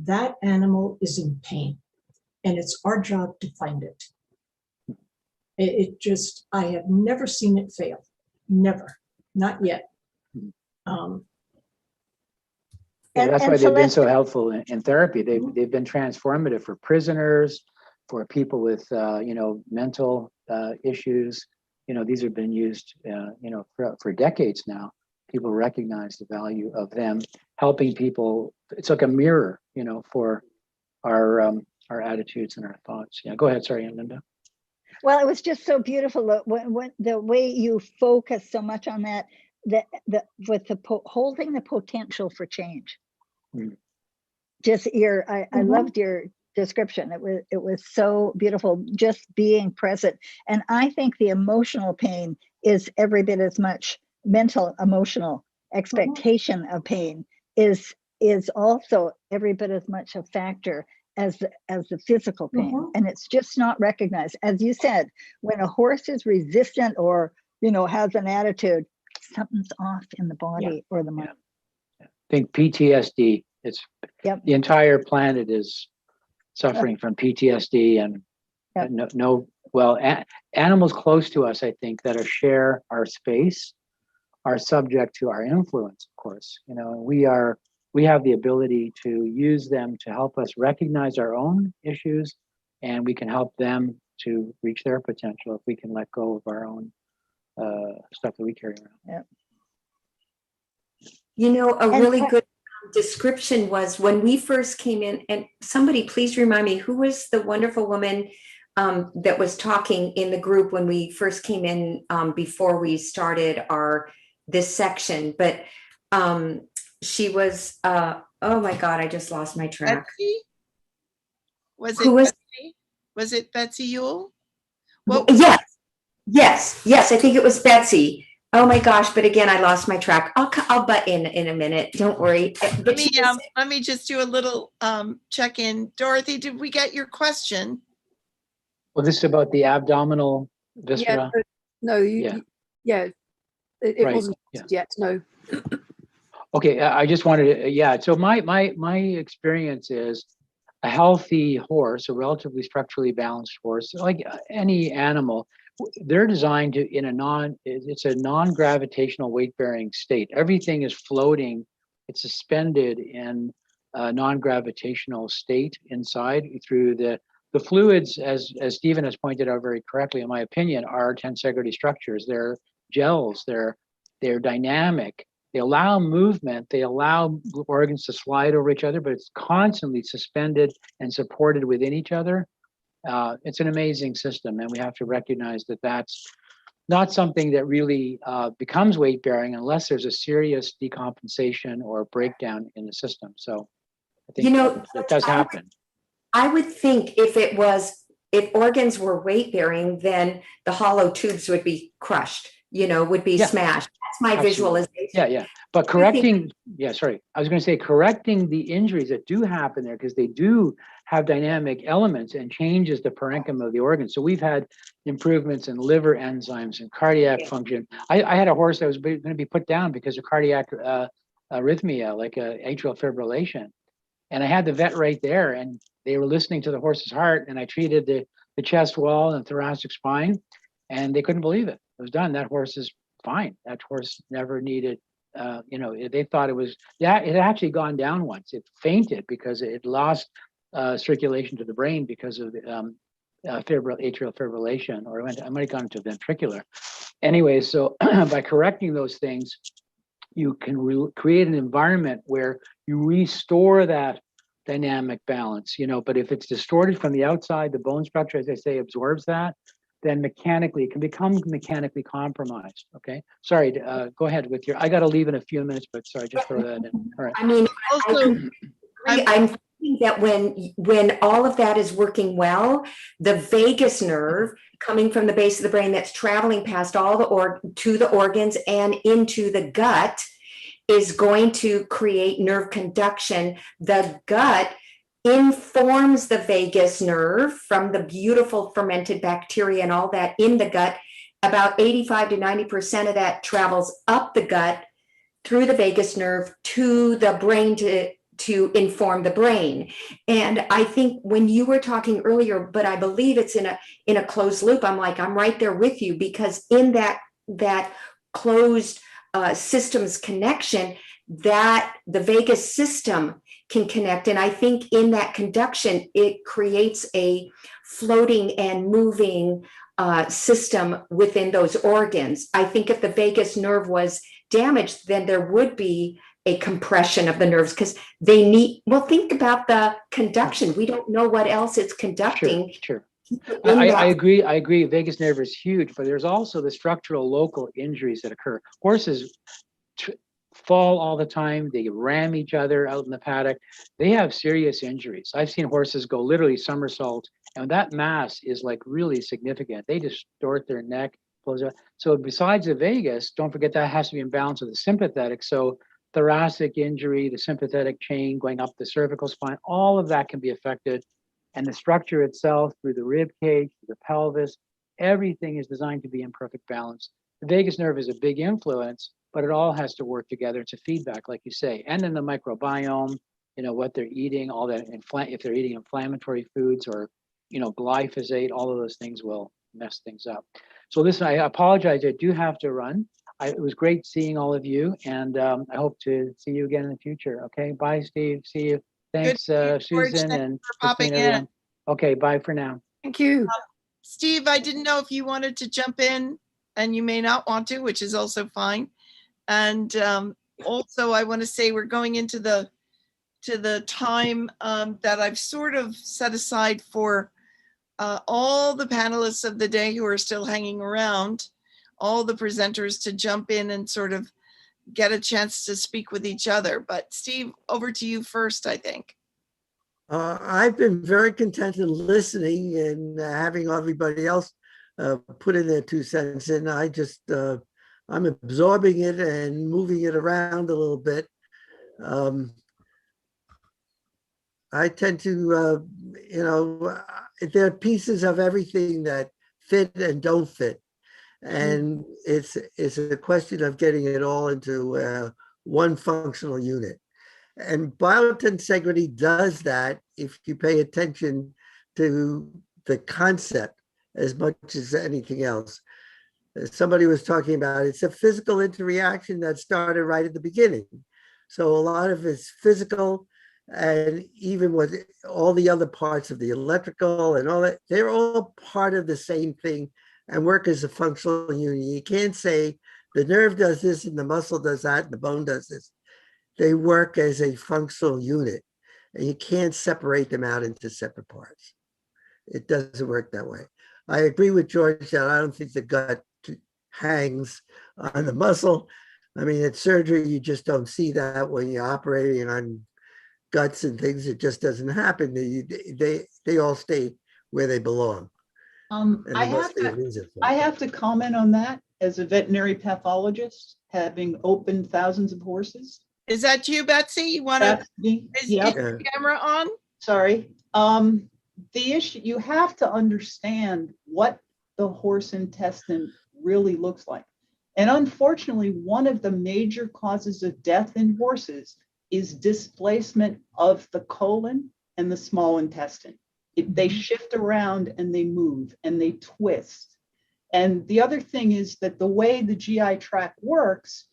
that animal is in pain, and it's our job to find it. It just, I have never seen it fail. Never, not yet. Yeah, that's why they've been so helpful in therapy. They've been transformative for prisoners, for people with you know, mental issues. You know, these have been used you know, for decades now. People recognize the value of them helping people. It's like a mirror, you know, for our attitudes and our thoughts. Yeah, go ahead. Sorry, Linda. Well, it was just so beautiful when the way you focus so much on that, with holding the potential for change. Just I loved your description. It was so beautiful, just being present. And I think the emotional pain is every bit as much mental, emotional expectation of pain is also every bit as much a factor as the physical pain. And it's just not recognized. As you said, when a horse is resistant or, you know, has an attitude, something's off in the body or the mind. I think PTSD, it's the entire planet is suffering from PTSD, and animals close to us, I think, that share our space are subject to our influence, of course. You know, and we have the ability to use them to help us recognize our own issues, and we can help them to reach their potential if we can let go of our own stuff that we carry around. You know, a really good description was when we first came in, and somebody please remind me, who was the wonderful woman that was talking in the group when we first came in before we started this section, but she was, oh my God, I just lost my track. Betsy? Was it Betsy Ewell? Yes, I think it was Betsy. Oh my gosh, but again, I lost my track. I'll butt in a minute. Don't worry. Let me just do a little check-in. Dorothy, did we get your question? Well, this is about the abdominal viscera. It wasn't yet. No. Okay, I just wanted to, so my experience is a healthy horse, a relatively structurally balanced horse, like any animal, they're designed to it's a non-gravitational weight-bearing state. Everything is floating, it's suspended in non-gravitational state inside through the fluids, as Stephen has pointed out very correctly, in my opinion, are tensegrity structures. They're gels, they're dynamic, they allow movement, they allow organs to slide over each other, but it's constantly suspended and supported within each other. It's an amazing system, and we have to recognize that that's not something that really becomes weight bearing unless there's a serious decompensation or breakdown in the system. So I think that does happen. I would think if organs were weight bearing, then the hollow tubes would be crushed, would be smashed. That's my visualization. Yeah. But correcting, I was going to say correcting the injuries that do happen there, because they do have dynamic elements and changes the parenchyma of the organ. So we've had improvements in liver enzymes and cardiac function. I had a horse that was going to be put down because of cardiac arrhythmia, like atrial fibrillation. And I had the vet right there, and they were listening to the horse's heart, and I treated the chest wall and thoracic spine, and they couldn't believe it. It was done. That horse is fine. That horse never needed, they thought it was, it had actually gone down once. It fainted because it lost circulation to the brain because of atrial fibrillation, or I might have gone to ventricular. Anyway, so by correcting those things, you can create an environment where you restore that dynamic balance, but if it's distorted from the outside, the bone structure, as I say, absorbs that, then mechanically, it can become mechanically compromised, okay? Sorry, go ahead with I got to leave in a few minutes, but sorry, just throw that in. All right. I mean, I'm thinking that when all of that is working well, the vagus nerve coming from the base of the brain that's traveling past all to the organs and into the gut is going to create nerve conduction. The gut informs the vagus nerve from the beautiful fermented bacteria and all that in the gut. About 85 to 90% of that travels up the gut through the vagus nerve to the brain to inform the brain. And I think when you were talking earlier, but I believe it's in a closed loop, I'm right there with you, because in that closed systems connection, that the vagus system can connect. And I think in that conduction, it creates a floating and moving system within those organs. I think if the vagus nerve was damaged, then there would be a compression of the nerves, because they need, think about the conduction. We don't know what else it's conducting. Sure. I agree. Vagus nerve is huge, but there's also the structural local injuries that occur. Horses fall all the time. They ram each other out in the paddock. They have serious injuries. I've seen horses go literally somersault, and that mass is like really significant. They distort their neck. So besides the vagus, don't forget that has to be in balance with the sympathetic. So thoracic injury, the sympathetic chain going up the cervical spine, all of that can be affected. And the structure itself, through the rib cage, the pelvis, everything is designed to be in perfect balance. The vagus nerve is a big influence, but it all has to work together. It's a feedback, like you say. And then the microbiome, what they're eating, all that, if they're eating inflammatory foods or, glyphosate, all of those things will mess things up. So listen, I apologize. I do have to run. It was great seeing all of you, and I hope to see you again in the future. Okay, bye, Steve. See you. Thanks, Susan and for popping in. Okay, bye for now. Thank you. Steve, I didn't know if you wanted to jump in, and you may not want to, which is also fine. And also, I want to say we're going into the time that I've sort of set aside for all the panelists of the day who are still hanging around, all the presenters to jump in and sort of get a chance to speak with each other. But Steve, over to you first, I think. I've been very content in listening and having everybody else put in their 2 cents in. I'm absorbing it and moving it around a little bit. I tend to, there are pieces of everything that fit and don't fit. And it's a question of getting it all into one functional unit. And biotensegrity does that if you pay attention to the concept as much as anything else. Somebody was talking about it's a physical interaction that started right at the beginning. So a lot of it's physical, And even with all the other parts of the electrical and all that, they're all part of the same thing and work as a functional unit. You can't say the nerve does this and the muscle does that and the bone does this. They work as a functional unit, and you can't separate them out into separate parts. It doesn't work that way. I agree with George that I don't think the gut hangs on the muscle. I mean, at surgery, you just don't see that when you're operating on guts and things. It just doesn't happen. They all stay where they belong. I have to comment on that as a veterinary pathologist, having opened thousands of horses. Is that you, Betsy? You want to? Is your camera on? Sorry. The issue, you have to understand what the horse intestine really looks like. And unfortunately, one of the major causes of death in horses is displacement of the colon and the small intestine. They shift around and they move and they twist. And the other thing is that the way the GI tract works,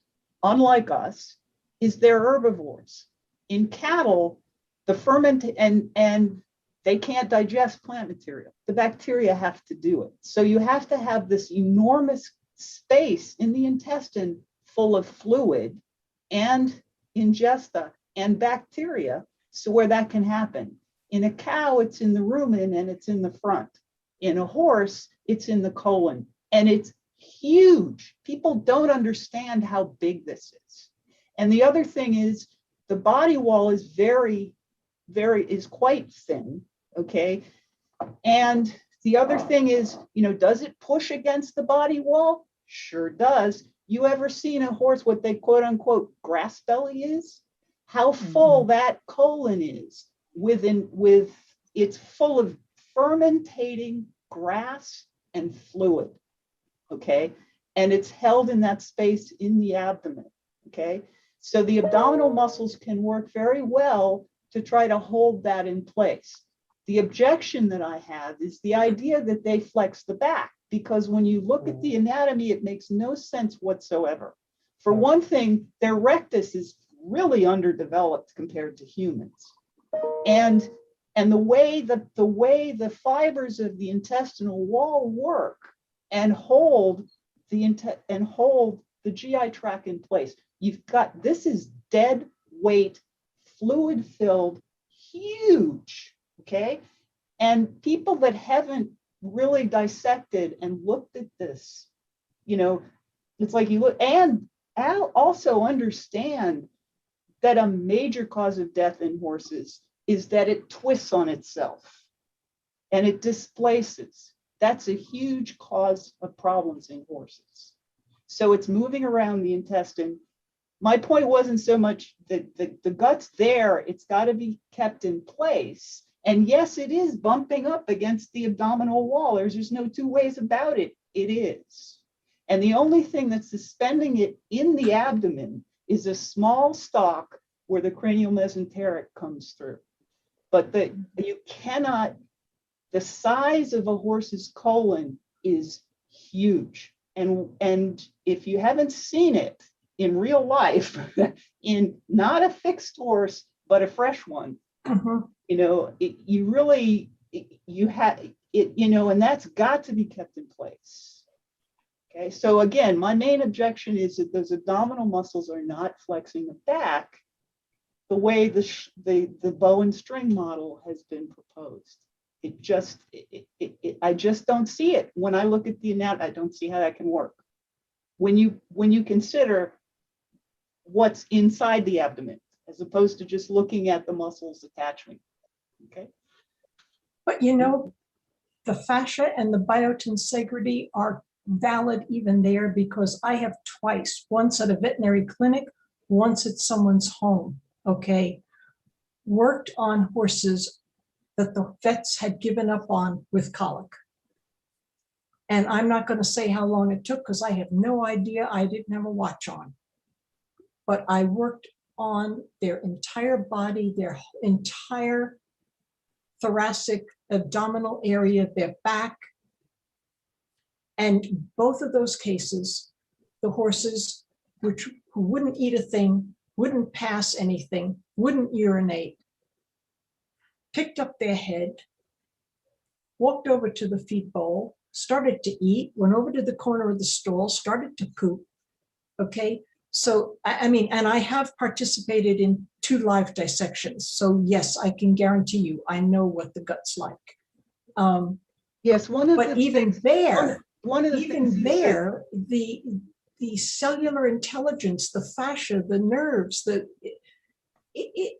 unlike us, is they're herbivores. In cattle, the ferment and they can't digest plant material. The bacteria have to do it. So you have to have this enormous space in the intestine full of fluid and ingesta and bacteria, so where that can happen. In a cow, it's in the rumen and it's in the front. In a horse, it's in the colon, and it's huge. People don't understand how big this is. And the other thing is the body wall is is quite thin, okay? And the other thing is, does it push against the body wall? Sure does. You ever seen a horse, what they quote unquote grass belly is? How full that colon is it's full of fermentating grass and fluid, okay? And it's held in that space in the abdomen, okay? So the abdominal muscles can work very well to try to hold that in place. The objection that I have is the idea that they flex the back, because when you look at the anatomy, it makes no sense whatsoever. For one thing, their rectus is really underdeveloped compared to humans. And the way the fibers of the intestinal wall work and hold the GI tract in place. This is dead weight, fluid filled, huge, okay? And people that haven't really dissected and looked at this, it's like you look, and also understand that a major cause of death in horses is that it twists on itself and it displaces. That's a huge cause of problems in horses. So it's moving around the intestine. My point wasn't so much that the gut's there, it's got to be kept in place. And yes, it is bumping up against the abdominal wall. There's no two ways about it. It is. And the only thing that's suspending it in the abdomen is a small stalk where the cranial mesenteric comes through. But the size of a horse's colon is huge. And if you haven't seen it in real life, in not a fixed horse, but a fresh one, you have it, and that's got to be kept in place. Okay, so again, my main objection is that those abdominal muscles are not flexing the back the way the bow and string model has been proposed. I just don't see it. When I look at the anatomy, I don't see how that can work. When you consider what's inside the abdomen, as opposed to just looking at the muscles attachment. Okay. But the fascia and the biotensegrity are valid even there, because I have twice, once at a veterinary clinic, once at someone's home, okay, worked on horses that the vets had given up on with colic. And I'm not going to say how long it took because I have no idea. I didn't have a watch on. But I worked on their entire body, their entire thoracic, abdominal area, their back. And both of those cases, the horses who wouldn't eat a thing, wouldn't pass anything, wouldn't urinate, picked up their head, walked over to the feed bowl, started to eat, went over to the corner of the stall, started to poop. Okay, so I mean, and I have participated in 2 live dissections. So yes, I can guarantee you, I know what the gut's like. Yes, one of but the even things, there, one of the even things there, the cellular intelligence, the fascia, the nerves,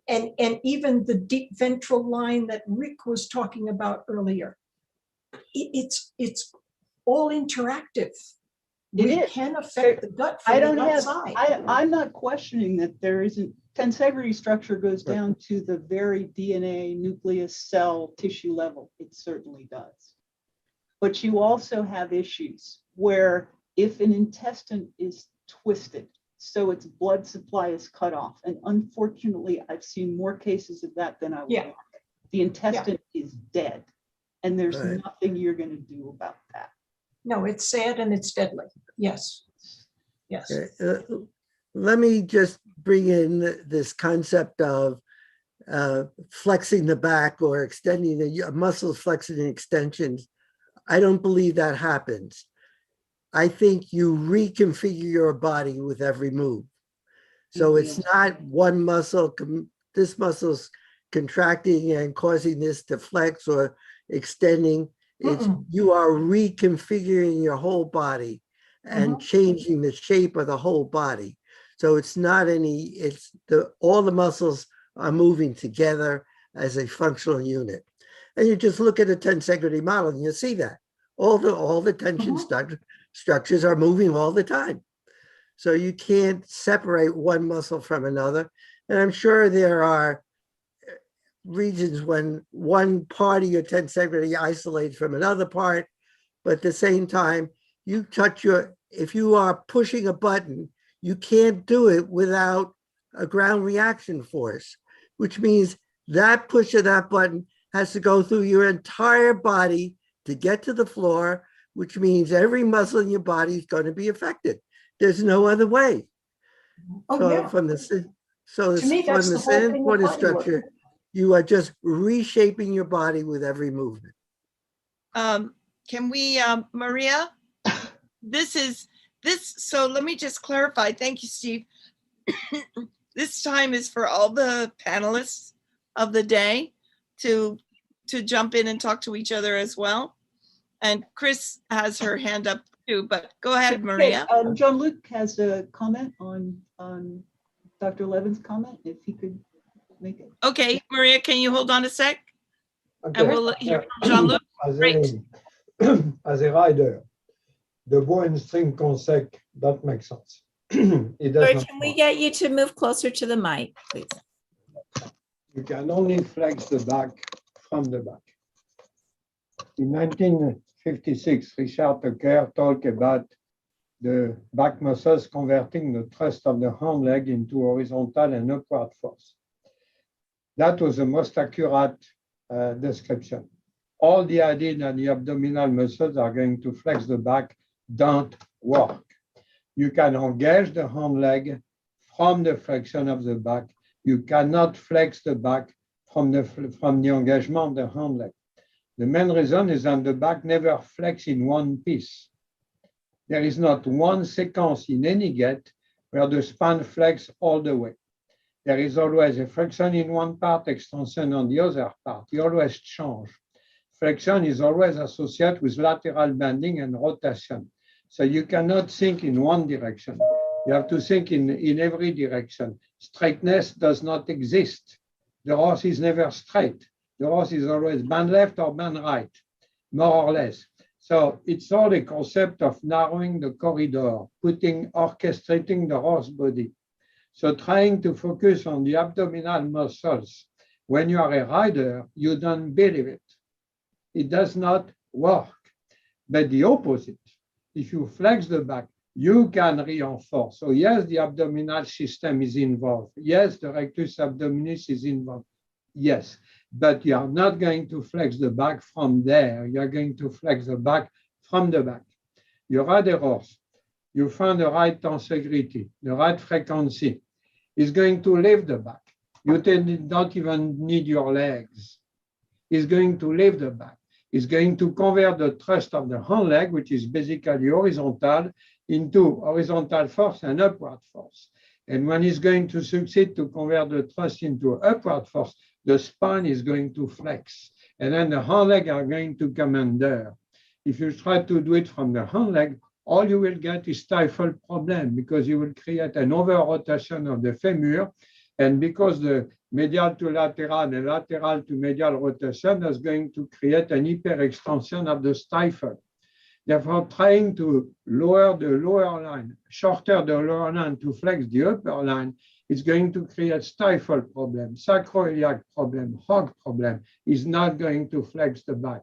and even the deep ventral line that Rick was talking about earlier, it's all interactive. We can affect the gut from the outside. I'm not questioning that there isn't, tensegrity structure goes down to the very DNA, nucleus, cell, tissue level. It certainly does. But you also have issues where if an intestine is twisted, so its blood supply is cut off. And unfortunately, I've seen more cases of that than I would like. The intestine is dead, and there's nothing you're going to do about that. No, it's sad and it's deadly. Yes. Yes. Let me just bring in this concept of flexing the back or extending the muscles, flexing and extensions. I don't believe that happens. I think you reconfigure your body with every move. So it's not one muscle, this muscle's contracting and causing this to flex or extending. It's you are reconfiguring your whole body and changing the shape of the whole body. So it's not all the muscles are moving together as a functional unit. And you just look at a tensegrity model and you see that all the tension structures are moving all the time. So you can't separate one muscle from another. And I'm sure there are regions when one part of your tensegrity isolates from another part, but at the same time, if you are pushing a button, you can't do it without a ground reaction force, which means that push of that button has to go through your entire body to get to the floor, which means every muscle in your body is going to be affected. There's no other way. From the standpoint of structure, you are just reshaping your body with every movement. Can we, Maria? So let me just clarify. Thank you, Steve. This time is for all the panelists of the day to jump in and talk to each other as well. And Chris has her hand up too, but go ahead, Maria. Jean-Luc has a comment on Dr. Levin's comment, if he could make it. Okay, Maria, can you hold on a sec? Okay. And we'll hear from Jean-Luc. As a rider, the ball and string concept, that makes sense. Sorry, can we get you to move closer to the mic, please? You can only flex the back from the back. In 1956, Richard Tucker talked about the back muscles converting the thrust of the hind leg into horizontal and upward force. That was the most accurate description. All the idea that the abdominal muscles are going to flex the back don't work. You can engage the hind leg from the flexion of the back. You cannot flex the back from the engagement of the hind leg. The main reason is that the back never flex in one piece. There is not one sequence in any gait where the spine flex all the way. There is always a flexion in one part, extension on the other part. You always change. Flexion is always associated with lateral bending and rotation. So you cannot think in one direction. You have to think in every direction. Straightness does not exist. The horse is never straight. The horse is always bend left or bend right, more or less. So it's all a concept of narrowing the corridor, orchestrating the horse body. So trying to focus on the abdominal muscles. When you are a rider, you don't believe it. It does not work. But the opposite, if you flex the back, you can reinforce. So yes, the abdominal system is involved. Yes, the rectus abdominis is involved. Yes, but you are not going to flex the back from there. You are going to flex the back from the back. You ride a horse. You find the right tensegrity, the right frequency. It's going to lift the back. You don't even need your legs. is going to lift the back. It's going to convert the thrust of the hind leg, which is basically horizontal, into horizontal force and upward force. And when it's going to succeed to convert the thrust into upward force, the spine is going to flex. And then the hind leg are going to come under. If you try to do it from the hind leg, all you will get is stifle problem because you will create an over-rotation of the femur. And because the medial to lateral and lateral to medial rotation is going to create an hyperextension of the stifle. Therefore, trying to lower the lower line, shorter the lower line to flex the upper line, is going to create stifle problem, sacroiliac problem, hog problem, is not going to flex the back.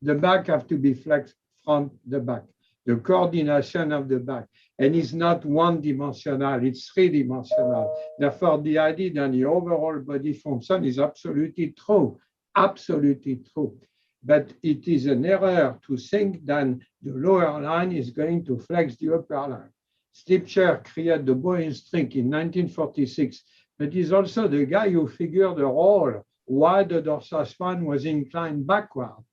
The back have to be flexed from the back, the coordination of the back. And it's not one-dimensional, it's three-dimensional. Therefore, the idea that the overall body function is absolutely true, absolutely true. But it is an error to think that the lower line is going to flex the upper line. Slipshare created the bow and string in 1946, but he's also the guy who figured the role why the dorsal spine was inclined backward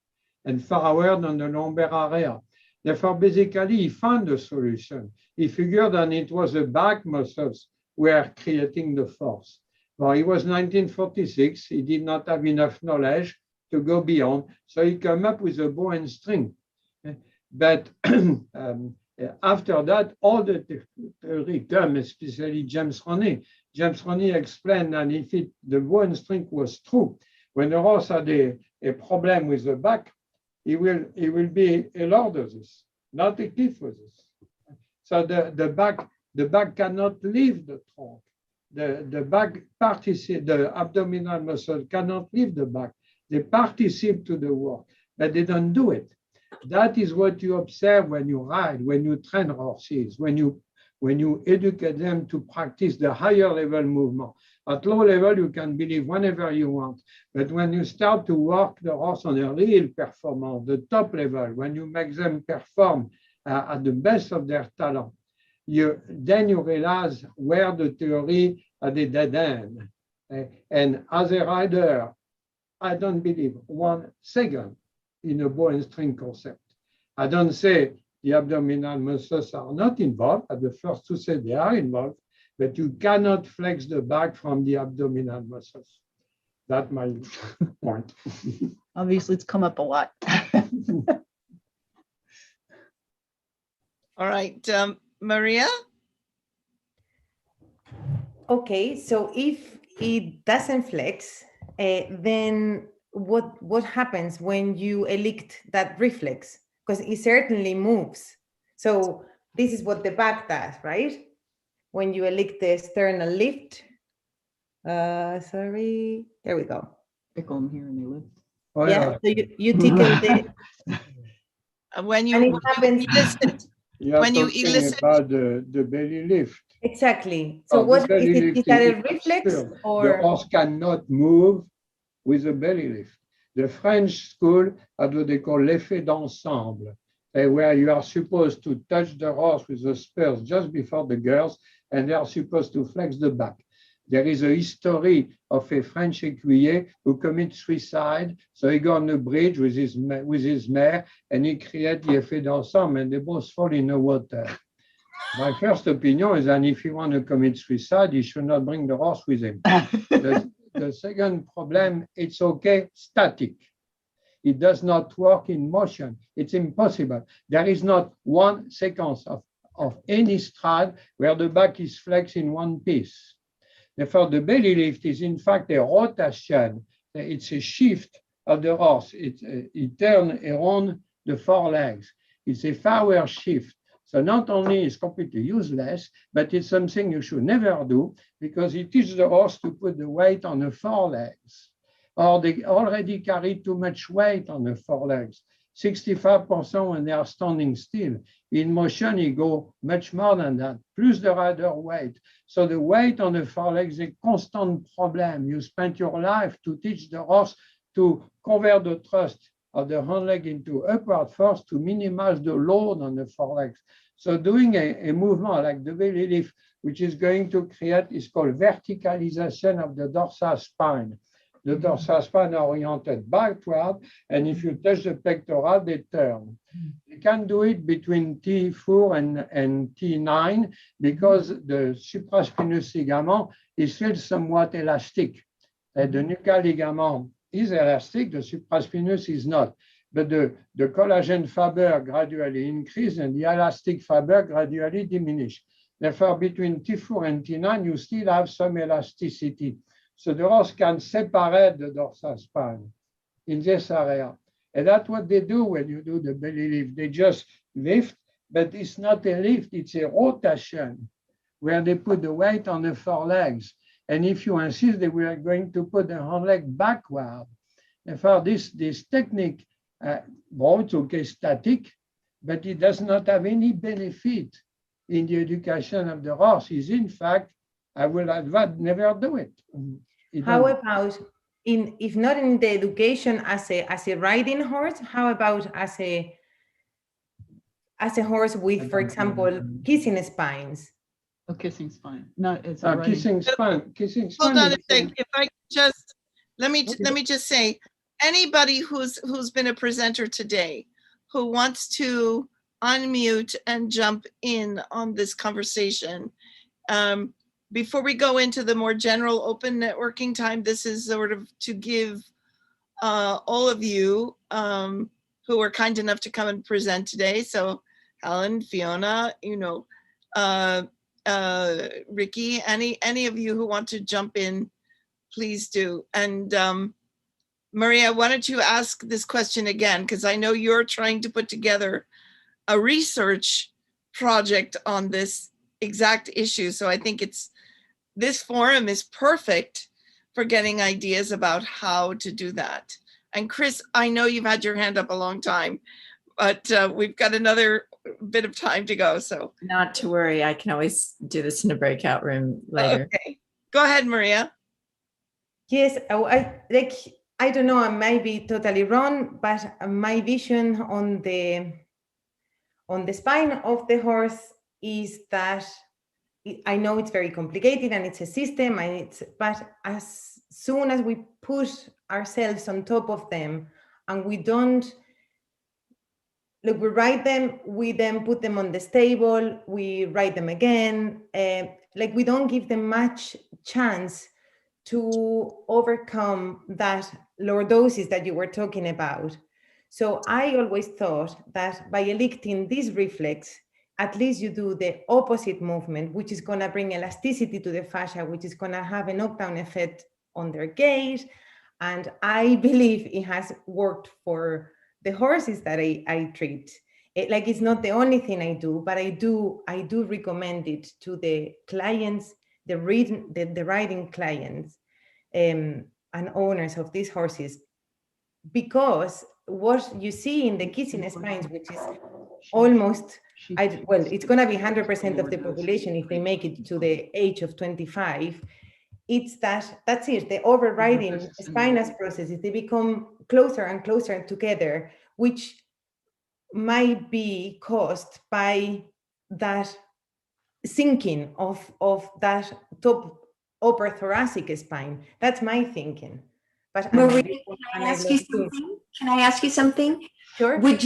and forward on the lumbar area. Therefore, basically, he found a solution. He figured that it was the back muscles were creating the force. Well, it was 1946. He did not have enough knowledge to go beyond, so he came up with a bow and string. But after that, all the theory came, especially James Roney. James Roney explained that if the bow and string was true, when the horse had a problem with the back, it will be a lordosis, not a kyphosis. So the back cannot leave the trunk. The back participates, the abdominal muscle cannot leave the back. They participate to the work, but they don't do it. That is what you observe when you ride, when you train horses, when you educate them to practice the higher level movement. At low level, you can believe whenever you want. But when you start to work the horse on a real performance, the top level, when you make them perform at the best of their talent, then you realize where the theory at the dead end. And as a rider, I don't believe 1 second in a ball and string concept. I don't say the abdominal muscles are not involved. I'm the first to say they are involved, but you cannot flex the back from the abdominal muscles. That's my point. Obviously, it's come up a lot. All right, Maria? Okay, so if it doesn't flex, then what happens when you elect that reflex? Because it certainly moves. So this is what the back does, right? When you elect the sternal lift. Sorry, there we go. Tickle them here and they lift. Oh, yeah, so you tickle the. When you elicit. You are talking about the belly lift. Exactly. So what is it? Is that a reflex or? The horse cannot move with a belly lift. The French school has what they call l'effet d'ensemble, where you are supposed to touch the horse with the spurs just before the girths, and they are supposed to flex the back. There is a history of a French écuyer who committed suicide. So he got on the bridge with his mare, and he created the effet d'ensemble, and they both fall in the water. My first opinion is that if he wants to commit suicide, he should not bring the horse with him. The second problem, it's okay, static. It does not work in motion. It's impossible. There is not one sequence of any stride where the back is flexed in one piece. Therefore, the belly lift is in fact a rotation. It's a shift of the horse. It turns around the forelegs. It's a forward shift. So not only is completely useless, but it's something you should never do because it teaches the horse to put the weight on the forelegs, or they already carry too much weight on the forelegs. 65% when they are standing still. In motion, you go much more than that, plus the rider weight. So the weight on the forelegs is a constant problem. You spend your life to teach the horse to convert the thrust of the hind leg into upward force to minimize the load on the forelegs. So doing a movement like the belly lift, which is going to create, is called verticalization of the dorsal spine. The dorsal spine oriented backward, and if you touch the pectoral, they turn. You can do it between T4 and T9 because the supraspinous ligament is still somewhat elastic. And the nuchal ligament is elastic, the supraspinous is not. But the collagen fiber gradually increase and the elastic fiber gradually diminish. Therefore, between T4 and T9, you still have some elasticity. So the horse can separate the dorsal spine in this area. And that's what they do when you do the belly lift. They just lift, but it's not a lift, it's a rotation where they put the weight on the forelegs. And if you insist, they were going to put the hind leg backward. Therefore, this technique, it's okay, static, but it does not have any benefit in the education of the horse. Is in fact, I will advise never do it. How about if not in the education as a riding horse? How about as a horse with, for example, kissing spines? Oh, kissing spine. No, it's kissing spine. Kissing spine. Hold on a sec. If I just let me just say, anybody who's been a presenter today who wants to unmute and jump in on this conversation. Before we go into the more general open networking time, this is sort of to give all of you who were kind enough to come and present today. So Helen, Fiona, Ricky, any of you who want to jump in, please do. And Maria, why don't you ask this question again? Because I know you're trying to put together a research project on this exact issue. So I think this forum is perfect for getting ideas about how to do that. And Chris, I know you've had your hand up a long time, but we've got another bit of time to go. So not to worry, I can always do this in a breakout room later. Okay, go ahead, Maria. Yes, I don't know, I might be totally wrong, but my vision on the spine of the horse is that I know it's very complicated and it's a system, but as soon as we push ourselves on top of them and we don't, look, we ride them, we then put them on the stable, we ride them again, we don't give them much chance to overcome that lordosis that you were talking about. So I always thought that by elicting this reflex, at least you do the opposite movement, which is going to bring elasticity to the fascia, which is going to have a knockdown effect on their gait. And I believe it has worked for the horses that I treat. It's not the only thing I do, but I do recommend it to the clients, the riding clients and owners of these horses, because what you see in the kissing spines, which is almost, it's going to be 100% of the population if they make it to the age of 25. It's that's it. The overriding spinous processes, they become closer and closer together, which might be caused by that sinking of that top upper thoracic spine. That's my thinking. But Maria, can I ask you something? Can I ask you something? Sure. Would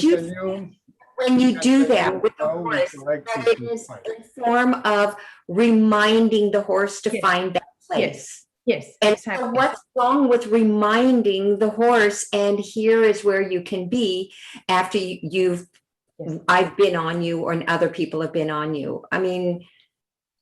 you when you do that with the horse, that it is a form of reminding the horse to find that place? Yes, and exactly. So what's wrong with reminding the horse, and here is where you can be after I've been on you or other people have been on you. I mean,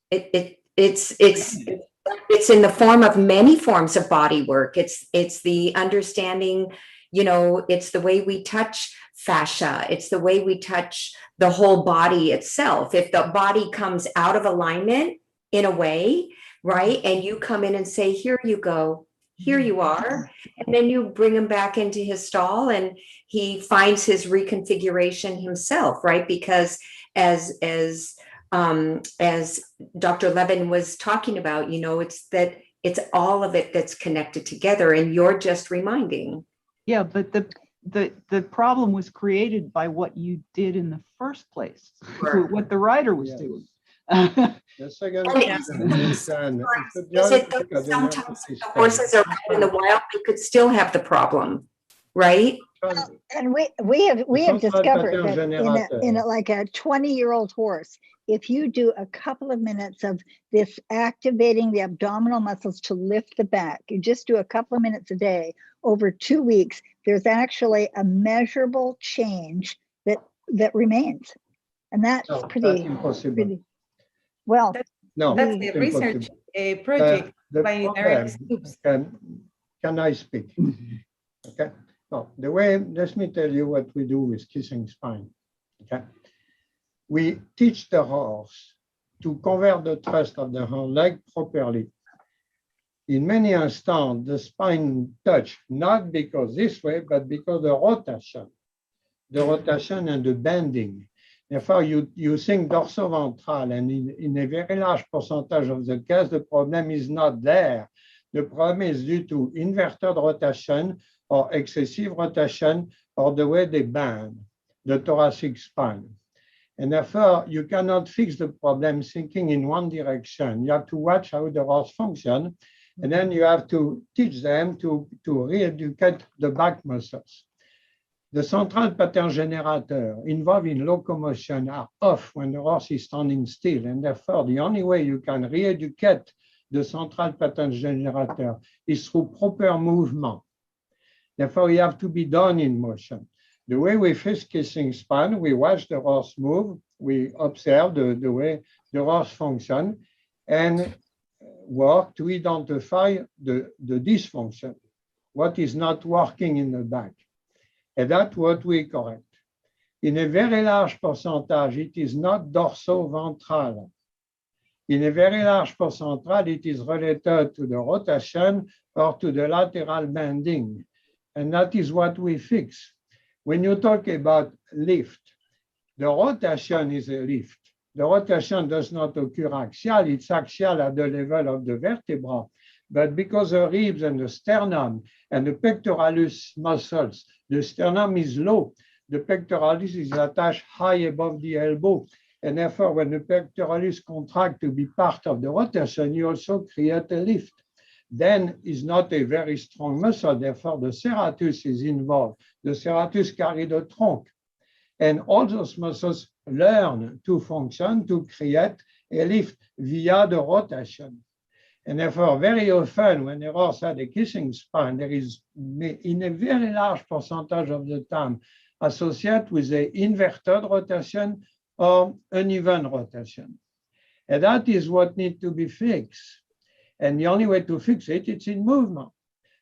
it's in the form of many forms of body work. It's the understanding, it's the way we touch fascia. It's the way we touch the whole body itself. If the body comes out of alignment in a way, right? And you come in and say, here you go, here you are. And then you bring him back into his stall and he finds his reconfiguration himself, right? Because as Dr. Levin was talking about, it's all of it that's connected together and you're just reminding. Yeah, but the problem was created by what you did in the first place, what the rider was doing. The second And question is, is it that sometimes the horses are out in the wild, they could still have the problem, right? And we have discovered that in générateur. like a 20-year-old horse, if you do a couple of minutes of this activating the abdominal muscles to lift the back, you just do a couple of minutes a day over 2 weeks, there's actually a measurable change that remains. And that's No, pretty, that's impossible. pretty well. No, That's it's the research impossible. project The by problem, Derek. can I speak? Okay. No, the way, let me tell you what we do with kissing spine. Okay. We teach the horse to convert the thrust of the hind leg properly. In many instances, the spine touch, not because this way, but because the rotation and the bending. Therefore, you think dorsoventral, and in a very large percentage of the case, the problem is not there. The problem is due to inverted rotation or excessive rotation or the way they bend the thoracic spine. And therefore, you cannot fix the problem thinking in one direction. You have to watch how the horse function, and then you have to teach them to re-educate the back muscles. The central pattern generator involved in locomotion are off when the horse is standing still, and therefore the only way you can re-educate the central pattern generator is through proper movement. Therefore, you have to be done in motion. The way we fix kissing spine, we watch the horse move, we observe the way the horse function, and work to identify the dysfunction, what is not working in the back. And that's what we correct. In a very large percentage, it is not dorsoventral. In a very large percentage, it is related to the rotation or to the lateral bending. And that is what we fix. When you talk about lift, the rotation is a lift. The rotation does not occur axial, it's axial at the level of the vertebra. But because the ribs and the sternum and the pectoralis muscles, the sternum is low, the pectoralis is attached high above the elbow. And therefore, when the pectoralis contract to be part of the rotation, you also create a lift. Then is not a very strong muscle, therefore the serratus is involved. The serratus carries the trunk. And all those muscles learn to function, to create a lift via the rotation. And therefore, very often when a horse has a kissing spine, there is, in a very large percentage of the time, associated with an inverted rotation or uneven rotation. And that is what needs to be fixed. And the only way to fix it, it's in movement.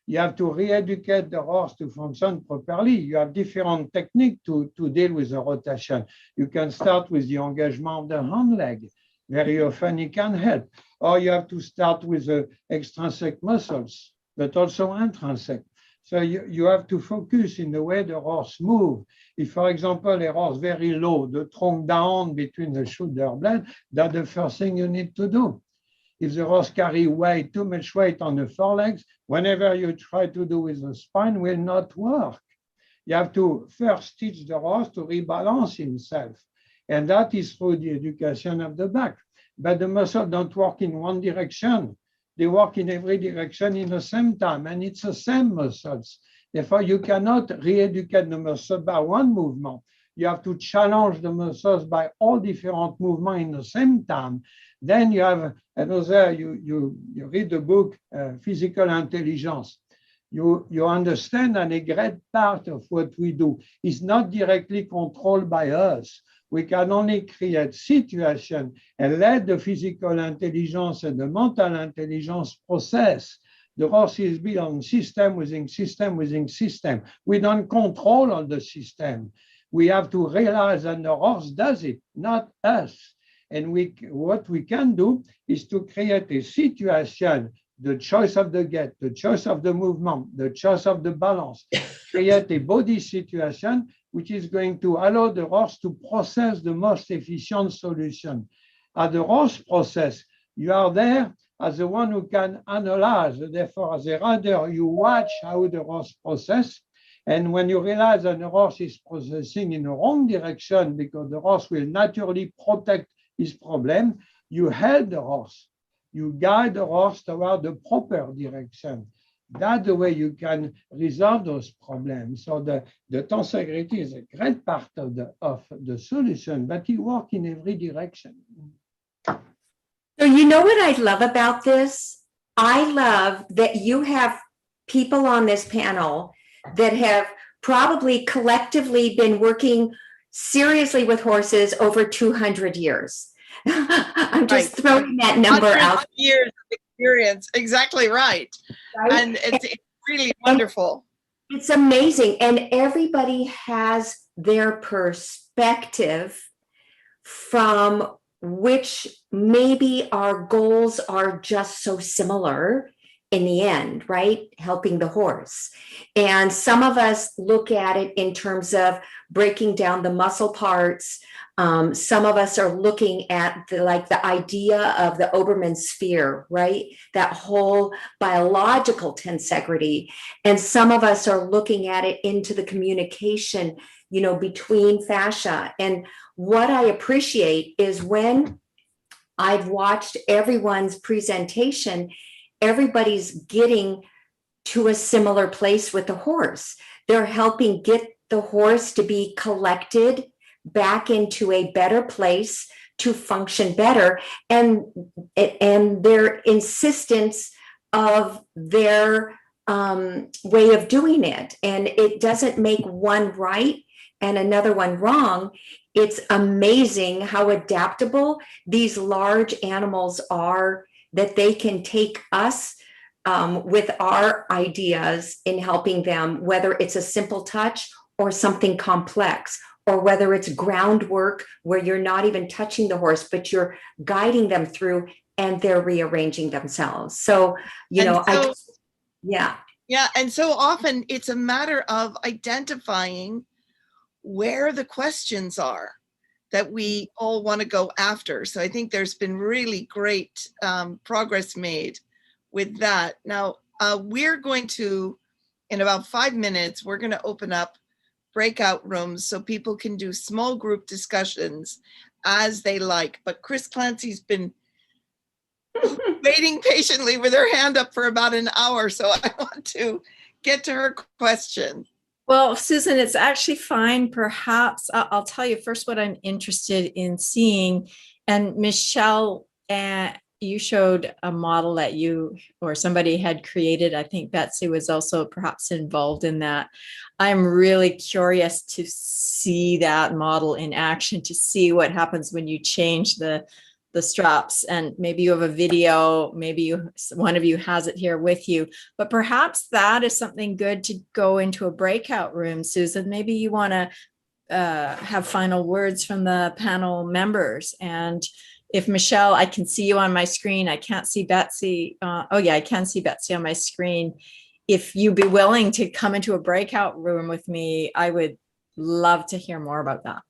You have to re-educate the horse to function properly. You have different techniques to deal with the rotation. You can start with the engagement of the hind leg. Very often it can help. Or you have to start with the extrinsic muscles, but also intrinsic. So you have to focus in the way the horse moves. If, for example, a horse very low, the trunk down between the shoulder blades, that's the first thing you need to do. If the horse carries weight, too much weight on the forelegs, whenever you try to do with the spine, will not work. You have to first teach the horse to rebalance himself. And that is through the education of the back. But the muscles don't work in one direction. They work in every direction in the same time, and it's the same muscles. Therefore, you cannot re-educate the muscle by one movement. You have to challenge the muscles by all different movements in the same time. Then you have another, you read the book, Physical Intelligence. You understand that a great part of what we do is not directly controlled by us. We can only create situations and let the physical intelligence and the mental intelligence process. The horse is built on system within system within system. We don't control all the system. We have to realize that the horse does it, not us. And what we can do is to create a situation, the choice of the gait, the choice of the movement, the choice of the balance, create a body situation which is going to allow the horse to process the most efficient solution. At the horse process, you are there as the one who can analyze. Therefore, as a rider, you watch how the horse process. And when you realize that the horse is processing in the wrong direction because the horse will naturally protect his problem, you help the horse. You guide the horse toward the proper direction. That's the way you can resolve those problems. So the tensegrity is a great part of the solution, but it works in every direction. So you know what I love about this? I love that you have people on this panel that have probably collectively been working seriously with horses over 200 years. I'm just throwing that number out. Years of experience, exactly right. And it's really wonderful. It's amazing. And everybody has their perspective from which maybe our goals are just so similar in the end, right? Helping the horse. And some of us look at it in terms of breaking down the muscle parts. Some of us are looking at the idea of the Obermann sphere, right? That whole biological tensegrity. And some of us are looking at it into the communication, you know, between fascia. And what I appreciate is when I've watched everyone's presentation, everybody's getting to a similar place with the horse. They're helping get the horse to be collected back into a better place to function better, and their insistence of their way of doing it. And it doesn't make one right and another one wrong. It's amazing how adaptable these large animals are, that they can take us with our ideas in helping them, whether it's a simple touch or something complex, or whether it's groundwork where you're not even touching the horse, but you're guiding them through and they're rearranging themselves. So, you know, yeah. Yeah, and so often it's a matter of identifying where the questions are that we all want to go after. So I think there's been really great progress made with that. Now, we're going to, in about 5 minutes, we're going to open up breakout rooms so people can do small group discussions as they like. But Chris Clancy's been waiting patiently with her hand up for about an hour, so I want to get to her question. Well, Susan, it's actually fine. Perhaps I'll tell you first what I'm interested in seeing. And Michelle, you showed a model that you or somebody had created. I think Betsy was also perhaps involved in that. I'm really curious to see that model in action, to see what happens when you change the straps. And maybe you have a video, maybe one of you has it here with you, but perhaps that is something good to go into a breakout room. Susan, maybe you want to have final words from the panel members. And if Michelle, I can see you on my screen. I can't see Betsy. Oh yeah, I can see Betsy on my screen. If you'd be willing to come into a breakout room with me, I would love to hear more about that.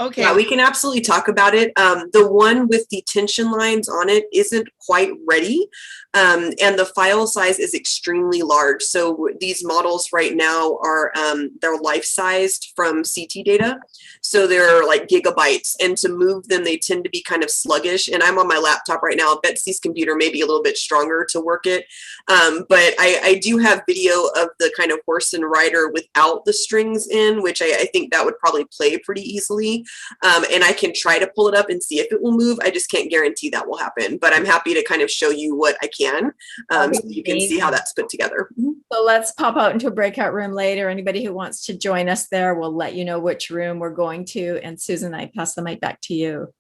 Okay. Yeah, we can absolutely talk about it. The one with the tension lines on it isn't quite ready, and the file size is extremely large. So these models right now are they're life-sized from CT data, so they're like gigabytes. And to move them, they tend to be kind of sluggish. And I'm on my laptop right now. Betsy's computer may be a little bit stronger to work it, but I do have video of the kind of horse and rider without the strings in, which I think that would probably play pretty easily. And I can try to pull it up and see if it will move. I just can't guarantee that will happen, but I'm happy to kind of show you what I can, so you can see how that's put together. So let's pop out into a breakout room later. Anybody who wants to join us there, we'll let you know which room we're going to. And Susan, I pass the mic back to you.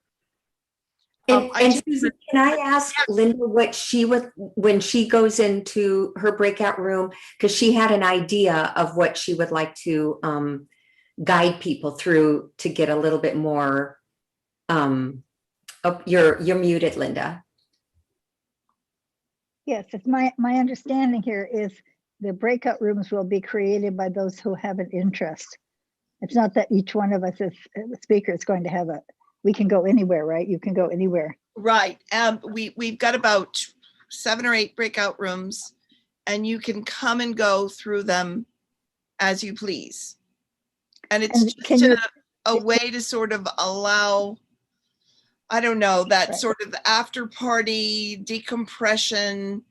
And Susan, can I ask Linda what she would, when she goes into her breakout room, because she had an idea of what she would like to guide people through to get a little bit more. You're muted, Linda. Yes, it's my understanding here is the breakout rooms will be created by those who have an interest. It's not that each one of us as a speaker is going to have we can go anywhere, right? You can go anywhere. Right. We've got about 7 or 8 breakout rooms, and you can come and go through them as you please. And it's just a way to sort of allow I don't know, that sort of after party decompression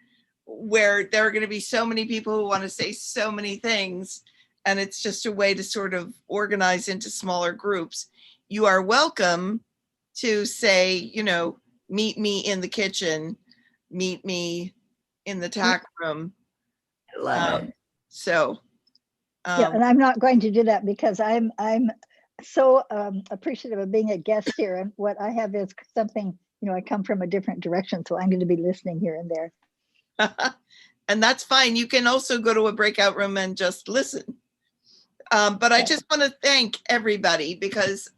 where there are going to be so many people who want to say so many things. And it's just a way to sort of organize into smaller groups. You are welcome to say, you know, meet me in the kitchen, meet me in the tack room. Yeah, and I'm not going to do that because I'm so appreciative of being a guest here. And what I have is something, you know, I come from a different direction, so I'm going to be listening here and there. And that's fine. You can also go to a breakout room and just listen. But I just want to thank everybody because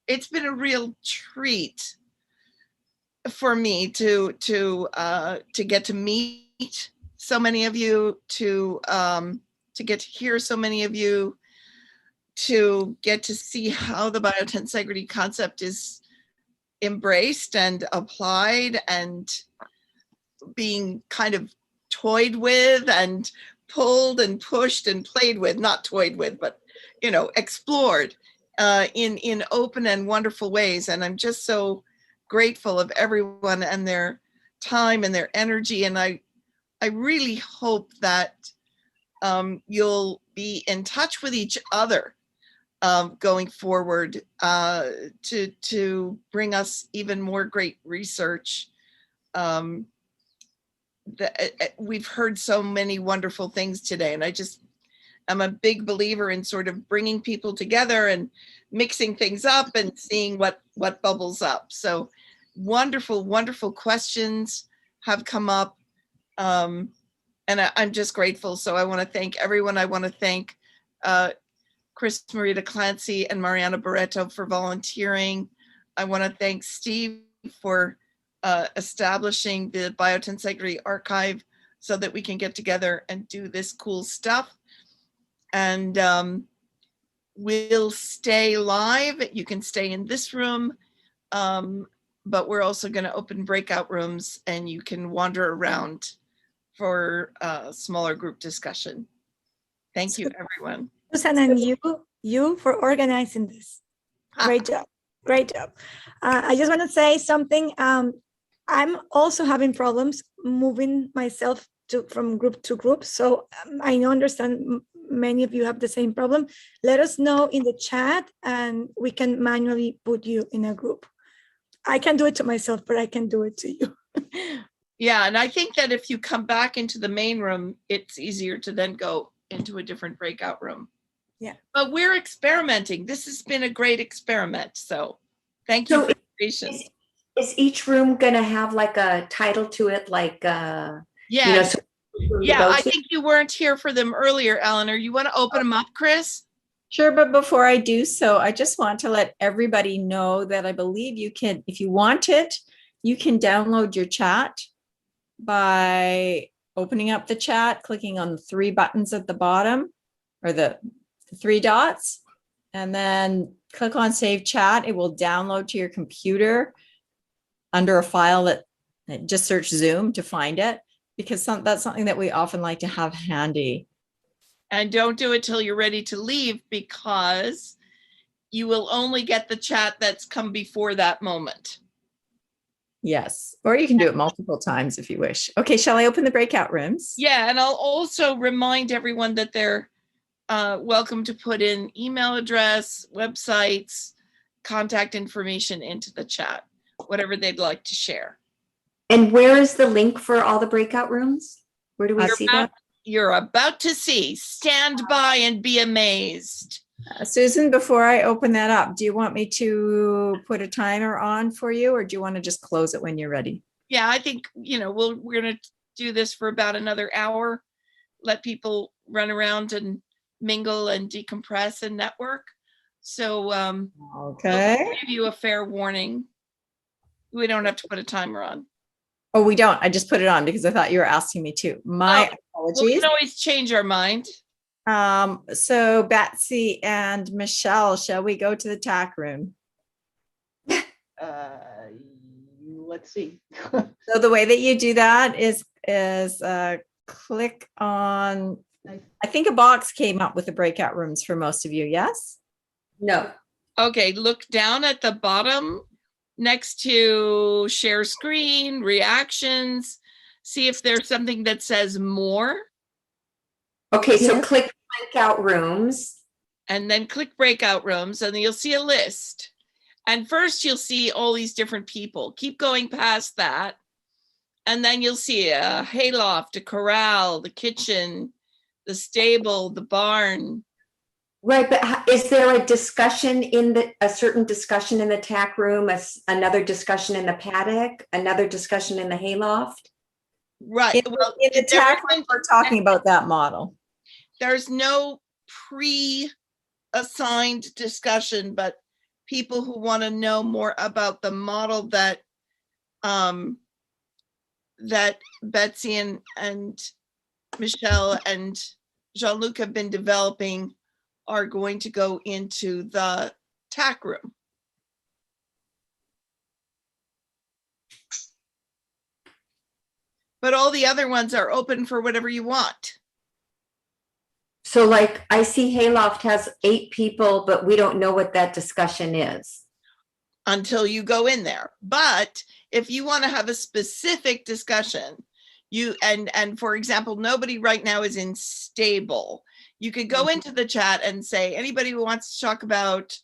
it's been a real treat for me to get to meet so many of you, to get to hear so many of you, to get to see how the biotensegrity concept is embraced and applied and being kind of toyed with and pulled and pushed and played with, not toyed with, but, you know, explored in open and wonderful ways. And I'm just so grateful of everyone and their time and their energy. And I really hope that you'll be in touch with each other going forward to bring us even more great research. We've heard so many wonderful things today, and I'm a big believer in sort of bringing people together and mixing things up and seeing what bubbles up. So wonderful, wonderful questions have come up. And I'm just grateful. So I want to thank everyone. I want to thank Chris Marita Clancy and Mariana Barreto for volunteering. I want to thank Steve for establishing the Biotensegrity archive so that we can get together and do this cool stuff. And we'll stay live. You can stay in this room, but we're also going to open breakout rooms and you can wander around for a smaller group discussion. Thank you, everyone. Susan, and you for organizing this. Great job. Great job. I just want to say something. I'm also having problems moving myself from group to group. So I understand many of you have the same problem. Let us know in the chat and we can manually put you in a group. I can do it to myself, but I can do it to you. Yeah, and I think that if you come back into the main room, it's easier to then go into a different breakout room. Yeah. But we're experimenting. This has been a great experiment. So thank you for your patience. Is each room going to have like a title to it? Like, yeah, you know, yeah, I think you weren't here for them earlier, Eleanor. You want to open them up, Chris? Sure, but before I do so, I just want to let everybody know that I believe you can, if you want it, you can download your chat by opening up the chat, clicking on the three buttons at the bottom, or the three dots, and then click on Save Chat. It will download to your computer under a file that just search Zoom to find it, because that's something that we often like to have handy. And don't do it till you're ready to leave, because you will only get the chat that's come before that moment. Yes, or you can do it multiple times if you wish. Okay, shall I open the breakout rooms? Yeah, and I'll also remind everyone that they're welcome to put in email address, websites, contact information into the chat, whatever they'd like to share. And where is the link for all the breakout rooms? Where do we see that? You're about to see. Stand by and be amazed. Susan, before I open that up, do you want me to put a timer on for you, or do you want to just close it when you're ready? Yeah, I think, you know, we're going to do this for about another hour, let people run around and mingle and decompress and network. So okay, we'll give you a fair warning. We don't have to put a timer on. Oh, we don't. I just put it on because I thought you were asking me to. My apologies. Well, we can always change our mind. So Betsy and Michelle, shall we go to the tack room? Let's see. So the way that you do that is click on, I think a box came up with the breakout rooms for most of you, yes? No. Okay, look down at the bottom next to share screen, reactions, see if there's something that says more. Okay, so click breakout rooms. And then click breakout rooms, and you'll see a list. And first you'll see all these different people. Keep going past that. And then you'll see a hayloft, a corral, the kitchen, the stable, the barn. Right, but is there a discussion in a certain discussion in the tack room, another discussion in the paddock, another discussion in the hayloft? Right. In the tack room, we're talking about that model. There's no pre-assigned discussion, but people who want to know more about the model that that Betsy and Michelle and Jean-Luc have been developing are going to go into the tack room. But all the other ones are open for whatever you want. So like I see Hayloft has 8 people, but we don't know what that discussion is. Until you go in there. But if you want to have a specific discussion, and for example, nobody right now is in stable. You could go into the chat and say, anybody who wants to talk about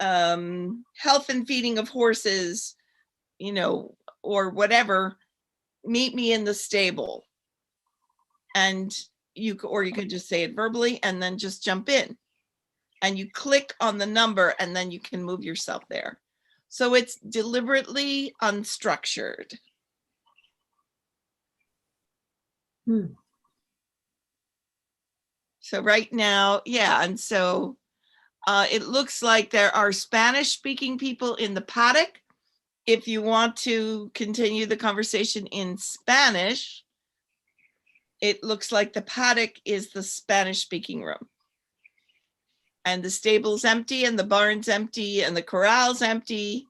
health and feeding of horses, you know, or whatever, meet me in the stable. And you could just say it verbally and then just jump in. And you click on the number and then you can move yourself there. So it's deliberately unstructured. So right now, yeah, and so it looks like there are Spanish-speaking people in the paddock. If you want to continue the conversation in Spanish, it looks like the paddock is the Spanish-speaking room. And the stable's empty, and the barn's empty, and the corral's empty.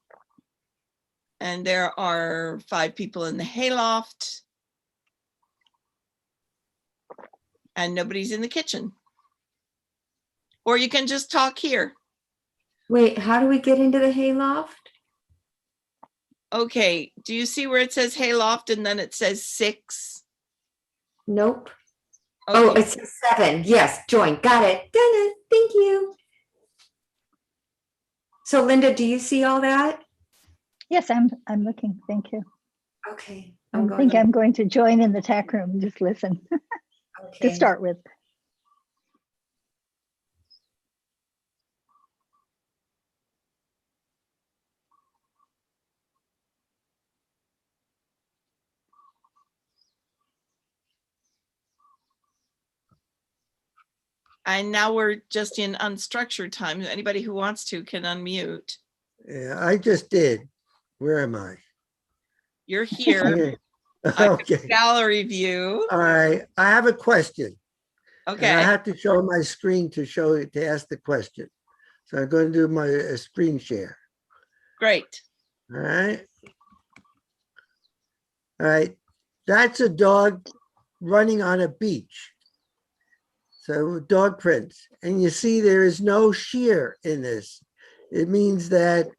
And there are 5 people in the hayloft. And nobody's in the kitchen. Or you can just talk here. Wait, how do we get into the hayloft? Okay, do you see where it says hayloft and then it says 6? Nope. Okay. Oh, it's 7. Yes, join. Got it. Done it. Thank you. So Linda, do you see all that? Yes, I'm looking. Thank you. Okay. I'm going to join in the tack room and just listen to start with. And now we're just in unstructured time. Anybody who wants to can unmute. Yeah, I just did. Where am I? You're here. Okay. Gallery view. All right. I have a question. Okay. And I have to show my screen to ask the question. So I'm going to do my screen share. Great. All right. All right. That's a dog running on a beach. So dog prints. And you see there is no shear in this. It means that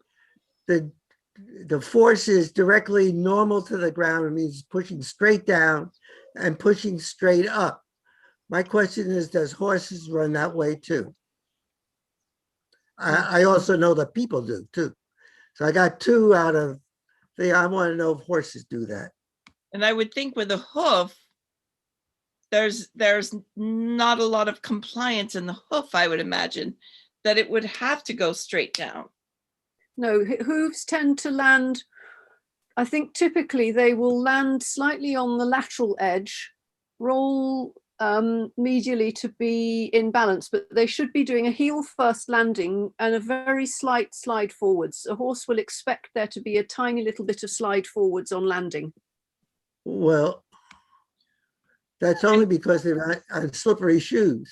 the force is directly normal to the ground. It means pushing straight down and pushing straight up. My question is, does horses run that way too? I also know that people do too. So I got 2 out of 3. I want to know if horses do that. And I would think with a hoof, there's not a lot of compliance in the hoof, I would imagine, that it would have to go straight down. No, hooves tend to land, I think typically they will land slightly on the lateral edge, roll medially to be in balance, but they should be doing a heel first landing and a very slight slide forwards. A horse will expect there to be a tiny little bit of slide forwards on landing. Well, that's only because they're on slippery shoes.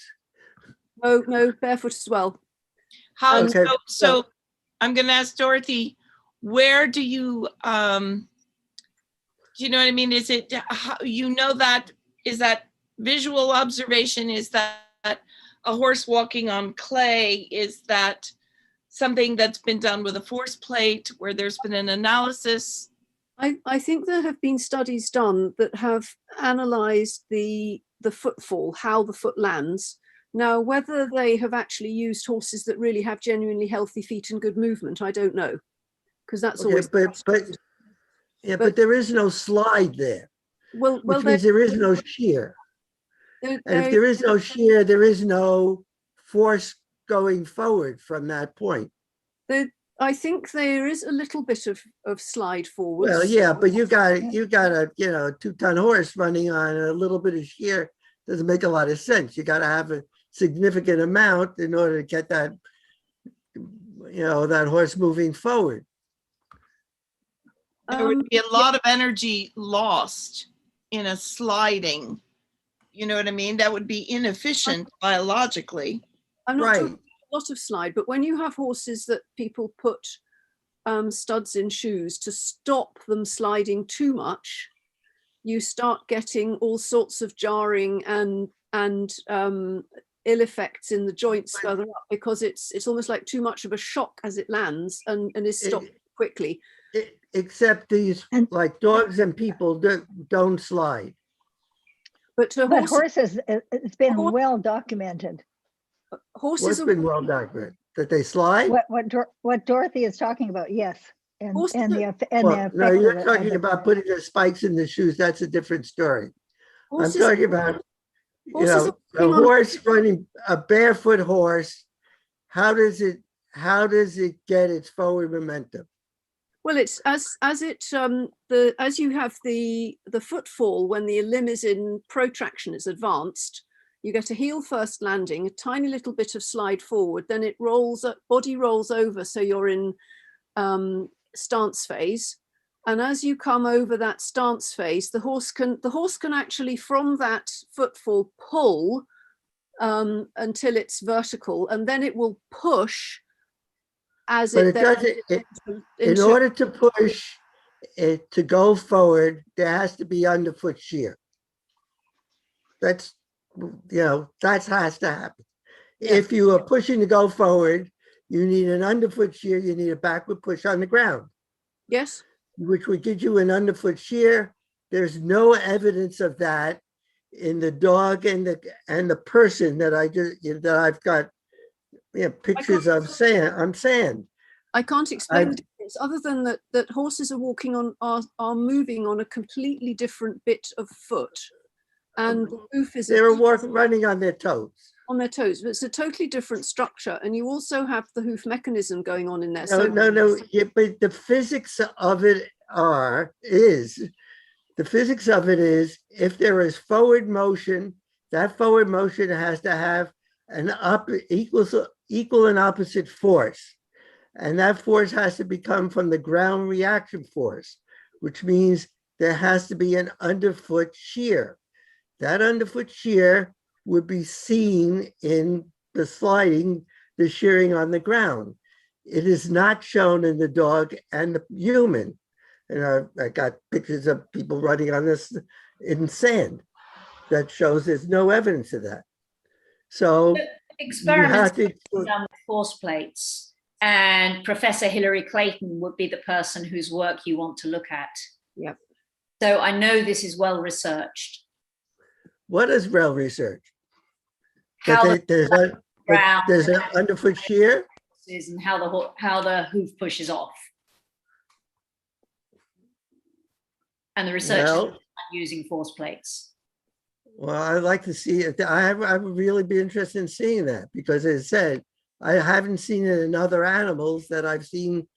No, barefoot as well. How Okay. so I'm going to ask Dorothy, where do you know what I mean? Is it, is that visual observation? Is that a horse walking on clay? Is that something that's been done with a force plate where there's been an analysis? I think there have been studies done that have analysed the footfall, how the foot lands. Now, whether they have actually used horses that really have genuinely healthy feet and good movement, I don't know, because that's Okay, always. but there is no slide there. Which means there is no shear. And if there is no shear, there is no force going forward from that point. I think there is a little bit of slide forward. Well, yeah, but you got a 2-ton horse running on a little bit of shear. Doesn't make a lot of sense. You got to have a significant amount in order to get that, that horse moving forward. There would be a lot of energy lost in a sliding. You know what I mean? That would be inefficient biologically. I'm not talking a lot of slide, but when you have horses that people put studs in shoes to stop them sliding too much, you start getting all sorts of jarring and ill effects in the joints further up, because it's almost like too much of a shock as it lands and is stopped quickly. Except these, like dogs and people, don't slide. But horses, it's been well documented. What's been well documented? That they slide? What Dorothy is talking about, yes. No, you're talking about putting the spikes in the shoes. That's a different story. I'm talking about, a horse running, a barefoot horse. How does it get its forward momentum? Well, it's as you have the footfall when the limb is in protraction, it's advanced. You get a heel first landing, a tiny little bit of slide forward, then it rolls up, body rolls over, so you're in stance phase. And as you come over that stance phase, the horse can actually, from that footfall, pull until it's vertical, and then it will push as but in order to push it to go forward, there has to be underfoot shear. That has to happen. Yeah. If you are pushing to go forward, you need an underfoot shear, you need a backward push on the ground. Yes. Which would give you an underfoot shear. There's no evidence of that in the dog and the person that I've got pictures of sand. I can't explain the difference other than that horses are walking on are moving on a completely different bit of foot. And the hoof is running on their toes. On their toes, but it's a totally different structure, and you also have the hoof mechanism going on in there. No. Yeah, but the physics of it is if there is forward motion, that forward motion has to have an equal and opposite force, and that force has to become from the ground reaction force, which means there has to be an underfoot shear. That underfoot shear would be seen in the sliding, the shearing on the ground. It is not shown in the dog and the human. And I got pictures of people running on this in sand that shows there's no evidence of that. So experiments done with force plates, and Professor Hilary Clayton would be the person whose work you want to look at. Yep. So I know this is well researched. What is well researched? There's an underfoot shear, and how the hoof pushes off, and the research is using force plates. Well, I'd like to see it. I would really be interested in seeing that, because as I said, I haven't seen it in other animals that I've seen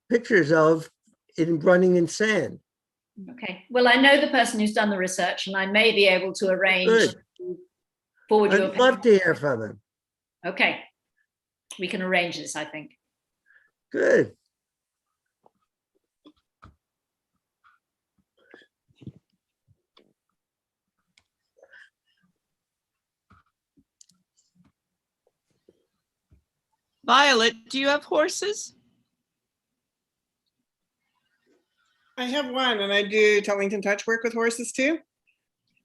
pictures of in running in sand. Okay. Well, I know the person who's done the research, and I may be able to arrange to forward your I'd love to hear from him. Okay. We can arrange this, I think. Good. Violet, do you have horses? I have one, and I do Tellington touch work with horses too.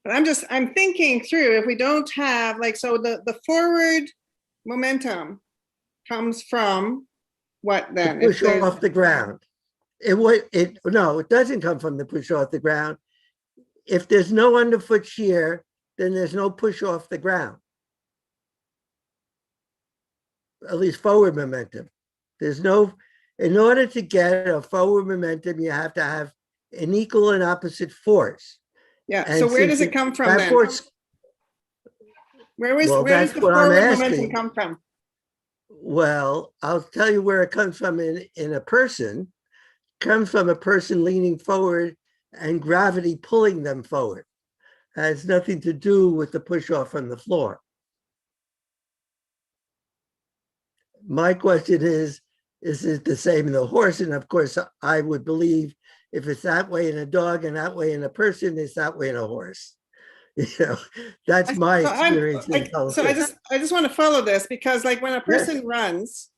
But I'm thinking through, if we don't have, so the forward momentum comes from what then? The push off the ground. No, it doesn't come from the push off the ground. If there's no underfoot shear, then there's no push off the ground. At least forward momentum. In order to get a forward momentum, you have to have an equal and opposite force. Yeah. And so where does it come from then? Force, where does the forward momentum come from? Well, I'll tell you where it comes from in a person. It comes from a person leaning forward and gravity pulling them forward. It has nothing to do with the push off from the floor. My question is it the same in the horse? And of course, I would believe if it's that way in a dog and that way in a person, it's that way in a horse. You know, that's my experience. So I just want to follow this, because like when a person runs,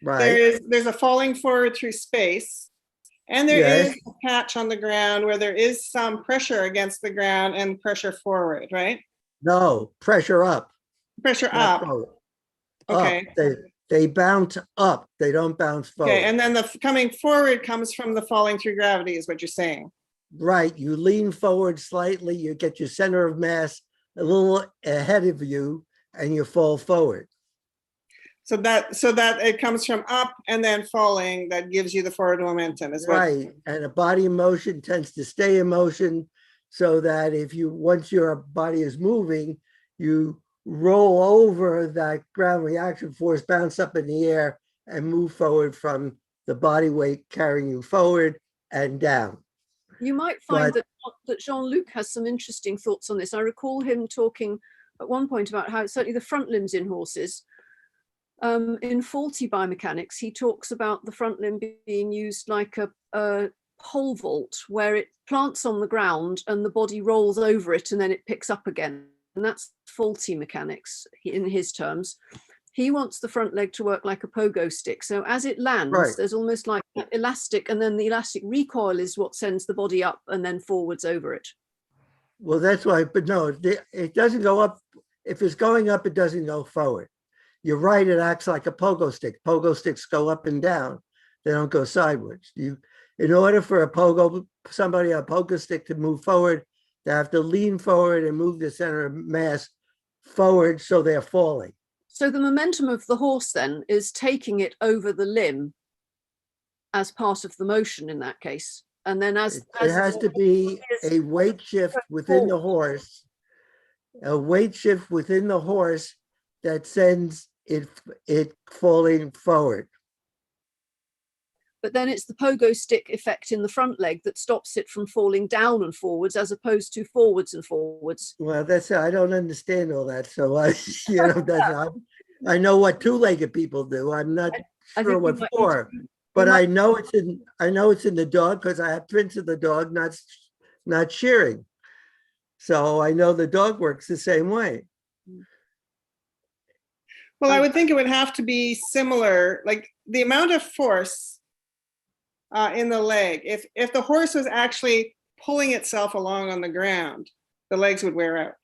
there's a falling forward through space, and there is a patch on the ground where there is some pressure against the ground and pressure forward, right? No, pressure up. Pressure up. Okay. They bounce up. They don't bounce forward. Okay, and then the coming forward comes from the falling through gravity, is what you're saying. Right. You lean forward slightly, you get your center of mass a little ahead of you, and you fall forward. So that it comes from up and then falling, that gives you the forward momentum, is right. And a body in motion tends to stay in motion, so that once your body is moving, you roll over that ground reaction force, bounce up in the air, and move forward from the body weight carrying you forward and down. You might find that Jean-Luc has some interesting thoughts on this. I recall him talking at one point about how certainly the front limbs in horses, in faulty biomechanics, he talks about the front limb being used like a pole vault, where it plants on the ground and the body rolls over it and then it picks up again. And that's faulty mechanics in his terms. He wants the front leg to work like a pogo stick. So as it lands, there's almost like elastic, and then the elastic recoil is what sends the body up and then forwards over it. Well, that's why, but no, it doesn't go up. If it's going up, it doesn't go forward. You're right, it acts like a pogo stick. Pogo sticks go up and down. They don't go sideways. In order for somebody on a pogo stick to move forward, they have to lean forward and move the center of mass forward so they're falling. So the momentum of the horse then is taking it over the limb as part of the motion in that case. And then it has to be a weight shift within the horse, that sends it falling forward. But then it's the pogo stick effect in the front leg that stops it from falling down and forwards, as opposed to forwards and forwards. Well, I don't understand all that. So I know what two-legged people do. I'm not sure what for, but I know it's in the dog, because I have prints of the dog not shearing. So I know the dog works the same way. Well, I would think it would have to be similar, like the amount of force in the leg. If the horse was actually pulling itself along on the ground, the legs would wear out,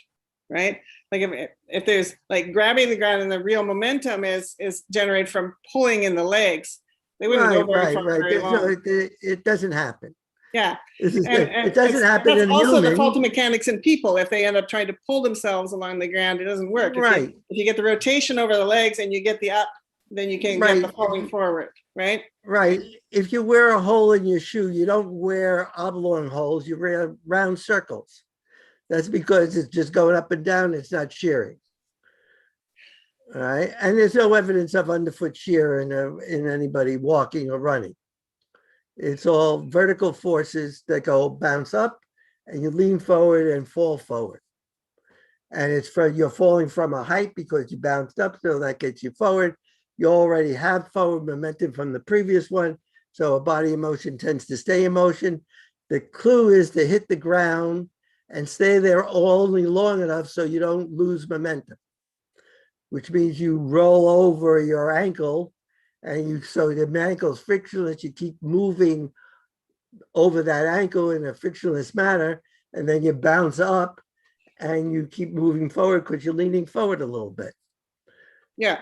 right? Like if there's like grabbing the ground and the real momentum is generated from pulling in the legs, they wouldn't go very far. Very long. No, it doesn't happen. Yeah. It doesn't happen in humans. Also, the faulty humans. mechanics in people, if they end up trying to pull themselves along the ground, it doesn't work. Right. If you get the rotation over the legs and you get the up, then you can get the falling forward, right? Right. If you wear a hole in your shoe, you don't wear oblong holes, you wear round circles. That's because it's just going up and down, it's not shearing. All right. And there's no evidence of underfoot shear in anybody walking or running. It's all vertical forces that go bounce up, and you lean forward and fall forward. And you're falling from a height because you bounced up, so that gets you forward. You already have forward momentum from the previous one, so a body in motion tends to stay in motion. The clue is to hit the ground and stay there only long enough so you don't lose momentum, which means you roll over your ankle, and so the ankle's frictionless. You keep moving over that ankle in a frictionless manner, and then you bounce up and you keep moving forward because you're leaning forward a little bit. Yeah.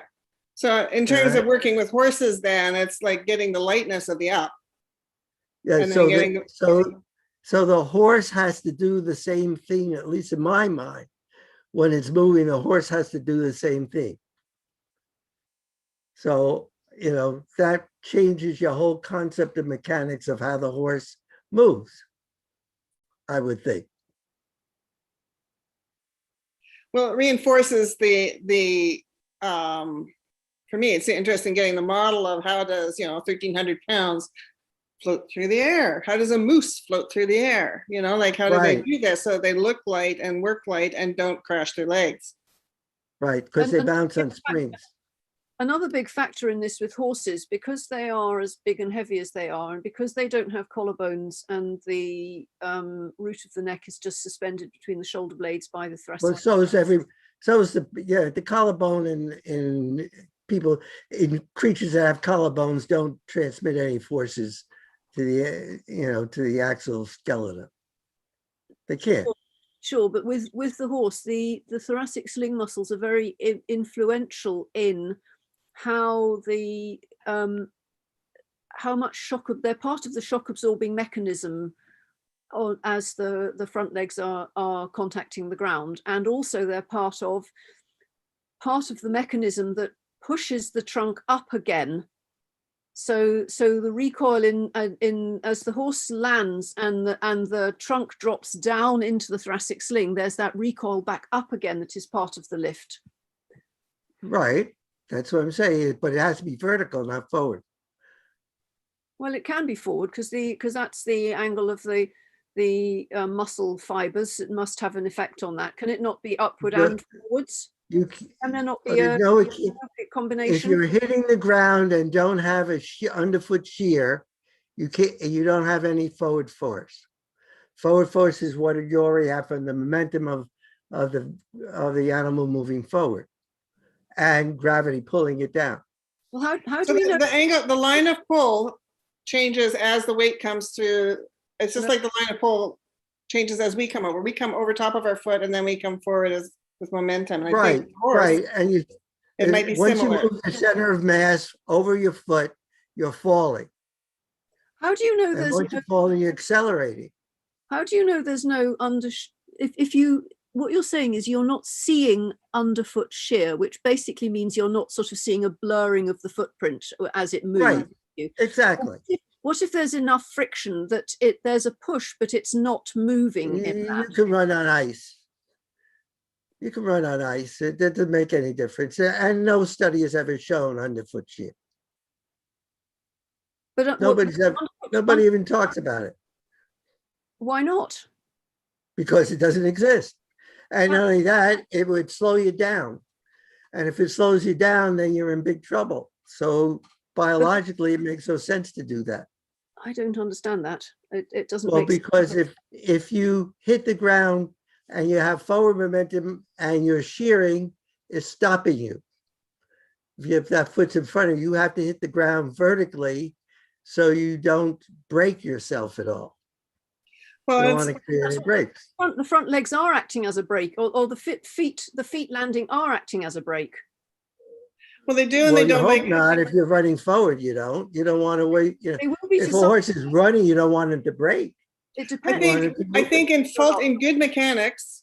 So in terms of working with horses, then it's like getting the lightness of the up. Yeah, And then so getting so the horse has to do the same thing, at least in my mind. When it's moving, the horse has to do the same thing. So, you know, that changes your whole concept of mechanics of how the horse moves, I would think. Well, it reinforces for me, it's interesting getting the model of how does, 1,300 pounds float through the air? How does a moose float through the air? Like how do they do this so they look light and work light and don't crash their legs? Right, because they bounce on springs. Another big factor in this with horses, because they are as big and heavy as they are, and because they don't have collarbones and the root of the neck is just suspended between the shoulder blades by the thoracic. Well, so is the collarbone in people, in creatures that have collarbones don't transmit any forces to the axial skeleton. They can't. Sure, but with the horse, the thoracic sling muscles are very influential in how the how much shock, they're part of the shock absorbing mechanism as the front legs are contacting the ground, and also they're part of the mechanism that pushes the trunk up again. So the recoil in as the horse lands and the trunk drops down into the thoracic sling, there's that recoil back up again that is part of the lift. Right, that's what I'm saying, but it has to be vertical, not forward. Well, it can be forward because that's the angle of the muscle fibers. It must have an effect on that. Can it not be upward and forwards? Can there not be a combination? If you're hitting the ground and don't have a underfoot shear, you don't have any forward force. Forward force is what you already have from the momentum of the animal moving forward and gravity pulling it down. Well, how do we know? The line of pull changes as the weight comes through. It's just like the line of pull changes as we come over. We come over top of our foot and then we come forward with momentum. And I think right. And it might be once similar. you move the center of mass over your foot, you're falling. How do you know and once you're falling, you're accelerating. How do you know there's no what you're saying is you're not seeing underfoot shear, which basically means you're not sort of seeing a blurring of the footprint as it moves. Right, exactly. What if there's enough friction that there's a push, but it's not moving in that? You can run on ice. You can run on ice. It doesn't make any difference. And no study has ever shown underfoot shear. But nobody even talks about it. Why not? Because it doesn't exist. And not only that, it would slow you down. And if it slows you down, then you're in big trouble. So biologically, it makes no sense to do that. I don't understand that. It doesn't well, make because sense. if you hit the ground and you have forward momentum and your shearing is stopping you. If that foot's in front of you, you have to hit the ground vertically so you don't break yourself at all. Well, you don't want to create any breaks. The front legs are acting as a brake, or the feet landing are acting as a brake. Well, they do, and they don't. Hope not. If you're running forward, you don't want to wait. If a horse is running, you don't want him to brake. It depends. I think in good mechanics,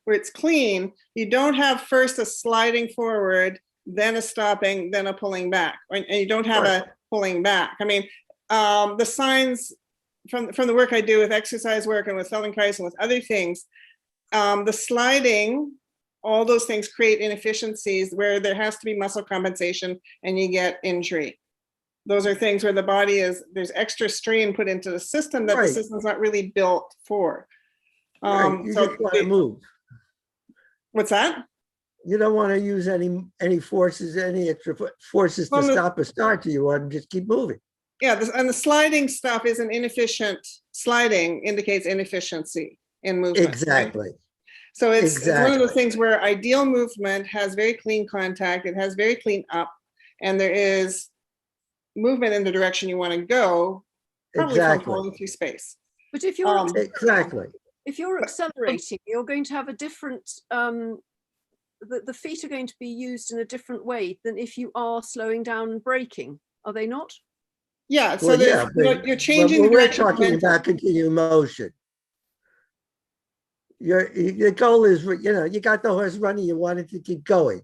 where it's clean, you don't have first a sliding forward, then a stopping, then a pulling back, and you don't have a pulling back. I mean, the signs from the work I do with exercise work and with Feldenkrais and with other things, the sliding, all those things create inefficiencies where there has to be muscle compensation and you get injury. Those are things where the body there's extra strain put into the system that the system's not really built for. You just want to move. What's that? You don't want to use any forces, any extra forces to stop or start. You want to just keep moving. Yeah, and the sliding stuff is an inefficient. Sliding indicates inefficiency in movement. Exactly. Right? So it's one of those things where ideal movement has very clean contact. It has very clean up, and there is movement in the direction you want to go, probably from falling through space. But if you're exactly, if you're accelerating, you're going to have a different the feet are going to be used in a different way than if you are slowing down and braking, are they not? Yeah, so Well, yeah, you're changing the we're direction of talking momentum. about continuing motion. Your goal is, you got the horse running, you want it to keep going.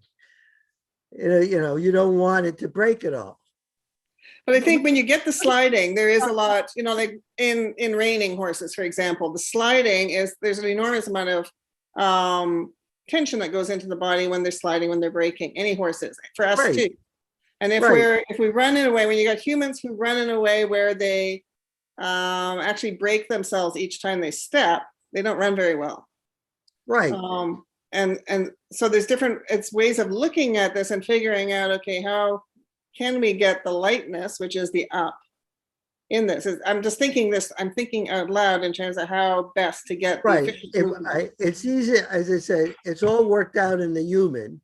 You don't want it to break at all. But I think when you get the sliding, there is a lot, like in reining horses, for example, the sliding there's an enormous amount of tension that goes into the body when they're sliding, when they're braking, any horses, for us Right. too. And if we run in a way, when you got humans who run in a way where they actually break themselves each time they step, they don't run very well. Right. And so there's different ways of looking at this and figuring out, okay, how can we get the lightness, which is the up, in this? I'm just thinking I'm thinking out loud in terms of how best to get the efficient movement. It's easy, as I said, it's all worked out in the human.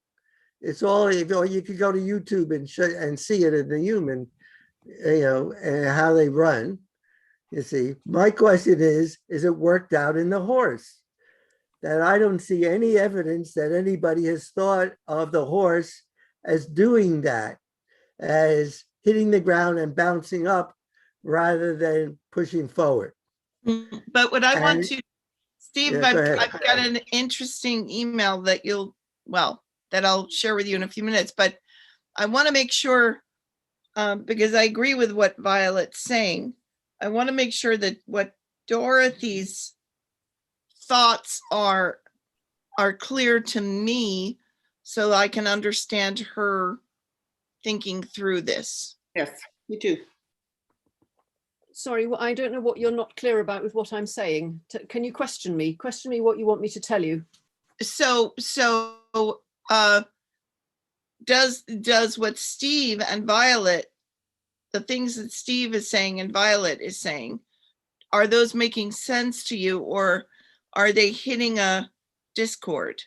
It's all, you could go to YouTube and see it in the human, and how they run. You see, my question is it worked out in the horse? That I don't see any evidence that anybody has thought of the horse as doing that, as hitting the ground and bouncing up rather than pushing forward. But what I want to, Steve, Yeah, I've got an interesting email that that I'll share with you in a few minutes, but I want to make sure, because I agree with what Violet's saying, I want to make sure that what Dorothy's thoughts are clear to me so I can understand her thinking through this. Yes, me too. Sorry, I don't know what you're not clear about with what I'm saying. Can you question me? Question me what you want me to tell you. So does what Steve and Violet, the things that Steve is saying and Violet is saying, are those making sense to you, or are they hitting a discord?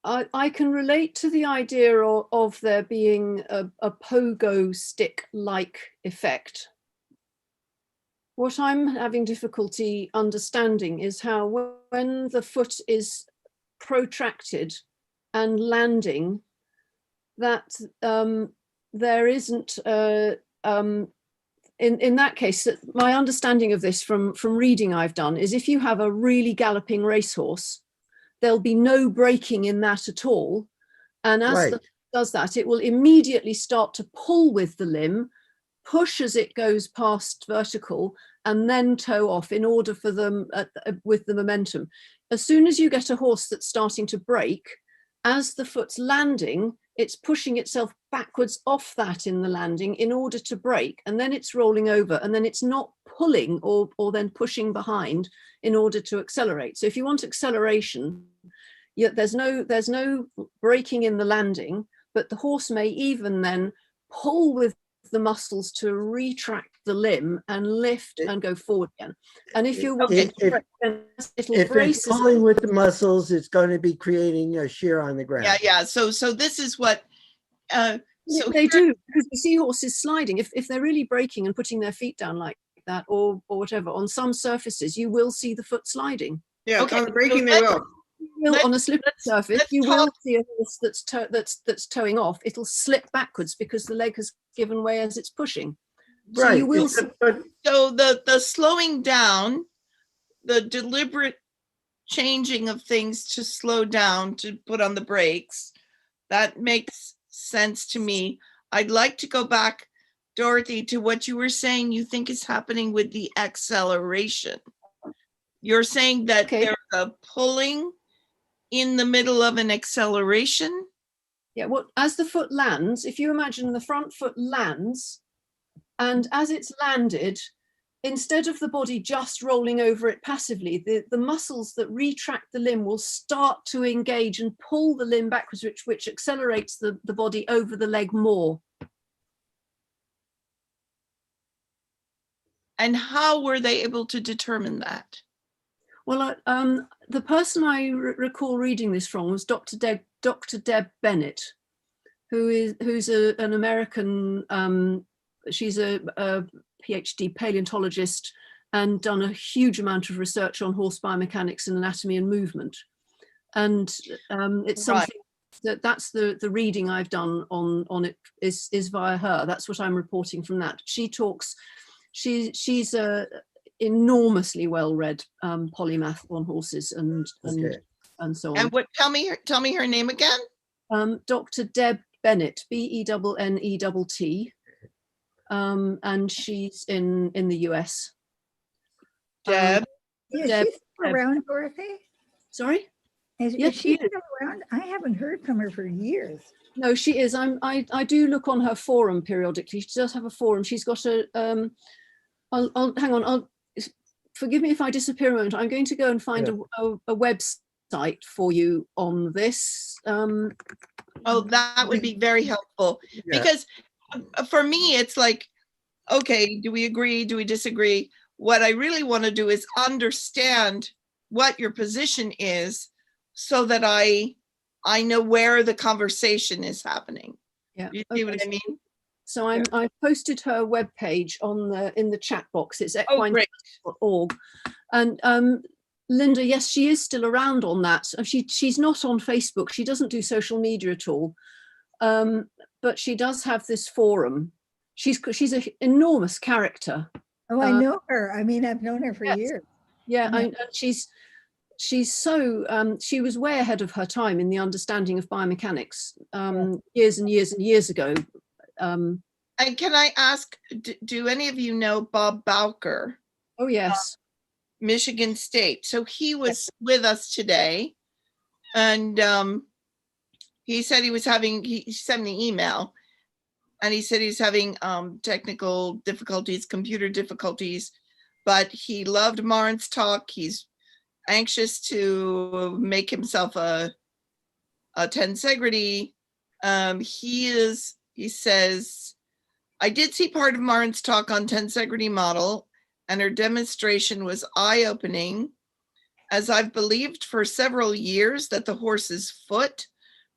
I can relate to the idea of there being a pogo stick-like effect. What I'm having difficulty understanding is how when the foot is protracted and landing, that there isn't, in that case, my understanding of this from reading I've done is if you have a really galloping racehorse, there'll be no braking in that at all. And as the does that, it will immediately start to pull with the limb, push as it goes past vertical, and then toe off in order for them with the momentum. As soon as you get a horse that's starting to brake, as the foot's landing, it's pushing itself backwards off that in the landing in order to brake, and then it's rolling over, and then it's not pulling or then pushing behind in order to accelerate. So if you want acceleration, there's no braking in the landing, but the horse may even then pull with the muscles to retract the limb and lift and go forward again. And if you're if it's pulling with the muscles, it's going to be creating a shear on the ground. Yeah. So this is what. So they do, because you see horses sliding. If they're really braking and putting their feet down like that, or whatever, on some surfaces you will see the foot sliding. Yeah, okay. On the braking they will. On a slippery surface, you will see a horse that's towing off. It'll slip backwards because the leg has given way as it's pushing. So right. You will so the slowing down, the deliberate changing of things to slow down, to put on the brakes, that makes sense to me. I'd like to go back, Dorothy, to what you were saying you think is happening with the acceleration. You're saying that there's a pulling in the middle of an acceleration? Yeah, as the foot lands, if you imagine the front foot lands, and as it's landed, instead of the body just rolling over it passively, the muscles that retract the limb will start to engage and pull the limb backwards, which accelerates the body over the leg more. And how were they able to determine that? Well, the person I recall reading this from was Dr. Deb Bennett, who's an American. She's a PhD paleontologist and done a huge amount of research on horse biomechanics and anatomy and movement. and it's Right. something that's the reading I've done on it is via her. That's what I'm reporting from that. She talks, she's a enormously well-read polymath on horses and so on. And what? Tell me her name again. Dr. Deb Bennett, Bennett, and she's in the US. Deb. Is Deb, she still around, Dorothy? Sorry? Is Yes, she she still around? I haven't heard from her for years. No, she is. I do look on her forum periodically. She does have a forum. She's got a I'll hang on. Forgive me if I disappear a moment. I'm going to go and find a website for you on this. Oh, that would be very helpful, because for me, it's like, okay, do we agree? Do we disagree? What I really want to do is understand what your position is so that I know where the conversation is happening. Yeah. You see what I mean? So I posted her webpage in the chat box. It's equine.org. And Linda, yes, she is still around on that. She's not on Facebook. She doesn't do social media at all. But she does have this forum. She's an enormous character. Oh, I know her. I mean, I've known her for years. Yeah, and she's so she was way ahead of her time in the understanding of biomechanics years and years and years ago. And can I ask, do any of you know Bob Bowker? Oh, yes. Michigan State. So he was with us today, and he said he sent me an email, and he said he's having technical difficulties, computer difficulties, but he loved Maren's talk. He's anxious to make himself a tensegrity. He says, I did see part of Maren's talk on tensegrity model, and her demonstration was eye-opening, as I've believed for several years that the horse's foot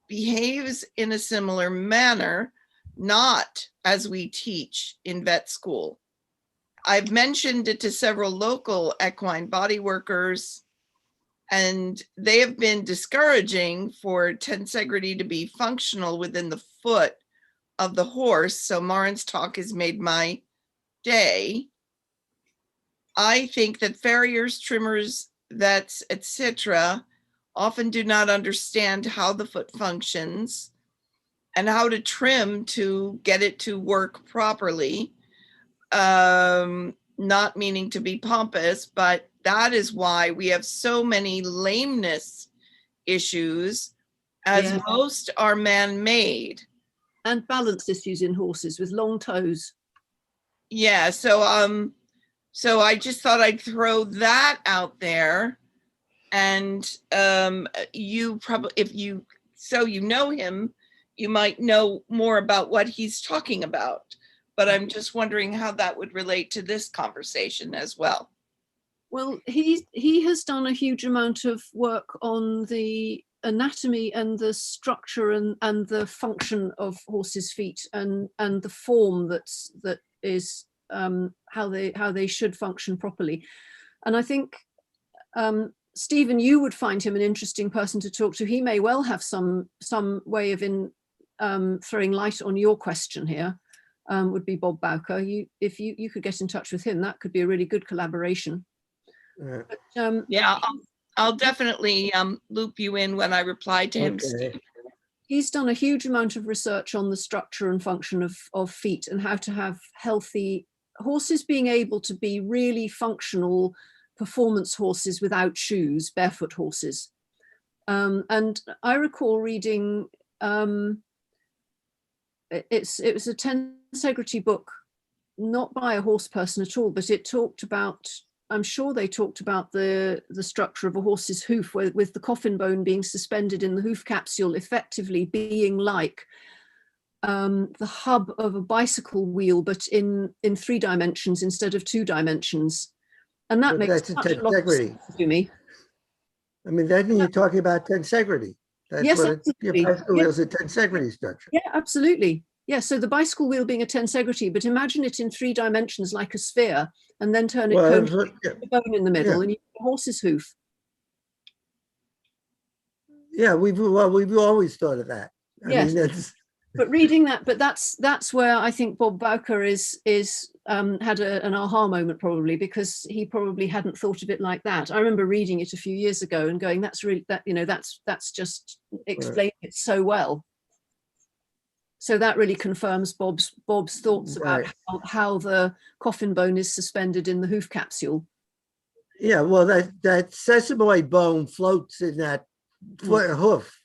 behaves in a similar manner, not as we teach in vet school. I've mentioned it to several local equine body workers, and they have been discouraging for tensegrity to be functional within the foot of the horse. So Maren's talk has made my day. I think that farriers, trimmers, vets, etc., often do not understand how the foot functions and how to trim to get it to work properly. Not meaning to be pompous, but that is why we have so many lameness issues, as most are man-made. And balance issues in horses with long toes. Yeah, so I just thought I'd throw that out there. And you probably, if you know him, you might know more about what he's talking about. But I'm just wondering how that would relate to this conversation as well. Well, he has done a huge amount of work on the anatomy and the structure and the function of horses' feet and the form that is how they should function properly. And I think Stephen, you would find him an interesting person to talk to. He may well have some way of throwing light on your question here. Would be Bob Bowker. If you could get in touch with him, that could be a really good collaboration. But, yeah, I'll definitely loop you in when I reply to him. Steve. He's done a huge amount of research on the structure and function of feet and how to have healthy horses being able to be really functional performance horses without shoes, barefoot horses. And I recall reading, it was a tensegrity book, not by a horse person at all, but it talked about, I'm sure they talked about the structure of a horse's hoof with the coffin bone being suspended in the hoof capsule, effectively being like the hub of a bicycle wheel, but in 3 dimensions instead of 2 dimensions. And that makes such a lot of sense to me. I mean, then you're talking about tensegrity. That's yes, what your bicycle wheel is, a tensegrity structure. Yeah, absolutely. Yeah, so the bicycle wheel being a tensegrity, but imagine it in 3 dimensions like a sphere, and then turn it cone, the bone in the middle, and you have a horse's hoof. Yeah, we've always thought of that. I Yes. mean, that's, but reading that, but that's where I think Bob Bowker is had an aha moment, probably because he probably hadn't thought of it like that. I remember reading it a few years ago and going, that's really, that, you know, that's just explained it so well. So that really confirms Bob's thoughts about how the coffin bone is suspended in the hoof capsule. yeah, well, that sesamoid bone floats in that hoof.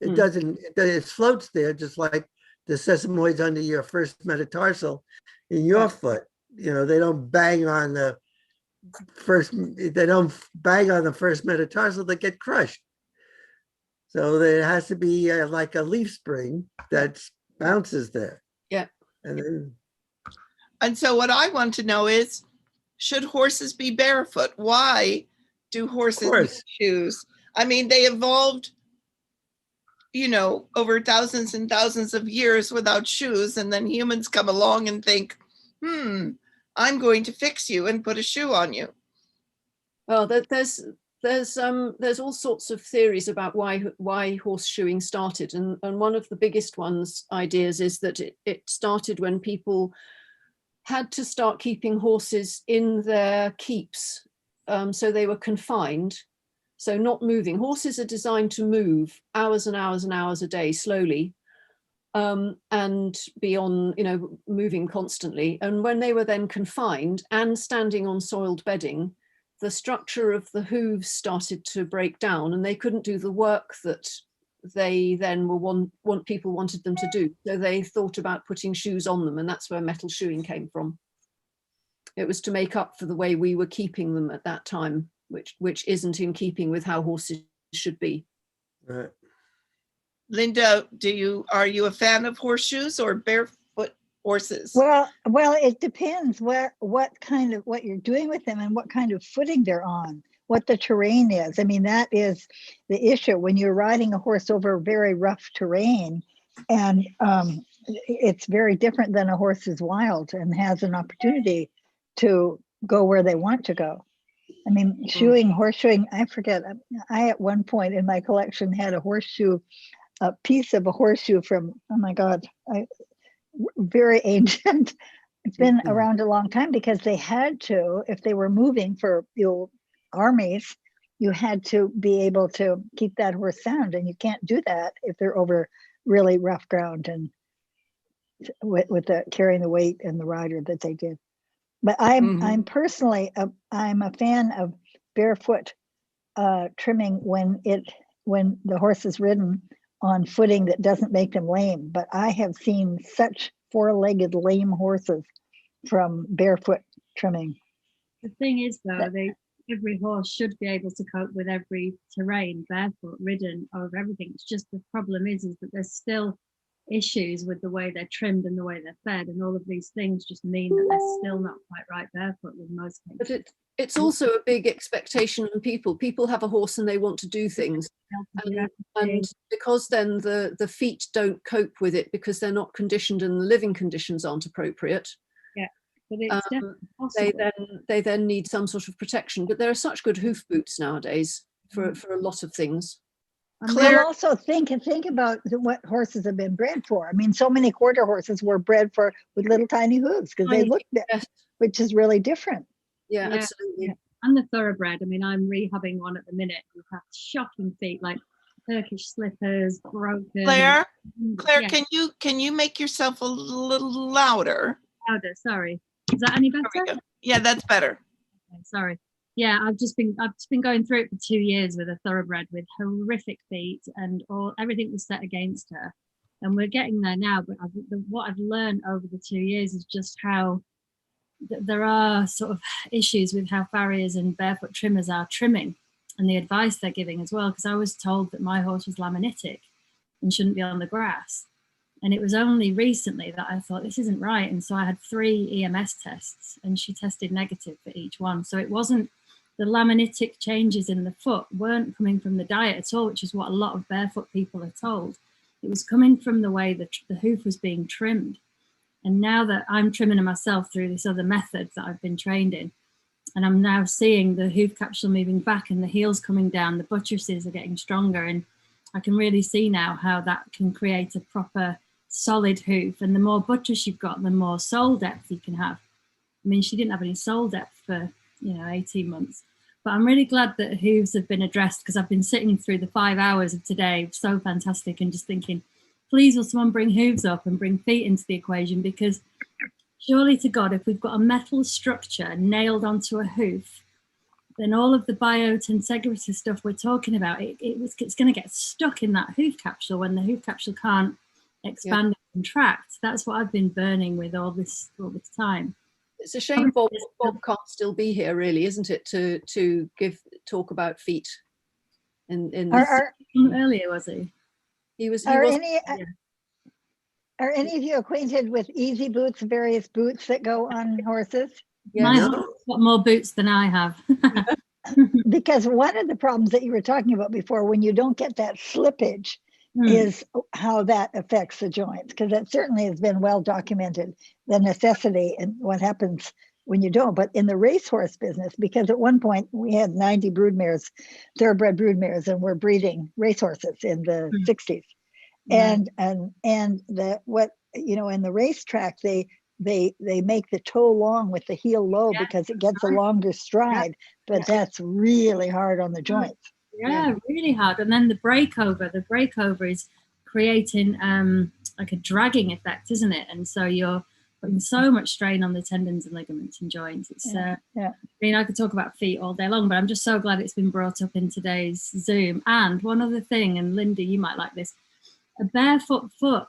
It doesn't, it floats there just like the sesamoids under your first metatarsal in your foot. You know, they don't bang on the first metatarsal, they get crushed. So there has to be like a leaf spring that bounces there. Yeah. And so what I want to know is, should horses be barefoot? Why do horses need shoes? I mean, they evolved, you know, over thousands and thousands of years without shoes. And then humans come along and think, I'm going to fix you and put a shoe on you. Well, there's all sorts of theories about why horseshoeing started, and one of the biggest ideas is that it started when people had to start keeping horses in their keeps, so they were confined, so not moving. Horses are designed to move hours and hours and hours a day slowly, and be on, you know, moving constantly. And when they were then confined and standing on soiled bedding, the structure of the hooves started to break down, and they couldn't do the work that they then people wanted them to do. So they thought about putting shoes on them, and that's where metal shoeing came from. It was to make up for the way we were keeping them at that time, which isn't in keeping with how horses should be. Right. Linda, are you a fan of horseshoes or barefoot horses? Well, it depends what you're doing with them and what kind of footing they're on, what the terrain is. I mean, that is the issue when you're riding a horse over very rough terrain, and it's very different than a horse is wild and has an opportunity to go where they want to go. I mean, horseshoeing, I forget, I at one point in my collection had a piece of a horseshoe from, oh my God, very ancient. It's been around a long time because they had to, if they were moving for the old armies, you had to be able to keep that horse sound, and you can't do that if they're over really rough ground and with the carrying the weight and the rider that they did. But I'm personally I'm a fan of barefoot trimming when the horse is ridden on footing that doesn't make them lame. But I have seen such four-legged lame horses from barefoot trimming. The thing is, though, every horse should be able to cope with every terrain, barefoot, ridden, over everything. It's just the problem is that there's still issues with the way they're trimmed and the way they're fed, and all of these things just mean that they're still not quite right barefoot with most cases. But it's also a big expectation on people. People have a horse and they want to do things, and because then the feet don't cope with it because they're not conditioned and the living conditions aren't appropriate. Yeah, but it's definitely possible. They then need some sort of protection. But there are such good hoof boots nowadays for a lot of things. Claire, also think about what horses have been bred for. I mean, so many quarter horses were bred with little tiny hooves because they look big, which is really different. Yeah, absolutely. Yeah. And the thoroughbred. I mean, I'm rehabbing one at the minute who have shocking feet, like Turkish slippers, broken. Claire, yeah. can you make yourself a little louder? Louder, sorry. Is that any better? Yeah, that's better. Okay, sorry. Yeah, I've just been going through it for 2 years with a thoroughbred with horrific feet, and everything was set against her, and we're getting there now. But what I've learned over the 2 years is just how there are sort of issues with how farriers and barefoot trimmers are trimming, and the advice they're giving as well. Because I was told that my horse was laminitic and shouldn't be on the grass, and it was only recently that I thought this isn't right. And so I had 3 EMS tests, and she tested negative for each one. So it wasn't. The laminitic changes in the foot weren't coming from the diet at all, which is what a lot of barefoot people are told. It was coming from the way the hoof was being trimmed. And now that I'm trimming them myself through this other method that I've been trained in, and I'm now seeing the hoof capsule moving back and the heels coming down, the buttresses are getting stronger, and I can really see now how that can create a proper solid hoof. And the more buttress you've got, the more sole depth you can have. I mean, she didn't have any sole depth for, 18 months. But I'm really glad that hooves have been addressed, because I've been sitting through the 5 hours of today, so fantastic, and just thinking, please will someone bring hooves up and bring feet into the equation, because surely to God, if we've got a metal structure nailed onto a hoof, then all of the biotensegrity stuff we're talking about, it's going to get stuck in that hoof capsule when the hoof capsule can't expand and contract. That's what I've been burning with all this time. It's a shame Bob can't still be here, really, isn't it, to talk about feet. Earlier, was he? He was. Are any of you acquainted with easy boots, various boots that go on horses? My horse got more boots than I have. Because one of the problems that you were talking about before, when you don't get that slippage, is how that affects the joints, because that certainly has been well documented, the necessity and what happens when you don't. But in the racehorse business, because at one point we had 90 broodmares, thoroughbred broodmares, and we're breeding racehorses in the 60s. And the what in the racetrack they make the toe long with the heel low because it gets a longer stride, but that's really hard on the joints. Yeah, really hard. And then the breakover is creating like a dragging effect, isn't it? And so you're putting so much strain on the tendons and ligaments and joints. It's I mean, I could talk about feet all day long, but I'm just so glad it's been brought up in today's Zoom. And one other thing, and Linda, you might like this, a barefoot foot,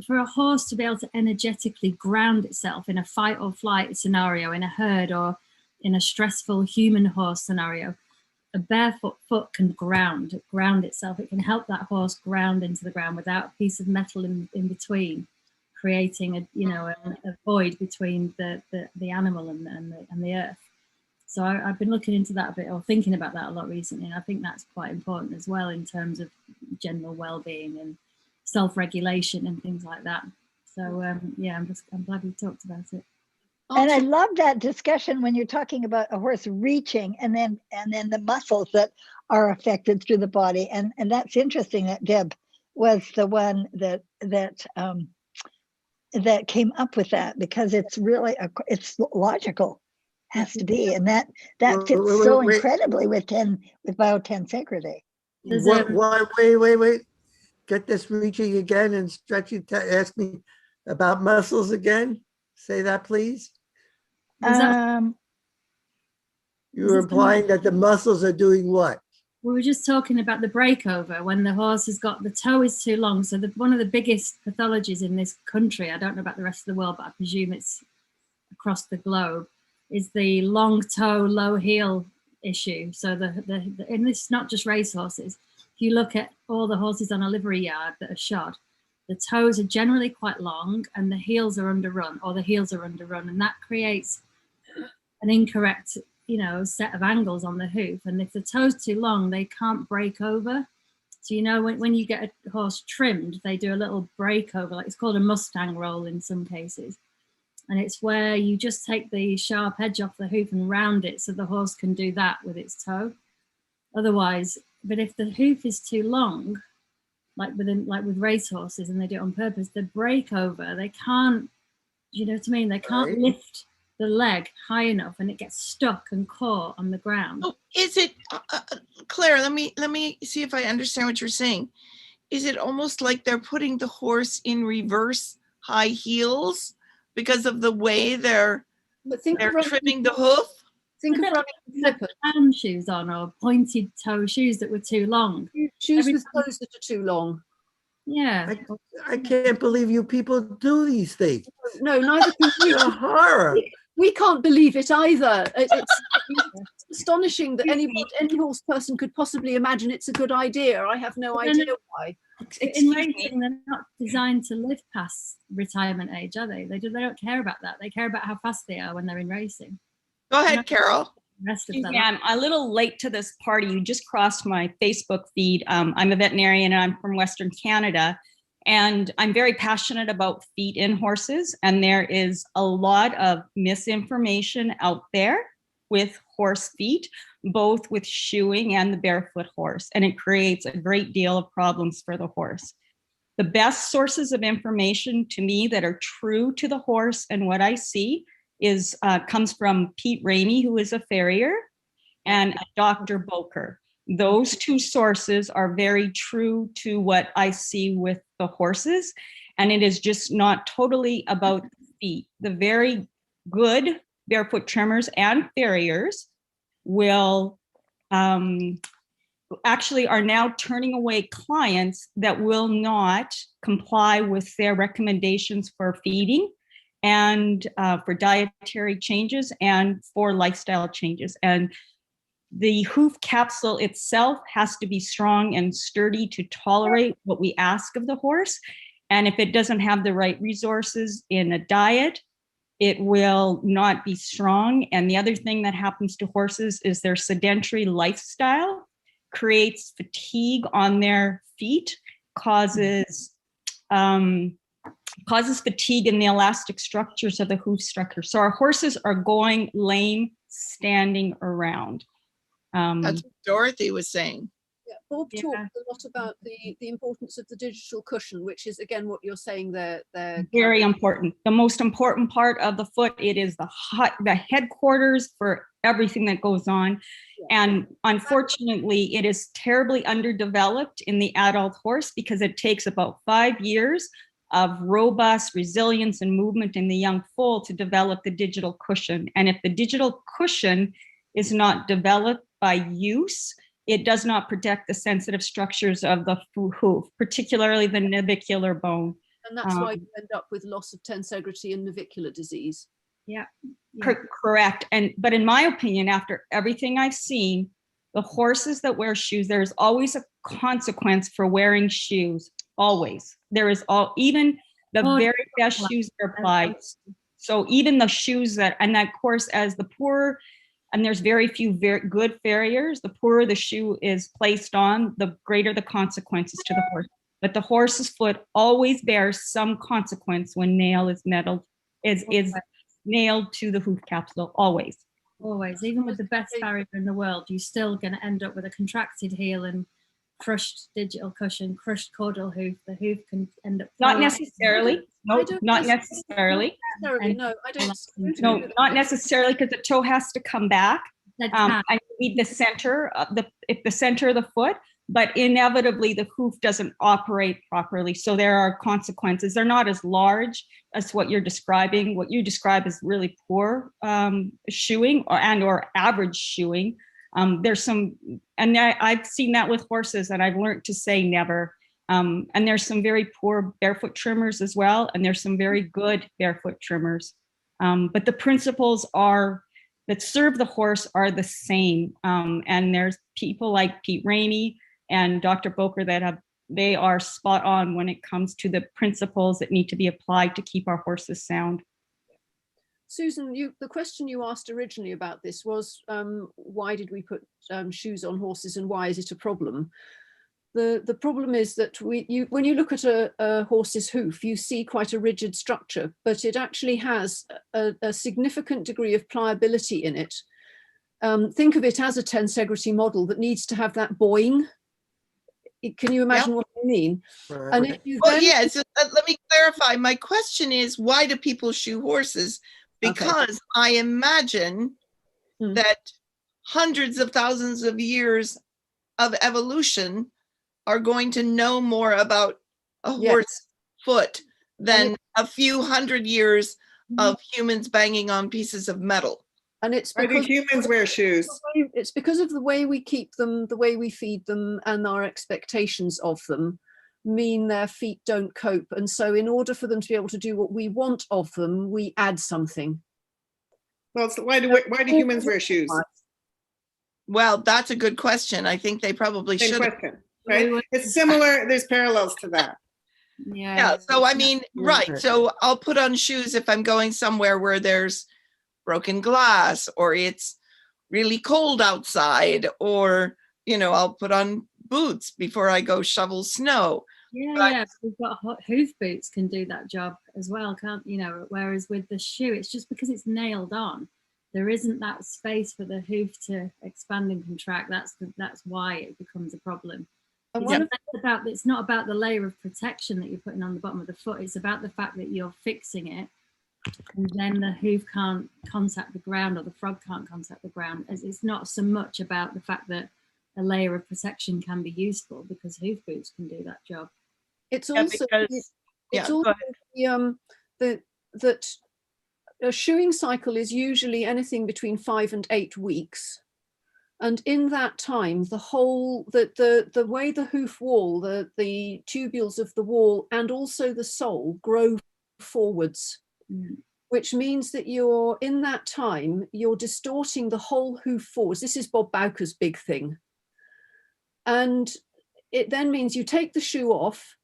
for a horse to be able to energetically ground itself in a fight or flight scenario, in a herd, or in a stressful human horse scenario, a barefoot foot can ground itself. It can help that horse ground into the ground without a piece of metal in between, creating a void between the animal and the earth. So I've been looking into that a bit, or thinking about that a lot recently, and I think that's quite important as well in terms of general well-being and self-regulation and things like that. So I'm glad we talked about it. And I love that discussion when you're talking about a horse reaching and then the muscles that are affected through the body. And that's interesting that Deb was the one that came up with that, because it's really it's logical, has to be, and that fits so incredibly with biotensegrity. Wait. Get this reaching again and stretching. Ask me about muscles again. Say that, please. You were implying that the muscles are doing what? We were just talking about the breakover, when the horse has got, the toe is too long. So one of the biggest pathologies in this country, I don't know about the rest of the world, but I presume it's across the globe, is the long toe, low heel issue. So and this is not just racehorses. If you look at all the horses on a livery yard that are shod, the toes are generally quite long and the heels are underrun, and that creates an incorrect, set of angles on the hoof. And if the toe's too long, they can't break over. So when you get a horse trimmed, they do a little break over, like it's called a Mustang roll in some cases. And it's where you just take the sharp edge off the hoof and round it so the horse can do that with its toe. Otherwise, but if the hoof is too long, like with racehorses, and they do it on purpose, the breakover, they can't, you know what I mean? They can't lift the leg high enough, and it gets stuck and caught on the ground. Oh, is it, Claire? Let me see if I understand what you're saying. Is it almost like they're putting the horse in reverse high heels because of the way they're trimming the hoof? Think of running clown shoes on, or pointed toe shoes that were too long. Shoes with toes that are too long. Yeah. I can't believe you people do these things. No, neither can we. It's a horror. We can't believe it either. It's astonishing that any horse person could possibly imagine it's a good idea. I have no idea why. In racing, they're not designed to live past retirement age, are they? They don't care about that. They care about how fast they are when they're in racing. Go ahead, Carol. Yeah, I'm a little late to this party. You just crossed my Facebook feed. I'm a veterinarian and I'm from Western Canada. And I'm very passionate about feet in horses. And there is a lot of misinformation out there with horse feet, both with shoeing and the barefoot horse, and it creates a great deal of problems for the horse. The best sources of information to me that are true to the horse and what I see is comes from Pete Ramey, who is a farrier, and Dr. Boker. Those two sources are very true to what I see with the horses, and it is just not totally about the feet. The very good barefoot trimmers and farriers will actually are now turning away clients that will not comply with their recommendations for feeding and for dietary changes and for lifestyle changes. And the hoof capsule itself has to be strong and sturdy to tolerate what we ask of the horse. And if it doesn't have the right resources in a diet, it will not be strong. And the other thing that happens to horses is their sedentary lifestyle creates fatigue on their feet, causes fatigue in the elastic structures of the hoof structure. So our horses are going lame, standing around. That's what Dorothy was saying. Yeah, Bob talked a lot about the importance of the digital cushion, which is again what you're saying there. Very important. The most important part of the foot. It is the headquarters for everything that goes on. And unfortunately, it is terribly underdeveloped in the adult horse because it takes about 5 years of robust resilience and movement in the young foal to develop the digital cushion. And if the digital cushion is not developed by use, it does not protect the sensitive structures of the hoof, particularly the navicular bone. And that's why you end up with loss of tensegrity and navicular disease. Yeah. Correct. But in my opinion, after everything I've seen, the horses that wear shoes, there's always a consequence for wearing shoes. Always. There is even the very best shoes are applied. So even the shoes and of course, as the poorer, and there's very few very good farriers, the poorer the shoe is placed on, the greater the consequences to the horse. But the horse's foot always bears some consequence when nail is nailed to the hoof capsule, always. Always, even with the best farrier in the world, you're still going to end up with a contracted heel and crushed digital cushion, crushed caudal hoof. The hoof can end up not necessarily. No, not necessarily. No, I don't. No, not necessarily, because the toe has to come back. I need the center of the center of the foot, but inevitably the hoof doesn't operate properly. So there are consequences. They're not as large as what you're describing. What you describe is really poor shoeing or average shoeing. There's some, and I've seen that with horses, and I've learned to say never. And there's some very poor barefoot trimmers as well, and there's some very good barefoot trimmers. But the principles that serve the horse are the same. And there's people like Pete Ramey and Dr. Boker they are spot on when it comes to the principles that need to be applied to keep our horses sound. Susan, the question you asked originally about this was, why did we put shoes on horses and why is it a problem? The problem is that when you look at a horse's hoof, you see quite a rigid structure, but it actually has a significant degree of pliability in it. Think of it as a tensegrity model that needs to have that boing. Can you imagine what I mean? And if you let me clarify. My question is, why do people shoe horses? Because I imagine that hundreds of thousands of years of evolution are going to know more about a horse foot than a few hundred years of humans banging on pieces of metal. And it's because humans wear shoes. It's because of the way we keep them, the way we feed them, and our expectations of them mean their feet don't cope. And so in order for them to be able to do what we want of them, we add something. Well, so why do humans wear shoes? Well, that's a good question. I think they probably should. Question, right? It's similar. There's parallels to that. Yeah. So I mean, right. So I'll put on shoes if I'm going somewhere where there's broken glass or it's really cold outside, or I'll put on boots before I go shovel snow. Yeah, we've got hoof boots can do that job as well, can't you know? Whereas with the shoe, it's just because it's nailed on. there isn't that space for the hoof to expand and contract. That's why it becomes a problem. It's not about the layer of protection that you're putting on the bottom of the foot. It's about the fact that you're fixing it, and then the hoof can't contact the ground, or the frog can't contact the ground. It's not so much about the fact that a layer of protection can be useful, because hoof boots can do that job. It's also that a shoeing cycle is usually anything between 5 and 8 weeks. And in that time, the way the hoof wall, the tubules of the wall, and also the sole grow forwards, which means that in that time, you're distorting the whole hoof forwards. This is Bob Bowker's big thing. And it then means you take the shoe off,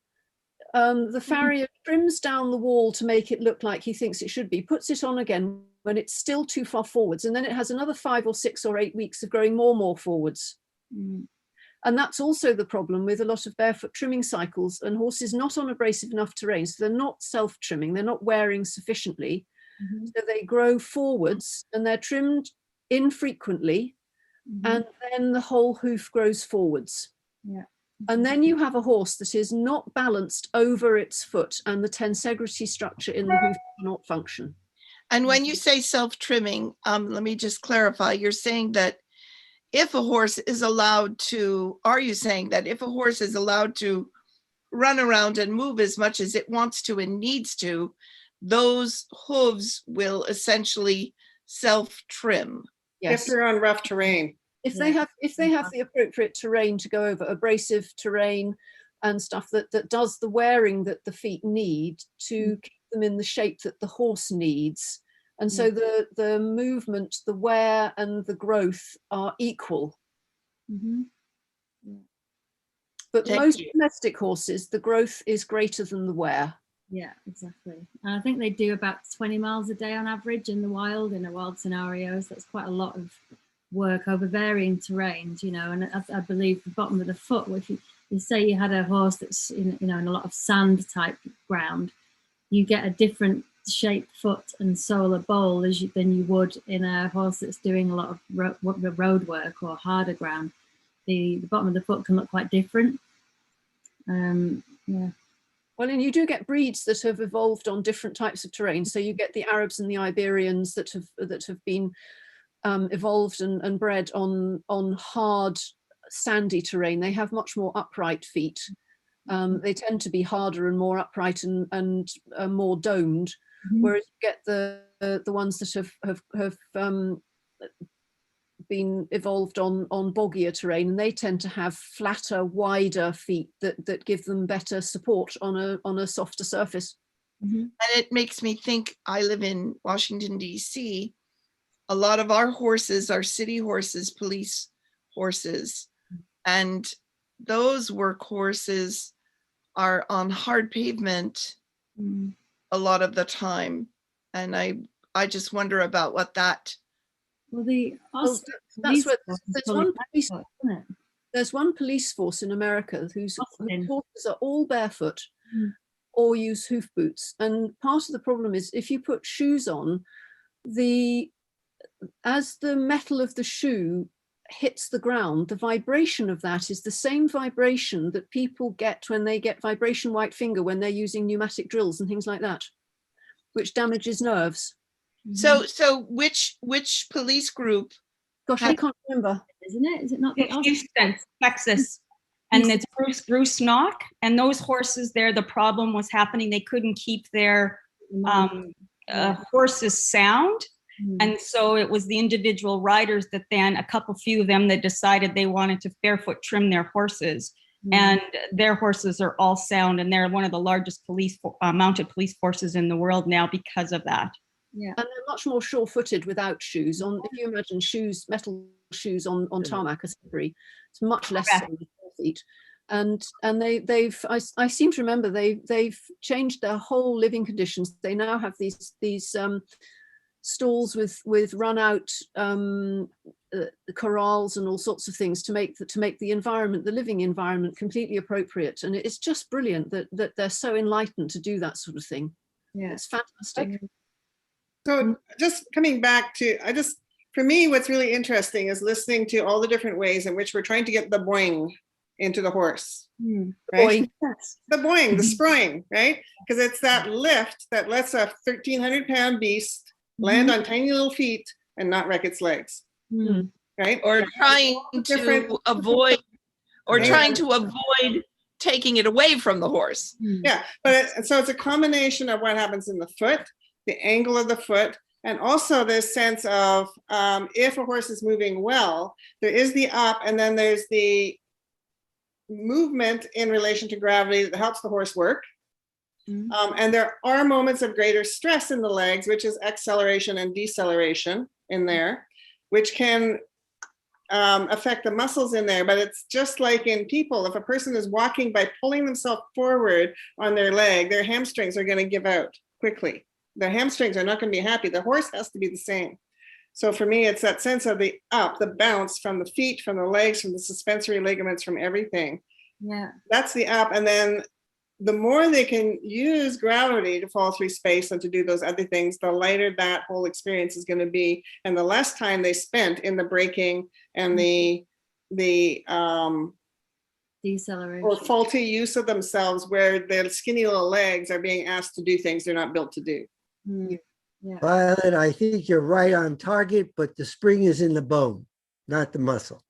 the farrier trims down the wall to make it look like he thinks it should be, puts it on again when it's still too far forwards, and then it has another 5 or 6 or 8 weeks of growing more forwards. And that's also the problem with a lot of barefoot trimming cycles and horses not on abrasive enough terrain, so they're not self-trimming, they're not wearing sufficiently, so they grow forwards and they're trimmed infrequently, and then the whole hoof grows forwards. And then you have a horse that is not balanced over its foot, and the tensegrity structure in the hoof cannot function. And when you say self-trimming, let me just clarify, you're saying that if a horse is allowed to, are you saying that if a horse is allowed to run around and move as much as it wants to and needs to, those hooves will essentially self-trim? If they're on rough terrain. If they have the appropriate terrain to go over, abrasive terrain and stuff that does the wearing that the feet need to keep them in the shape that the horse needs. And so the movement, the wear and the growth are equal. But most domestic horses, the growth is greater than the wear. Yeah, exactly. And I think they do about 20 miles a day on average in the wild, in a wild scenarios. That's quite a lot of work over varying terrains, you know. And I believe the bottom of the foot, if you say you had a horse that's in a lot of sand type ground, you get a different shaped foot and solar bowl than you would in a horse that's doing a lot of road work or harder ground. The bottom of the foot can look quite different. Yeah. Well, and you do get breeds that have evolved on different types of terrain. So you get the Arabs and the Iberians that have been evolved and bred on hard, sandy terrain. They have much more upright feet. They tend to be harder and more upright and more domed, whereas you get the ones that have been evolved on boggier terrain, and they tend to have flatter, wider feet that give them better support on a softer surface. And it makes me think, I live in Washington, D.C. A lot of our horses are city horses, police horses, and those work horses are on hard pavement a lot of the time. And I just wonder about what that. Well, there's one police force in America whose horses are all barefoot or use hoof boots. And part of the problem is if you put shoes on, as the metal of the shoe hits the ground, the vibration of that is the same vibration that people get when they get vibration white finger when they're using pneumatic drills and things like that, which damages nerves. So which police group? Gosh, I can't remember. Isn't it? Is it not? It's Houston, Texas. And it's Bruce Knock. And those horses there, the problem was happening. They couldn't keep their horses sound. And so it was the individual riders that then, a few of them that decided they wanted to barefoot trim their horses. And their horses are all sound, and they're one of the largest mounted police forces in the world now because of that. Yeah, and they're much more sure-footed without shoes. If you imagine metal shoes on tarmac are slippery, it's much less so with their feet. And I seem to remember they've changed their whole living conditions. They now have these stalls with run out corrals and all sorts of things to make the environment, the living environment, completely appropriate. And it's just brilliant that they're so enlightened to do that sort of thing. Yeah, it's fantastic. So just coming back to, for me, what's really interesting is listening to all the different ways in which we're trying to get the boing into the horse. Right? The boing, the sproing, right? Because it's that lift that lets a 1,300-pound beast land on tiny little feet and not wreck its legs. Right? Or trying to avoid, taking it away from the horse. Yeah, but so it's a combination of what happens in the foot, the angle of the foot, and also this sense of if a horse is moving well, there is the up, and then there's the movement in relation to gravity that helps the horse work. And there are moments of greater stress in the legs, which is acceleration and deceleration in there, which can affect the muscles in there. But it's just like in people, if a person is walking by pulling themselves forward on their leg, their hamstrings are going to give out quickly. Their hamstrings are not going to be happy. The horse has to be the same. So for me, it's that sense of the up, the bounce from the feet, from the legs, from the suspensory ligaments, from everything. Yeah. That's the up. And then the more they can use gravity to fall through space and to do those other things, the lighter that whole experience is going to be. And the less time they spent in the braking and the deceleration or faulty use of themselves, where their skinny little legs are being asked to do things they're not built to do. Yeah. Violet, I think you're right on target, but the spring is in the bone, not the muscle.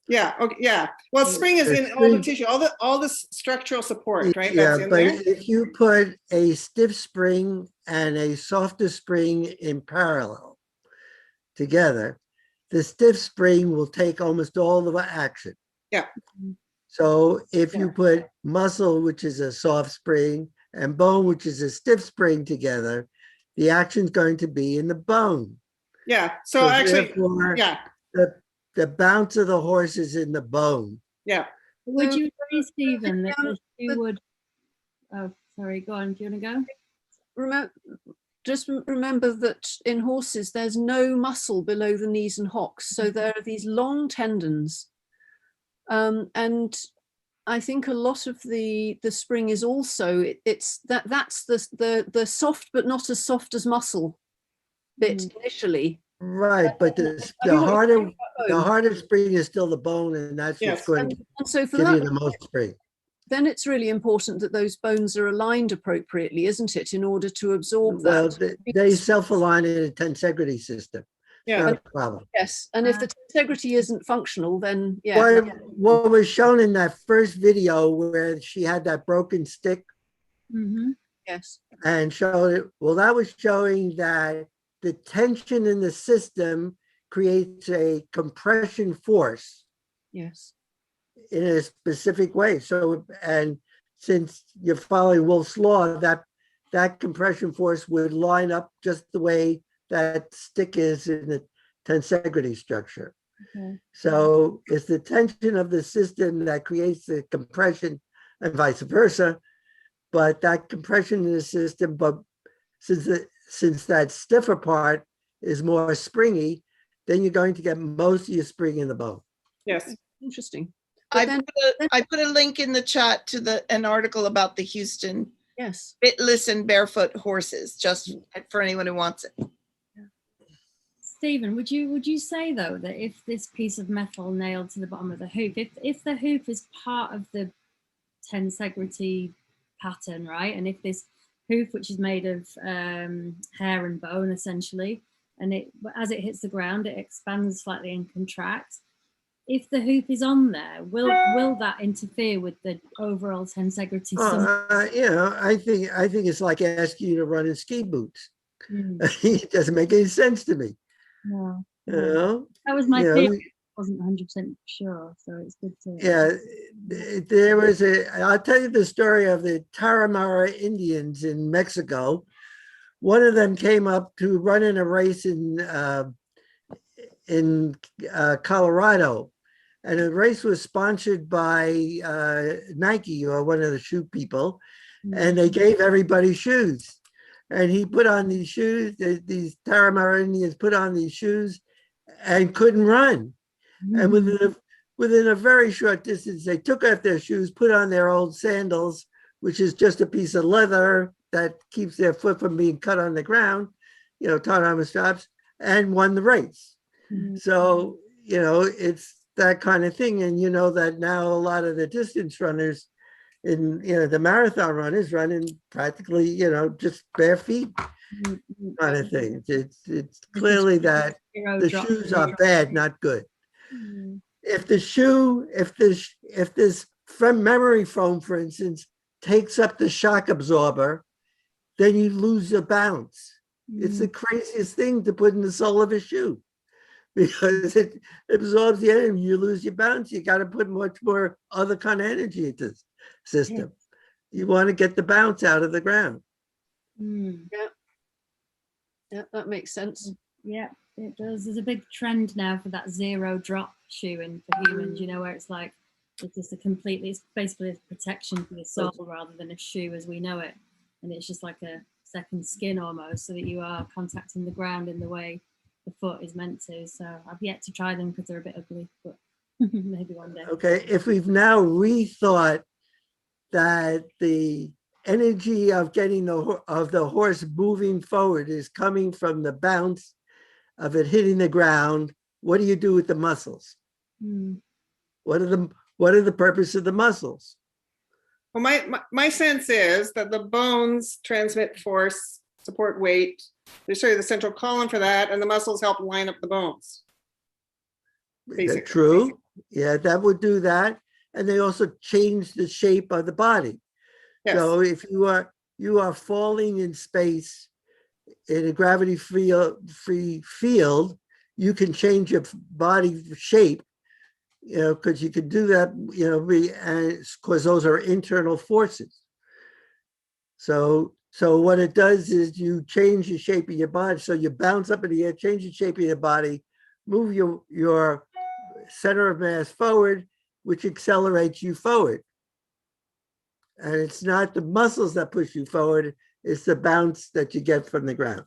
Yeah. Okay. Yeah. Well, spring is in all the tissue, all the structural support, right? Yeah, That's in but there. if you put a stiff spring and a softer spring in parallel together, the stiff spring will take almost all the action. Yeah. So if you put muscle, which is a soft spring, and bone, which is a stiff spring together, the action's going to be in the bone. Yeah. So actually, therefore, yeah. The bounce of the horse is in the bone. Yeah. Would you agree, Stephen, that you would? Oh, sorry. Go on. Do you want to go? Just remember that in horses, there's no muscle below the knees and hocks. So there are these long tendons. And I think a lot of the spring is also, that's the soft, but not as soft as muscle bit initially. Right, but the harder spring is still the bone, and that's what's going to give you the most spring. Then it's really important that those bones are aligned appropriately, isn't it, in order to absorb that? Well, they self-align in a tensegrity system. Yeah, not a problem. Yes, and if the tensegrity isn't functional, then yeah. What was shown in that first video where she had that broken stick, yes, and showed it. Well, that was showing that the tension in the system creates a compression force. Yes. In a specific way. So, and since you're following Wolff's law, that compression force would line up just the way that stick is in the tensegrity structure. Okay. So it's the tension of the system that creates the compression and vice versa. But that compression in the system, but since that stiffer part is more springy, then you're going to get most of your spring in the bone. Yes. Interesting. I put a link in the chat to an article about the Houston bitless and barefoot horses, just for anyone who wants it. Stephen, would you say though that if this piece of metal nailed to the bottom of the hoop, if the hoop is part of the tensegrity pattern, right, and if this hoop, which is made of hair and bone essentially, and as it hits the ground, it expands slightly and contracts. If the hoop is on there, will that interfere with the overall tensegrity? I think it's like asking you to run in ski boots. It doesn't make any sense to me. No. You know? That was my theory. I wasn't 100% sure, so it's good to. Yeah, there was I'll tell you the story of the Tarahumara Indians in Mexico. One of them came up to run in a race in Colorado, and the race was sponsored by Nike or one of the shoe people, and they gave everybody shoes. And he put on these shoes, these Tarahumara Indians put on these shoes and couldn't run. And within a very short distance, they took off their shoes, put on their old sandals, which is just a piece of leather that keeps their foot from being cut on the ground. autonomous jobs and won the race. So, it's that kind of thing. And that now a lot of the distance runners in, the marathon runners running practically, just bare feet kind of thing. It's clearly that the shoes are bad, not good. If this memory foam, for instance, takes up the shock absorber, then you lose your bounce. It's the craziest thing to put in the sole of a shoe because it absorbs the energy. You lose your bounce. You got to put much more other kind of energy into the system. You want to get the bounce out of the ground. Yeah, that makes sense. Yeah, it does. There's a big trend now for that zero drop shoeing for humans, where it's like, it's just it's basically a protection for your sole rather than a shoe as we know it. And it's just like a second skin almost, so that you are contacting the ground in the way the foot is meant to. So I've yet to try them because they're a bit ugly, but maybe one day. Okay, if we've now rethought that the energy of getting the horse moving forward is coming from the bounce of it hitting the ground, what do you do with the muscles? What are the purpose of the muscles? Well, my sense is that the bones transmit force, support weight. They show you the central column for that, and the muscles help line up the bones. Is that true? Yeah, that would do that. And they also change the shape of the body. Yes. So if you are falling in space in a gravity-free field, you can change your body shape, because you can do that, because those are internal forces. So what it does is you change the shape of your body. So you bounce up in the air, change the shape of your body, move your center of mass forward, which accelerates you forward. And it's not the muscles that push you forward, it's the bounce that you get from the ground.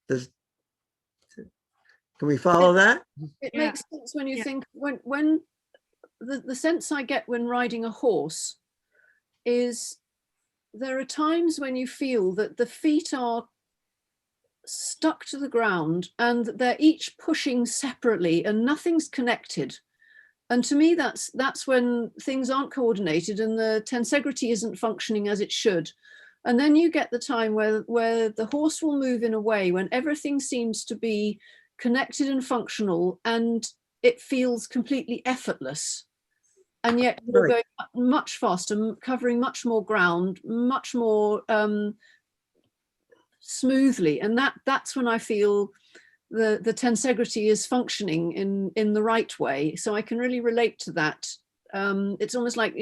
Can we follow that? It makes sense when you think, when the sense I get when riding a horse is there are times when you feel that the feet are stuck to the ground and they're each pushing separately and nothing's connected. And to me, that's when things aren't coordinated and the tensegrity isn't functioning as it should. And then you get the time where the horse will move in a way when everything seems to be connected and functional and it feels completely effortless. And yet you're going much faster, covering much more ground, much more smoothly. And that's when I feel the tensegrity is functioning in the right way. So I can really relate to that. It's almost like,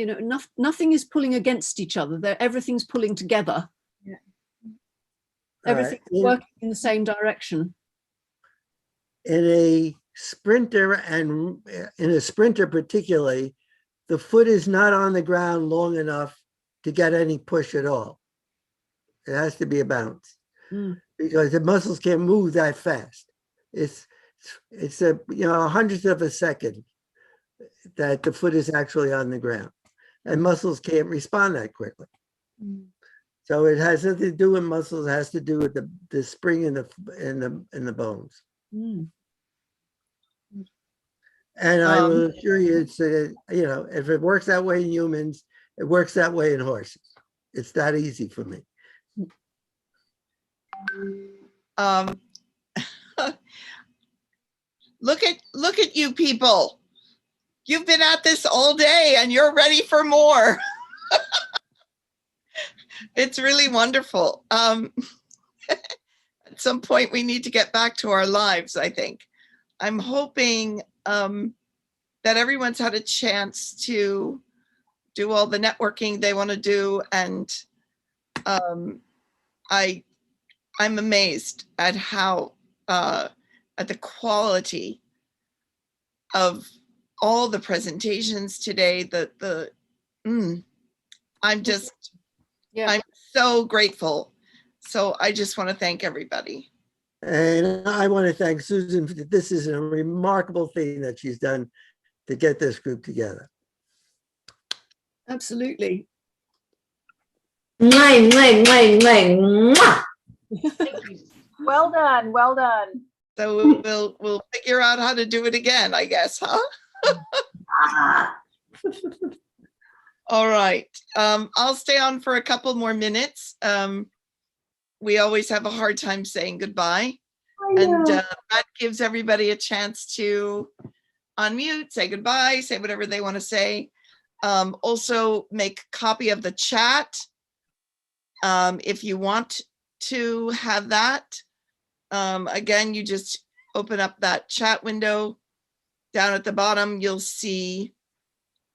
nothing is pulling against each other. Everything's pulling together. Yeah. Everything's working in the same direction. In a sprinter, and in a sprinter particularly, the foot is not on the ground long enough to get any push at all. It has to be a bounce because the muscles can't move that fast. It's a hundredth of a second that the foot is actually on the ground, and muscles can't respond that quickly. So it has nothing to do with muscles. It has to do with the spring in the bones. And I will assure you, it's if it works that way in humans, it works that way in horses. It's that easy for me. Look at you people. You've been at this all day and you're ready for more. It's really wonderful. At some point we need to get back to our lives, I think. I'm hoping that everyone's had a chance to do all the networking they want to do, and I'm amazed at how at the quality of all the presentations today. I'm so grateful. So I just want to thank everybody. And I want to thank Susan. This is a remarkable thing that she's done to get this group together. Absolutely. Mwah, mwah, mwah, mwah, mwah. Well done, well done. So we'll figure out how to do it again, I guess, huh? All right. I'll stay on for a couple more minutes. We always have a hard time saying goodbye. And that gives everybody a chance to unmute, say goodbye, say whatever they want to say. Also make a copy of the chat if you want to have that. Again, you just open up that chat window. Down at the bottom, you'll see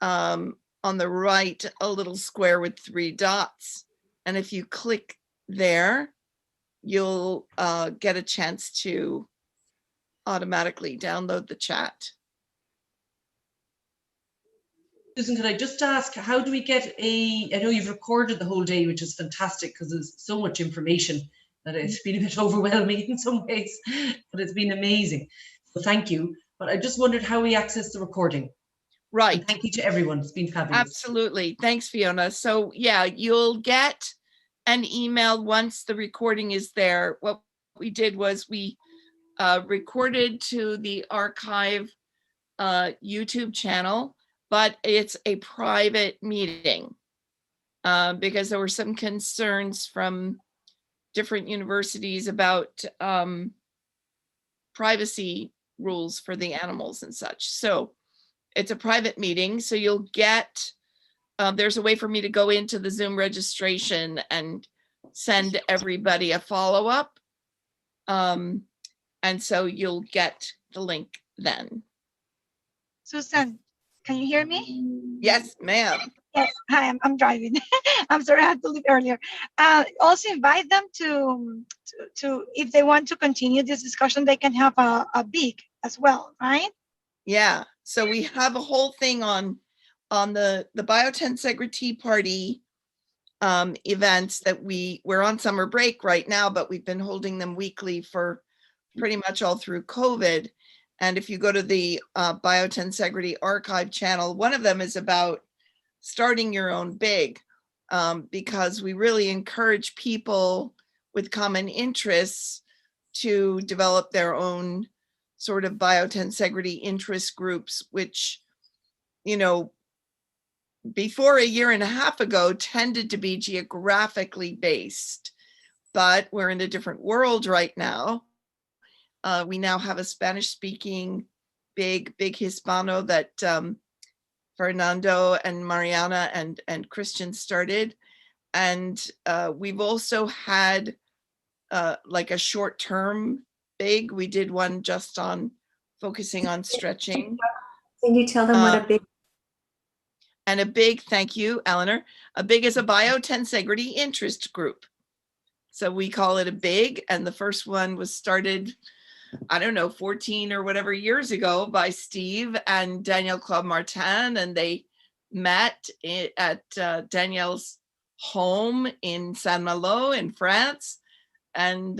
on the right a little square with 3 dots. And if you click there, you'll get a chance to automatically download the chat. Susan, can I just ask, how do we get I know you've recorded the whole day, which is fantastic because there's so much information that it's been a bit overwhelming in some ways, but it's been amazing. So thank you. But I just wondered how we access the recording. Right. And thank you to everyone. It's been fabulous. Absolutely. Thanks, Fiona. So yeah, you'll get an email once the recording is there. What we did was we recorded to the archive YouTube channel, but it's a private meeting because there were some concerns from different universities about privacy rules for the animals and such. So it's a private meeting. So you'll get, there's a way for me to go into the Zoom registration and send everybody a follow-up. And so you'll get the link then. Susan, can you hear me? Yes, ma'am. Yes, hi, I'm driving. I'm sorry, I had to leave earlier. Also invite them to if they want to continue this discussion, they can have a BIG as well, right? Yeah, so we have a whole thing on the Biotensegrity Party events that we're on summer break right now, but we've been holding them weekly for pretty much all through COVID. And if you go to the Biotensegrity archive channel, one of them is about starting your own BIG, because we really encourage people with common interests to develop their own sort of biotensegrity interest groups, which, you know, before a year and a half ago tended to be geographically based, but we're in a different world right now. We now have a Spanish speaking big Hispano that Fernando and Mariana and Christian started. And we've also had like a short-term BIG. We did one just on focusing on stretching. Can you tell them what a BIG? And a BIG, thank you, Eleanor. A BIG is a Biotensegrity interest group. So we call it a BIG. And the first one was started, I don't know, 14 or whatever years ago by Steve and Danielle Claude Martin. And they met at Danielle's home in Saint-Malo in France. And,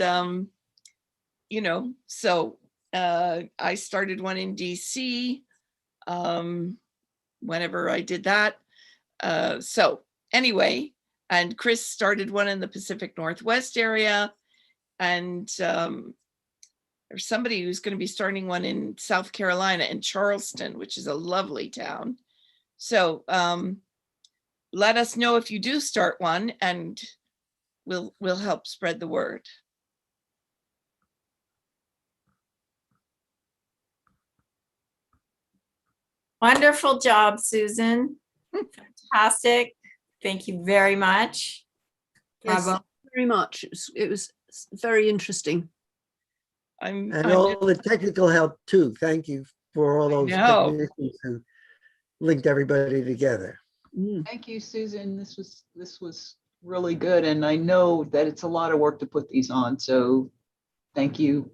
you know, so I started one in DC whenever I did that. So anyway, and Chris started one in the Pacific Northwest area. And there's somebody who's going to be starting one in South Carolina in Charleston, which is a lovely town. So let us know if you do start one, and we'll help spread the word. Wonderful job, Susan. Fantastic. Thank you very much. Yes, very much. It was very interesting. And all the technical help too. Thank you for all those technicians who linked everybody together. Thank you, Susan. This was really good, and I know that it's a lot of work to put these on. So, thank you,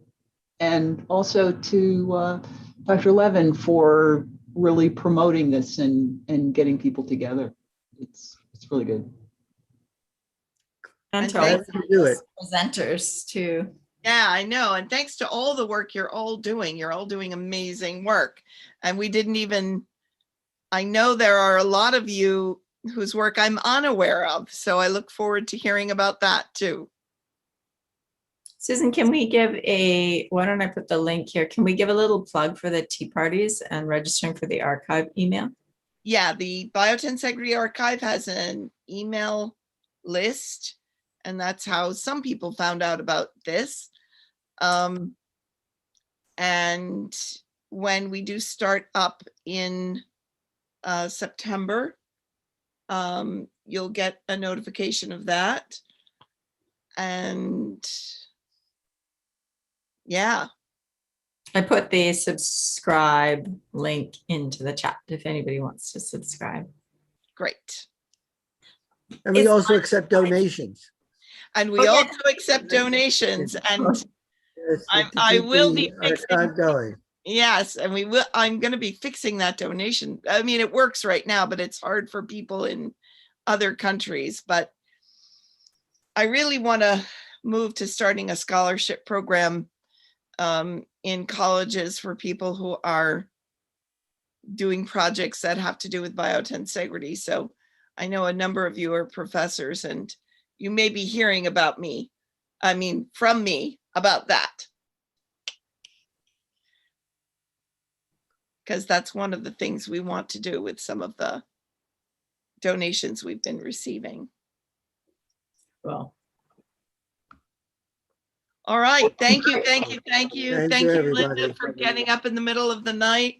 and also to Dr. Levin for really promoting this and getting people together. It's really good. And to all the presenters too. Yeah, I know. And thanks to all the work you're all doing amazing work. And we didn't even, I know there are a lot of you whose work I'm unaware of. So I look forward to hearing about that too. Susan, can we give why don't I put the link here? Can we give a little plug for the tea parties and registering for the archive email? Yeah, the Biotensegrity archive has an email list, and that's how some people found out about this. And when we do start up in September, you'll get a notification of that. And yeah. I put the subscribe link into the chat if anybody wants to subscribe. Great. And we also accept donations. And we also accept donations, and I will be fixing going. Yes, and I'm going to be fixing that donation. I mean, it works right now, but it's hard for people in other countries. But I really want to move to starting a scholarship program in colleges for people who are doing projects that have to do with biotensegrity. So I know a number of you are professors, and you may be hearing about me, from me about that. Because that's one of the things we want to do with some of the donations we've been receiving. Well. All right. Thank you, Linda, everybody. for getting up in the middle of the night.